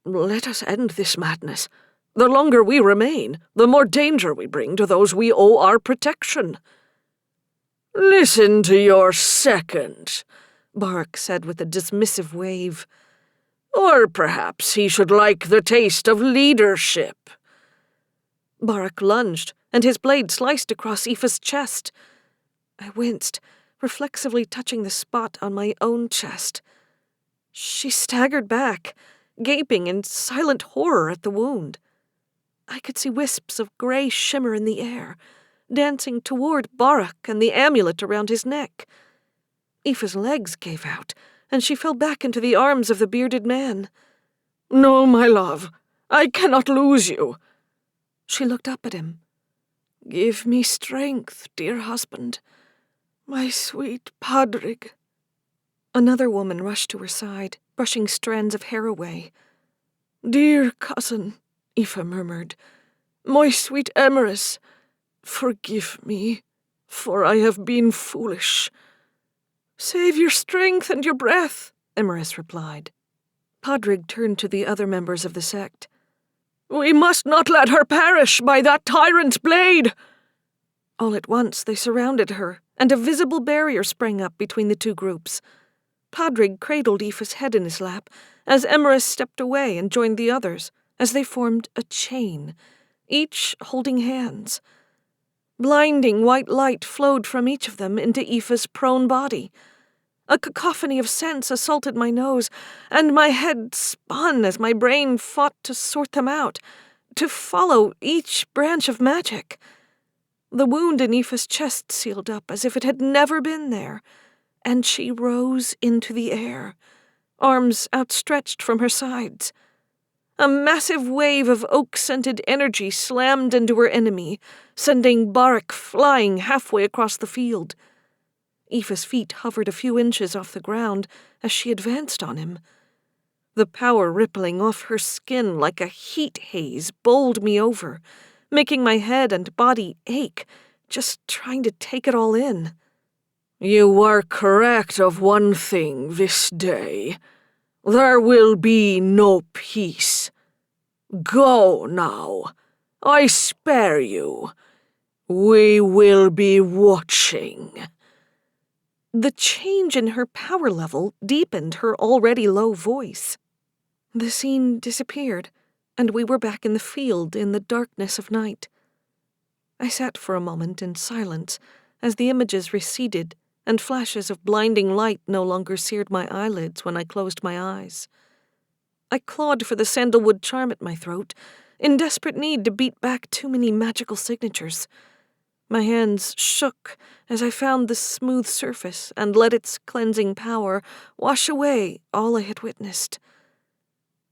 Let us end this madness. The longer we remain, the more danger we bring to those we owe our protection. Listen to your second, Barak said with a dismissive wave. Or perhaps he should like the taste of leadership. Barak lunged, and his blade sliced across Aoife's chest. I winced, reflexively touching the spot on my own chest. She staggered back, gaping in silent horror at the wound. I could see wisps of gray shimmer in the air, dancing toward Barak and the amulet around his neck. Aoife's legs gave out, and she fell back into the arms of the bearded man. No, my love, I cannot lose you. She looked up at him. "Give me strength, dear husband. My sweet Padrig." Another woman rushed to her side, brushing strands of hair away. "Dear cousin," Aoife murmured, "my sweet Emerus, forgive me, for I have been foolish." "Save your strength and your breath," Emerus replied. Padrig turned to the other members of the sect. "We must not let her perish by that tyrant's blade!" All at once they surrounded her, and a visible barrier sprang up between the two groups. Padrig cradled Aoife's head in his lap as Emerus stepped away and joined the others, as they formed a chain, each holding hands. Blinding white light flowed from each of them into Aoife's prone body. A cacophony of scents assaulted my nose, and my head spun as my brain fought to sort them out, to follow each branch of magic. The wound in Aoife's chest sealed up as if it had never been there, and she rose into the air, arms outstretched from her sides. A massive wave of oak-scented energy slammed into her enemy, sending Barak flying halfway across the field. Aoife's feet hovered a few inches off the ground as she advanced on him. The power rippling off her skin like a heat haze bowled me over, making my head and body ache, just trying to take it all in. "You are correct of one thing this day. There will be no peace. Go now. I spare you. We will be watching." The change in her power level deepened her already low voice. The scene disappeared, and we were back in the field in the darkness of night. I sat for a moment in silence as the images receded and flashes of blinding light no longer seared my eyelids when I closed my eyes. I clawed for the sandalwood charm at my throat, in desperate need to beat back too many magical signatures. My hands shook as I found the smooth surface and let its cleansing power wash away all I had witnessed.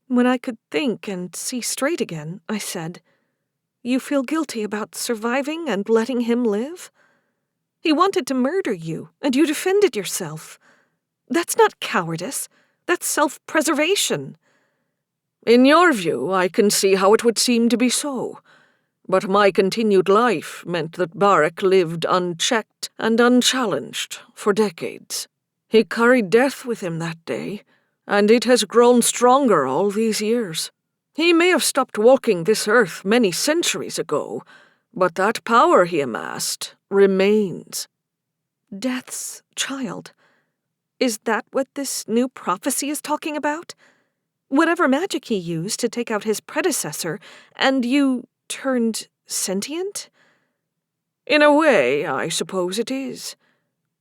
When I could think and see straight again, I said, "You feel guilty about surviving and letting him live? He wanted to murder you, and you defended yourself. That's not cowardice. That's self-preservation." "In your view, I can see how it would seem to be so. But my continued life meant that Barak lived unchecked and unchallenged for decades. He carried death with him that day, and it has grown stronger all these years. He may have stopped walking this earth many centuries ago, but that power he amassed remains." Death's child. Is that what this new prophecy is talking about? Whatever magic he used to take out his predecessor, and you turned sentient? "In a way, I suppose it is.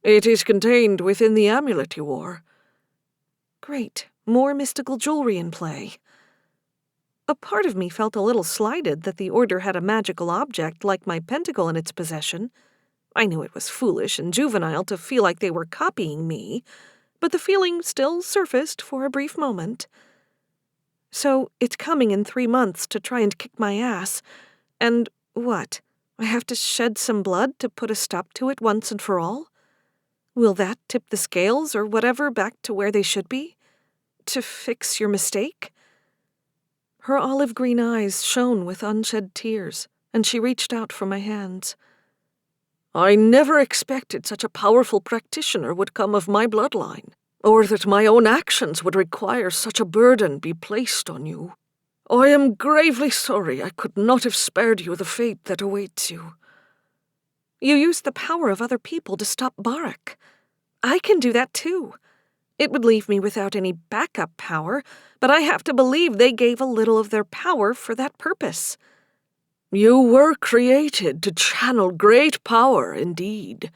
It is contained within the amulet you wore." Great. More mystical jewelry in play. A part of me felt a little slighted that the Order had a magical object like my pentacle in its possession. I knew it was foolish and juvenile to feel like they were copying me, but the feeling still surfaced for a brief moment. So it's coming in 3 months to try and kick my ass, and what? I have to shed some blood to put a stop to it once and for all? Will that tip the scales or whatever back to where they should be? To fix your mistake? Her olive green eyes shone with unshed tears, and she reached out for my hands. "I never expected such a powerful practitioner would come of my bloodline, or that my own actions would require such a burden be placed on you. I am gravely sorry I could not have spared you the fate that awaits you." You used the power of other people to stop Barak. I can do that too. It would leave me without any backup power, but I have to believe they gave a little of their power for that purpose. "You were created to channel great power indeed.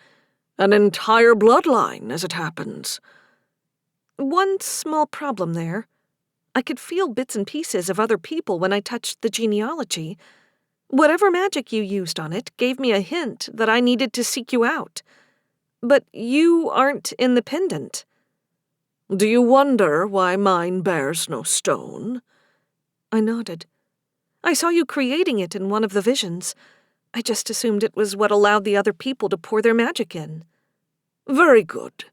An entire bloodline, as it happens." One small problem there. I could feel bits and pieces of other people when I touched the genealogy. Whatever magic you used on it gave me a hint that I needed to seek you out. But you aren't in the pendant. "Do you wonder why mine bears no stone?" I nodded. I saw you creating it in one of the visions. I just assumed it was what allowed the other people to pour their magic in." "Very good."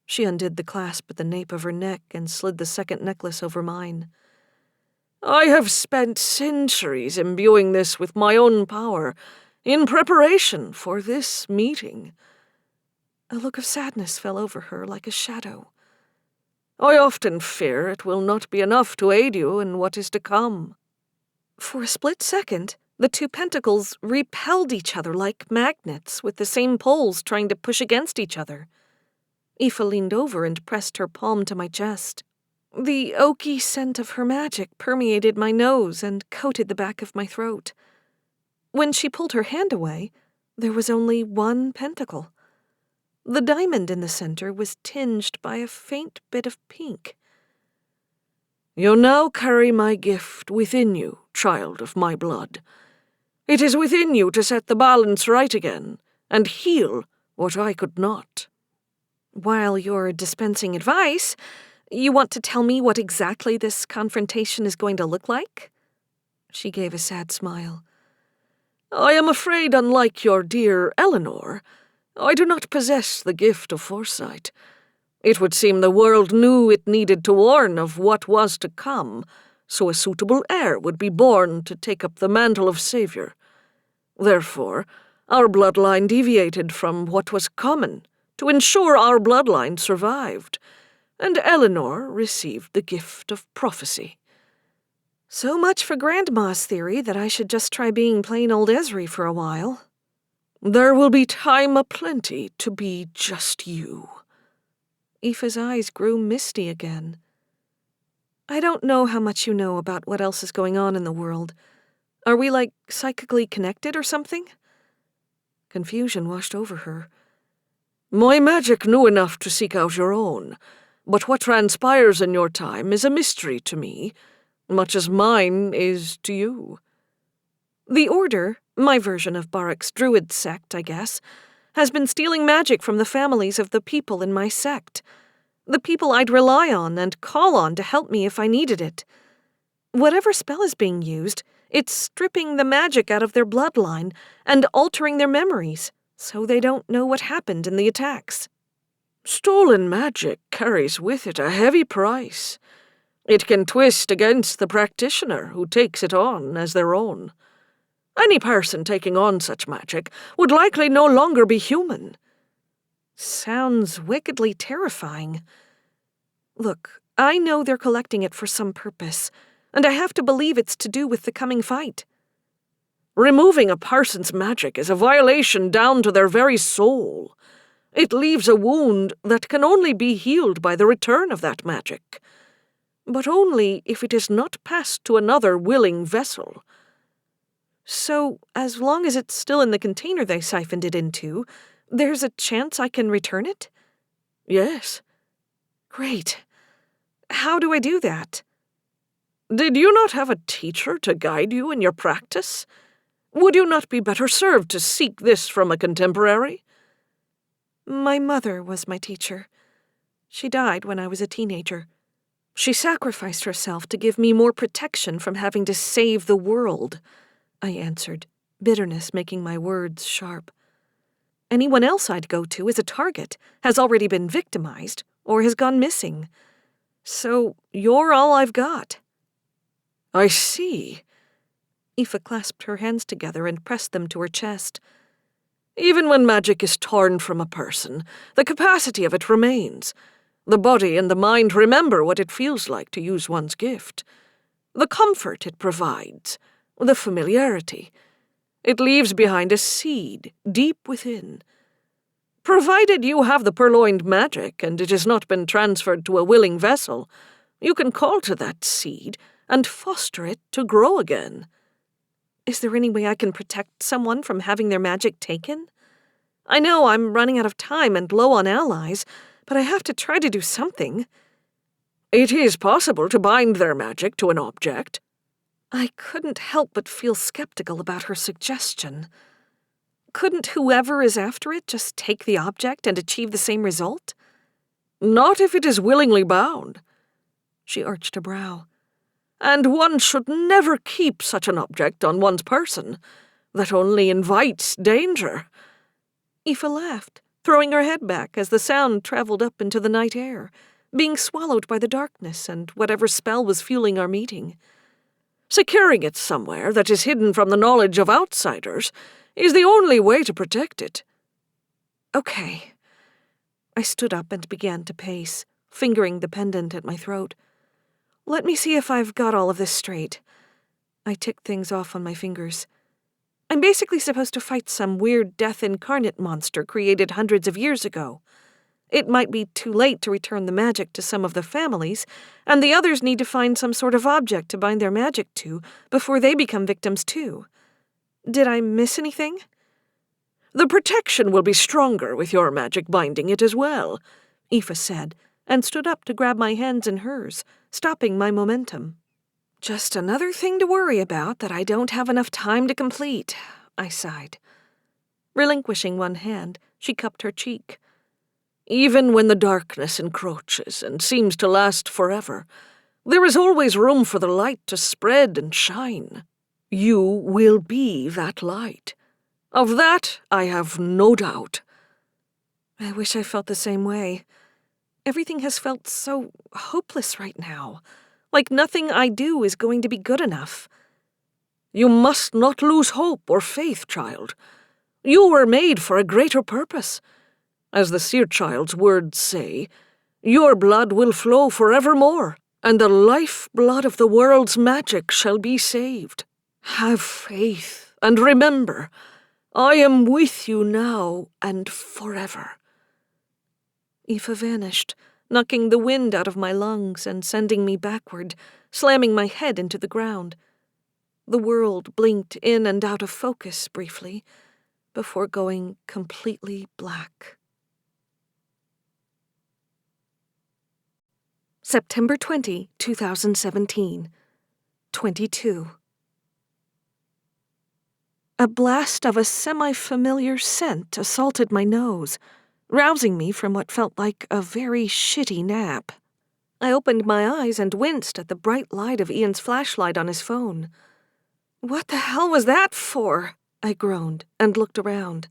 She undid the clasp at the nape of her neck and slid the second necklace over mine. "I have spent centuries imbuing this with my own power in preparation for this meeting." A look of sadness fell over her like a shadow. "I often fear it will not be enough to aid you in what is to come." For a split second, the two pentacles repelled each other like magnets, with the same poles trying to push against each other. Aoife leaned over and pressed her palm to my chest. The oaky scent of her magic permeated my nose and coated the back of my throat. When she pulled her hand away, there was only one pentacle. The diamond in the center was tinged by a faint bit of pink. "You now carry my gift within you, child of my blood. It is within you to set the balance right again and heal what I could not." While you're dispensing advice, you want to tell me what exactly this confrontation is going to look like? She gave a sad smile. "I am afraid, unlike your dear Eleanor, I do not possess the gift of foresight. It would seem the world knew it needed to warn of what was to come, so a suitable heir would be born to take up the mantle of savior. Therefore, our bloodline deviated from what was common to ensure our bloodline survived, and Eleanor received the gift of prophecy." So much for Grandma's theory that I should just try being plain old Ezri for a while. "There will be time aplenty to be just you." Aoife's eyes grew misty again. "I don't know how much you know about what else is going on in the world. Are we, like, psychically connected or something?" Confusion washed over her. "My magic knew enough to seek out your own, but what transpires in your time is a mystery to me, much as mine is to you." The Order, my version of Barak's druid sect, I guess, has been stealing magic from the families of the people in my sect. The people I'd rely on and call on to help me if I needed it. Whatever spell is being used, it's stripping the magic out of their bloodline and altering their memories, so they don't know what happened in the attacks. Stolen magic carries with it a heavy price. It can twist against the practitioner who takes it on as their own. Any person taking on such magic would likely no longer be human. Sounds wickedly terrifying. Look, I know they're collecting it for some purpose, and I have to believe it's to do with the coming fight. Removing a person's magic is a violation down to their very soul. It leaves a wound that can only be healed by the return of that magic, but only if it is not passed to another willing vessel. So, as long as it's still in the container they siphoned it into, there's a chance I can return it? Yes. Great. How do I do that? Did you not have a teacher to guide you in your practice? Would you not be better served to seek this from a contemporary? My mother was my teacher. She died when I was a teenager. She sacrificed herself to give me more protection from having to save the world, I answered, bitterness making my words sharp. Anyone else I'd go to is a target, has already been victimized, or has gone missing. So you're all I've got. I see. Aoife clasped her hands together and pressed them to her chest. Even when magic is torn from a person, the capacity of it remains. The body and the mind remember what it feels like to use one's gift. The comfort it provides, the familiarity. It leaves behind a seed deep within. Provided you have the purloined magic and it has not been transferred to a willing vessel, you can call to that seed and foster it to grow again. Is there any way I can protect someone from having their magic taken? I know I'm running out of time and low on allies, but I have to try to do something. It is possible to bind their magic to an object. I couldn't help but feel skeptical about her suggestion. Couldn't whoever is after it just take the object and achieve the same result? Not if it is willingly bound. She arched a brow. and one should never keep such an object on one's person. That only invites danger." Aoife laughed, throwing her head back as the sound traveled up into the night air, being swallowed by the darkness and whatever spell was fueling our meeting. "Securing it somewhere that is hidden from the knowledge of outsiders is the only way to protect it." Okay. I stood up and began to pace, fingering the pendant at my throat. Let me see if I've got all of this straight. I ticked things off on my fingers. I'm basically supposed to fight some weird death incarnate monster created hundreds of years ago. It might be too late to return the magic to some of the families, and the others need to find some sort of object to bind their magic to before they become victims too. Did I miss anything? "The protection will be stronger with your magic binding it as well," Aoife said, and stood up to grab my hands in hers, stopping my momentum. Just another thing to worry about that I don't have enough time to complete, I sighed. Relinquishing one hand, she cupped her cheek. "Even when the darkness encroaches and seems to last forever, there is always room for the light to spread and shine. You will be that light. Of that I have no doubt." I wish I felt the same way. Everything has felt so hopeless right now, like nothing I do is going to be good enough. "You must not lose hope or faith, child. You were made for a greater purpose. As the Seer Child's words say, your blood will flow forevermore, and the life-blood of the world's magic shall be saved. Have faith, and remember, I am with you now and forever." Aoife vanished, knocking the wind out of my lungs and sending me backward, slamming my head into the ground. The world blinked in and out of focus briefly, before going completely black. September 20, 2017. 22. A blast of a semi-familiar scent assaulted my nose, rousing me from what felt like a very shitty nap. I opened my eyes and winced at the bright light of Ian's flashlight on his phone. "What the hell was that for?" I groaned and looked around.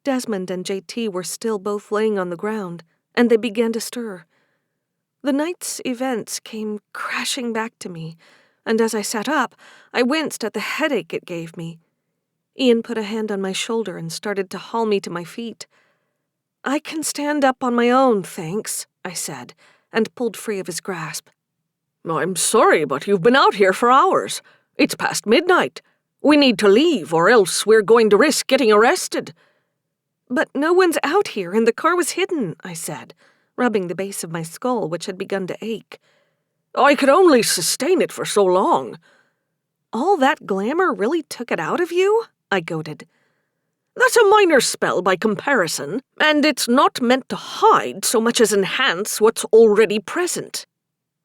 Desmond and JT were still both laying on the ground, and they began to stir. The night's events came crashing back to me, and as I sat up, I winced at the headache it gave me. Ian put a hand on my shoulder and started to haul me to my feet. "I can stand up on my own, thanks," I said, and pulled free of his grasp. "I'm sorry, but you've been out here for hours. It's past midnight. We need to leave, or else we're going to risk getting arrested." "But no one's out here, and the car was hidden," I said, rubbing the base of my skull, which had begun to ache. "I could only sustain it for so long." "All that glamour really took it out of you?" I goaded. "That's a minor spell by comparison, and it's not meant to hide so much as enhance what's already present."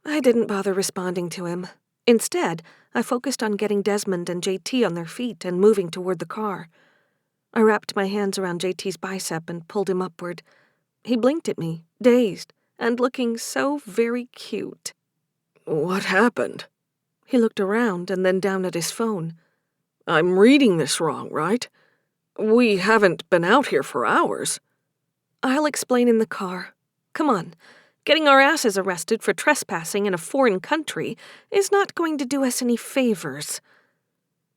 I didn't bother responding to him. Instead, I focused on getting Desmond and JT on their feet and moving toward the car. I wrapped my hands around JT's bicep and pulled him upward. He blinked at me, dazed, and looking so very cute. "What happened?" He looked around and then down at his phone. "I'm reading this wrong, right? We haven't been out here for hours." "I'll explain in the car. Come on. Getting our asses arrested for trespassing in a foreign country is not going to do us any favors."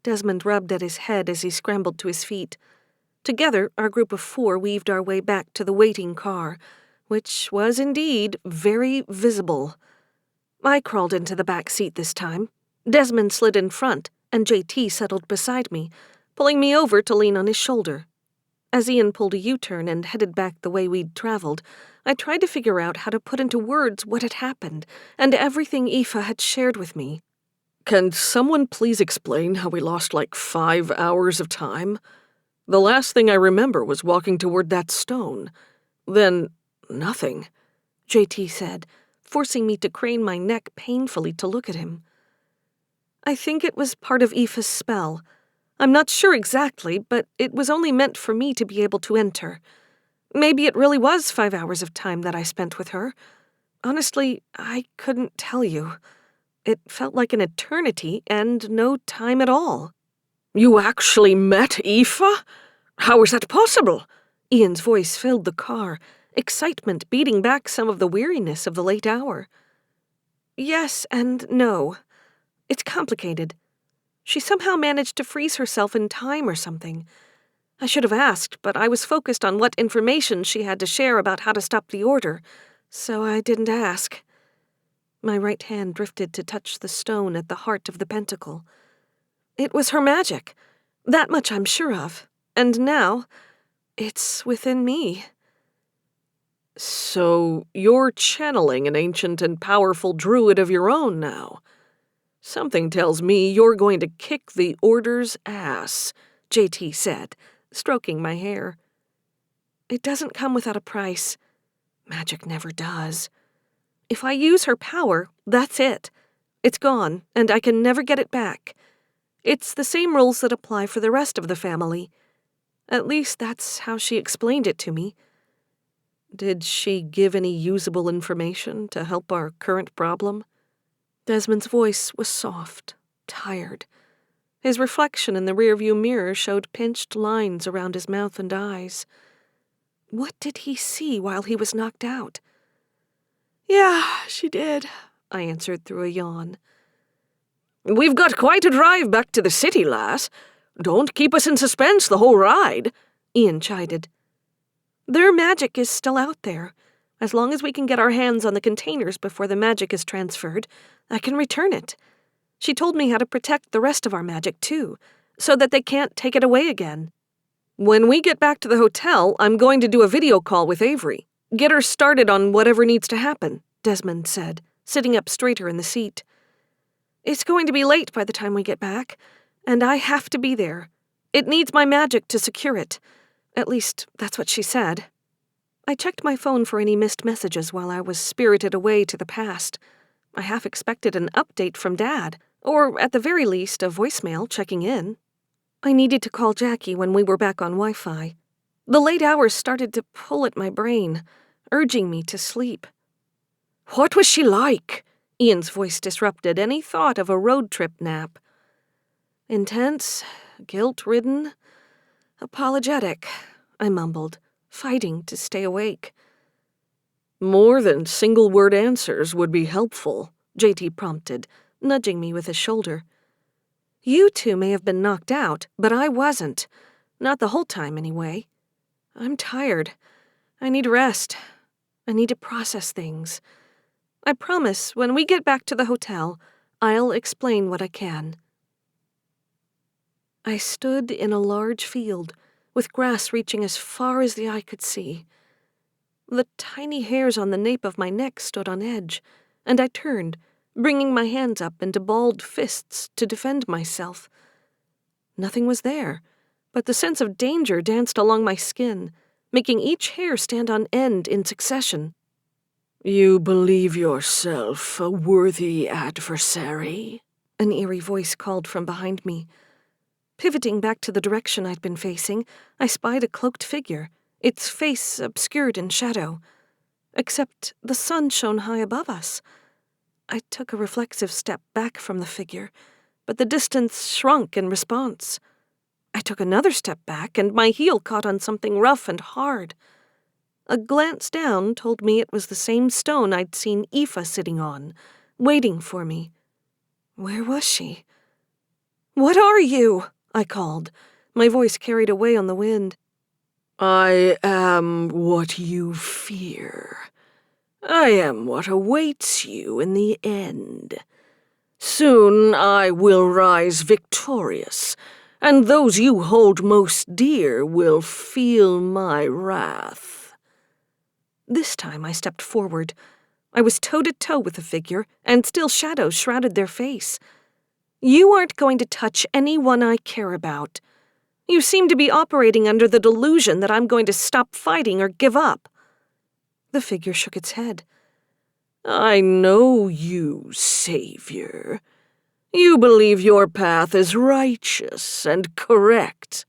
Desmond rubbed at his head as he scrambled to his feet. Together, our group of 4 weaved our way back to the waiting car, which was indeed very visible. I crawled into the back seat this time. Desmond slid in front, and JT settled beside me, pulling me over to lean on his shoulder. As Ian pulled a U-turn and headed back the way we'd traveled, I tried to figure out how to put into words what had happened and everything Aoife had shared with me. "Can someone please explain how we lost like 5 hours of time? The last thing I remember was walking toward that stone. Then, nothing," JT said, forcing me to crane my neck painfully to look at him. "I think it was part of Aoife's spell. I'm not sure exactly, but it was only meant for me to be able to enter. Maybe it really was 5 hours of time that I spent with her. Honestly, I couldn't tell you. It felt like an eternity and no time at all. You actually met Aoife? How is that possible? Ian's voice filled the car, excitement beating back some of the weariness of the late hour. Yes and no. It's complicated. She somehow managed to freeze herself in time or something. I should have asked, but I was focused on what information she had to share about how to stop the order, so I didn't ask. My right hand drifted to touch the stone at the heart of the pentacle. It was her magic. That much I'm sure of. And now, it's within me. So you're channeling an ancient and powerful druid of your own now. Something tells me you're going to kick the Order's ass, JT said, stroking my hair. It doesn't come without a price. Magic never does. If I use her power, that's it. It's gone, and I can never get it back. It's the same rules that apply for the rest of the family. At least that's how she explained it to me. Did she give any usable information to help our current problem? Desmond's voice was soft, tired. His reflection in the rearview mirror showed pinched lines around his mouth and eyes. What did he see while he was knocked out? Yeah, she did, I answered through a yawn. We've got quite a drive back to the city, lass. Don't keep us in suspense the whole ride, Ian chided. Their magic is still out there. As long as we can get our hands on the containers before the magic is transferred, I can return it. She told me how to protect the rest of our magic, too, so that they can't take it away again. When we get back to the hotel, I'm going to do a video call with Avery. Get her started on whatever needs to happen, Desmond said, sitting up straighter in the seat. It's going to be late by the time we get back, and I have to be there. It needs my magic to secure it. At least, that's what she said. I checked my phone for any missed messages while I was spirited away to the past. I half expected an update from Dad, or at the very least, a voicemail checking in. I needed to call Jackie when we were back on Wi-Fi. The late hours started to pull at my brain, urging me to sleep. What was she like? Ian's voice disrupted any thought of a road trip nap. Intense, guilt-ridden, apologetic, I mumbled, fighting to stay awake. More than single-word answers would be helpful, JT prompted, nudging me with his shoulder. You two may have been knocked out, but I wasn't. Not the whole time, anyway. I'm tired. I need rest. I need to process things. I promise, when we get back to the hotel, I'll explain what I can. I stood in a large field, with grass reaching as far as the eye could see. The tiny hairs on the nape of my neck stood on edge, and I turned, bringing my hands up into balled fists to defend myself. Nothing was there, but the sense of danger danced along my skin, making each hair stand on end in succession. You believe yourself a worthy adversary? An eerie voice called from behind me. Pivoting back to the direction I'd been facing, I spied a cloaked figure, its face obscured in shadow. Except the sun shone high above us. I took a reflexive step back from the figure, but the distance shrunk in response. I took another step back, and my heel caught on something rough and hard. A glance down told me it was the same stone I'd seen Aoife sitting on, waiting for me. Where was she? What are you? I called, my voice carried away on the wind. I am what you fear. I am what awaits you in the end. Soon I will rise victorious, and those you hold most dear will feel my wrath. This time I stepped forward. I was toe-to-toe with the figure, and still shadows shrouded their face. You aren't going to touch anyone I care about. You seem to be operating under the delusion that I'm going to stop fighting or give up. The figure shook its head. I know you, Savior. You believe your path is righteous and correct.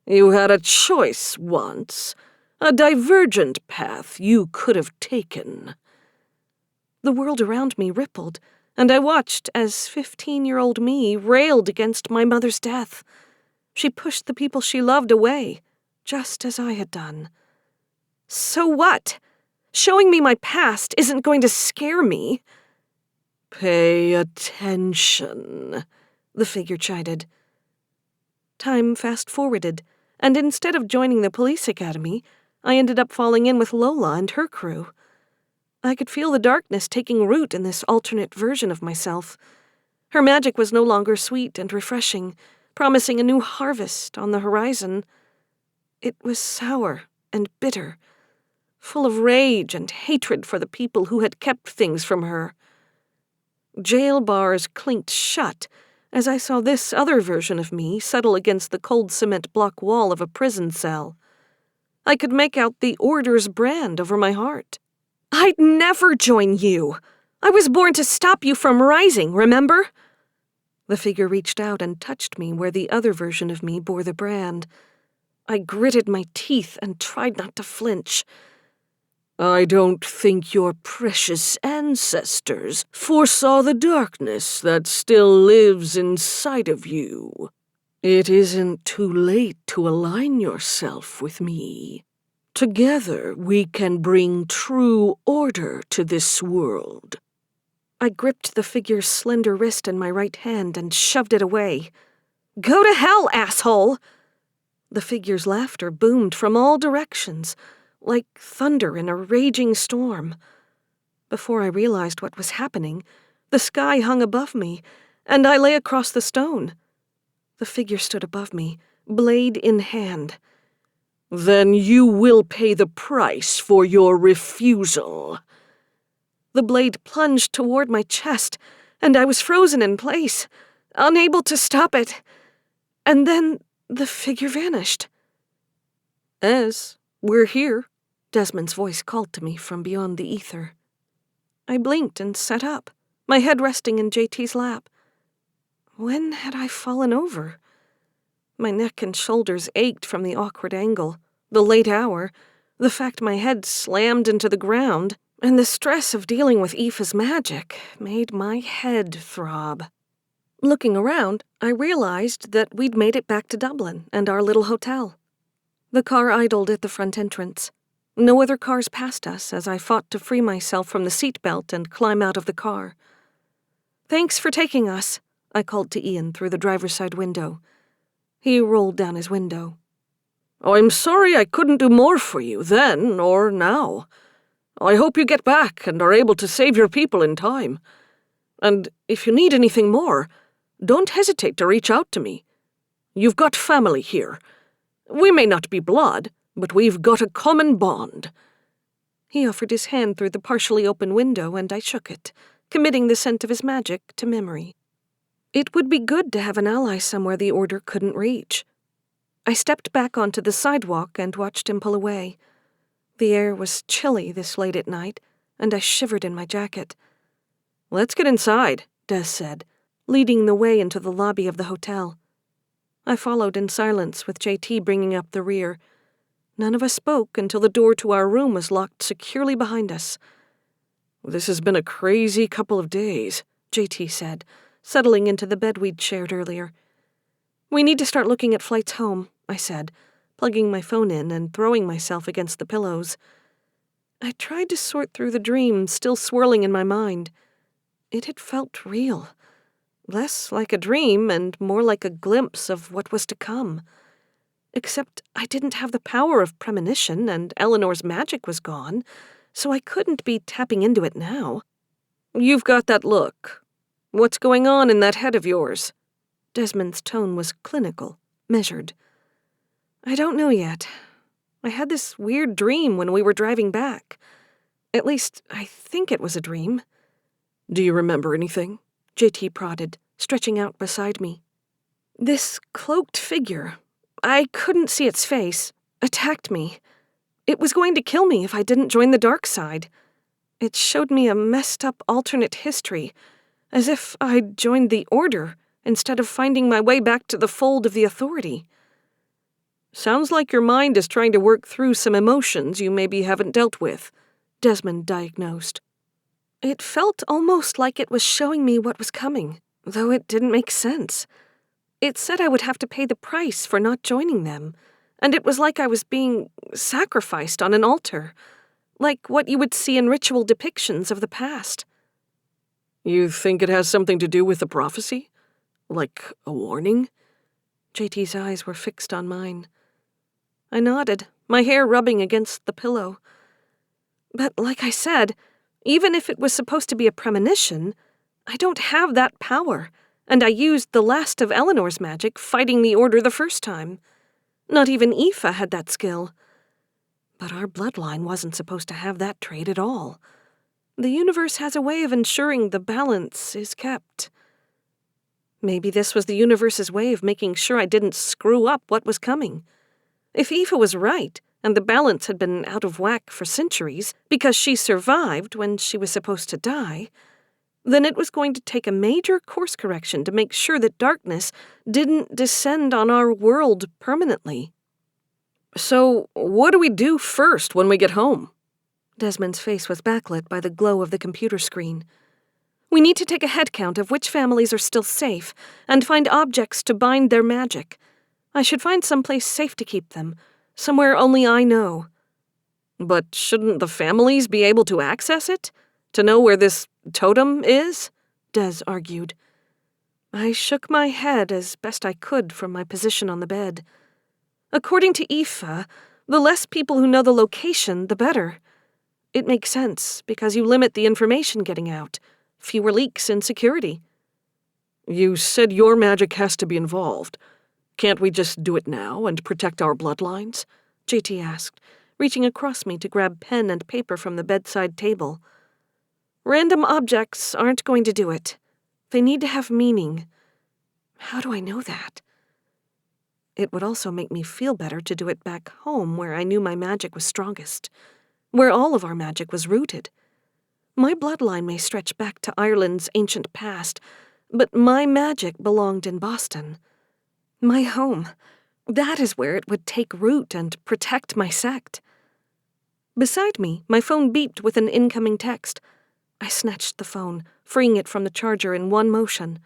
You had a choice once, a divergent path you could have taken. The world around me rippled, and I watched as 15-year-old me railed against my mother's death. She pushed the people she loved away, just as I had done. So what? Showing me my past isn't going to scare me. Pay attention, the figure chided. Time fast-forwarded, and instead of joining the police academy, I ended up falling in with Lola and her crew. I could feel the darkness taking root in this alternate version of myself. Her magic was no longer sweet and refreshing, promising a new harvest on the horizon. It was sour and bitter, full of rage and hatred for the people who had kept things from her. Jail bars clinked shut as I saw this other version of me settle against the cold cement block wall of a prison cell. I could make out the Order's brand over my heart. I'd never join you. I was born to stop you from rising, remember? The figure reached out and touched me where the other version of me bore the brand. I gritted my teeth and tried not to flinch. I don't think your precious ancestors foresaw the darkness that still lives inside of you. It isn't too late to align yourself with me. Together we can bring true order to this world. I gripped the figure's slender wrist in my right hand and shoved it away. Go to hell, asshole! The figure's laughter boomed from all directions, like thunder in a raging storm. Before I realized what was happening, the sky hung above me, and I lay across the stone. The figure stood above me, blade in hand. Then you will pay the price for your refusal. The blade plunged toward my chest, and I was frozen in place, unable to stop it. And then the figure vanished. Ez, we're here, Desmond's voice called to me from beyond the ether. I blinked and sat up, my head resting in JT's lap. When had I fallen over? My neck and shoulders ached from the awkward angle, the late hour, the fact my head slammed into the ground, and the stress of dealing with Aoife's magic made my head throb. Looking around, I realized that we'd made it back to Dublin and our little hotel. The car idled at the front entrance. No other cars passed us as I fought to free myself from the seatbelt and climb out of the car. Thanks for taking us, I called to Ian through the driver's side window. He rolled down his window. I'm sorry I couldn't do more for you then or now. I hope you get back and are able to save your people in time. And if you need anything more, don't hesitate to reach out to me. You've got family here. We may not be blood, but we've got a common bond. He offered his hand through the partially open window, and I shook it, committing the scent of his magic to memory. It would be good to have an ally somewhere the Order couldn't reach. I stepped back onto the sidewalk and watched him pull away. The air was chilly this late at night, and I shivered in my jacket. Let's get inside, Des said, leading the way into the lobby of the hotel. I followed in silence, with JT bringing up the rear. None of us spoke until the door to our room was locked securely behind us. This has been a crazy couple of days, JT said, settling into the bed we'd shared earlier. We need to start looking at flights home, I said, plugging my phone in and throwing myself against the pillows. I tried to sort through the dream still swirling in my mind. It had felt real. Less like a dream and more like a glimpse of what was to come. Except I didn't have the power of premonition and Eleanor's magic was gone, so I couldn't be tapping into it now. You've got that look. What's going on in that head of yours? Desmond's tone was clinical, measured. I don't know yet. I had this weird dream when we were driving back. At least, I think it was a dream. Do you remember anything? JT prodded, stretching out beside me. This cloaked figure, I couldn't see its face, attacked me. It was going to kill me if I didn't join the dark side. It showed me a messed up alternate history, as if I'd joined the Order instead of finding my way back to the fold of the Authority. Sounds like your mind is trying to work through some emotions you maybe haven't dealt with, Desmond diagnosed. It felt almost like it was showing me what was coming, though it didn't make sense. It said I would have to pay the price for not joining them, and it was like I was being sacrificed on an altar, like what you would see in ritual depictions of the past. You think it has something to do with the prophecy? Like a warning? JT's eyes were fixed on mine. I nodded, my hair rubbing against the pillow. But like I said, even if it was supposed to be a premonition, I don't have that power, and I used the last of Eleanor's magic fighting the Order the first time. Not even Aoife had that skill. But our bloodline wasn't supposed to have that trait at all. The universe has a way of ensuring the balance is kept. Maybe this was the universe's way of making sure I didn't screw up what was coming. If Aoife was right, and the balance had been out of whack for centuries because she survived when she was supposed to die, then it was going to take a major course correction to make sure that darkness didn't descend on our world permanently. So, what do we do first when we get home? Desmond's face was backlit by the glow of the computer screen. We need to take a head count of which families are still safe and find objects to bind their magic. I should find someplace safe to keep them, somewhere only I know. But shouldn't the families be able to access it? To know where this totem is? Des argued. I shook my head as best I could from my position on the bed. According to Aoife, the less people who know the location, the better. It makes sense, because you limit the information getting out. Fewer leaks and security. You said your magic has to be involved. Can't we just do it now and protect our bloodlines? JT asked, reaching across me to grab pen and paper from the bedside table. Random objects aren't going to do it. They need to have meaning. How do I know that? It would also make me feel better to do it back home where I knew my magic was strongest, where all of our magic was rooted. My bloodline may stretch back to Ireland's ancient past, but my magic belonged in Boston. My home. That is where it would take root and protect my sect. Beside me, my phone beeped with an incoming text. I snatched the phone, freeing it from the charger in one motion.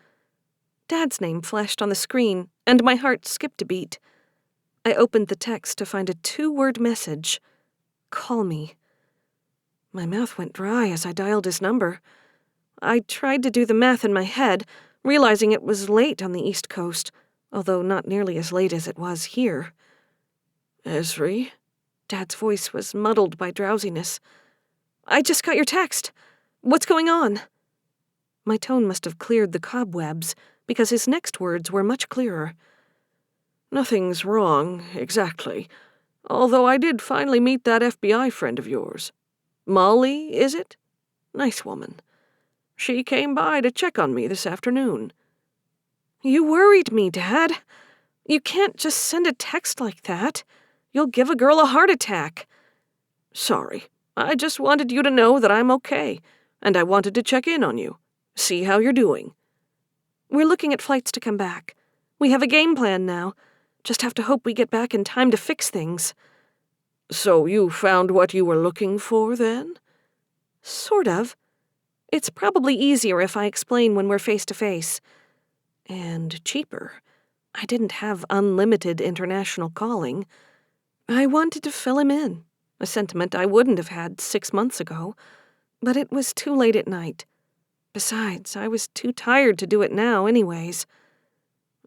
Dad's name flashed on the screen, and my heart skipped a beat. I opened the text to find a 2-word message. Call me. My mouth went dry as I dialed his number. I tried to do the math in my head, realizing it was late on the East Coast, although not nearly as late as it was here. Ezri? Dad's voice was muddled by drowsiness. I just got your text. What's going on? My tone must have cleared the cobwebs, because his next words were much clearer. Nothing's wrong, exactly. Although I did finally meet that FBI friend of yours. Molly, is it? Nice woman. She came by to check on me this afternoon. You worried me, Dad. You can't just send a text like that. You'll give a girl a heart attack. Sorry. I just wanted you to know that I'm okay, and I wanted to check in on you. See how you're doing. We're looking at flights to come back. We have a game plan now. Just have to hope we get back in time to fix things. So you found what you were looking for, then? Sort of. It's probably easier if I explain when we're face to face. And cheaper. I didn't have unlimited international calling. I wanted to fill him in, a sentiment I wouldn't have had 6 months ago. But it was too late at night. Besides, I was too tired to do it now anyways.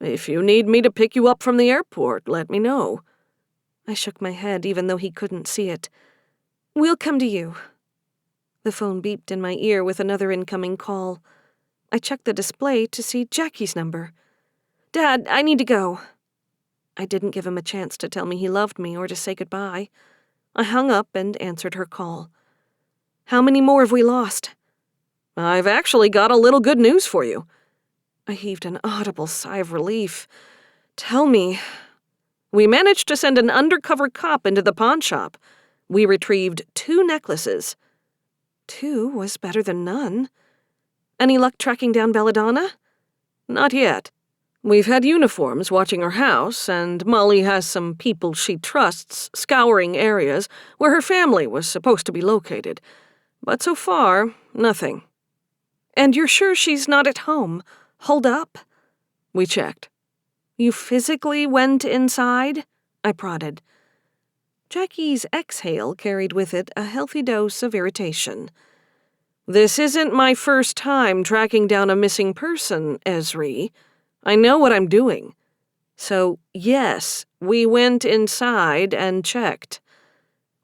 If you need me to pick you up from the airport, let me know. I shook my head even though he couldn't see it. We'll come to you. The phone beeped in my ear with another incoming call. I checked the display to see Jackie's number. Dad, I need to go. I didn't give him a chance to tell me he loved me or to say goodbye. I hung up and answered her call. How many more have we lost? I've actually got a little good news for you. I heaved an audible sigh of relief. Tell me. We managed to send an undercover cop into the pawn shop. We retrieved 2 necklaces. 2 was better than none. Any luck tracking down Belladonna? Not yet. We've had uniforms watching her house, and Molly has some people she trusts scouring areas where her family was supposed to be located. But so far, nothing. And you're sure she's not at home? Hold up. We checked. You physically went inside? I prodded. Jackie's exhale carried with it a healthy dose of irritation. This isn't my first time tracking down a missing person, Ezri. I know what I'm doing. So, yes, we went inside and checked.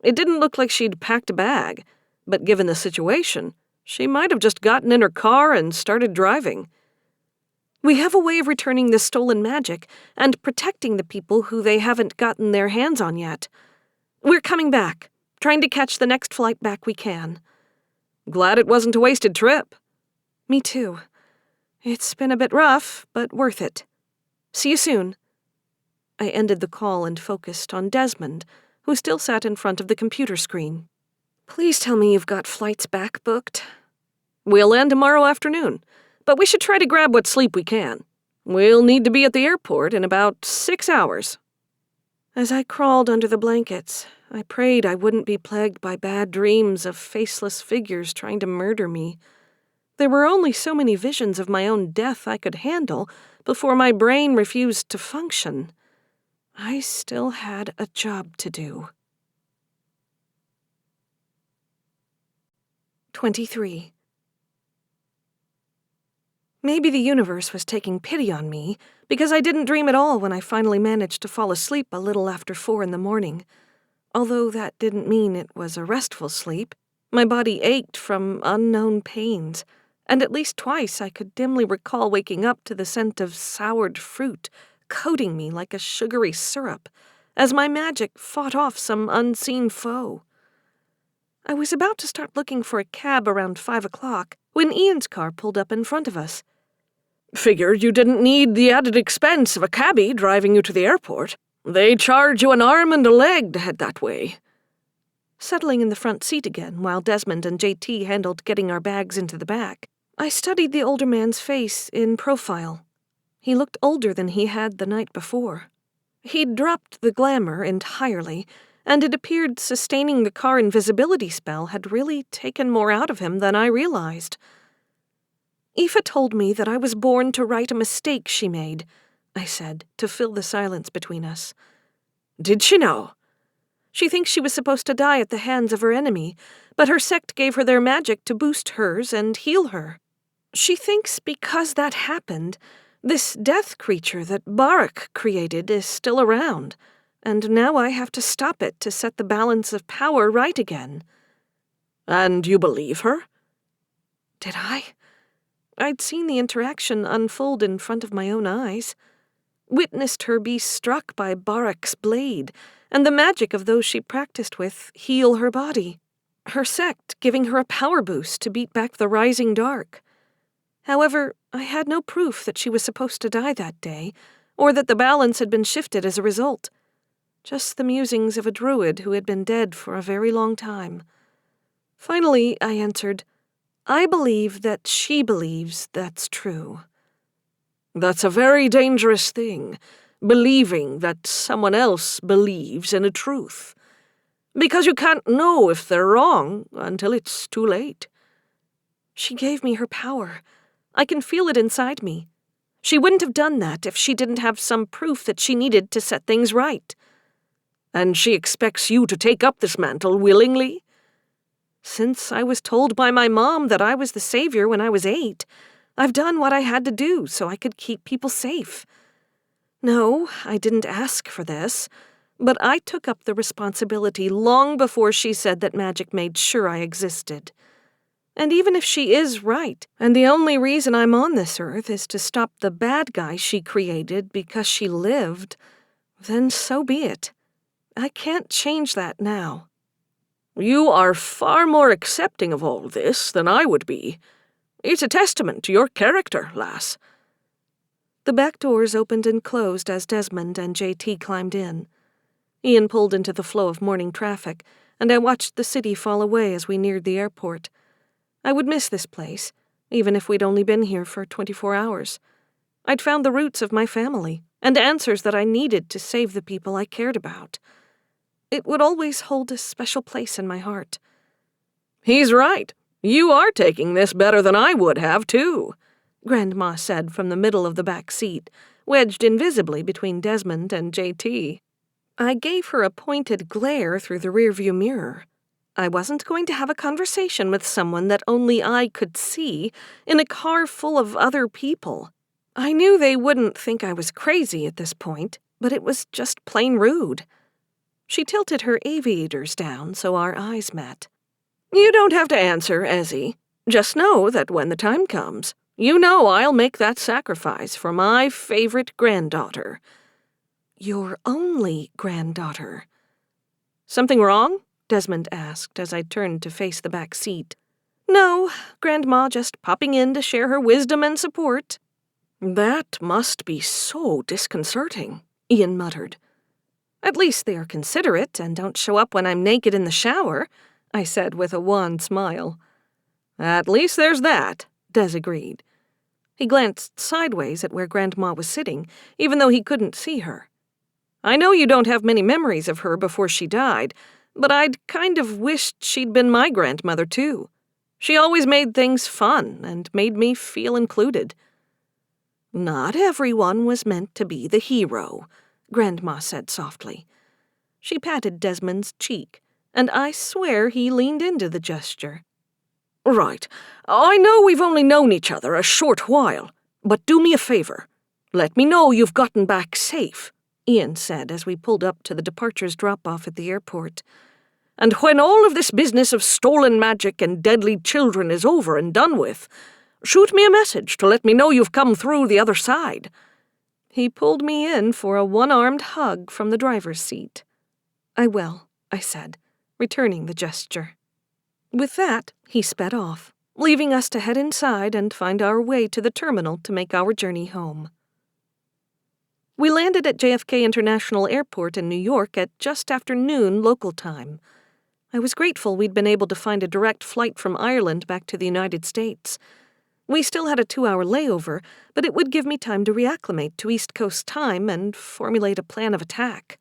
It didn't look like she'd packed a bag, but given the situation, she might have just gotten in her car and started driving. We have a way of returning the stolen magic and protecting the people who they haven't gotten their hands on yet. We're coming back, trying to catch the next flight back we can. Glad it wasn't a wasted trip. Me too. It's been a bit rough, but worth it. See you soon. I ended the call and focused on Desmond, who still sat in front of the computer screen. Please tell me you've got flights back booked. We'll land tomorrow afternoon, but we should try to grab what sleep we can. We'll need to be at the airport in about 6 hours. As I crawled under the blankets, I prayed I wouldn't be plagued by bad dreams of faceless figures trying to murder me. There were only so many visions of my own death I could handle before my brain refused to function. I still had a job to do. 23. Maybe the universe was taking pity on me, because I didn't dream at all when I finally managed to fall asleep a little after 4 in the morning. Although that didn't mean it was a restful sleep. My body ached from unknown pains, and at least twice I could dimly recall waking up to the scent of soured fruit coating me like a sugary syrup, as my magic fought off some unseen foe. I was about to start looking for a cab around 5 o'clock when Ian's car pulled up in front of us. Figured you didn't need the added expense of a cabbie driving you to the airport. They charge you an arm and a leg to head that way. Settling in the front seat again while Desmond and JT handled getting our bags into the back, I studied the older man's face in profile. He looked older than he had the night before. He'd dropped the glamour entirely, and it appeared sustaining the car invisibility spell had really taken more out of him than I realized. Aoife told me that I was born to right a mistake she made, I said, to fill the silence between us. Did she know? She thinks she was supposed to die at the hands of her enemy, but her sect gave her their magic to boost hers and heal her. She thinks because that happened, this death creature that Barak created is still around, and now I have to stop it to set the balance of power right again. And you believe her? Did I? I'd seen the interaction unfold in front of my own eyes, witnessed her be struck by Barak's blade, and the magic of those she practiced with heal her body, her sect giving her a power boost to beat back the rising dark. However, I had no proof that she was supposed to die that day, or that the balance had been shifted as a result. Just the musings of a druid who had been dead for a very long time. Finally, I answered, I believe that she believes that's true. That's a very dangerous thing, believing that someone else believes in a truth. Because you can't know if they're wrong until it's too late. She gave me her power. I can feel it inside me. She wouldn't have done that if she didn't have some proof that she needed to set things right. And she expects you to take up this mantle willingly? Since I was told by my mom that I was the savior when I was 8, I've done what I had to do so I could keep people safe. No, I didn't ask for this, but I took up the responsibility long before she said that magic made sure I existed. And even if she is right, and the only reason I'm on this earth is to stop the bad guy she created because she lived, then so be it. I can't change that now. You are far more accepting of all this than I would be. It's a testament to your character, lass. The back doors opened and closed as Desmond and JT climbed in. Ian pulled into the flow of morning traffic, and I watched the city fall away as we neared the airport. I would miss this place, even if we'd only been here for 24 hours. I'd found the roots of my family, and answers that I needed to save the people I cared about. It would always hold a special place in my heart. He's right. You are taking this better than I would have, too, Grandma said from the middle of the back seat, wedged invisibly between Desmond and JT. I gave her a pointed glare through the rearview mirror. I wasn't going to have a conversation with someone that only I could see in a car full of other people. I knew they wouldn't think I was crazy at this point, but it was just plain rude. She tilted her aviators down so our eyes met. You don't have to answer, Ezri. Just know that when the time comes, you know I'll make that sacrifice for my favorite granddaughter. Your only granddaughter. Something wrong? Desmond asked as I turned to face the back seat. No, Grandma just popping in to share her wisdom and support. That must be so disconcerting, Ian muttered. At least they are considerate and don't show up when I'm naked in the shower, I said with a wan smile. At least there's that, Des agreed. He glanced sideways at where Grandma was sitting, even though he couldn't see her. I know you don't have many memories of her before she died, but I'd kind of wished she'd been my grandmother, too. She always made things fun and made me feel included. Not everyone was meant to be the hero, Grandma said softly. She patted Desmond's cheek, and I swear he leaned into the gesture. Right. I know we've only known each other a short while, but do me a favor. Let me know you've gotten back safe, Ian said as we pulled up to the departures drop-off at the airport. And when all of this business of stolen magic and deadly children is over and done with, shoot me a message to let me know you've come through the other side. He pulled me in for a one-armed hug from the driver's seat. I will, I said, returning the gesture. With that, he sped off, leaving us to head inside and find our way to the terminal to make our journey home. We landed at JFK International Airport in New York at just after noon local time. I was grateful we'd been able to find a direct flight from Ireland back to the United States. We still had a 2-hour layover, but it would give me time to reacclimate to East Coast time and formulate a plan of attack.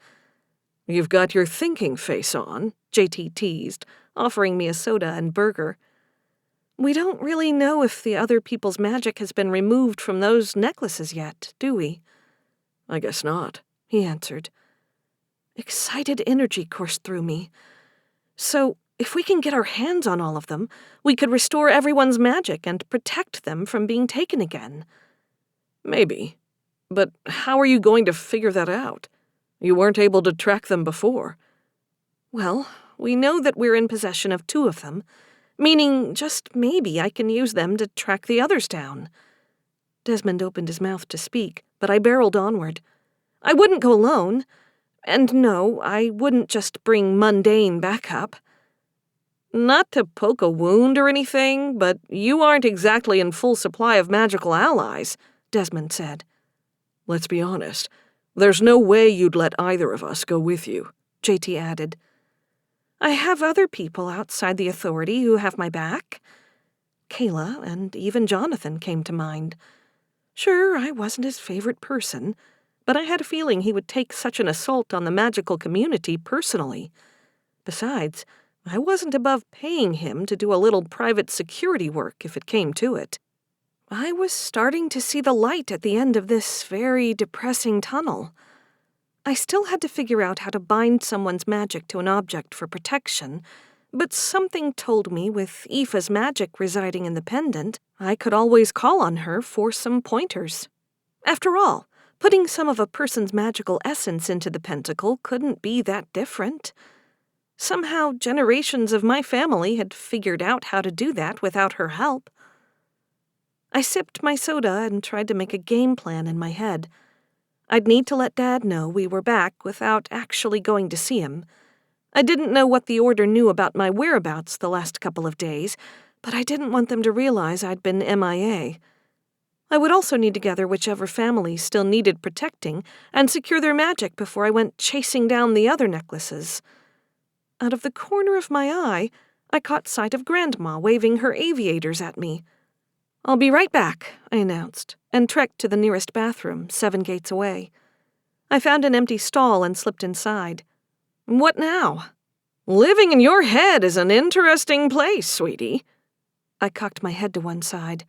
You've got your thinking face on, JT teased, offering me a soda and burger. We don't really know if the other people's magic has been removed from those necklaces yet, do we? I guess not, he answered. Excited energy coursed through me. So, if we can get our hands on all of them, we could restore everyone's magic and protect them from being taken again. Maybe. But how are you going to figure that out? You weren't able to track them before. Well, we know that we're in possession of 2 of them, meaning just maybe I can use them to track the others down. Desmond opened his mouth to speak, but I barreled onward. I wouldn't go alone. And no, I wouldn't just bring mundane backup. Not to poke a wound or anything, but you aren't exactly in full supply of magical allies, Desmond said. Let's be honest. There's no way you'd let either of us go with you, JT added. I have other people outside the authority who have my back. Kayla and even Jonathan came to mind. Sure, I wasn't his favorite person, but I had a feeling he would take such an assault on the magical community personally. Besides, I wasn't above paying him to do a little private security work if it came to it. I was starting to see the light at the end of this very depressing tunnel. I still had to figure out how to bind someone's magic to an object for protection, but something told me with Aoife's magic residing in the pendant, I could always call on her for some pointers. After all, putting some of a person's magical essence into the pentacle couldn't be that different. Somehow, generations of my family had figured out how to do that without her help. I sipped my soda and tried to make a game plan in my head. I'd need to let Dad know we were back without actually going to see him. I didn't know what the Order knew about my whereabouts the last couple of days, but I didn't want them to realize I'd been MIA. I would also need to gather whichever families still needed protecting and secure their magic before I went chasing down the other necklaces. Out of the corner of my eye, I caught sight of Grandma waving her aviators at me. I'll be right back, I announced, and trekked to the nearest bathroom, 7 gates away. I found an empty stall and slipped inside. What now? Living in your head is an interesting place, sweetie. I cocked my head to one side.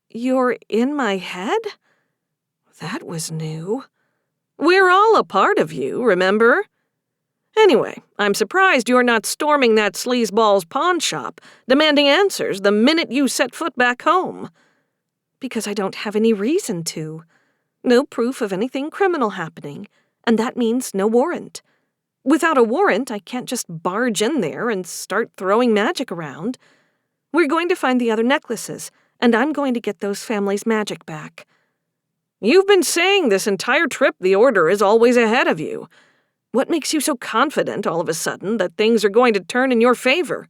You're in my head? That was new. We're all a part of you, remember? Anyway, I'm surprised you're not storming that sleazeball's pawn shop, demanding answers the minute you set foot back home. Because I don't have any reason to. No proof of anything criminal happening, and that means no warrant. Without a warrant, I can't just barge in there and start throwing magic around. We're going to find the other necklaces, and I'm going to get those families' magic back. You've been saying this entire trip the Order is always ahead of you. What makes you so confident all of a sudden that things are going to turn in your favor?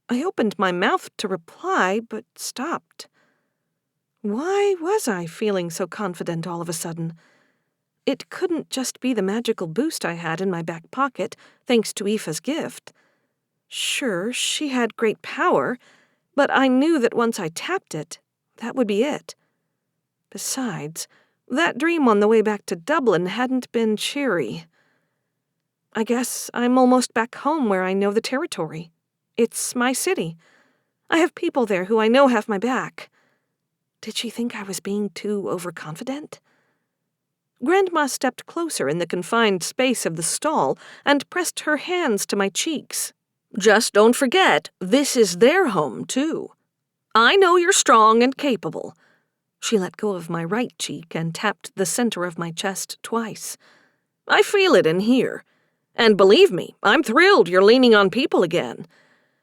I opened my mouth to reply, but stopped. Why was I feeling so confident all of a sudden? It couldn't just be the magical boost I had in my back pocket, thanks to Aoife's gift. Sure, she had great power, but I knew that once I tapped it, that would be it. Besides, that dream on the way back to Dublin hadn't been cheery. I guess I'm almost back home where I know the territory. It's my city. I have people there who I know have my back. Did she think I was being too overconfident? Grandma stepped closer in the confined space of the stall and pressed her hands to my cheeks. Just don't forget, this is their home, too. I know you're strong and capable. She let go of my right cheek and tapped the center of my chest twice. I feel it in here. And believe me, I'm thrilled you're leaning on people again.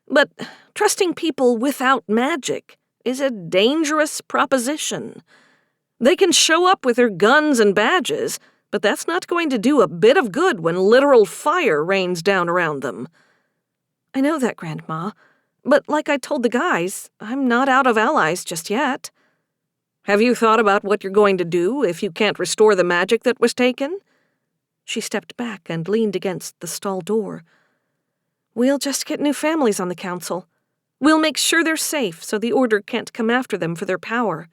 But trusting people without magic is a dangerous proposition. They can show up with their guns and badges, but that's not going to do a bit of good when literal fire rains down around them. I know that, Grandma, but like I told the guys, I'm not out of allies just yet. Have you thought about what you're going to do if you can't restore the magic that was taken? She stepped back and leaned against the stall door. We'll just get new families on the council. We'll make sure they're safe so the Order can't come after them for their power.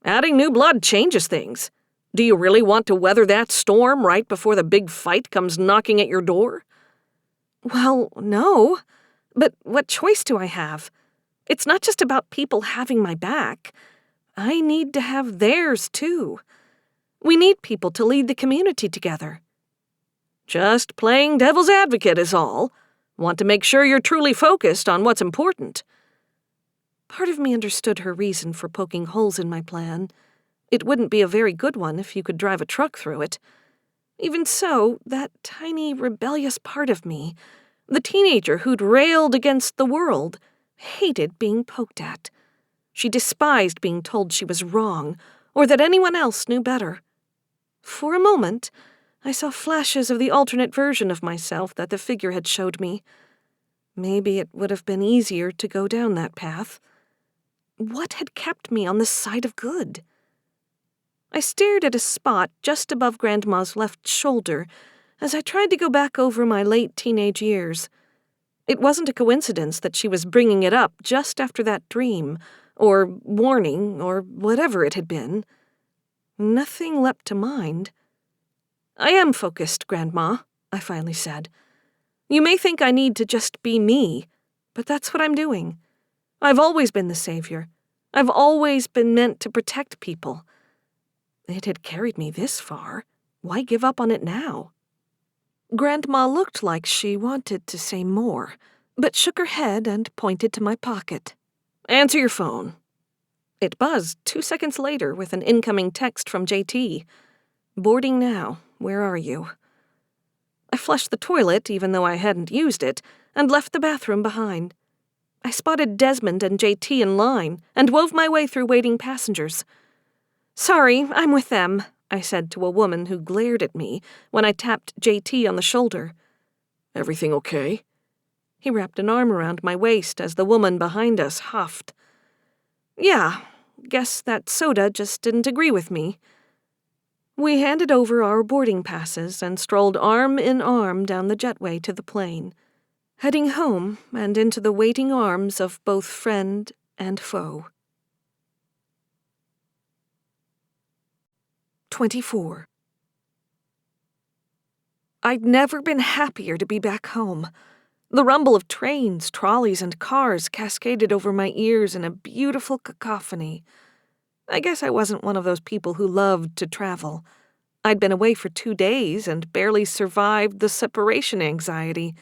Adding new blood changes things. Do you really want to weather that storm right before the big fight comes knocking at your door? Well, no. But what choice do I have? It's not just about people having my back. I need to have theirs, too. We need people to lead the community together. Just playing devil's advocate is all. Want to make sure you're truly focused on what's important. Part of me understood her reason for poking holes in my plan. It wouldn't be a very good one if you could drive a truck through it. Even so, that tiny, rebellious part of me, the teenager who'd railed against the world, hated being poked at. She despised being told she was wrong, or that anyone else knew better. For a moment, I saw flashes of the alternate version of myself that the figure had showed me. Maybe it would have been easier to go down that path. What had kept me on the side of good? I stared at a spot just above Grandma's left shoulder as I tried to go back over my late teenage years. It wasn't a coincidence that she was bringing it up just after that dream, or warning, or whatever it had been. Nothing leapt to mind. I am focused, Grandma, I finally said. You may think I need to just be me, but that's what I'm doing. I've always been the savior. I've always been meant to protect people. It had carried me this far. Why give up on it now? Grandma looked like she wanted to say more, but shook her head and pointed to my pocket. Answer your phone. It buzzed 2 seconds later with an incoming text from JT. Boarding now. Where are you? I flushed the toilet, even though I hadn't used it, and left the bathroom behind. I spotted Desmond and JT in line and wove my way through waiting passengers. Sorry, I'm with them, I said to a woman who glared at me when I tapped JT on the shoulder. Everything okay? He wrapped an arm around my waist as the woman behind us huffed. Yeah, guess that soda just didn't agree with me. We handed over our boarding passes and strolled arm in arm down the jetway to the plane, heading home and into the waiting arms of both friend and foe. 24. I'd never been happier to be back home. The rumble of trains, trolleys, and cars cascaded over my ears in a beautiful cacophony. I guess I wasn't one of those people who loved to travel. I'd been away for 2 days and barely survived the separation anxiety.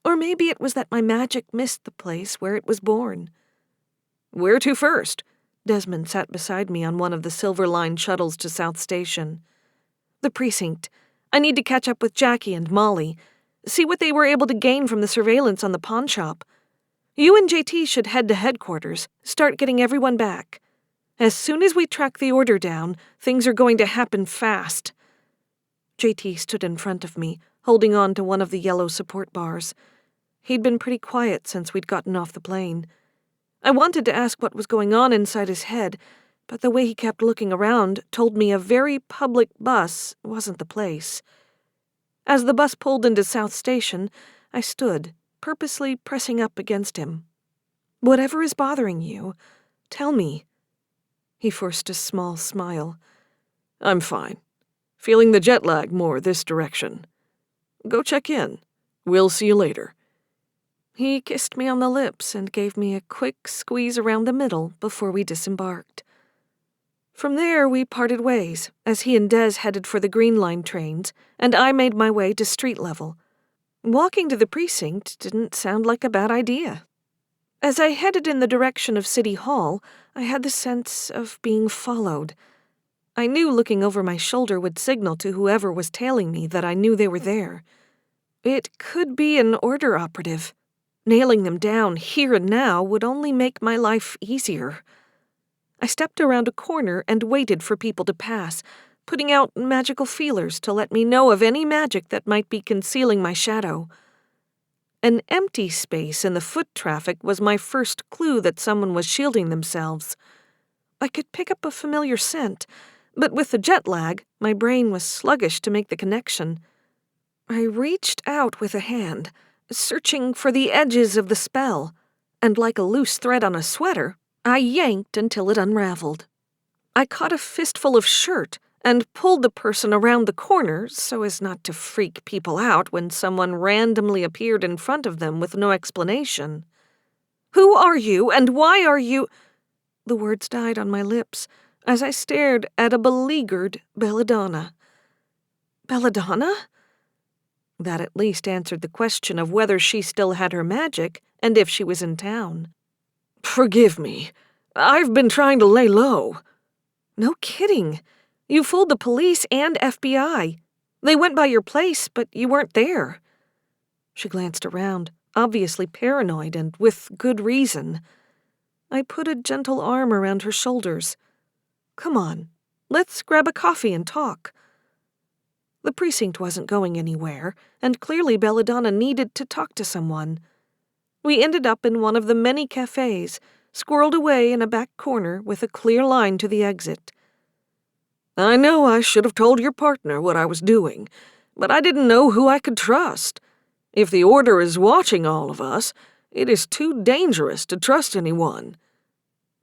Or maybe it was that my magic missed the place where it was born. "Where to first?" Desmond sat beside me on one of the Silver Line shuttles to South Station. "The precinct. I need to catch up with Jackie and Molly. See what they were able to gain from the surveillance on the pawn shop. You and JT should head to headquarters, start getting everyone back. As soon as we track the order down, things are going to happen fast." JT stood in front of me, holding on to one of the yellow support bars. He'd been pretty quiet since we'd gotten off the plane. I wanted to ask what was going on inside his head, but the way he kept looking around told me a very public bus wasn't the place. As the bus pulled into South Station, I stood, purposely pressing up against him. "Whatever is bothering you, tell me." He forced a small smile. "I'm fine. Feeling the jet lag more this direction. Go check in. We'll see you later." He kissed me on the lips and gave me a quick squeeze around the middle before we disembarked. From there, we parted ways, as he and Des headed for the Green Line trains, and I made my way to street level. Walking to the precinct didn't sound like a bad idea. As I headed in the direction of City Hall, I had the sense of being followed. I knew looking over my shoulder would signal to whoever was tailing me that I knew they were there. It could be an order operative. Nailing them down here and now would only make my life easier. I stepped around a corner and waited for people to pass, putting out magical feelers to let me know of any magic that might be concealing my shadow. An empty space in the foot traffic was my first clue that someone was shielding themselves. I could pick up a familiar scent, but with the jet lag, my brain was sluggish to make the connection. I reached out with a hand, searching for the edges of the spell, and like a loose thread on a sweater, I yanked until it unraveled. I caught a fistful of shirt and pulled the person around the corner so as not to freak people out when someone randomly appeared in front of them with no explanation. "Who are you, and why are you—" The words died on my lips as I stared at a beleaguered Belladonna. Belladonna? That at least answered the question of whether she still had her magic and if she was in town. "Forgive me. I've been trying to lay low." "No kidding. You fooled the police and FBI. They went by your place, but you weren't there." She glanced around, obviously paranoid and with good reason. I put a gentle arm around her shoulders. "Come on, let's grab a coffee and talk." The precinct wasn't going anywhere, and clearly Belladonna needed to talk to someone. We ended up in one of the many cafes, squirreled away in a back corner with a clear line to the exit. "I know I should have told your partner what I was doing, but I didn't know who I could trust. If the Order is watching all of us, it is too dangerous to trust anyone."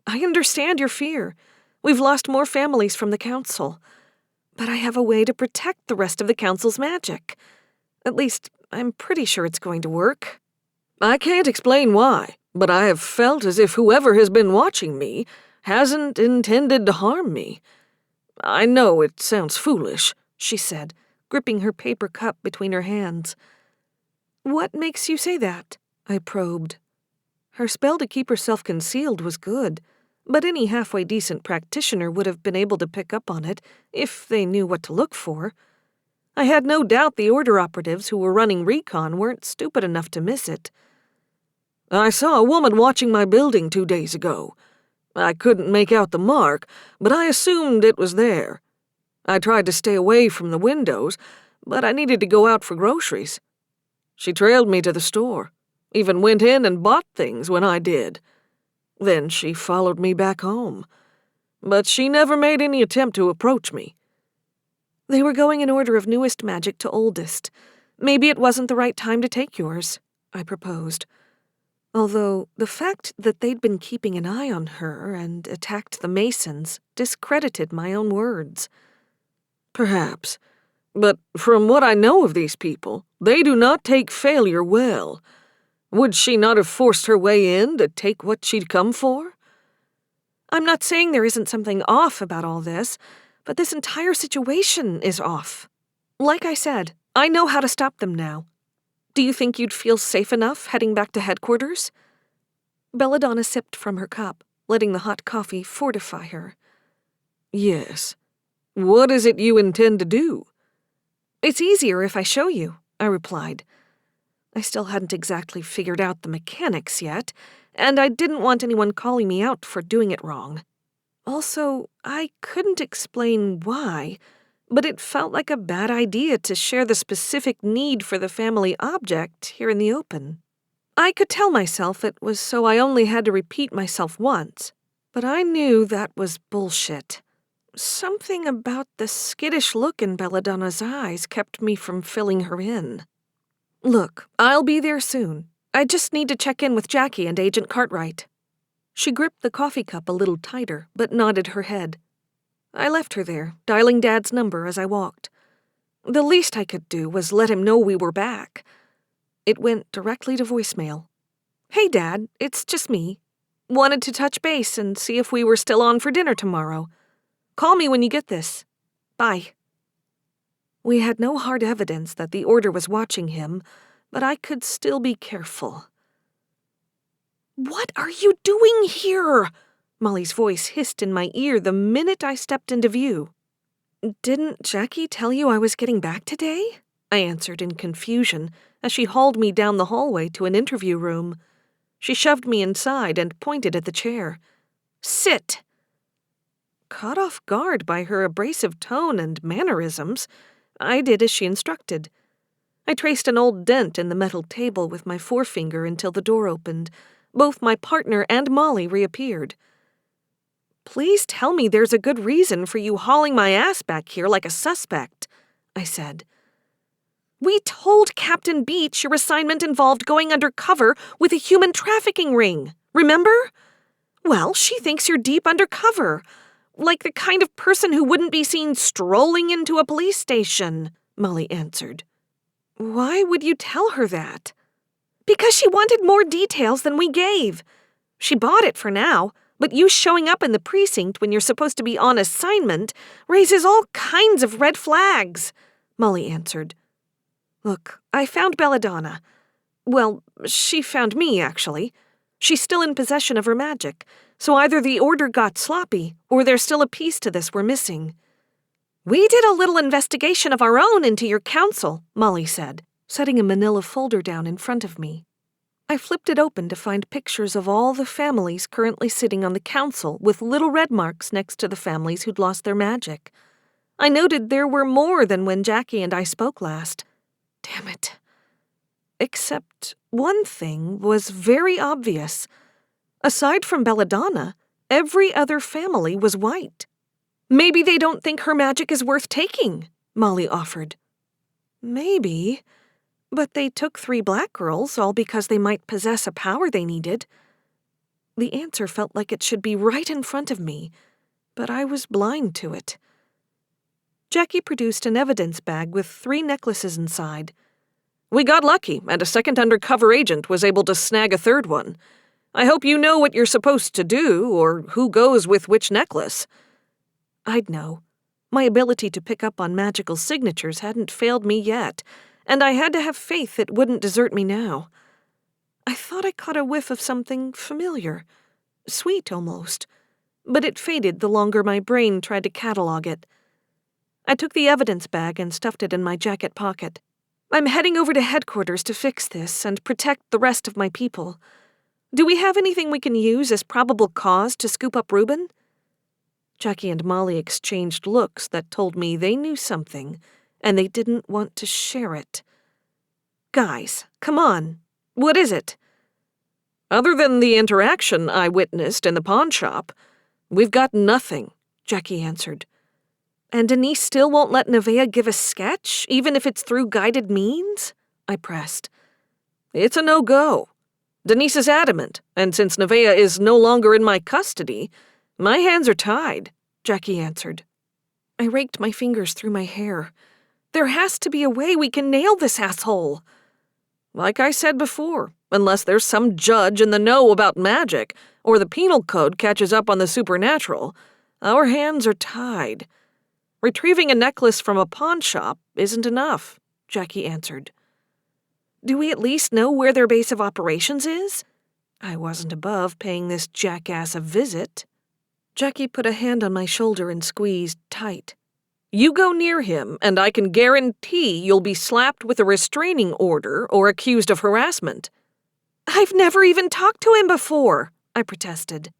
"I understand your fear. We've lost more families from the Council. But I have a way to protect the rest of the Council's magic. At least, I'm pretty sure it's going to work." "I can't explain why, but I have felt as if whoever has been watching me hasn't intended to harm me. I know it sounds foolish," she said, gripping her paper cup between her hands. "What makes you say that?" I probed. Her spell to keep herself concealed was good, but any halfway decent practitioner would have been able to pick up on it if they knew what to look for. I had no doubt the Order operatives who were running recon weren't stupid enough to miss it. "I saw a woman watching my building 2 days ago. I couldn't make out the mark, but I assumed it was there. I tried to stay away from the windows, but I needed to go out for groceries. She trailed me to the store, even went in and bought things when I did. Then she followed me back home, but she never made any attempt to approach me." "They were going in order of newest magic to oldest. Maybe it wasn't the right time to take yours," I proposed. Although the fact that they'd been keeping an eye on her and attacked the Masons discredited my own words. "Perhaps, But from what I know of these people, they do not take failure well. Would she not have forced her way in to take what she'd come for? I'm not saying there isn't something off about all this, but this entire situation is off. Like I said, I know how to stop them now. Do you think you'd feel safe enough heading back to headquarters? Belladonna sipped from her cup, letting the hot coffee fortify her. Yes. What is it you intend to do? It's easier if I show you, I replied. I still hadn't exactly figured out the mechanics yet, and I didn't want anyone calling me out for doing it wrong. Also, I couldn't explain why, but it felt like a bad idea to share the specific need for the family object here in the open. I could tell myself it was so I only had to repeat myself once, but I knew that was bullshit. Something about the skittish look in Belladonna's eyes kept me from filling her in. Look, I'll be there soon. I just need to check in with Jackie and Agent Cartwright. She gripped the coffee cup a little tighter, but nodded her head. I left her there, dialing Dad's number as I walked. The least I could do was let him know we were back. It went directly to voicemail. Hey, Dad, it's just me. Wanted to touch base and see if we were still on for dinner tomorrow. Call me when you get this. Bye. We had no hard evidence that the order was watching him, but I could still be careful. What are you doing here? Molly's voice hissed in my ear the minute I stepped into view. Didn't Jackie tell you I was getting back today? I answered in confusion as she hauled me down the hallway to an interview room. She shoved me inside and pointed at the chair. Sit. Caught off guard by her abrasive tone and mannerisms, I did as she instructed. I traced an old dent in the metal table with my forefinger until the door opened. Both my partner and Molly reappeared. Please tell me there's a good reason for you hauling my ass back here like a suspect, I said. We told Captain Beach your assignment involved going undercover with a human trafficking ring, remember? Well, she thinks you're deep undercover, like the kind of person who wouldn't be seen strolling into a police station, Molly answered. Why would you tell her that? Because she wanted more details than we gave. She bought it for now, but you showing up in the precinct when you're supposed to be on assignment raises all kinds of red flags, Molly answered. Look, I found Belladonna. Well, she found me, actually. She's still in possession of her magic, so either the order got sloppy or there's still a piece to this we're missing. We did a little investigation of our own into your council, Molly said, setting a manila folder down in front of me. I flipped it open to find pictures of all the families currently sitting on the council with little red marks next to the families who'd lost their magic. I noted there were more than when Jackie and I spoke last. Damn it. Except one thing was very obvious. Aside from Belladonna, every other family was white. Maybe they don't think her magic is worth taking, Molly offered. Maybe, but they took 3 black girls all because they might possess a power they needed. The answer felt like it should be right in front of me, but I was blind to it. Jackie produced an evidence bag with 3 necklaces inside. We got lucky, and a second undercover agent was able to snag a 3rd one. I hope you know what you're supposed to do, or who goes with which necklace. I'd know. My ability to pick up on magical signatures hadn't failed me yet, and I had to have faith it wouldn't desert me now. I thought I caught a whiff of something familiar, sweet almost, but it faded the longer my brain tried to catalog it. I took the evidence bag and stuffed it in my jacket pocket. I'm heading over to headquarters to fix this and protect the rest of my people. Do we have anything we can use as probable cause to scoop up Reuben? Jackie and Molly exchanged looks that told me they knew something, and they didn't want to share it. Guys, come on. What is it? Other than the interaction I witnessed in the pawn shop, we've got nothing, Jackie answered. And Denise still won't let Nevaeh give a sketch, even if it's through guided means? I pressed. It's a no-go. Denise is adamant, and since Nevaeh is no longer in my custody, my hands are tied, Jackie answered. I raked my fingers through my hair. There has to be a way we can nail this asshole. Like I said before, unless there's some judge in the know about magic, or the penal code catches up on the supernatural, our hands are tied. Retrieving a necklace from a pawn shop isn't enough, Jackie answered. Do we at least know where their base of operations is? I wasn't above paying this jackass a visit. Jackie put a hand on my shoulder and squeezed tight. You go near him, and I can guarantee you'll be slapped with a restraining order or accused of harassment. I've never even talked to him before, I protested.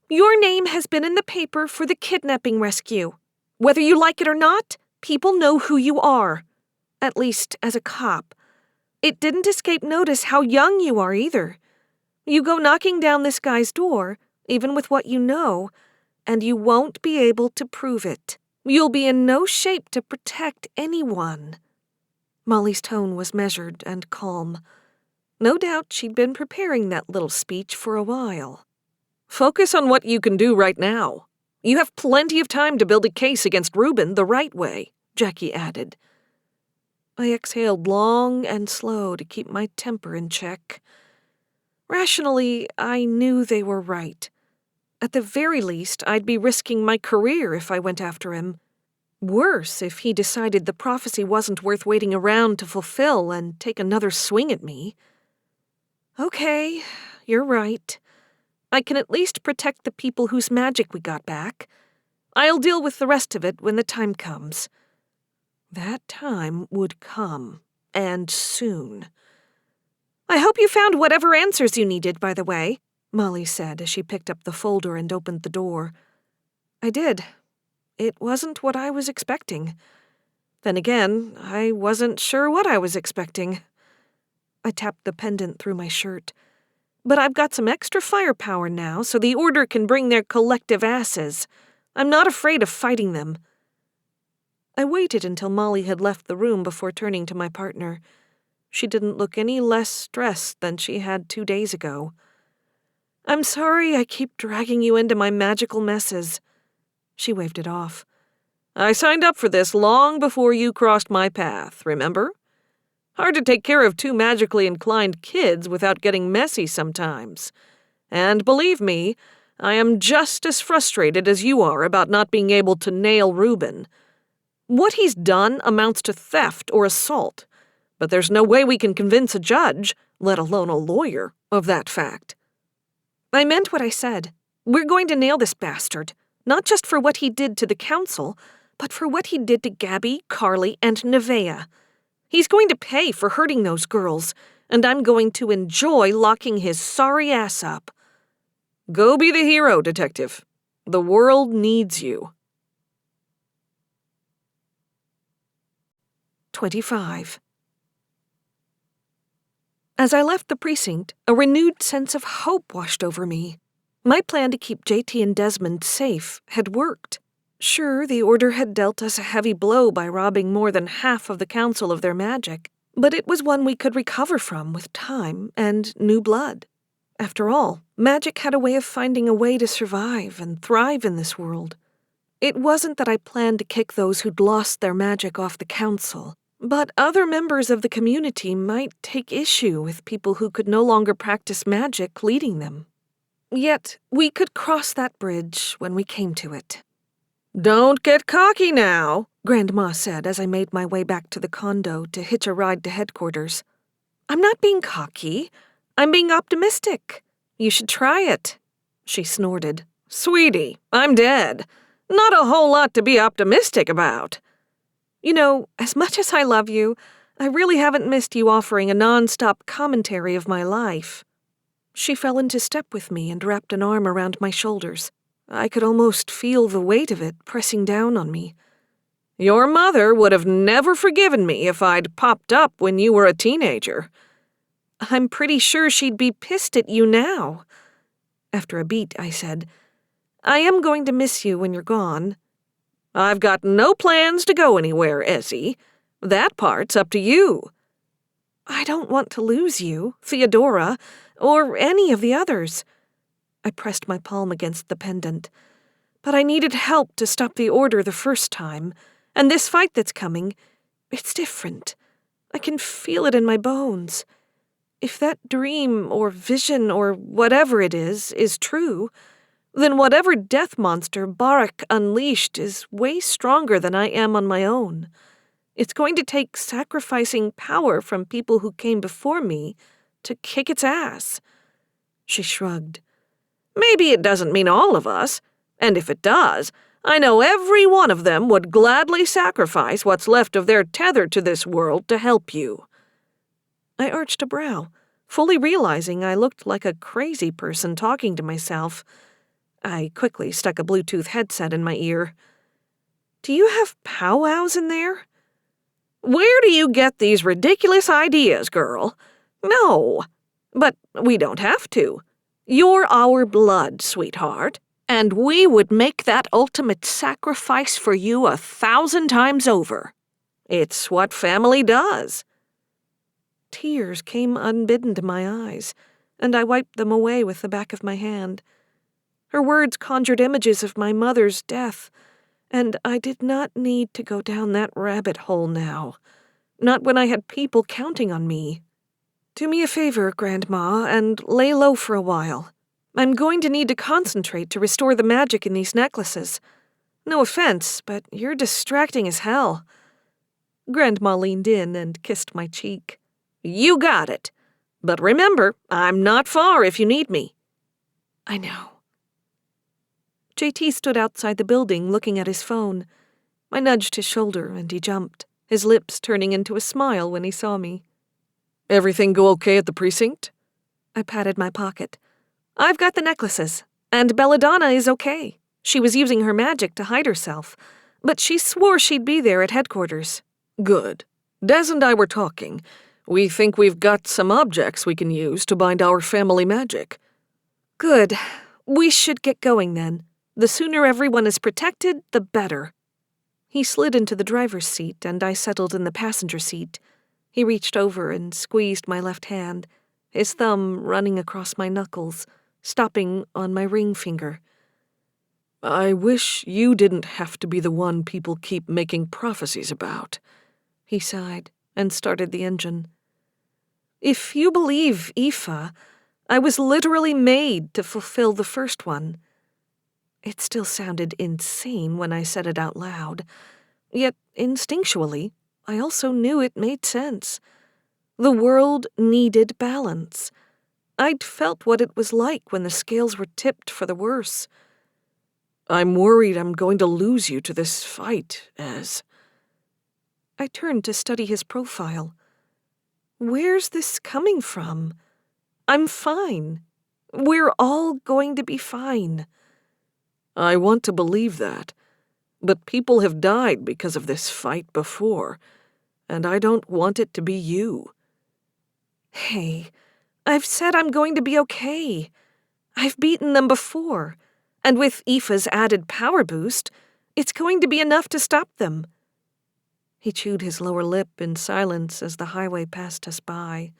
Your name has been in the paper for the kidnapping rescue. Whether you like it or not, people know who you are. At least as a cop. It didn't escape notice how young you are either. You go knocking down this guy's door, even with what you know, and you won't be able to prove it. You'll be in no shape to protect anyone. Molly's tone was measured and calm. No doubt she'd been preparing that little speech for a while. Focus on what you can do right now. You have plenty of time to build a case against Reuben the right way, Jackie added. I exhaled long and slow to keep my temper in check. Rationally, I knew they were right. At the very least, I'd be risking my career if I went after him. Worse if he decided the prophecy wasn't worth waiting around to fulfill and take another swing at me. Okay, you're right. I can at least protect the people whose magic we got back. I'll deal with the rest of it when the time comes. That time would come, and soon. I hope you found whatever answers you needed, by the way, Molly said as she picked up the folder and opened the door. I did. It wasn't what I was expecting. Then again, I wasn't sure what I was expecting. I tapped the pendant through my shirt. But I've got some extra firepower now, so the Order can bring their collective asses. I'm not afraid of fighting them. I waited until Molly had left the room before turning to my partner. She didn't look any less stressed than she had 2 days ago. I'm sorry I keep dragging you into my magical messes. She waved it off. I signed up for this long before you crossed my path, remember? Hard to take care of 2 magically inclined kids without getting messy sometimes. And believe me, I am just as frustrated as you are about not being able to nail Reuben. What he's done amounts to theft or assault, but there's no way we can convince a judge, let alone a lawyer, of that fact. I meant what I said. We're going to nail this bastard, not just for what he did to the council, but for what he did to Gabby, Carly, and Nevaeh. He's going to pay for hurting those girls, and I'm going to enjoy locking his sorry ass up. Go be the hero, Detective. The world needs you. 25. As I left the precinct, a renewed sense of hope washed over me. My plan to keep JT and Desmond safe had worked. Sure, the Order had dealt us a heavy blow by robbing more than half of the Council of their magic, but it was one we could recover from with time and new blood. After all, magic had a way of finding a way to survive and thrive in this world. It wasn't that I planned to kick those who'd lost their magic off the Council, but other members of the community might take issue with people who could no longer practice magic leading them. Yet, we could cross that bridge when we came to it. Don't get cocky now, Grandma said as I made my way back to the condo to hitch a ride to headquarters. I'm not being cocky. I'm being optimistic. You should try it, she snorted. Sweetie, I'm dead. Not a whole lot to be optimistic about. You know, as much as I love you, I really haven't missed you offering a non-stop commentary of my life. She fell into step with me and wrapped an arm around my shoulders. I could almost feel the weight of it pressing down on me. Your mother would have never forgiven me if I'd popped up when you were a teenager. I'm pretty sure she'd be pissed at you now. After a beat, I said, I am going to miss you when you're gone. I've got no plans to go anywhere, Ezri. That part's up to you. I don't want to lose you, Theodora, or any of the others. I pressed my palm against the pendant. But I needed help to stop the Order the first time, and this fight that's coming, It's different. I can feel it in my bones. If that dream or vision or whatever it is true, then whatever death monster Barak unleashed is way stronger than I am on my own. It's going to take sacrificing power from people who came before me to kick its ass." She shrugged. "Maybe it doesn't mean all of us, and if it does, I know every one of them would gladly sacrifice what's left of their tether to this world to help you." I arched a brow, fully realizing I looked like a crazy person talking to myself. I quickly stuck a Bluetooth headset in my ear. "Do you have powwows in there?" "Where do you get these ridiculous ideas, girl? No, but we don't have to. You're our blood, sweetheart, and we would make that ultimate sacrifice for you 1,000 times over. It's what family does." Tears came unbidden to my eyes, and I wiped them away with the back of my hand. Her words conjured images of my mother's death, and I did not need to go down that rabbit hole now, not when I had people counting on me. "Do me a favor, Grandma, and lay low for a while. I'm going to need to concentrate to restore the magic in these necklaces. No offense, but you're distracting as hell." Grandma leaned in and kissed my cheek. "You got it. But remember, I'm not far if you need me." "I know." JT stood outside the building looking at his phone. I nudged his shoulder and he jumped, his lips turning into a smile when he saw me. "Everything go okay at the precinct?" I patted my pocket. "I've got the necklaces, and Belladonna is okay. She was using her magic to hide herself, but she swore she'd be there at headquarters." "Good. Des and I were talking. We think we've got some objects we can use to bind our family magic." "Good. We should get going then. The sooner everyone is protected, the better." He slid into the driver's seat, and I settled in the passenger seat. He reached over and squeezed my left hand, his thumb running across my knuckles, stopping on my ring finger. "I wish you didn't have to be the one people keep making prophecies about." He sighed and started the engine. "If you believe Aoife, I was literally made to fulfill the first one." It still sounded insane when I said it out loud, yet instinctually, I also knew it made sense. The world needed balance. I'd felt what it was like when the scales were tipped for the worse. "I'm worried I'm going to lose you to this fight, Ez." I turned to study his profile. Where's this coming from? I'm fine. We're all going to be fine. "I want to believe that, but people have died because of this fight before, and I don't want it to be you." Hey, I've said I'm going to be okay. I've beaten them before, and with Aoife's added power boost, it's going to be enough to stop them. He chewed his lower lip in silence as the highway passed us by.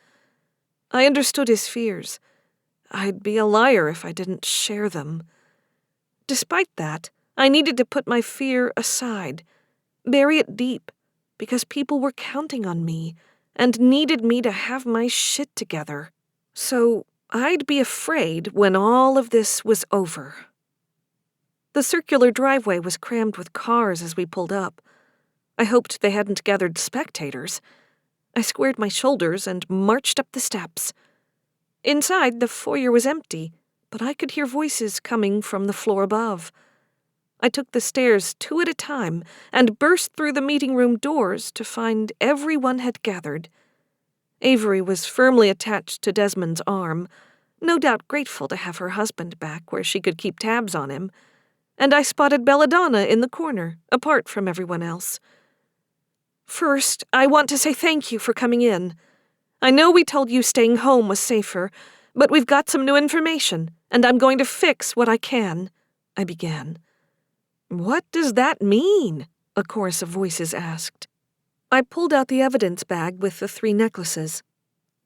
I understood his fears. I'd be a liar if I didn't share them. Despite that, I needed to put my fear aside, bury it deep, because people were counting on me and needed me to have my shit together. So I'd be afraid when all of this was over. The circular driveway was crammed with cars as we pulled up. I hoped they hadn't gathered spectators. I squared my shoulders and marched up the steps. Inside, the foyer was empty, but I could hear voices coming from the floor above. I took the stairs 2 at a time and burst through the meeting room doors to find everyone had gathered. Avery was firmly attached to Desmond's arm, no doubt grateful to have her husband back where she could keep tabs on him, and I spotted Belladonna in the corner, apart from everyone else. "First, I want to say thank you for coming in. I know we told you staying home was safer, but we've got some new information, and I'm going to fix what I can," I began. "What does that mean?" a chorus of voices asked. I pulled out the evidence bag with the 3 necklaces.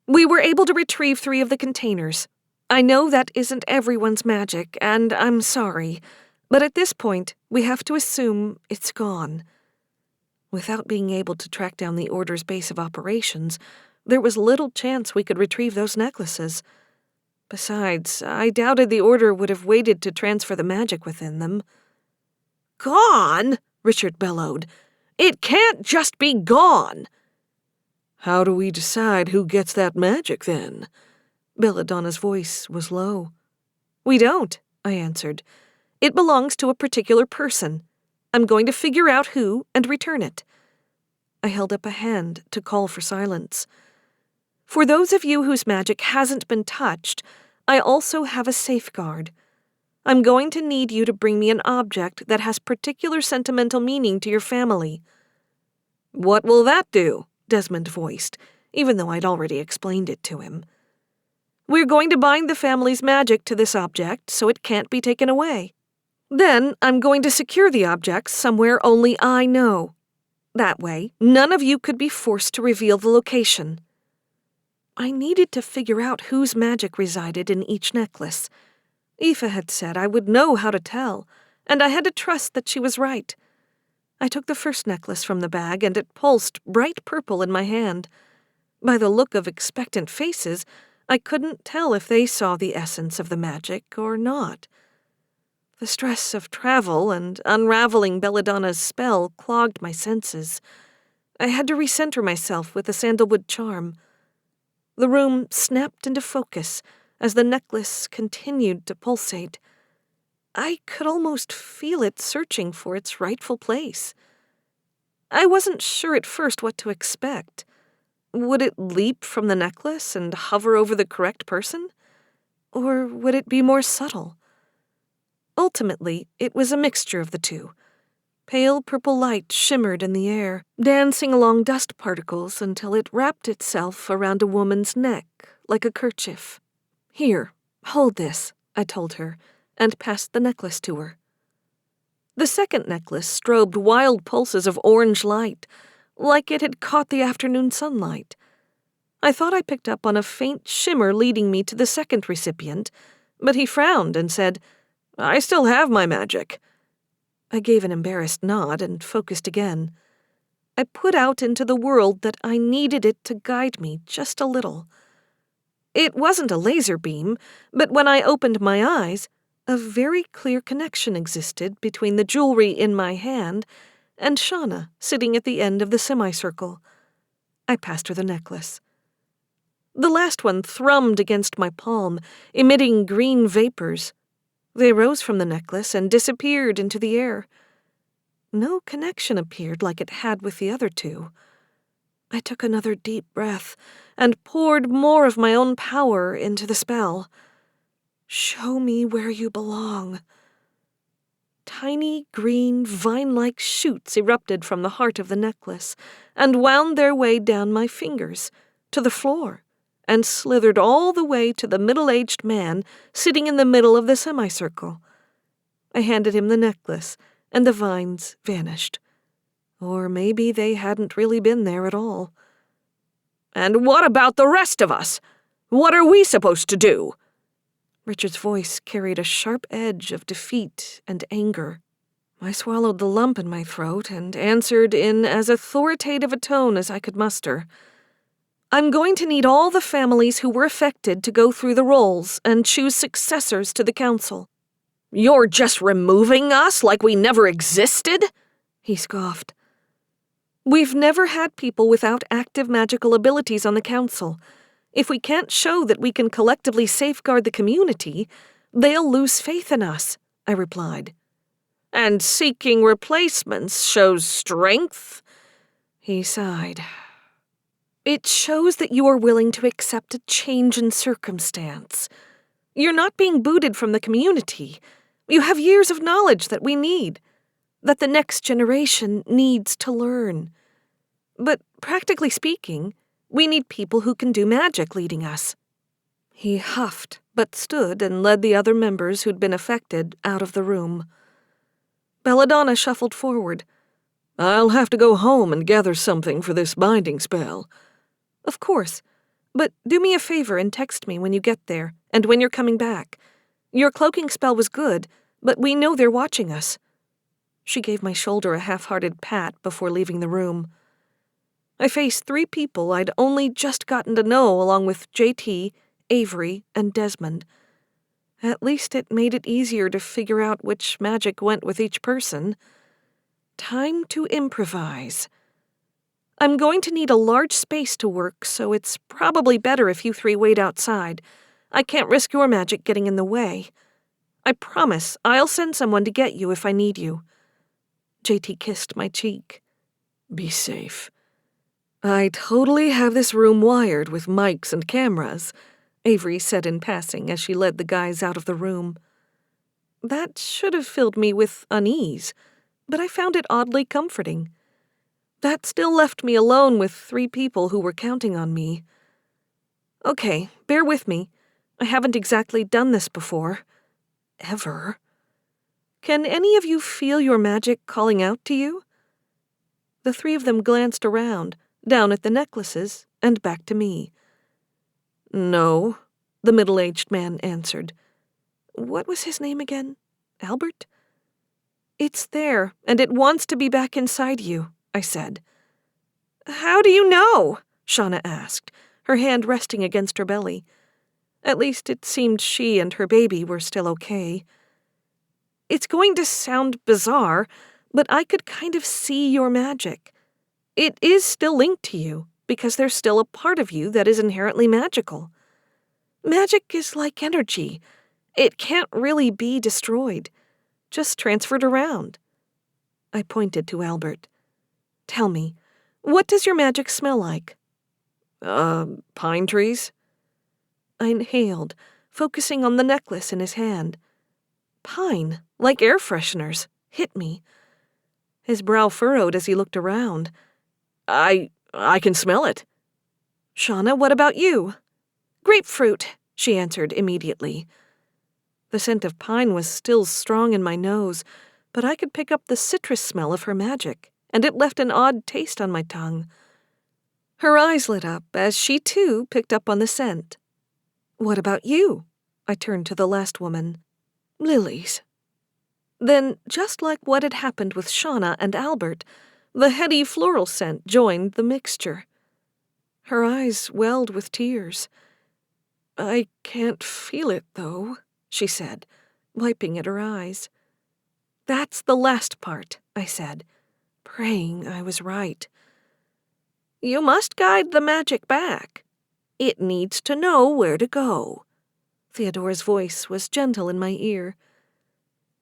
"We were able to retrieve 3 of the containers. I know that isn't everyone's magic, and I'm sorry, but at this point, we have to assume it's gone." Without being able to track down the Order's base of operations, there was little chance we could retrieve those necklaces. Besides, I doubted the Order would have waited to transfer the magic within them. Gone? Richard bellowed. It can't just be gone. How do we decide who gets that magic, then? Belladonna's voice was low. We don't, I answered. It belongs to a particular person. I'm going to figure out who and return it. I held up a hand to call for silence. For those of you whose magic hasn't been touched, I also have a safeguard. I'm going to need you to bring me an object that has particular sentimental meaning to your family. What will that do? Desmond voiced, even though I'd already explained it to him. We're going to bind the family's magic to this object so it can't be taken away. Then I'm going to secure the object somewhere only I know. That way, none of you could be forced to reveal the location. I needed to figure out whose magic resided in each necklace. Aoife had said I would know how to tell, and I had to trust that she was right. I took the first necklace from the bag, and it pulsed bright purple in my hand. By the look of expectant faces, I couldn't tell if they saw the essence of the magic or not. The stress of travel and unraveling Belladonna's spell clogged my senses. I had to recenter myself with the sandalwood charm. The room snapped into focus as the necklace continued to pulsate. I could almost feel it searching for its rightful place. I wasn't sure at first what to expect. Would it leap from the necklace and hover over the correct person? Or would it be more subtle? Ultimately, it was a mixture of the two. Pale purple light shimmered in the air, dancing along dust particles until it wrapped itself around a woman's neck like a kerchief. Here, hold this, I told her, and passed the necklace to her. The second necklace strobed wild pulses of orange light, like it had caught the afternoon sunlight. I thought I picked up on a faint shimmer leading me to the second recipient, but he frowned and said, I still have my magic. I gave an embarrassed nod and focused again. I put out into the world that I needed it to guide me just a little. It wasn't a laser beam, but when I opened my eyes, a very clear connection existed between the jewelry in my hand and Shauna sitting at the end of the semicircle. I passed her the necklace. The last one thrummed against my palm, emitting green vapors. They rose from the necklace and disappeared into the air. No connection appeared like it had with the other two. I took another deep breath and poured more of my own power into the spell. Show me where you belong. Tiny green vine-like shoots erupted from the heart of the necklace and wound their way down my fingers to the floor, and slithered all the way to the middle-aged man sitting in the middle of the semicircle. I handed him the necklace, and the vines vanished. Or maybe they hadn't really been there at all. And what about the rest of us? What are we supposed to do? Richard's voice carried a sharp edge of defeat and anger. I swallowed the lump in my throat and answered in as authoritative a tone as I could muster. I'm going to need all the families who were affected to go through the rolls and choose successors to the council. You're just removing us like we never existed? He scoffed. We've never had people without active magical abilities on the council. If we can't show that we can collectively safeguard the community, they'll lose faith in us, I replied. And seeking replacements shows strength? He sighed. It shows that you are willing to accept a change in circumstance. You're not being booted from the community. You have years of knowledge that we need, that the next generation needs to learn. But practically speaking, we need people who can do magic leading us. He huffed, but stood and led the other members who'd been affected out of the room. Belladonna shuffled forward. I'll have to go home and gather something for this binding spell. Of course, but do me a favor and text me when you get there and when you're coming back. Your cloaking spell was good, but we know they're watching us. She gave my shoulder a half-hearted pat before leaving the room. I faced 3 people I'd only just gotten to know, along with JT, Avery, and Desmond. At least it made it easier to figure out which magic went with each person. Time to improvise. I'm going to need a large space to work, so it's probably better if you 3 wait outside. I can't risk your magic getting in the way. I promise I'll send someone to get you if I need you. JT kissed my cheek. Be safe. I totally have this room wired with mics and cameras, Avery said in passing as she led the guys out of the room. That should have filled me with unease, but I found it oddly comforting. That still left me alone with 3 people who were counting on me. Okay, bear with me. I haven't exactly done this before. Ever. Can any of you feel your magic calling out to you? The 3 of them glanced around, down at the necklaces, and back to me. No, the middle-aged man answered. What was his name again? Albert? It's there, and it wants to be back inside you, I said. How do you know? Shauna asked, her hand resting against her belly. At least it seemed she and her baby were still okay. It's going to sound bizarre, but I could kind of see your magic. It is still linked to you, because there's still a part of you that is inherently magical. Magic is like energy. It can't really be destroyed, just transferred around. I pointed to Albert. Tell me, what does your magic smell like? Pine trees? I inhaled, focusing on the necklace in his hand. Pine, like air fresheners, hit me. His brow furrowed as he looked around. I can smell it. Shauna, what about you? Grapefruit, she answered immediately. The scent of pine was still strong in my nose, but I could pick up the citrus smell of her magic, and it left an odd taste on my tongue. Her eyes lit up as she, too, picked up on the scent. What about you? I turned to the last woman. Lilies. Then, just like what had happened with Shauna and Albert, the heady floral scent joined the mixture. Her eyes welled with tears. I can't feel it, though, she said, wiping at her eyes. That's the last part, I said, praying I was right. You must guide the magic back. It needs to know where to go. Theodore's voice was gentle in my ear.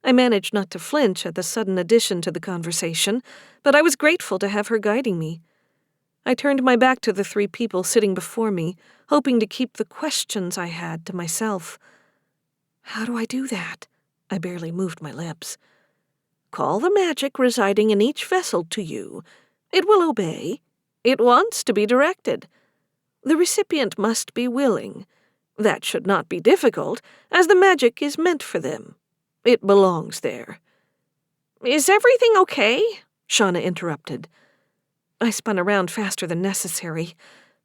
I managed not to flinch at the sudden addition to the conversation, but I was grateful to have her guiding me. I turned my back to the 3 people sitting before me, hoping to keep the questions I had to myself. How do I do that? I barely moved my lips. Call the magic residing in each vessel to you. It will obey. It wants to be directed. The recipient must be willing. That should not be difficult, as the magic is meant for them. It belongs there. Is everything okay? Shauna interrupted. I spun around faster than necessary.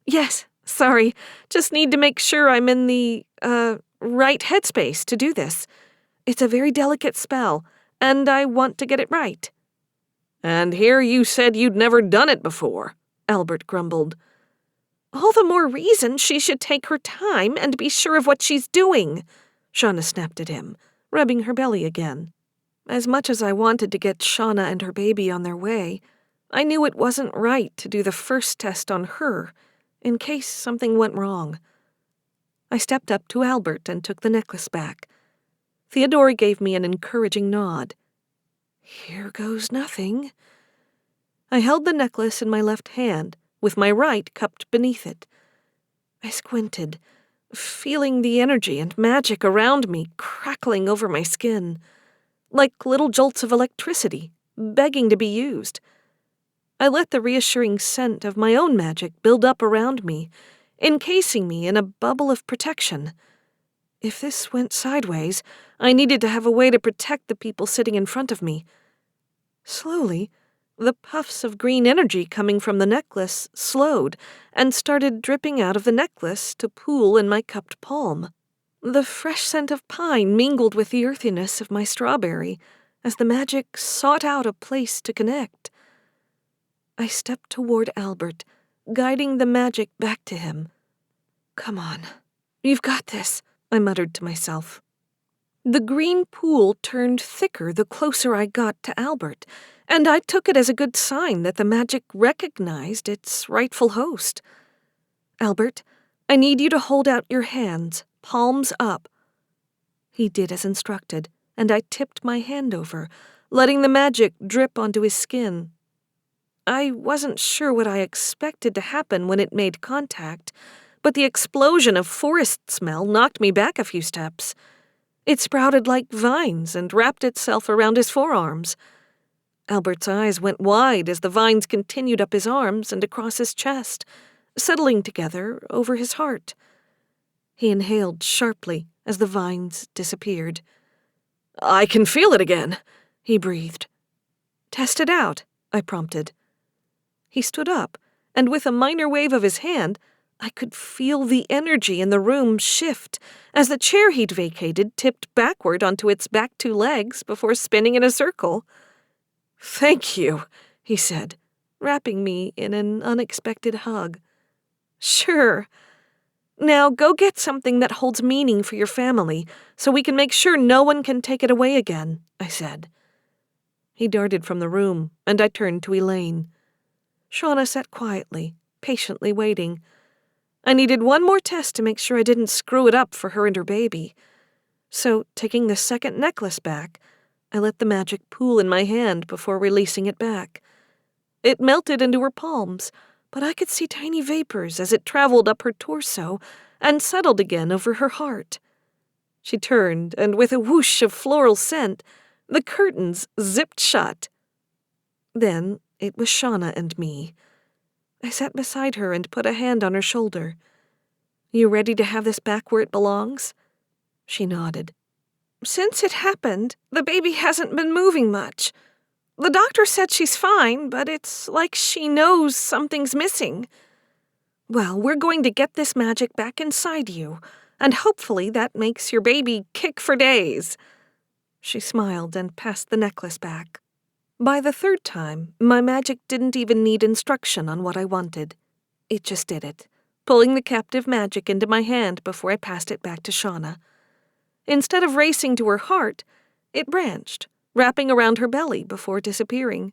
Yes, sorry. Just need to make sure I'm in the, right headspace to do this. It's a very delicate spell, and I want to get it right. And here you said you'd never done it before, Albert grumbled. All the more reason she should take her time and be sure of what she's doing, Shauna snapped at him, rubbing her belly again. As much as I wanted to get Shauna and her baby on their way, I knew it wasn't right to do the first test on her, in case something went wrong. I stepped up to Albert and took the necklace back. Theodore gave me an encouraging nod. Here goes nothing. I held the necklace in my left hand, with my right cupped beneath it. I squinted, feeling the energy and magic around me crackling over my skin, like little jolts of electricity, begging to be used. I let the reassuring scent of my own magic build up around me, encasing me in a bubble of protection. If this went sideways, I needed to have a way to protect the people sitting in front of me. Slowly, the puffs of green energy coming from the necklace slowed and started dripping out of the necklace to pool in my cupped palm. The fresh scent of pine mingled with the earthiness of my strawberry, as the magic sought out a place to connect. I stepped toward Albert, guiding the magic back to him. "Come on. You've got this," I muttered to myself. The green pool turned thicker the closer I got to Albert, and I took it as a good sign that the magic recognized its rightful host. "Albert, I need you to hold out your hands, palms up." He did as instructed, and I tipped my hand over, letting the magic drip onto his skin. I wasn't sure what I expected to happen when it made contact, but the explosion of forest smell knocked me back a few steps. It sprouted like vines and wrapped itself around his forearms. Albert's eyes went wide as the vines continued up his arms and across his chest, settling together over his heart. He inhaled sharply as the vines disappeared. "I can feel it again," he breathed. "Test it out," I prompted. He stood up, and with a minor wave of his hand, I could feel the energy in the room shift as the chair he'd vacated tipped backward onto its back two legs before spinning in a circle. "Thank you," he said, wrapping me in an unexpected hug. "Sure. Now go get something that holds meaning for your family so we can make sure no one can take it away again," I said. He darted from the room, and I turned to Elaine. Shauna sat quietly, patiently waiting. I needed one more test to make sure I didn't screw it up for her and her baby. So, taking the second necklace back, I let the magic pool in my hand before releasing it back. It melted into her palms, but I could see tiny vapors as it traveled up her torso and settled again over her heart. She turned, and with a whoosh of floral scent, the curtains zipped shut. Then it was Shauna and me. I sat beside her and put a hand on her shoulder. "You ready to have this back where it belongs?" She nodded. "Since it happened, the baby hasn't been moving much. The doctor said she's fine, but it's like she knows something's missing. Well, we're going to get this magic back inside you, and hopefully that makes your baby kick for days." She smiled and passed the necklace back. By the third time, my magic didn't even need instruction on what I wanted. It just did it, pulling the captive magic into my hand before I passed it back to Shauna. Instead of racing to her heart, it branched, wrapping around her belly before disappearing.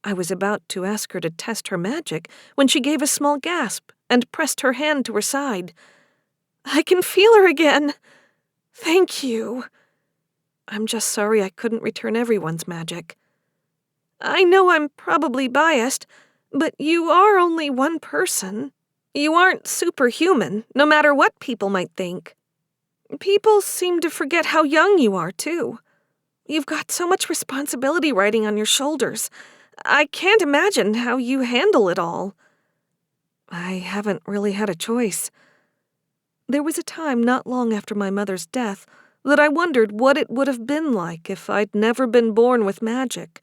I was about to ask her to test her magic when she gave a small gasp and pressed her hand to her side. "I can feel her again. Thank you. I'm just sorry I couldn't return everyone's magic. I know I'm probably biased, but you are only one person. You aren't superhuman, no matter what people might think. People seem to forget how young you are, too. You've got so much responsibility riding on your shoulders. I can't imagine how you handle it all." I haven't really had a choice. There was a time not long after my mother's death that I wondered what it would have been like if I'd never been born with magic,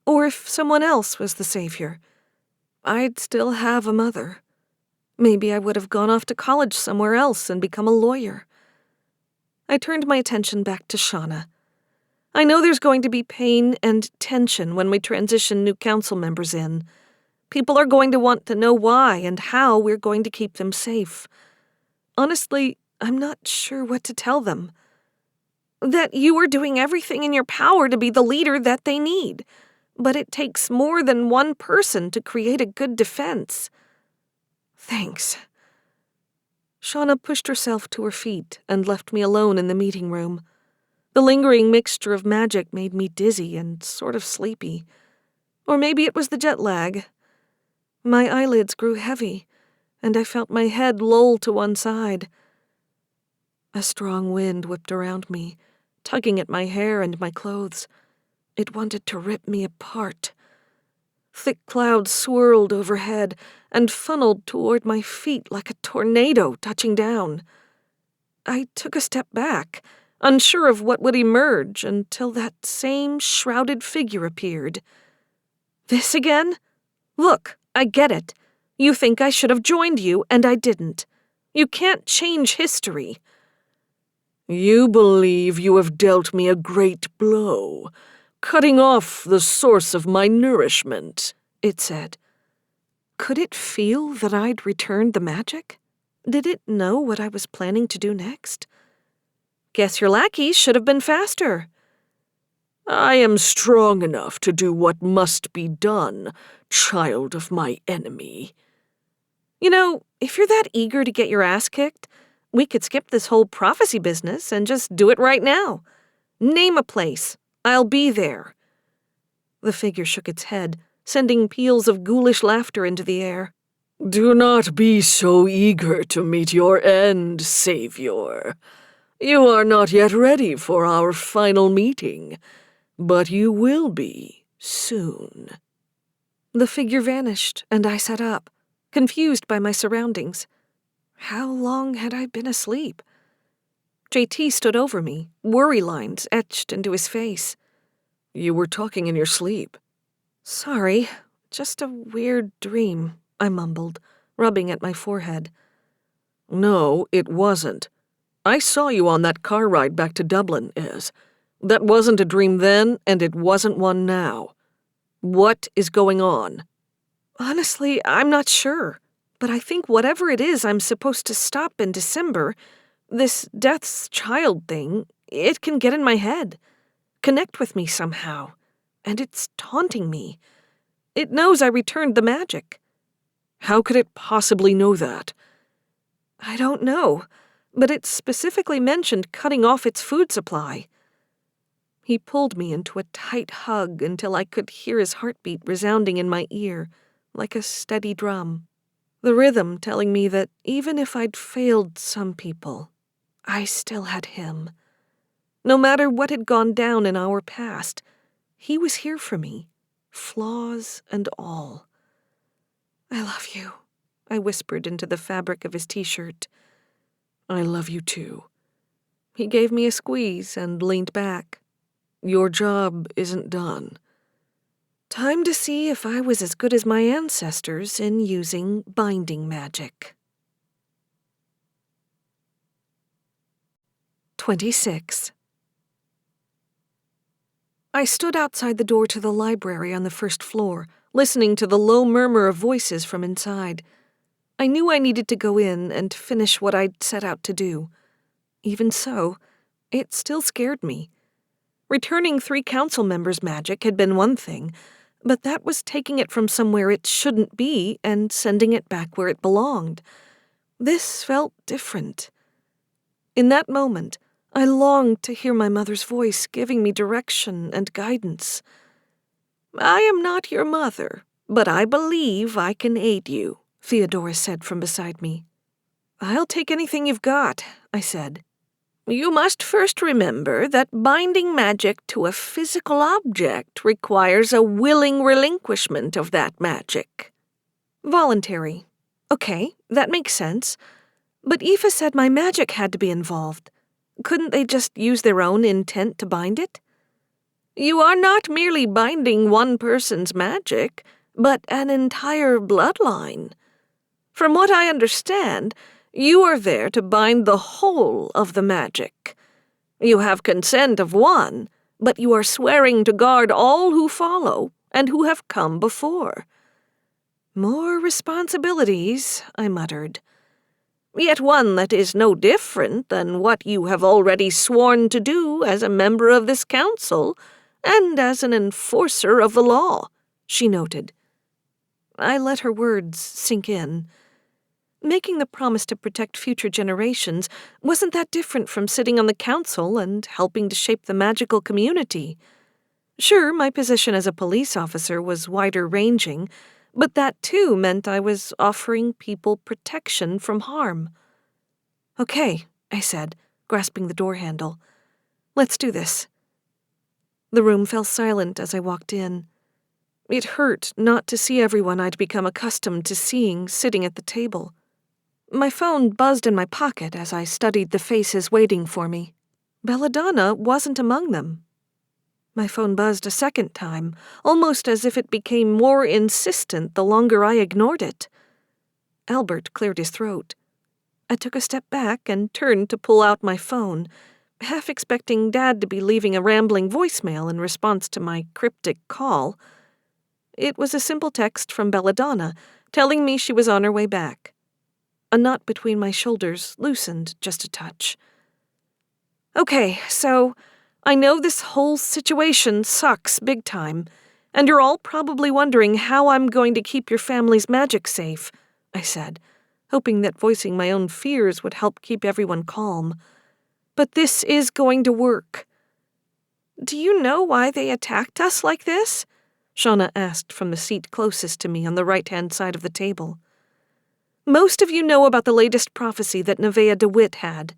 or if someone else was the savior. I'd still have a mother. Maybe I would have gone off to college somewhere else and become a lawyer. I turned my attention back to Shauna. I know there's going to be pain and tension when we transition new council members in. People are going to want to know why and how we're going to keep them safe. Honestly, I'm not sure what to tell them. That you are doing everything in your power to be the leader that they need, but it takes more than one person to create a good defense. Thanks. Shauna pushed herself to her feet and left me alone in the meeting room. The lingering mixture of magic made me dizzy and sort of sleepy. Or maybe it was the jet lag. My eyelids grew heavy, and I felt my head loll to one side. A strong wind whipped around me, tugging at my hair and my clothes. It wanted to rip me apart. Thick clouds swirled overhead and funneled toward my feet like a tornado touching down. I took a step back, unsure of what would emerge until that same shrouded figure appeared. "This again? Look, I get it. You think I should have joined you, and I didn't. You can't change history." "You believe you have dealt me a great blow, cutting off the source of my nourishment," it said. Could it feel that I'd returned the magic? Did it know what I was planning to do next? Guess your lackeys should have been faster. "I am strong enough to do what must be done, child of my enemy." You know, if you're that eager to get your ass kicked, we could skip this whole prophecy business and just do it right now. Name a place. I'll be there. The figure shook its head, sending peals of ghoulish laughter into the air. "Do not be so eager to meet your end, Savior. You are not yet ready for our final meeting, but you will be soon." The figure vanished, and I sat up, confused by my surroundings. How long had I been asleep? JT stood over me, worry lines etched into his face. "You were talking in your sleep." "Sorry, just a weird dream," I mumbled, rubbing at my forehead. "No, it wasn't. I saw you on that car ride back to Dublin, Ez. That wasn't a dream then, and it wasn't one now. What is going on?" Honestly, I'm not sure, but I think whatever it is I'm supposed to stop in December, this Death's Child thing, it can get in my head, connect with me somehow, and it's taunting me. It knows I returned the magic. How could it possibly know that? I don't know, but it specifically mentioned cutting off its food supply. He pulled me into a tight hug until I could hear his heartbeat resounding in my ear, like a steady drum. The rhythm telling me that even if I'd failed some people, I still had him. No matter what had gone down in our past, he was here for me, flaws and all. "I love you," I whispered into the fabric of his t-shirt. "I love you too." He gave me a squeeze and leaned back. "Your job isn't done." Time to see if I was as good as my ancestors in using binding magic. 26. I stood outside the door to the library on the first floor, listening to the low murmur of voices from inside. I knew I needed to go in and finish what I'd set out to do. Even so, it still scared me. Returning 3 council members' magic had been one thing, but that was taking it from somewhere it shouldn't be and sending it back where it belonged. This felt different. In that moment, I longed to hear my mother's voice giving me direction and guidance. "I am not your mother, but I believe I can aid you," Theodora said from beside me. "I'll take anything you've got," I said. "You must first remember that binding magic to a physical object requires a willing relinquishment of that magic." "Voluntary. Okay, that makes sense. But Aoife said my magic had to be involved. Couldn't they just use their own intent to bind it?" "You are not merely binding one person's magic, but an entire bloodline. From what I understand, you are there to bind the whole of the magic. You have consent of one, but you are swearing to guard all who follow and who have come before." "More responsibilities," I muttered. "Yet one that is no different than what you have already sworn to do as a member of this council and as an enforcer of the law," she noted. I let her words sink in. Making the promise to protect future generations wasn't that different from sitting on the council and helping to shape the magical community. Sure, my position as a police officer was wider-ranging, but that too meant I was offering people protection from harm. "Okay," I said, grasping the door handle. "Let's do this." The room fell silent as I walked in. It hurt not to see everyone I'd become accustomed to seeing sitting at the table. My phone buzzed in my pocket as I studied the faces waiting for me. Belladonna wasn't among them. My phone buzzed a second time, almost as if it became more insistent the longer I ignored it. Albert cleared his throat. I took a step back and turned to pull out my phone, half expecting Dad to be leaving a rambling voicemail in response to my cryptic call. It was a simple text from Belladonna telling me she was on her way back. A knot between my shoulders loosened just a touch. Okay, so I know this whole situation sucks big time, and you're all probably wondering how I'm going to keep your family's magic safe, I said, hoping that voicing my own fears would help keep everyone calm. But this is going to work. Do you know why they attacked us like this? Shauna asked from the seat closest to me on the right-hand side of the table. Most of you know about the latest prophecy that Nevaeh DeWitt had.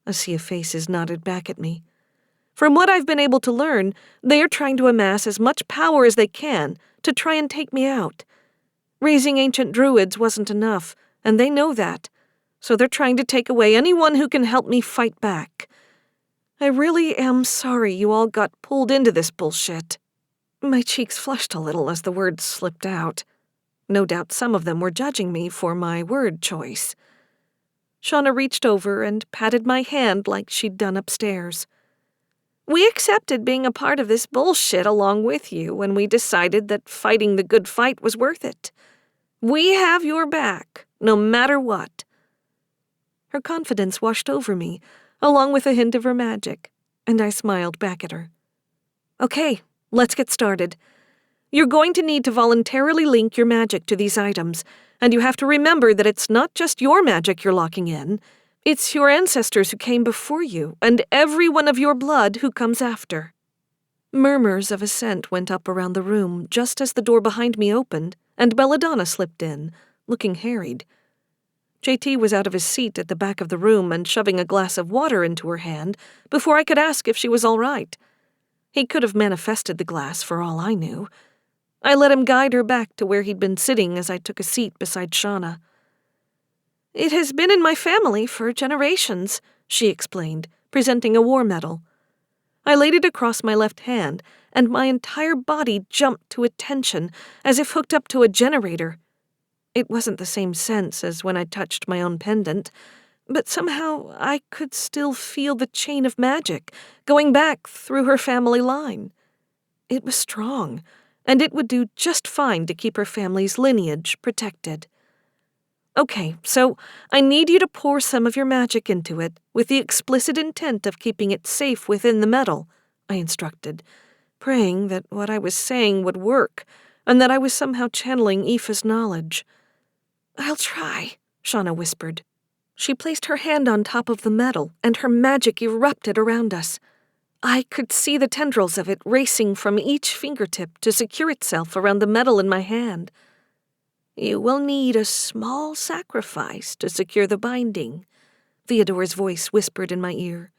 A sea of faces nodded back at me. From what I've been able to learn, they are trying to amass as much power as they can to try and take me out. Raising ancient druids wasn't enough, and they know that, so they're trying to take away anyone who can help me fight back. I really am sorry you all got pulled into this bullshit. My cheeks flushed a little as the words slipped out. No doubt some of them were judging me for my word choice. Shauna reached over and patted my hand like she'd done upstairs. We accepted being a part of this bullshit along with you when we decided that fighting the good fight was worth it. We have your back, no matter what. Her confidence washed over me, along with a hint of her magic, and I smiled back at her. Okay, let's get started. You're going to need to voluntarily link your magic to these items, and you have to remember that it's not just your magic you're locking in. It's your ancestors who came before you, and every one of your blood who comes after. Murmurs of assent went up around the room just as the door behind me opened, and Belladonna slipped in, looking harried. JT was out of his seat at the back of the room and shoving a glass of water into her hand before I could ask if she was all right. He could have manifested the glass for all I knew. I let him guide her back to where he'd been sitting as I took a seat beside Shauna. It has been in my family for generations, she explained, presenting a war medal. I laid it across my left hand, and my entire body jumped to attention, as if hooked up to a generator. It wasn't the same sense as when I touched my own pendant, but somehow I could still feel the chain of magic going back through her family line. It was strong, and it would do just fine to keep her family's lineage protected. Okay, so I need you to pour some of your magic into it with the explicit intent of keeping it safe within the metal, I instructed, praying that what I was saying would work and that I was somehow channeling Aoife's knowledge. I'll try, Shauna whispered. She placed her hand on top of the metal, and her magic erupted around us. I could see the tendrils of it racing from each fingertip to secure itself around the metal in my hand. You will need a small sacrifice to secure the binding, Theodore's voice whispered in my ear.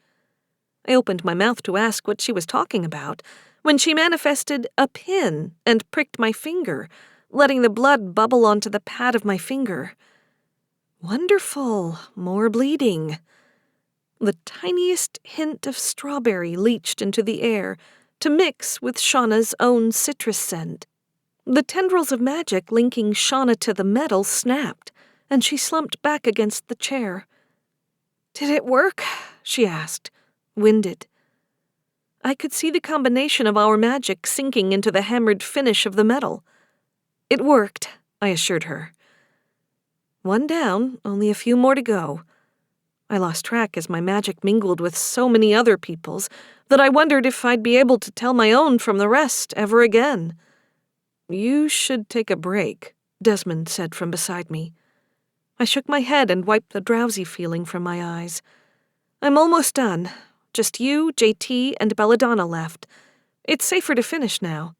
I opened my mouth to ask what she was talking about, when she manifested a pin and pricked my finger, letting the blood bubble onto the pad of my finger. Wonderful, more bleeding. The tiniest hint of strawberry leached into the air to mix with Shauna's own citrus scent. The tendrils of magic linking Shauna to the metal snapped, and she slumped back against the chair. Did it work? She asked, winded. I could see the combination of our magic sinking into the hammered finish of the metal. It worked, I assured her. One down, only a few more to go. I lost track as my magic mingled with so many other people's that I wondered if I'd be able to tell my own from the rest ever again. You should take a break, Desmond said from beside me. I shook my head and wiped the drowsy feeling from my eyes. I'm almost done. Just you, JT, and Belladonna left. It's safer to finish now.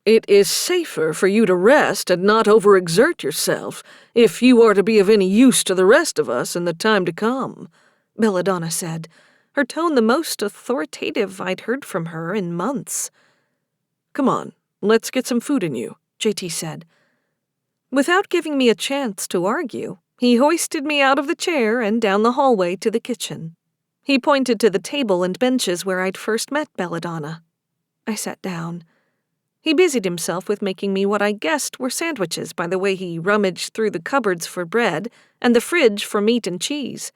It is safer for you to rest and not overexert yourself if you are to be of any use to the rest of us in the time to come, Belladonna said, her tone the most authoritative I'd heard from her in months. Come on, let's get some food in you, JT said. Without giving me a chance to argue, he hoisted me out of the chair and down the hallway to the kitchen. He pointed to the table and benches where I'd first met Belladonna. I sat down. He busied himself with making me what I guessed were sandwiches by the way he rummaged through the cupboards for bread and the fridge for meat and cheese.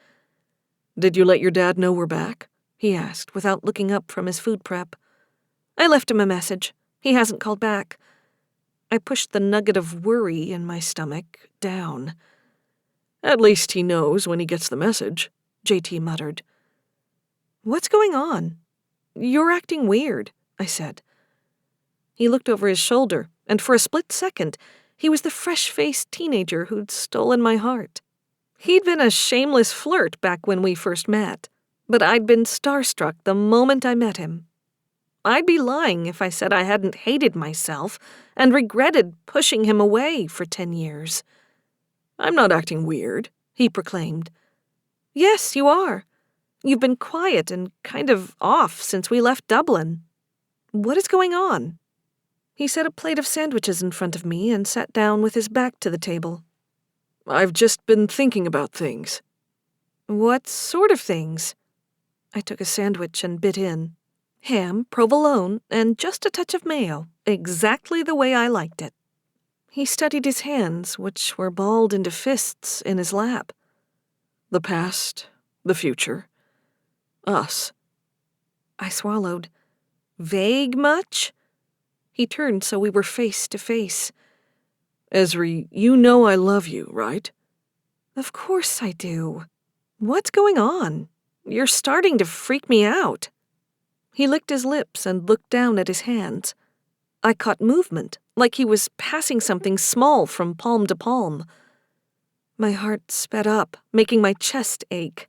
Did you let your dad know we're back? he asked, without looking up from his food prep. I left him a message. He hasn't called back. I pushed the nugget of worry in my stomach down. At least he knows when he gets the message, JT muttered. What's going on? You're acting weird, I said. He looked over his shoulder, and for a split second, he was the fresh-faced teenager who'd stolen my heart. He'd been a shameless flirt back when we first met, but I'd been starstruck the moment I met him. I'd be lying if I said I hadn't hated myself and regretted pushing him away for 10 years. I'm not acting weird, he proclaimed. Yes, you are. You've been quiet and kind of off since we left Dublin. What is going on? He set a plate of sandwiches in front of me and sat down with his back to the table. I've just been thinking about things. What sort of things? I took a sandwich and bit in. Ham, provolone, and just a touch of mayo, exactly the way I liked it. He studied his hands, which were balled into fists in his lap. The past, the future, us. I swallowed. Vague much? He turned so we were face to face. Ezri, you know I love you, right? Of course I do. What's going on? You're starting to freak me out. He licked his lips and looked down at his hands. I caught movement, like he was passing something small from palm to palm. My heart sped up, making my chest ache.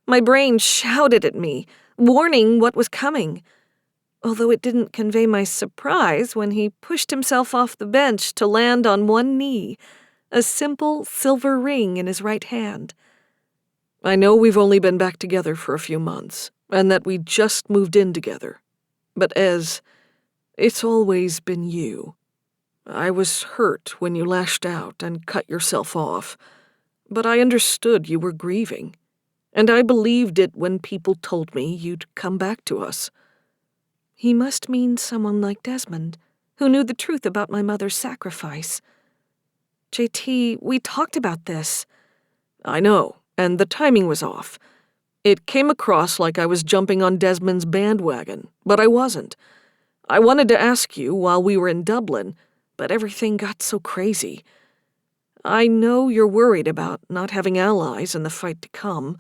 My brain shouted at me, warning what was coming, although it didn't convey my surprise when he pushed himself off the bench to land on one knee, a simple silver ring in his right hand. I know we've only been back together for a few months, and that we just moved in together. But it's always been you. I was hurt when you lashed out and cut yourself off, but I understood you were grieving, and I believed it when people told me you'd come back to us. He must mean someone like Desmond, who knew the truth about my mother's sacrifice. JT, we talked about this. I know, and the timing was off. It came across like I was jumping on Desmond's bandwagon, but I wasn't. I wanted to ask you while we were in Dublin, but everything got so crazy. I know you're worried about not having allies in the fight to come,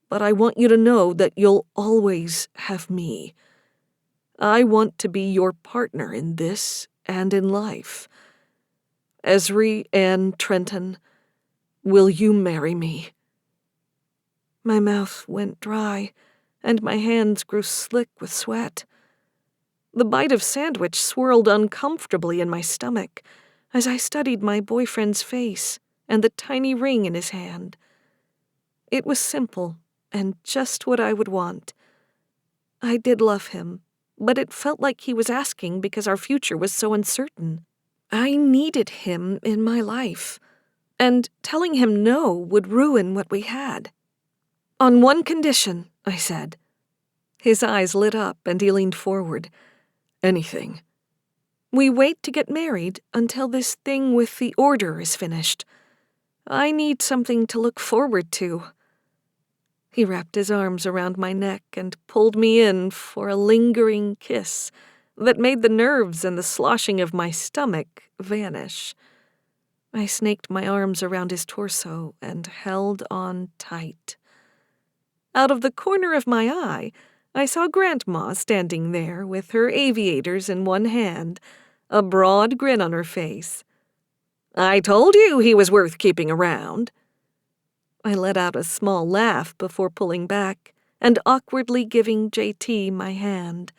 but I want you to know that you'll always have me. I want to be your partner in this and in life. Ezri and Trenton, will you marry me? My mouth went dry, and my hands grew slick with sweat. The bite of sandwich swirled uncomfortably in my stomach as I studied my boyfriend's face and the tiny ring in his hand. It was simple and just what I would want. I did love him, but it felt like he was asking because our future was so uncertain. I needed him in my life, and telling him no would ruin what we had. On one condition, I said. His eyes lit up and he leaned forward. Anything. We wait to get married until this thing with the order is finished. I need something to look forward to. He wrapped his arms around my neck and pulled me in for a lingering kiss that made the nerves and the sloshing of my stomach vanish. I snaked my arms around his torso and held on tight. Out of the corner of my eye, I saw Grandma standing there with her aviators in one hand, a broad grin on her face. I told you he was worth keeping around. I let out a small laugh before pulling back and awkwardly giving JT my hand.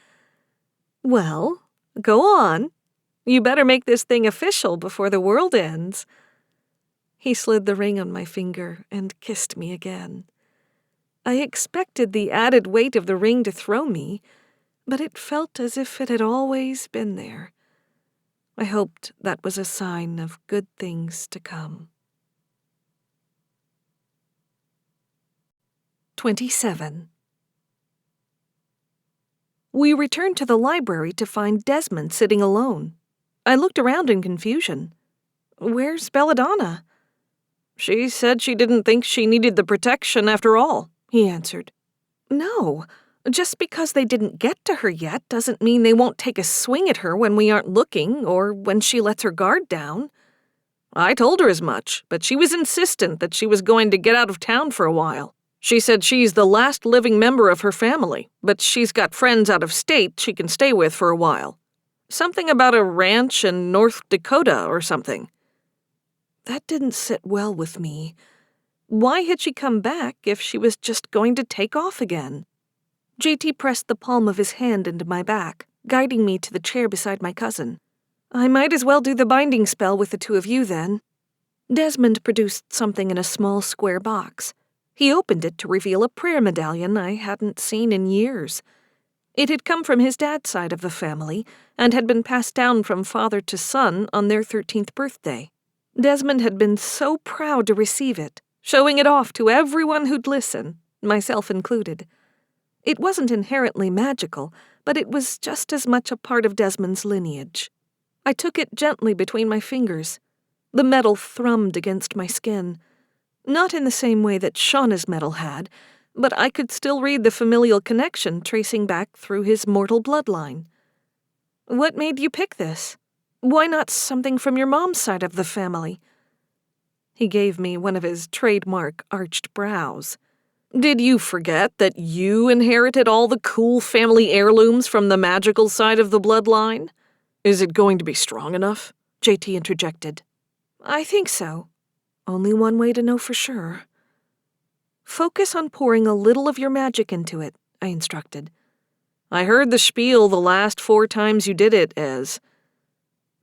Well, go on. You better make this thing official before the world ends. He slid the ring on my finger and kissed me again. I expected the added weight of the ring to throw me, but it felt as if it had always been there. I hoped that was a sign of good things to come. 27. We returned to the library to find Desmond sitting alone. I looked around in confusion. Where's Belladonna? She said she didn't think she needed the protection after all, he answered. No, Just because they didn't get to her yet doesn't mean they won't take a swing at her when we aren't looking or when she lets her guard down. I told her as much, but she was insistent that she was going to get out of town for a while. She said she's the last living member of her family, but she's got friends out of state she can stay with for a while. Something about a ranch in North Dakota or something. That didn't sit well with me. Why had she come back if she was just going to take off again? JT pressed the palm of his hand into my back, guiding me to the chair beside my cousin. I might as well do the binding spell with the two of you then. Desmond produced something in a small square box. He opened it to reveal a prayer medallion I hadn't seen in years. It had come from his dad's side of the family and had been passed down from father to son on their 13th birthday. Desmond had been so proud to receive it, showing it off to everyone who'd listen, myself included. It wasn't inherently magical, but it was just as much a part of Desmond's lineage. I took it gently between my fingers. The metal thrummed against my skin. Not in the same way that Shauna's metal had, but I could still read the familial connection tracing back through his mortal bloodline. What made you pick this? Why not something from your mom's side of the family? He gave me one of his trademark arched brows. Did you forget that you inherited all the cool family heirlooms from the magical side of the bloodline? Is it going to be strong enough? JT interjected. I think so. Only one way to know for sure. Focus on pouring a little of your magic into it, I instructed. I heard the spiel the last 4 times you did it, Ez.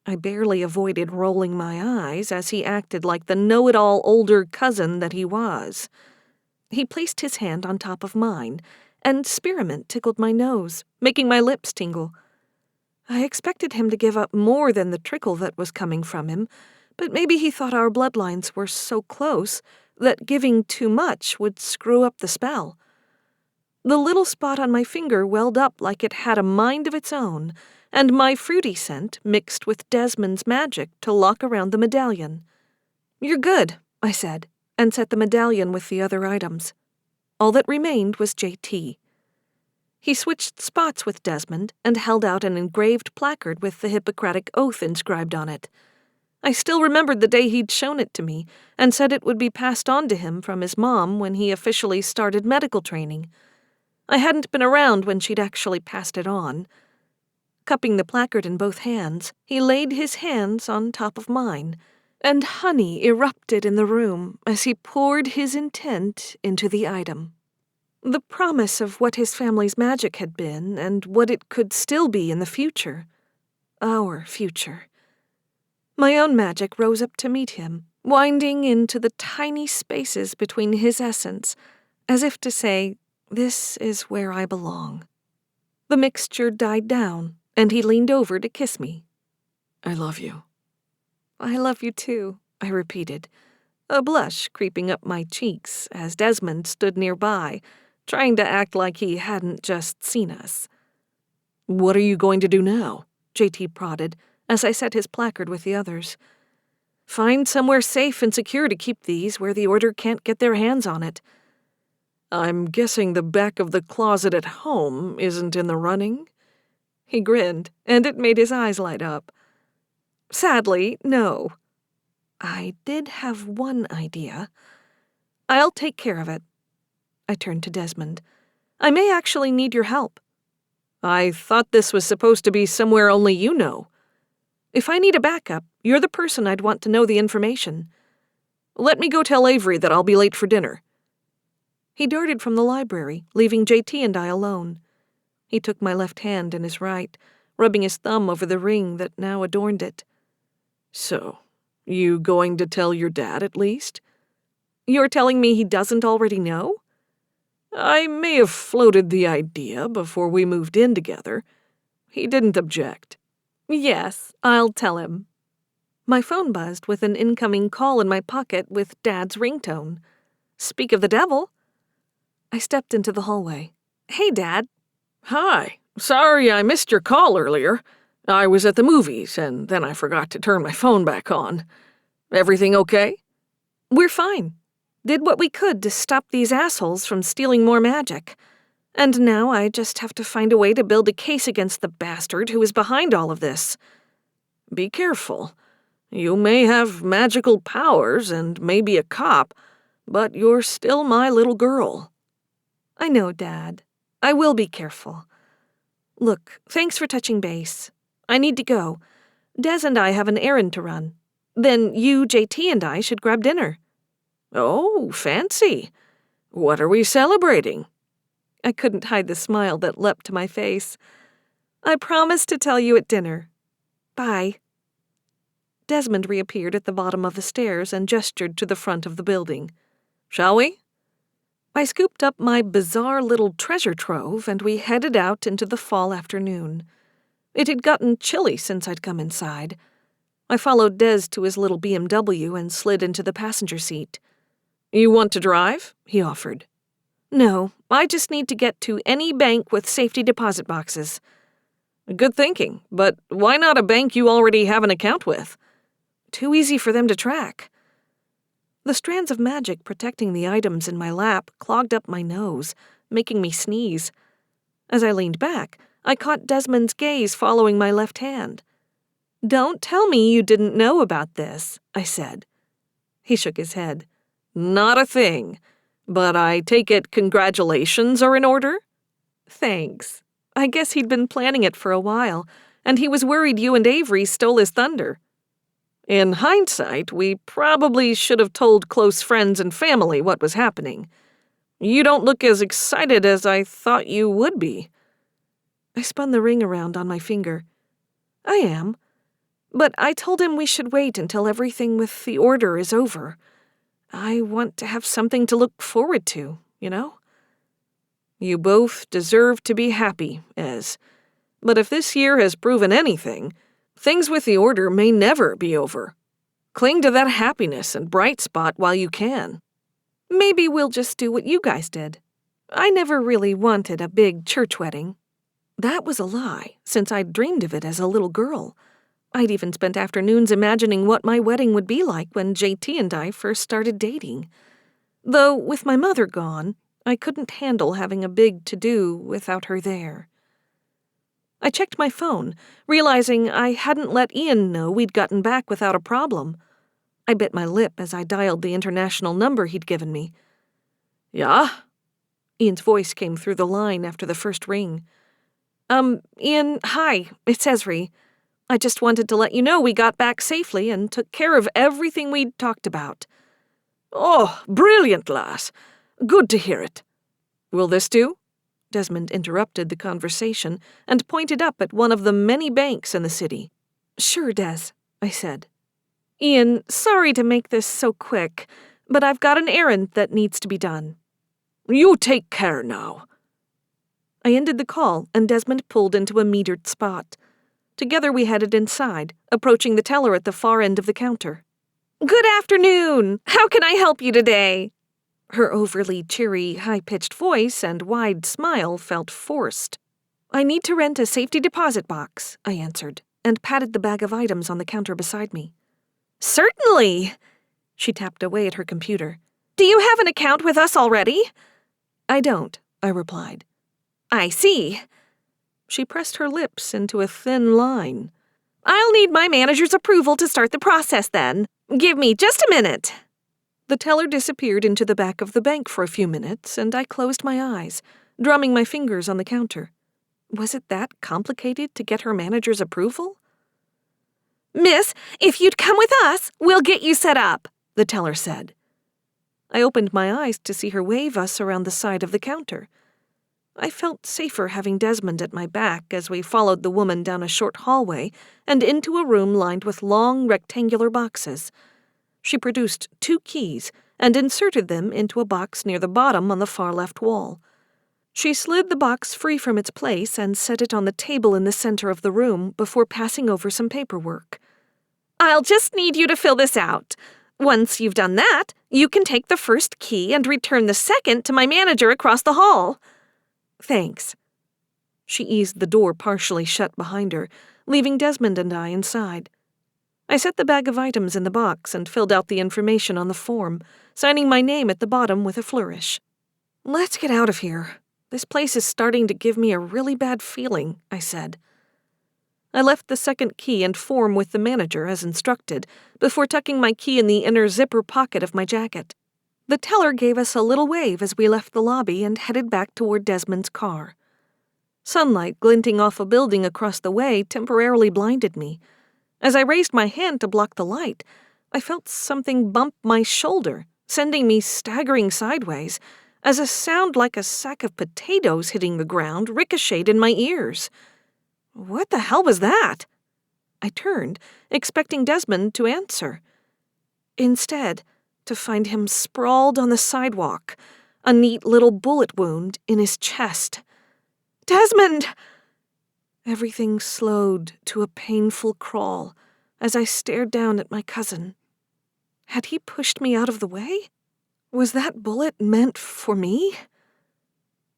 I barely avoided rolling my eyes as he acted like the know-it-all older cousin that he was. He placed his hand on top of mine, and spearmint tickled my nose, making my lips tingle. I expected him to give up more than the trickle that was coming from him, but maybe he thought our bloodlines were so close that giving too much would screw up the spell. The little spot on my finger welled up like it had a mind of its own, and my fruity scent mixed with Desmond's magic to lock around the medallion. You're good, I said, and set the medallion with the other items. All that remained was JT. He switched spots with Desmond and held out an engraved placard with the Hippocratic Oath inscribed on it. I still remembered the day he'd shown it to me and said it would be passed on to him from his mom when he officially started medical training. I hadn't been around when she'd actually passed it on. Cupping the placard in both hands, he laid his hands on top of mine, and honey erupted in the room as he poured his intent into the item. The promise of what his family's magic had been and what it could still be in the future. Our future. My own magic rose up to meet him, winding into the tiny spaces between his essence, as if to say, "This is where I belong." The mixture died down, and he leaned over to kiss me. I love you. I love you too, I repeated, a blush creeping up my cheeks as Desmond stood nearby, trying to act like he hadn't just seen us. What are you going to do now? JT prodded, as I set his placard with the others. Find somewhere safe and secure to keep these where the Order can't get their hands on it. I'm guessing the back of the closet at home isn't in the running? He grinned, and it made his eyes light up. Sadly, no. I did have one idea. I'll take care of it. I turned to Desmond. I may actually need your help. I thought this was supposed to be somewhere only you know. If I need a backup, you're the person I'd want to know the information. Let me go tell Avery that I'll be late for dinner. He darted from the library, leaving JT and I alone. He took my left hand in his right, rubbing his thumb over the ring that now adorned it. So, you going to tell your dad at least? You're telling me he doesn't already know? I may have floated the idea before we moved in together. He didn't object. Yes, I'll tell him. My phone buzzed with an incoming call in my pocket with Dad's ringtone. Speak of the devil. I stepped into the hallway. Hey, Dad. Hi. Sorry I missed your call earlier. I was at the movies, and then I forgot to turn my phone back on. Everything okay? We're fine. Did what we could to stop these assholes from stealing more magic. And now I just have to find a way to build a case against the bastard who is behind all of this. Be careful. You may have magical powers and may be a cop, but you're still my little girl. I know, Dad. I will be careful. Look, thanks for touching base. I need to go. Des and I have an errand to run. Then you, JT, and I should grab dinner. Oh, fancy. What are we celebrating? I couldn't hide the smile that leapt to my face. I promise to tell you at dinner. Bye. Desmond reappeared at the bottom of the stairs and gestured to the front of the building. Shall we? I scooped up my bizarre little treasure trove and we headed out into the fall afternoon. It had gotten chilly since I'd come inside. I followed Des to his little BMW and slid into the passenger seat. You want to drive? He offered. No, I just need to get to any bank with safety deposit boxes. Good thinking, but why not a bank you already have an account with? Too easy for them to track. The strands of magic protecting the items in my lap clogged up my nose, making me sneeze. As I leaned back, I caught Desmond's gaze following my left hand. "Don't tell me you didn't know about this," I said. He shook his head. Not a thing. But I take it congratulations are in order? Thanks. I guess he'd been planning it for a while, and he was worried you and Avery stole his thunder. In hindsight, we probably should have told close friends and family what was happening. You don't look as excited as I thought you would be. I spun the ring around on my finger. I am. But I told him we should wait until everything with the order is over. I want to have something to look forward to, you know? You both deserve to be happy, Ez. But if this year has proven anything, things with the order may never be over. Cling to that happiness and bright spot while you can. Maybe we'll just do what you guys did. I never really wanted a big church wedding. That was a lie, since I'd dreamed of it as a little girl. I'd even spent afternoons imagining what my wedding would be like when JT and I first started dating. Though, with my mother gone, I couldn't handle having a big to-do without her there. I checked my phone, realizing I hadn't let Ian know we'd gotten back without a problem. I bit my lip as I dialed the international number he'd given me. Yeah? Ian's voice came through the line after the first ring. Ian, hi, it's Ezri. I just wanted to let you know we got back safely and took care of everything we'd talked about. Oh, brilliant, lass. Good to hear it. Will this do? Desmond interrupted the conversation and pointed up at one of the many banks in the city. Sure, Des, I said. Ian, sorry to make this so quick, but I've got an errand that needs to be done. You take care now. I ended the call, and Desmond pulled into a metered spot. Together we headed inside, approaching the teller at the far end of the counter. Good afternoon! How can I help you today? Her overly cheery, high-pitched voice and wide smile felt forced. I need to rent a safety deposit box, I answered, and patted the bag of items on the counter beside me. Certainly! She tapped away at her computer. Do you have an account with us already? I don't, I replied. I see. She pressed her lips into a thin line. I'll need my manager's approval to start the process then. Give me just a minute. The teller disappeared into the back of the bank for a few minutes, and I closed my eyes, drumming my fingers on the counter. Was it that complicated to get her manager's approval? Miss, if you'd come with us, we'll get you set up, the teller said. I opened my eyes to see her wave us around the side of the counter. I felt safer having Desmond at my back as we followed the woman down a short hallway and into a room lined with long, rectangular boxes. She produced 2 keys and inserted them into a box near the bottom on the far left wall. She slid the box free from its place and set it on the table in the center of the room before passing over some paperwork. I'll just need you to fill this out. Once you've done that, you can take the first key and return the second to my manager across the hall. Thanks. She eased the door partially shut behind her, leaving Desmond and I inside. I set the bag of items in the box and filled out the information on the form, signing my name at the bottom with a flourish. Let's get out of here. This place is starting to give me a really bad feeling, I said. I left the second key and form with the manager as instructed, before tucking my key in the inner zipper pocket of my jacket. The teller gave us a little wave as we left the lobby and headed back toward Desmond's car. Sunlight glinting off a building across the way temporarily blinded me. As I raised my hand to block the light, I felt something bump my shoulder, sending me staggering sideways, as a sound like a sack of potatoes hitting the ground ricocheted in my ears. What the hell was that? I turned, expecting Desmond to answer. Instead, to find him sprawled on the sidewalk, a neat little bullet wound in his chest. Desmond! Everything slowed to a painful crawl as I stared down at my cousin. Had he pushed me out of the way? Was that bullet meant for me?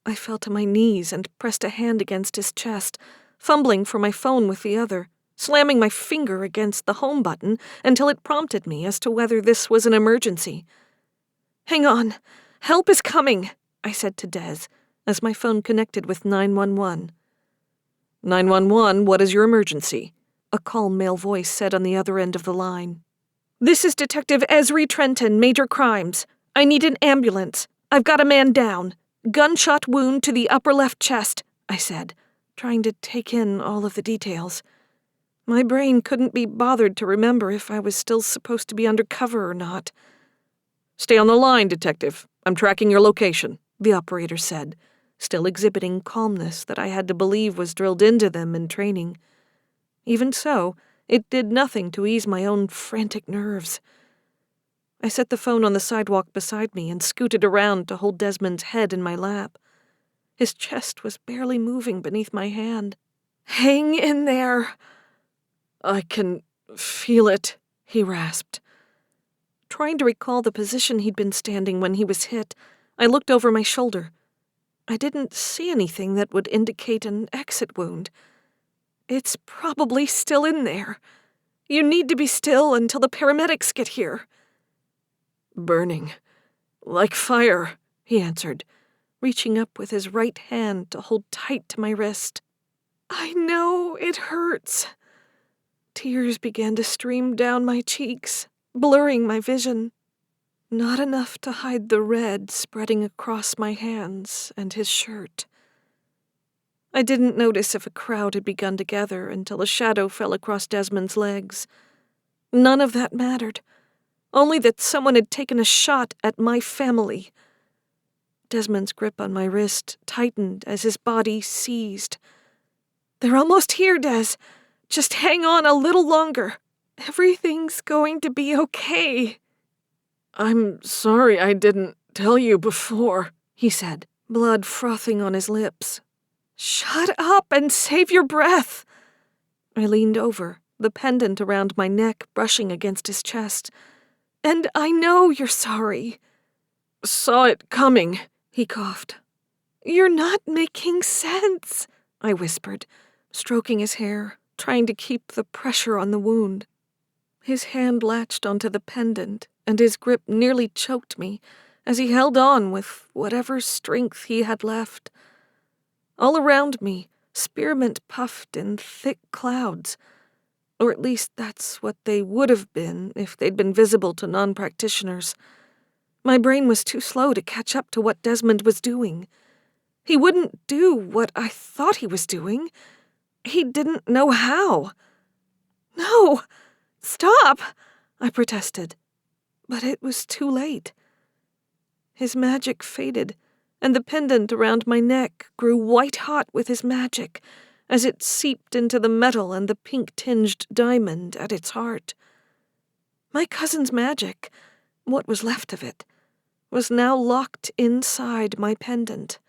I fell to my knees and pressed a hand against his chest, fumbling for my phone with the other, slamming my finger against the home button until it prompted me as to whether this was an emergency. Hang on, help is coming, I said to Des, as my phone connected with 911. 911, what is your emergency? A calm male voice said on the other end of the line. This is Detective Ezri Trenton, Major Crimes. I need an ambulance. I've got a man down. Gunshot wound to the upper left chest, I said, trying to take in all of the details. My brain couldn't be bothered to remember if I was still supposed to be undercover or not. Stay on the line, Detective. I'm tracking your location, the operator said, still exhibiting calmness that I had to believe was drilled into them in training. Even so, it did nothing to ease my own frantic nerves. I set the phone on the sidewalk beside me and scooted around to hold Desmond's head in my lap. His chest was barely moving beneath my hand. Hang in there. I can feel it, he rasped. Trying to recall the position he'd been standing when he was hit, I looked over my shoulder. I didn't see anything that would indicate an exit wound. It's probably still in there. You need to be still until the paramedics get here. Burning. Like fire, he answered, reaching up with his right hand to hold tight to my wrist. I know it hurts. Tears began to stream down my cheeks, blurring my vision. Not enough to hide the red spreading across my hands and his shirt. I didn't notice if a crowd had begun to gather until a shadow fell across Desmond's legs. None of that mattered, only that someone had taken a shot at my family. Desmond's grip on my wrist tightened as his body seized. They're almost here, Des. Just hang on a little longer. Everything's going to be okay. I'm sorry I didn't tell you before, he said, blood frothing on his lips. Shut up and save your breath. I leaned over, the pendant around my neck brushing against his chest. And I know you're sorry. Saw it coming, he coughed. You're not making sense, I whispered, stroking his hair, trying to keep the pressure on the wound. His hand latched onto the pendant, and his grip nearly choked me as he held on with whatever strength he had left. All around me, spearmint puffed in thick clouds, or at least that's what they would have been if they'd been visible to non-practitioners. My brain was too slow to catch up to what Desmond was doing. He wouldn't do what I thought he was doing. He didn't know how. No! Stop! I protested. But it was too late. His magic faded, and the pendant around my neck grew white-hot with his magic as it seeped into the metal and the pink-tinged diamond at its heart. My cousin's magic, what was left of it, was now locked inside my pendant.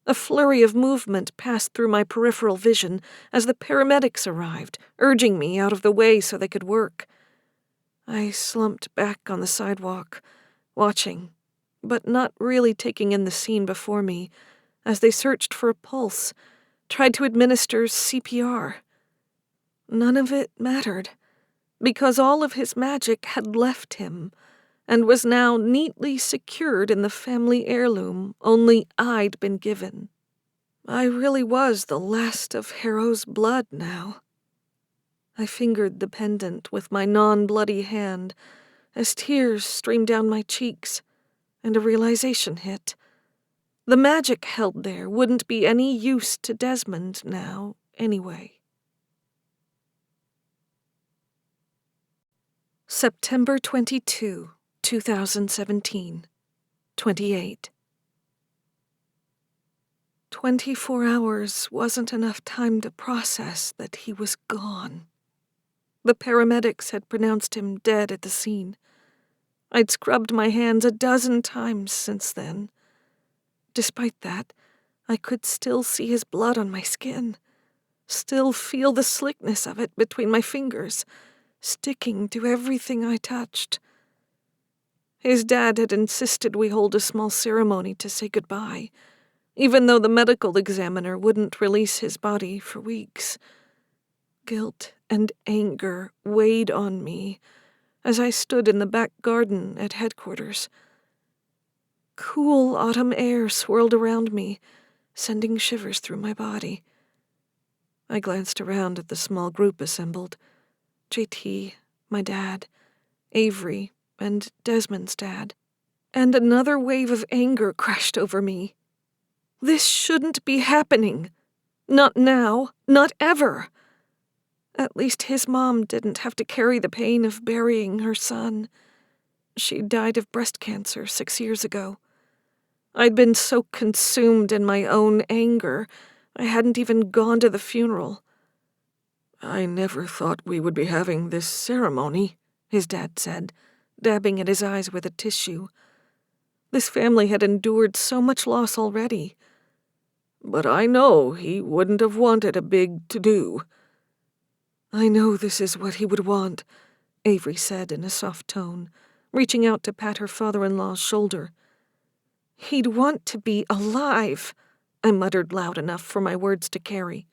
A flurry of movement passed through my peripheral vision as the paramedics arrived, urging me out of the way so they could work. I slumped back on the sidewalk, watching, but not really taking in the scene before me, as they searched for a pulse, tried to administer CPR. None of it mattered, because all of his magic had left him, and was now neatly secured in the family heirloom only I'd been given. I really was the last of Harrow's blood now. I fingered the pendant with my non-bloody hand as tears streamed down my cheeks, and a realization hit. The magic held there wouldn't be any use to Desmond now, anyway. September 22, 2017, 28. 24 hours wasn't enough time to process that he was gone. The paramedics had pronounced him dead at the scene. I'd scrubbed my hands a dozen times since then. Despite that, I could still see his blood on my skin, still feel the slickness of it between my fingers, sticking to everything I touched. His dad had insisted we hold a small ceremony to say goodbye, even though the medical examiner wouldn't release his body for weeks. Guilt and anger weighed on me as I stood in the back garden at headquarters. Cool autumn air swirled around me, sending shivers through my body. I glanced around at the small group assembled. JT, my dad, Avery, and Desmond's dad. And another wave of anger crashed over me. This shouldn't be happening. Not now, not ever. At least his mom didn't have to carry the pain of burying her son. She died of breast cancer 6 years ago. I'd been so consumed in my own anger, I hadn't even gone to the funeral. I never thought we would be having this ceremony, his dad said, dabbing at his eyes with a tissue. This family had endured so much loss already. But I know he wouldn't have wanted a big to-do. I know this is what he would want, Avery said in a soft tone, reaching out to pat her father-in-law's shoulder. He'd want to be alive, I muttered loud enough for my words to carry.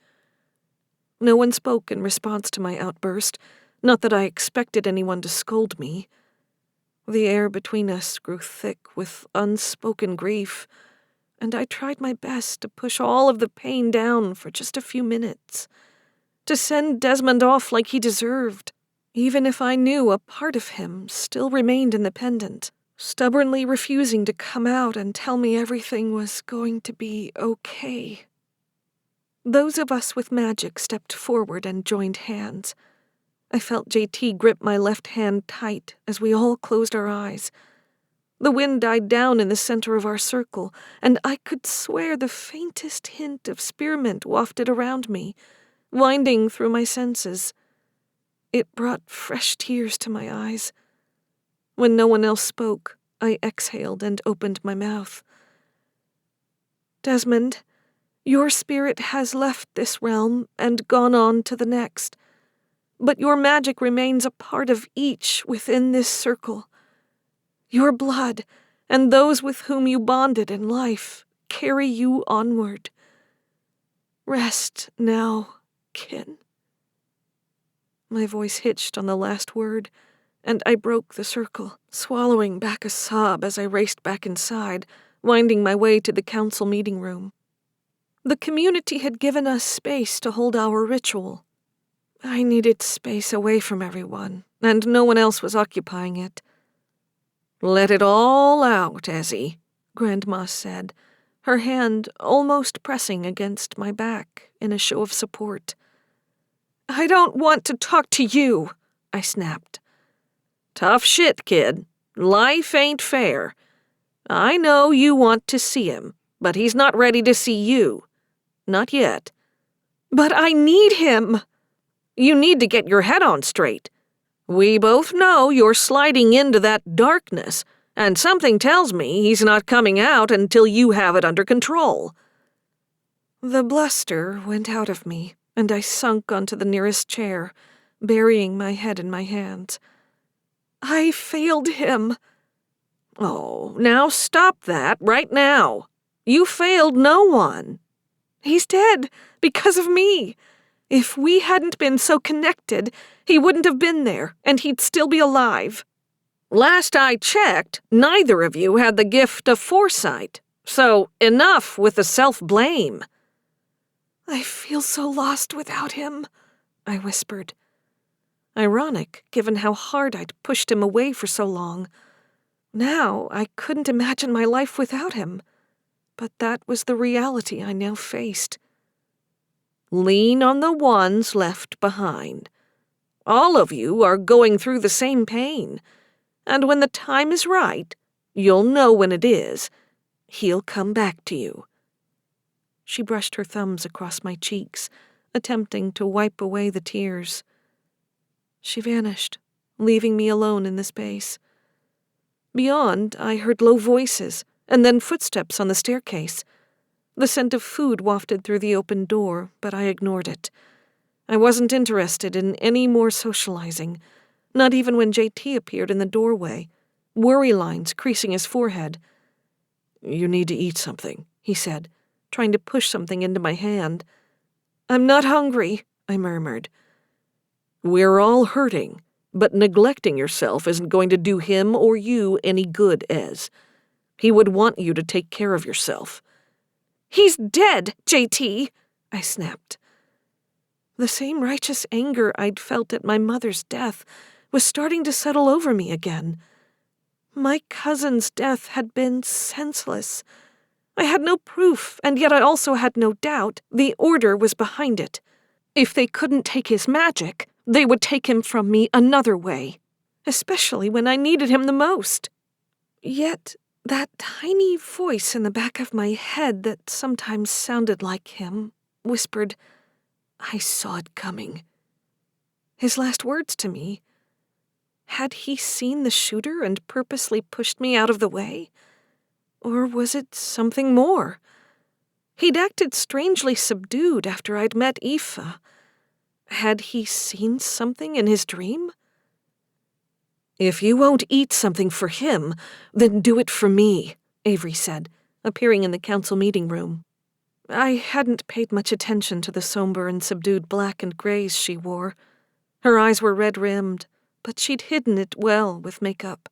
No one spoke in response to my outburst, not that I expected anyone to scold me. The air between us grew thick with unspoken grief, and I tried my best to push all of the pain down for just a few minutes, to send Desmond off like he deserved, even if I knew a part of him still remained in the pendant, stubbornly refusing to come out and tell me everything was going to be okay. Those of us with magic stepped forward and joined hands. I felt JT grip my left hand tight as we all closed our eyes. The wind died down in the center of our circle, and I could swear the faintest hint of spearmint wafted around me, winding through my senses. It brought fresh tears to my eyes. When no one else spoke, I exhaled and opened my mouth. Desmond, your spirit has left this realm and gone on to the next, but your magic remains a part of each within this circle. Your blood, and those with whom you bonded in life, carry you onward. Rest now, kin. My voice hitched on the last word, and I broke the circle, swallowing back a sob as I raced back inside, winding my way to the council meeting room. The community had given us space to hold our ritual. I needed space away from everyone, and no one else was occupying it. Let it all out, Ezri, Grandma said, her hand almost pressing against my back in a show of support. I don't want to talk to you, I snapped. Tough shit, kid. Life ain't fair. I know you want to see him, but he's not ready to see you. Not yet. But I need him. You need to get your head on straight. We both know you're sliding into that darkness, and something tells me he's not coming out until you have it under control. The bluster went out of me, and I sunk onto the nearest chair, burying my head in my hands. I failed him. Oh, now stop that right now. You failed no one. He's dead because of me. If we hadn't been so connected, he wouldn't have been there, and he'd still be alive. Last I checked, neither of you had the gift of foresight. So enough with the self-blame." "I feel so lost without him," I whispered. Ironic, given how hard I'd pushed him away for so long. Now I couldn't imagine my life without him. But that was the reality I now faced. Lean on the ones left behind. All of you are going through the same pain. And when the time is right, you'll know when it is, he'll come back to you." She brushed her thumbs across my cheeks, attempting to wipe away the tears. She vanished, leaving me alone in the space. Beyond, I heard low voices, and then footsteps on the staircase. The scent of food wafted through the open door, but I ignored it. I wasn't interested in any more socializing, not even when JT appeared in the doorway, worry lines creasing his forehead. "You need to eat something," he said, trying to push something into my hand. "I'm not hungry," I murmured. "We're all hurting, but neglecting yourself isn't going to do him or you any good, Ez. He would want you to take care of yourself." "He's dead, JT," I snapped. The same righteous anger I'd felt at my mother's death was starting to settle over me again. My cousin's death had been senseless. I had no proof, and yet I also had no doubt the Order was behind it. If they couldn't take his magic, they would take him from me another way, especially when I needed him the most. Yet that tiny voice in the back of my head that sometimes sounded like him whispered, "I saw it coming." His last words to me. Had he seen the shooter and purposely pushed me out of the way? Or was it something more? He'd acted strangely subdued after I'd met Aoife. Had he seen something in his dream? "If you won't eat something for him, then do it for me," Avery said, appearing in the council meeting room. I hadn't paid much attention to the somber and subdued black and grays she wore. Her eyes were red-rimmed, but she'd hidden it well with makeup.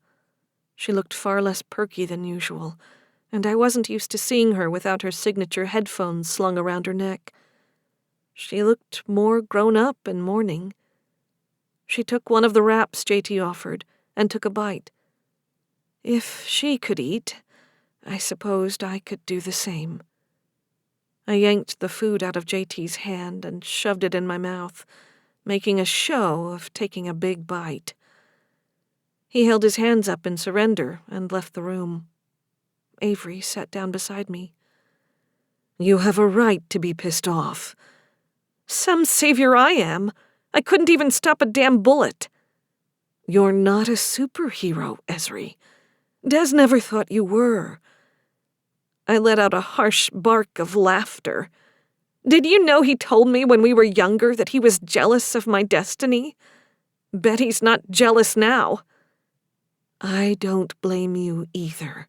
She looked far less perky than usual, and I wasn't used to seeing her without her signature headphones slung around her neck. She looked more grown up in mourning. She took one of the wraps JT offered and took a bite. If she could eat, I supposed I could do the same. I yanked the food out of JT's hand and shoved it in my mouth, making a show of taking a big bite. He held his hands up in surrender and left the room. Avery sat down beside me. "You have a right to be pissed off." "Some savior I am. I couldn't even stop a damn bullet." "You're not a superhero, Ezri. Des never thought you were." I let out a harsh bark of laughter. "Did you know he told me when we were younger that he was jealous of my destiny? Bet he's not jealous now." "I don't blame you either.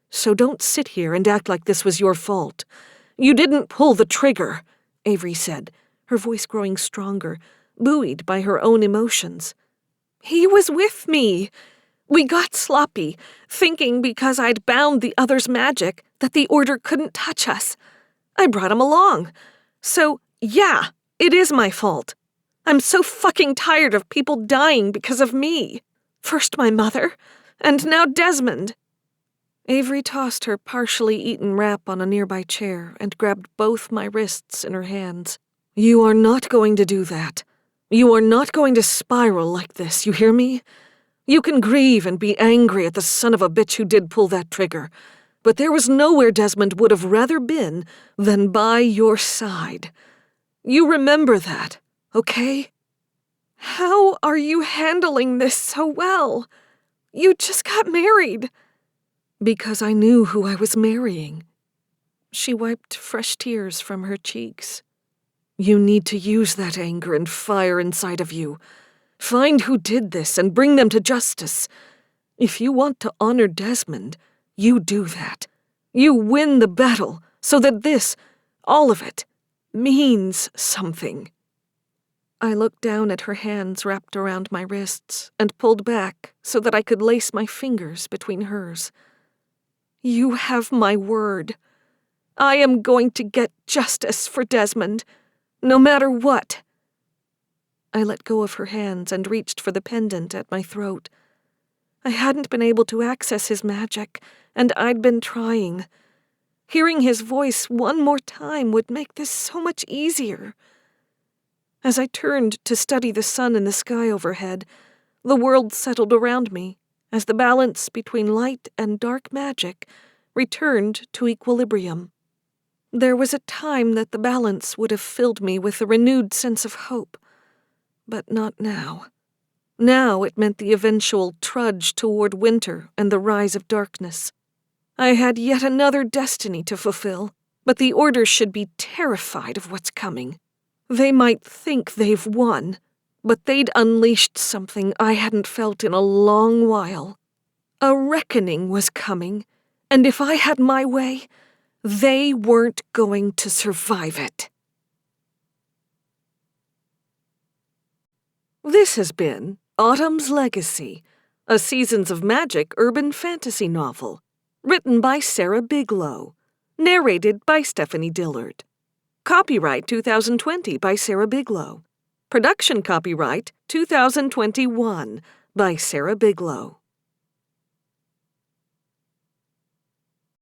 So don't sit here and act like this was your fault. You didn't pull the trigger," Avery said, her voice growing stronger, buoyed by her own emotions. "He was with me. We got sloppy, thinking because I'd bound the other's magic that the Order couldn't touch us. I brought him along. So, yeah, it is my fault. I'm so fucking tired of people dying because of me. First my mother, and now Desmond." Avery tossed her partially eaten wrap on a nearby chair and grabbed both my wrists in her hands. "You are not going to do that. You are not going to spiral like this, you hear me? You can grieve and be angry at the son of a bitch who did pull that trigger, but there was nowhere Desmond would have rather been than by your side. You remember that, okay?" "How are you handling this so well? You just got married." "Because I knew who I was marrying." She wiped fresh tears from her cheeks. "You need to use that anger and fire inside of you. Find who did this and bring them to justice. If you want to honor Desmond, you do that. You win the battle so that this, all of it, means something." I looked down at her hands wrapped around my wrists and pulled back so that I could lace my fingers between hers. You have my word. I am going to get justice for Desmond, no matter what. I let go of her hands and reached for the pendant at my throat. I hadn't been able to access his magic, and I'd been trying. Hearing his voice one more time would make this so much easier. As I turned to study the sun and the sky overhead, the world settled around me as the balance between light and dark magic returned to equilibrium. There was a time that the balance would have filled me with a renewed sense of hope, but not now. Now it meant the eventual trudge toward winter and the rise of darkness. I had yet another destiny to fulfill, but the Order should be terrified of what's coming. They might think they've won, but they'd unleashed something I hadn't felt in a long while. A reckoning was coming, and if I had my way, they weren't going to survive it. This has been Autumn's Legacy, a Seasons of Magic urban fantasy novel, written by Sarah Biglow, narrated by Stephanie Dillard. Copyright 2020 by Sarah Biglow. Production copyright 2021 by Sarah Biglow.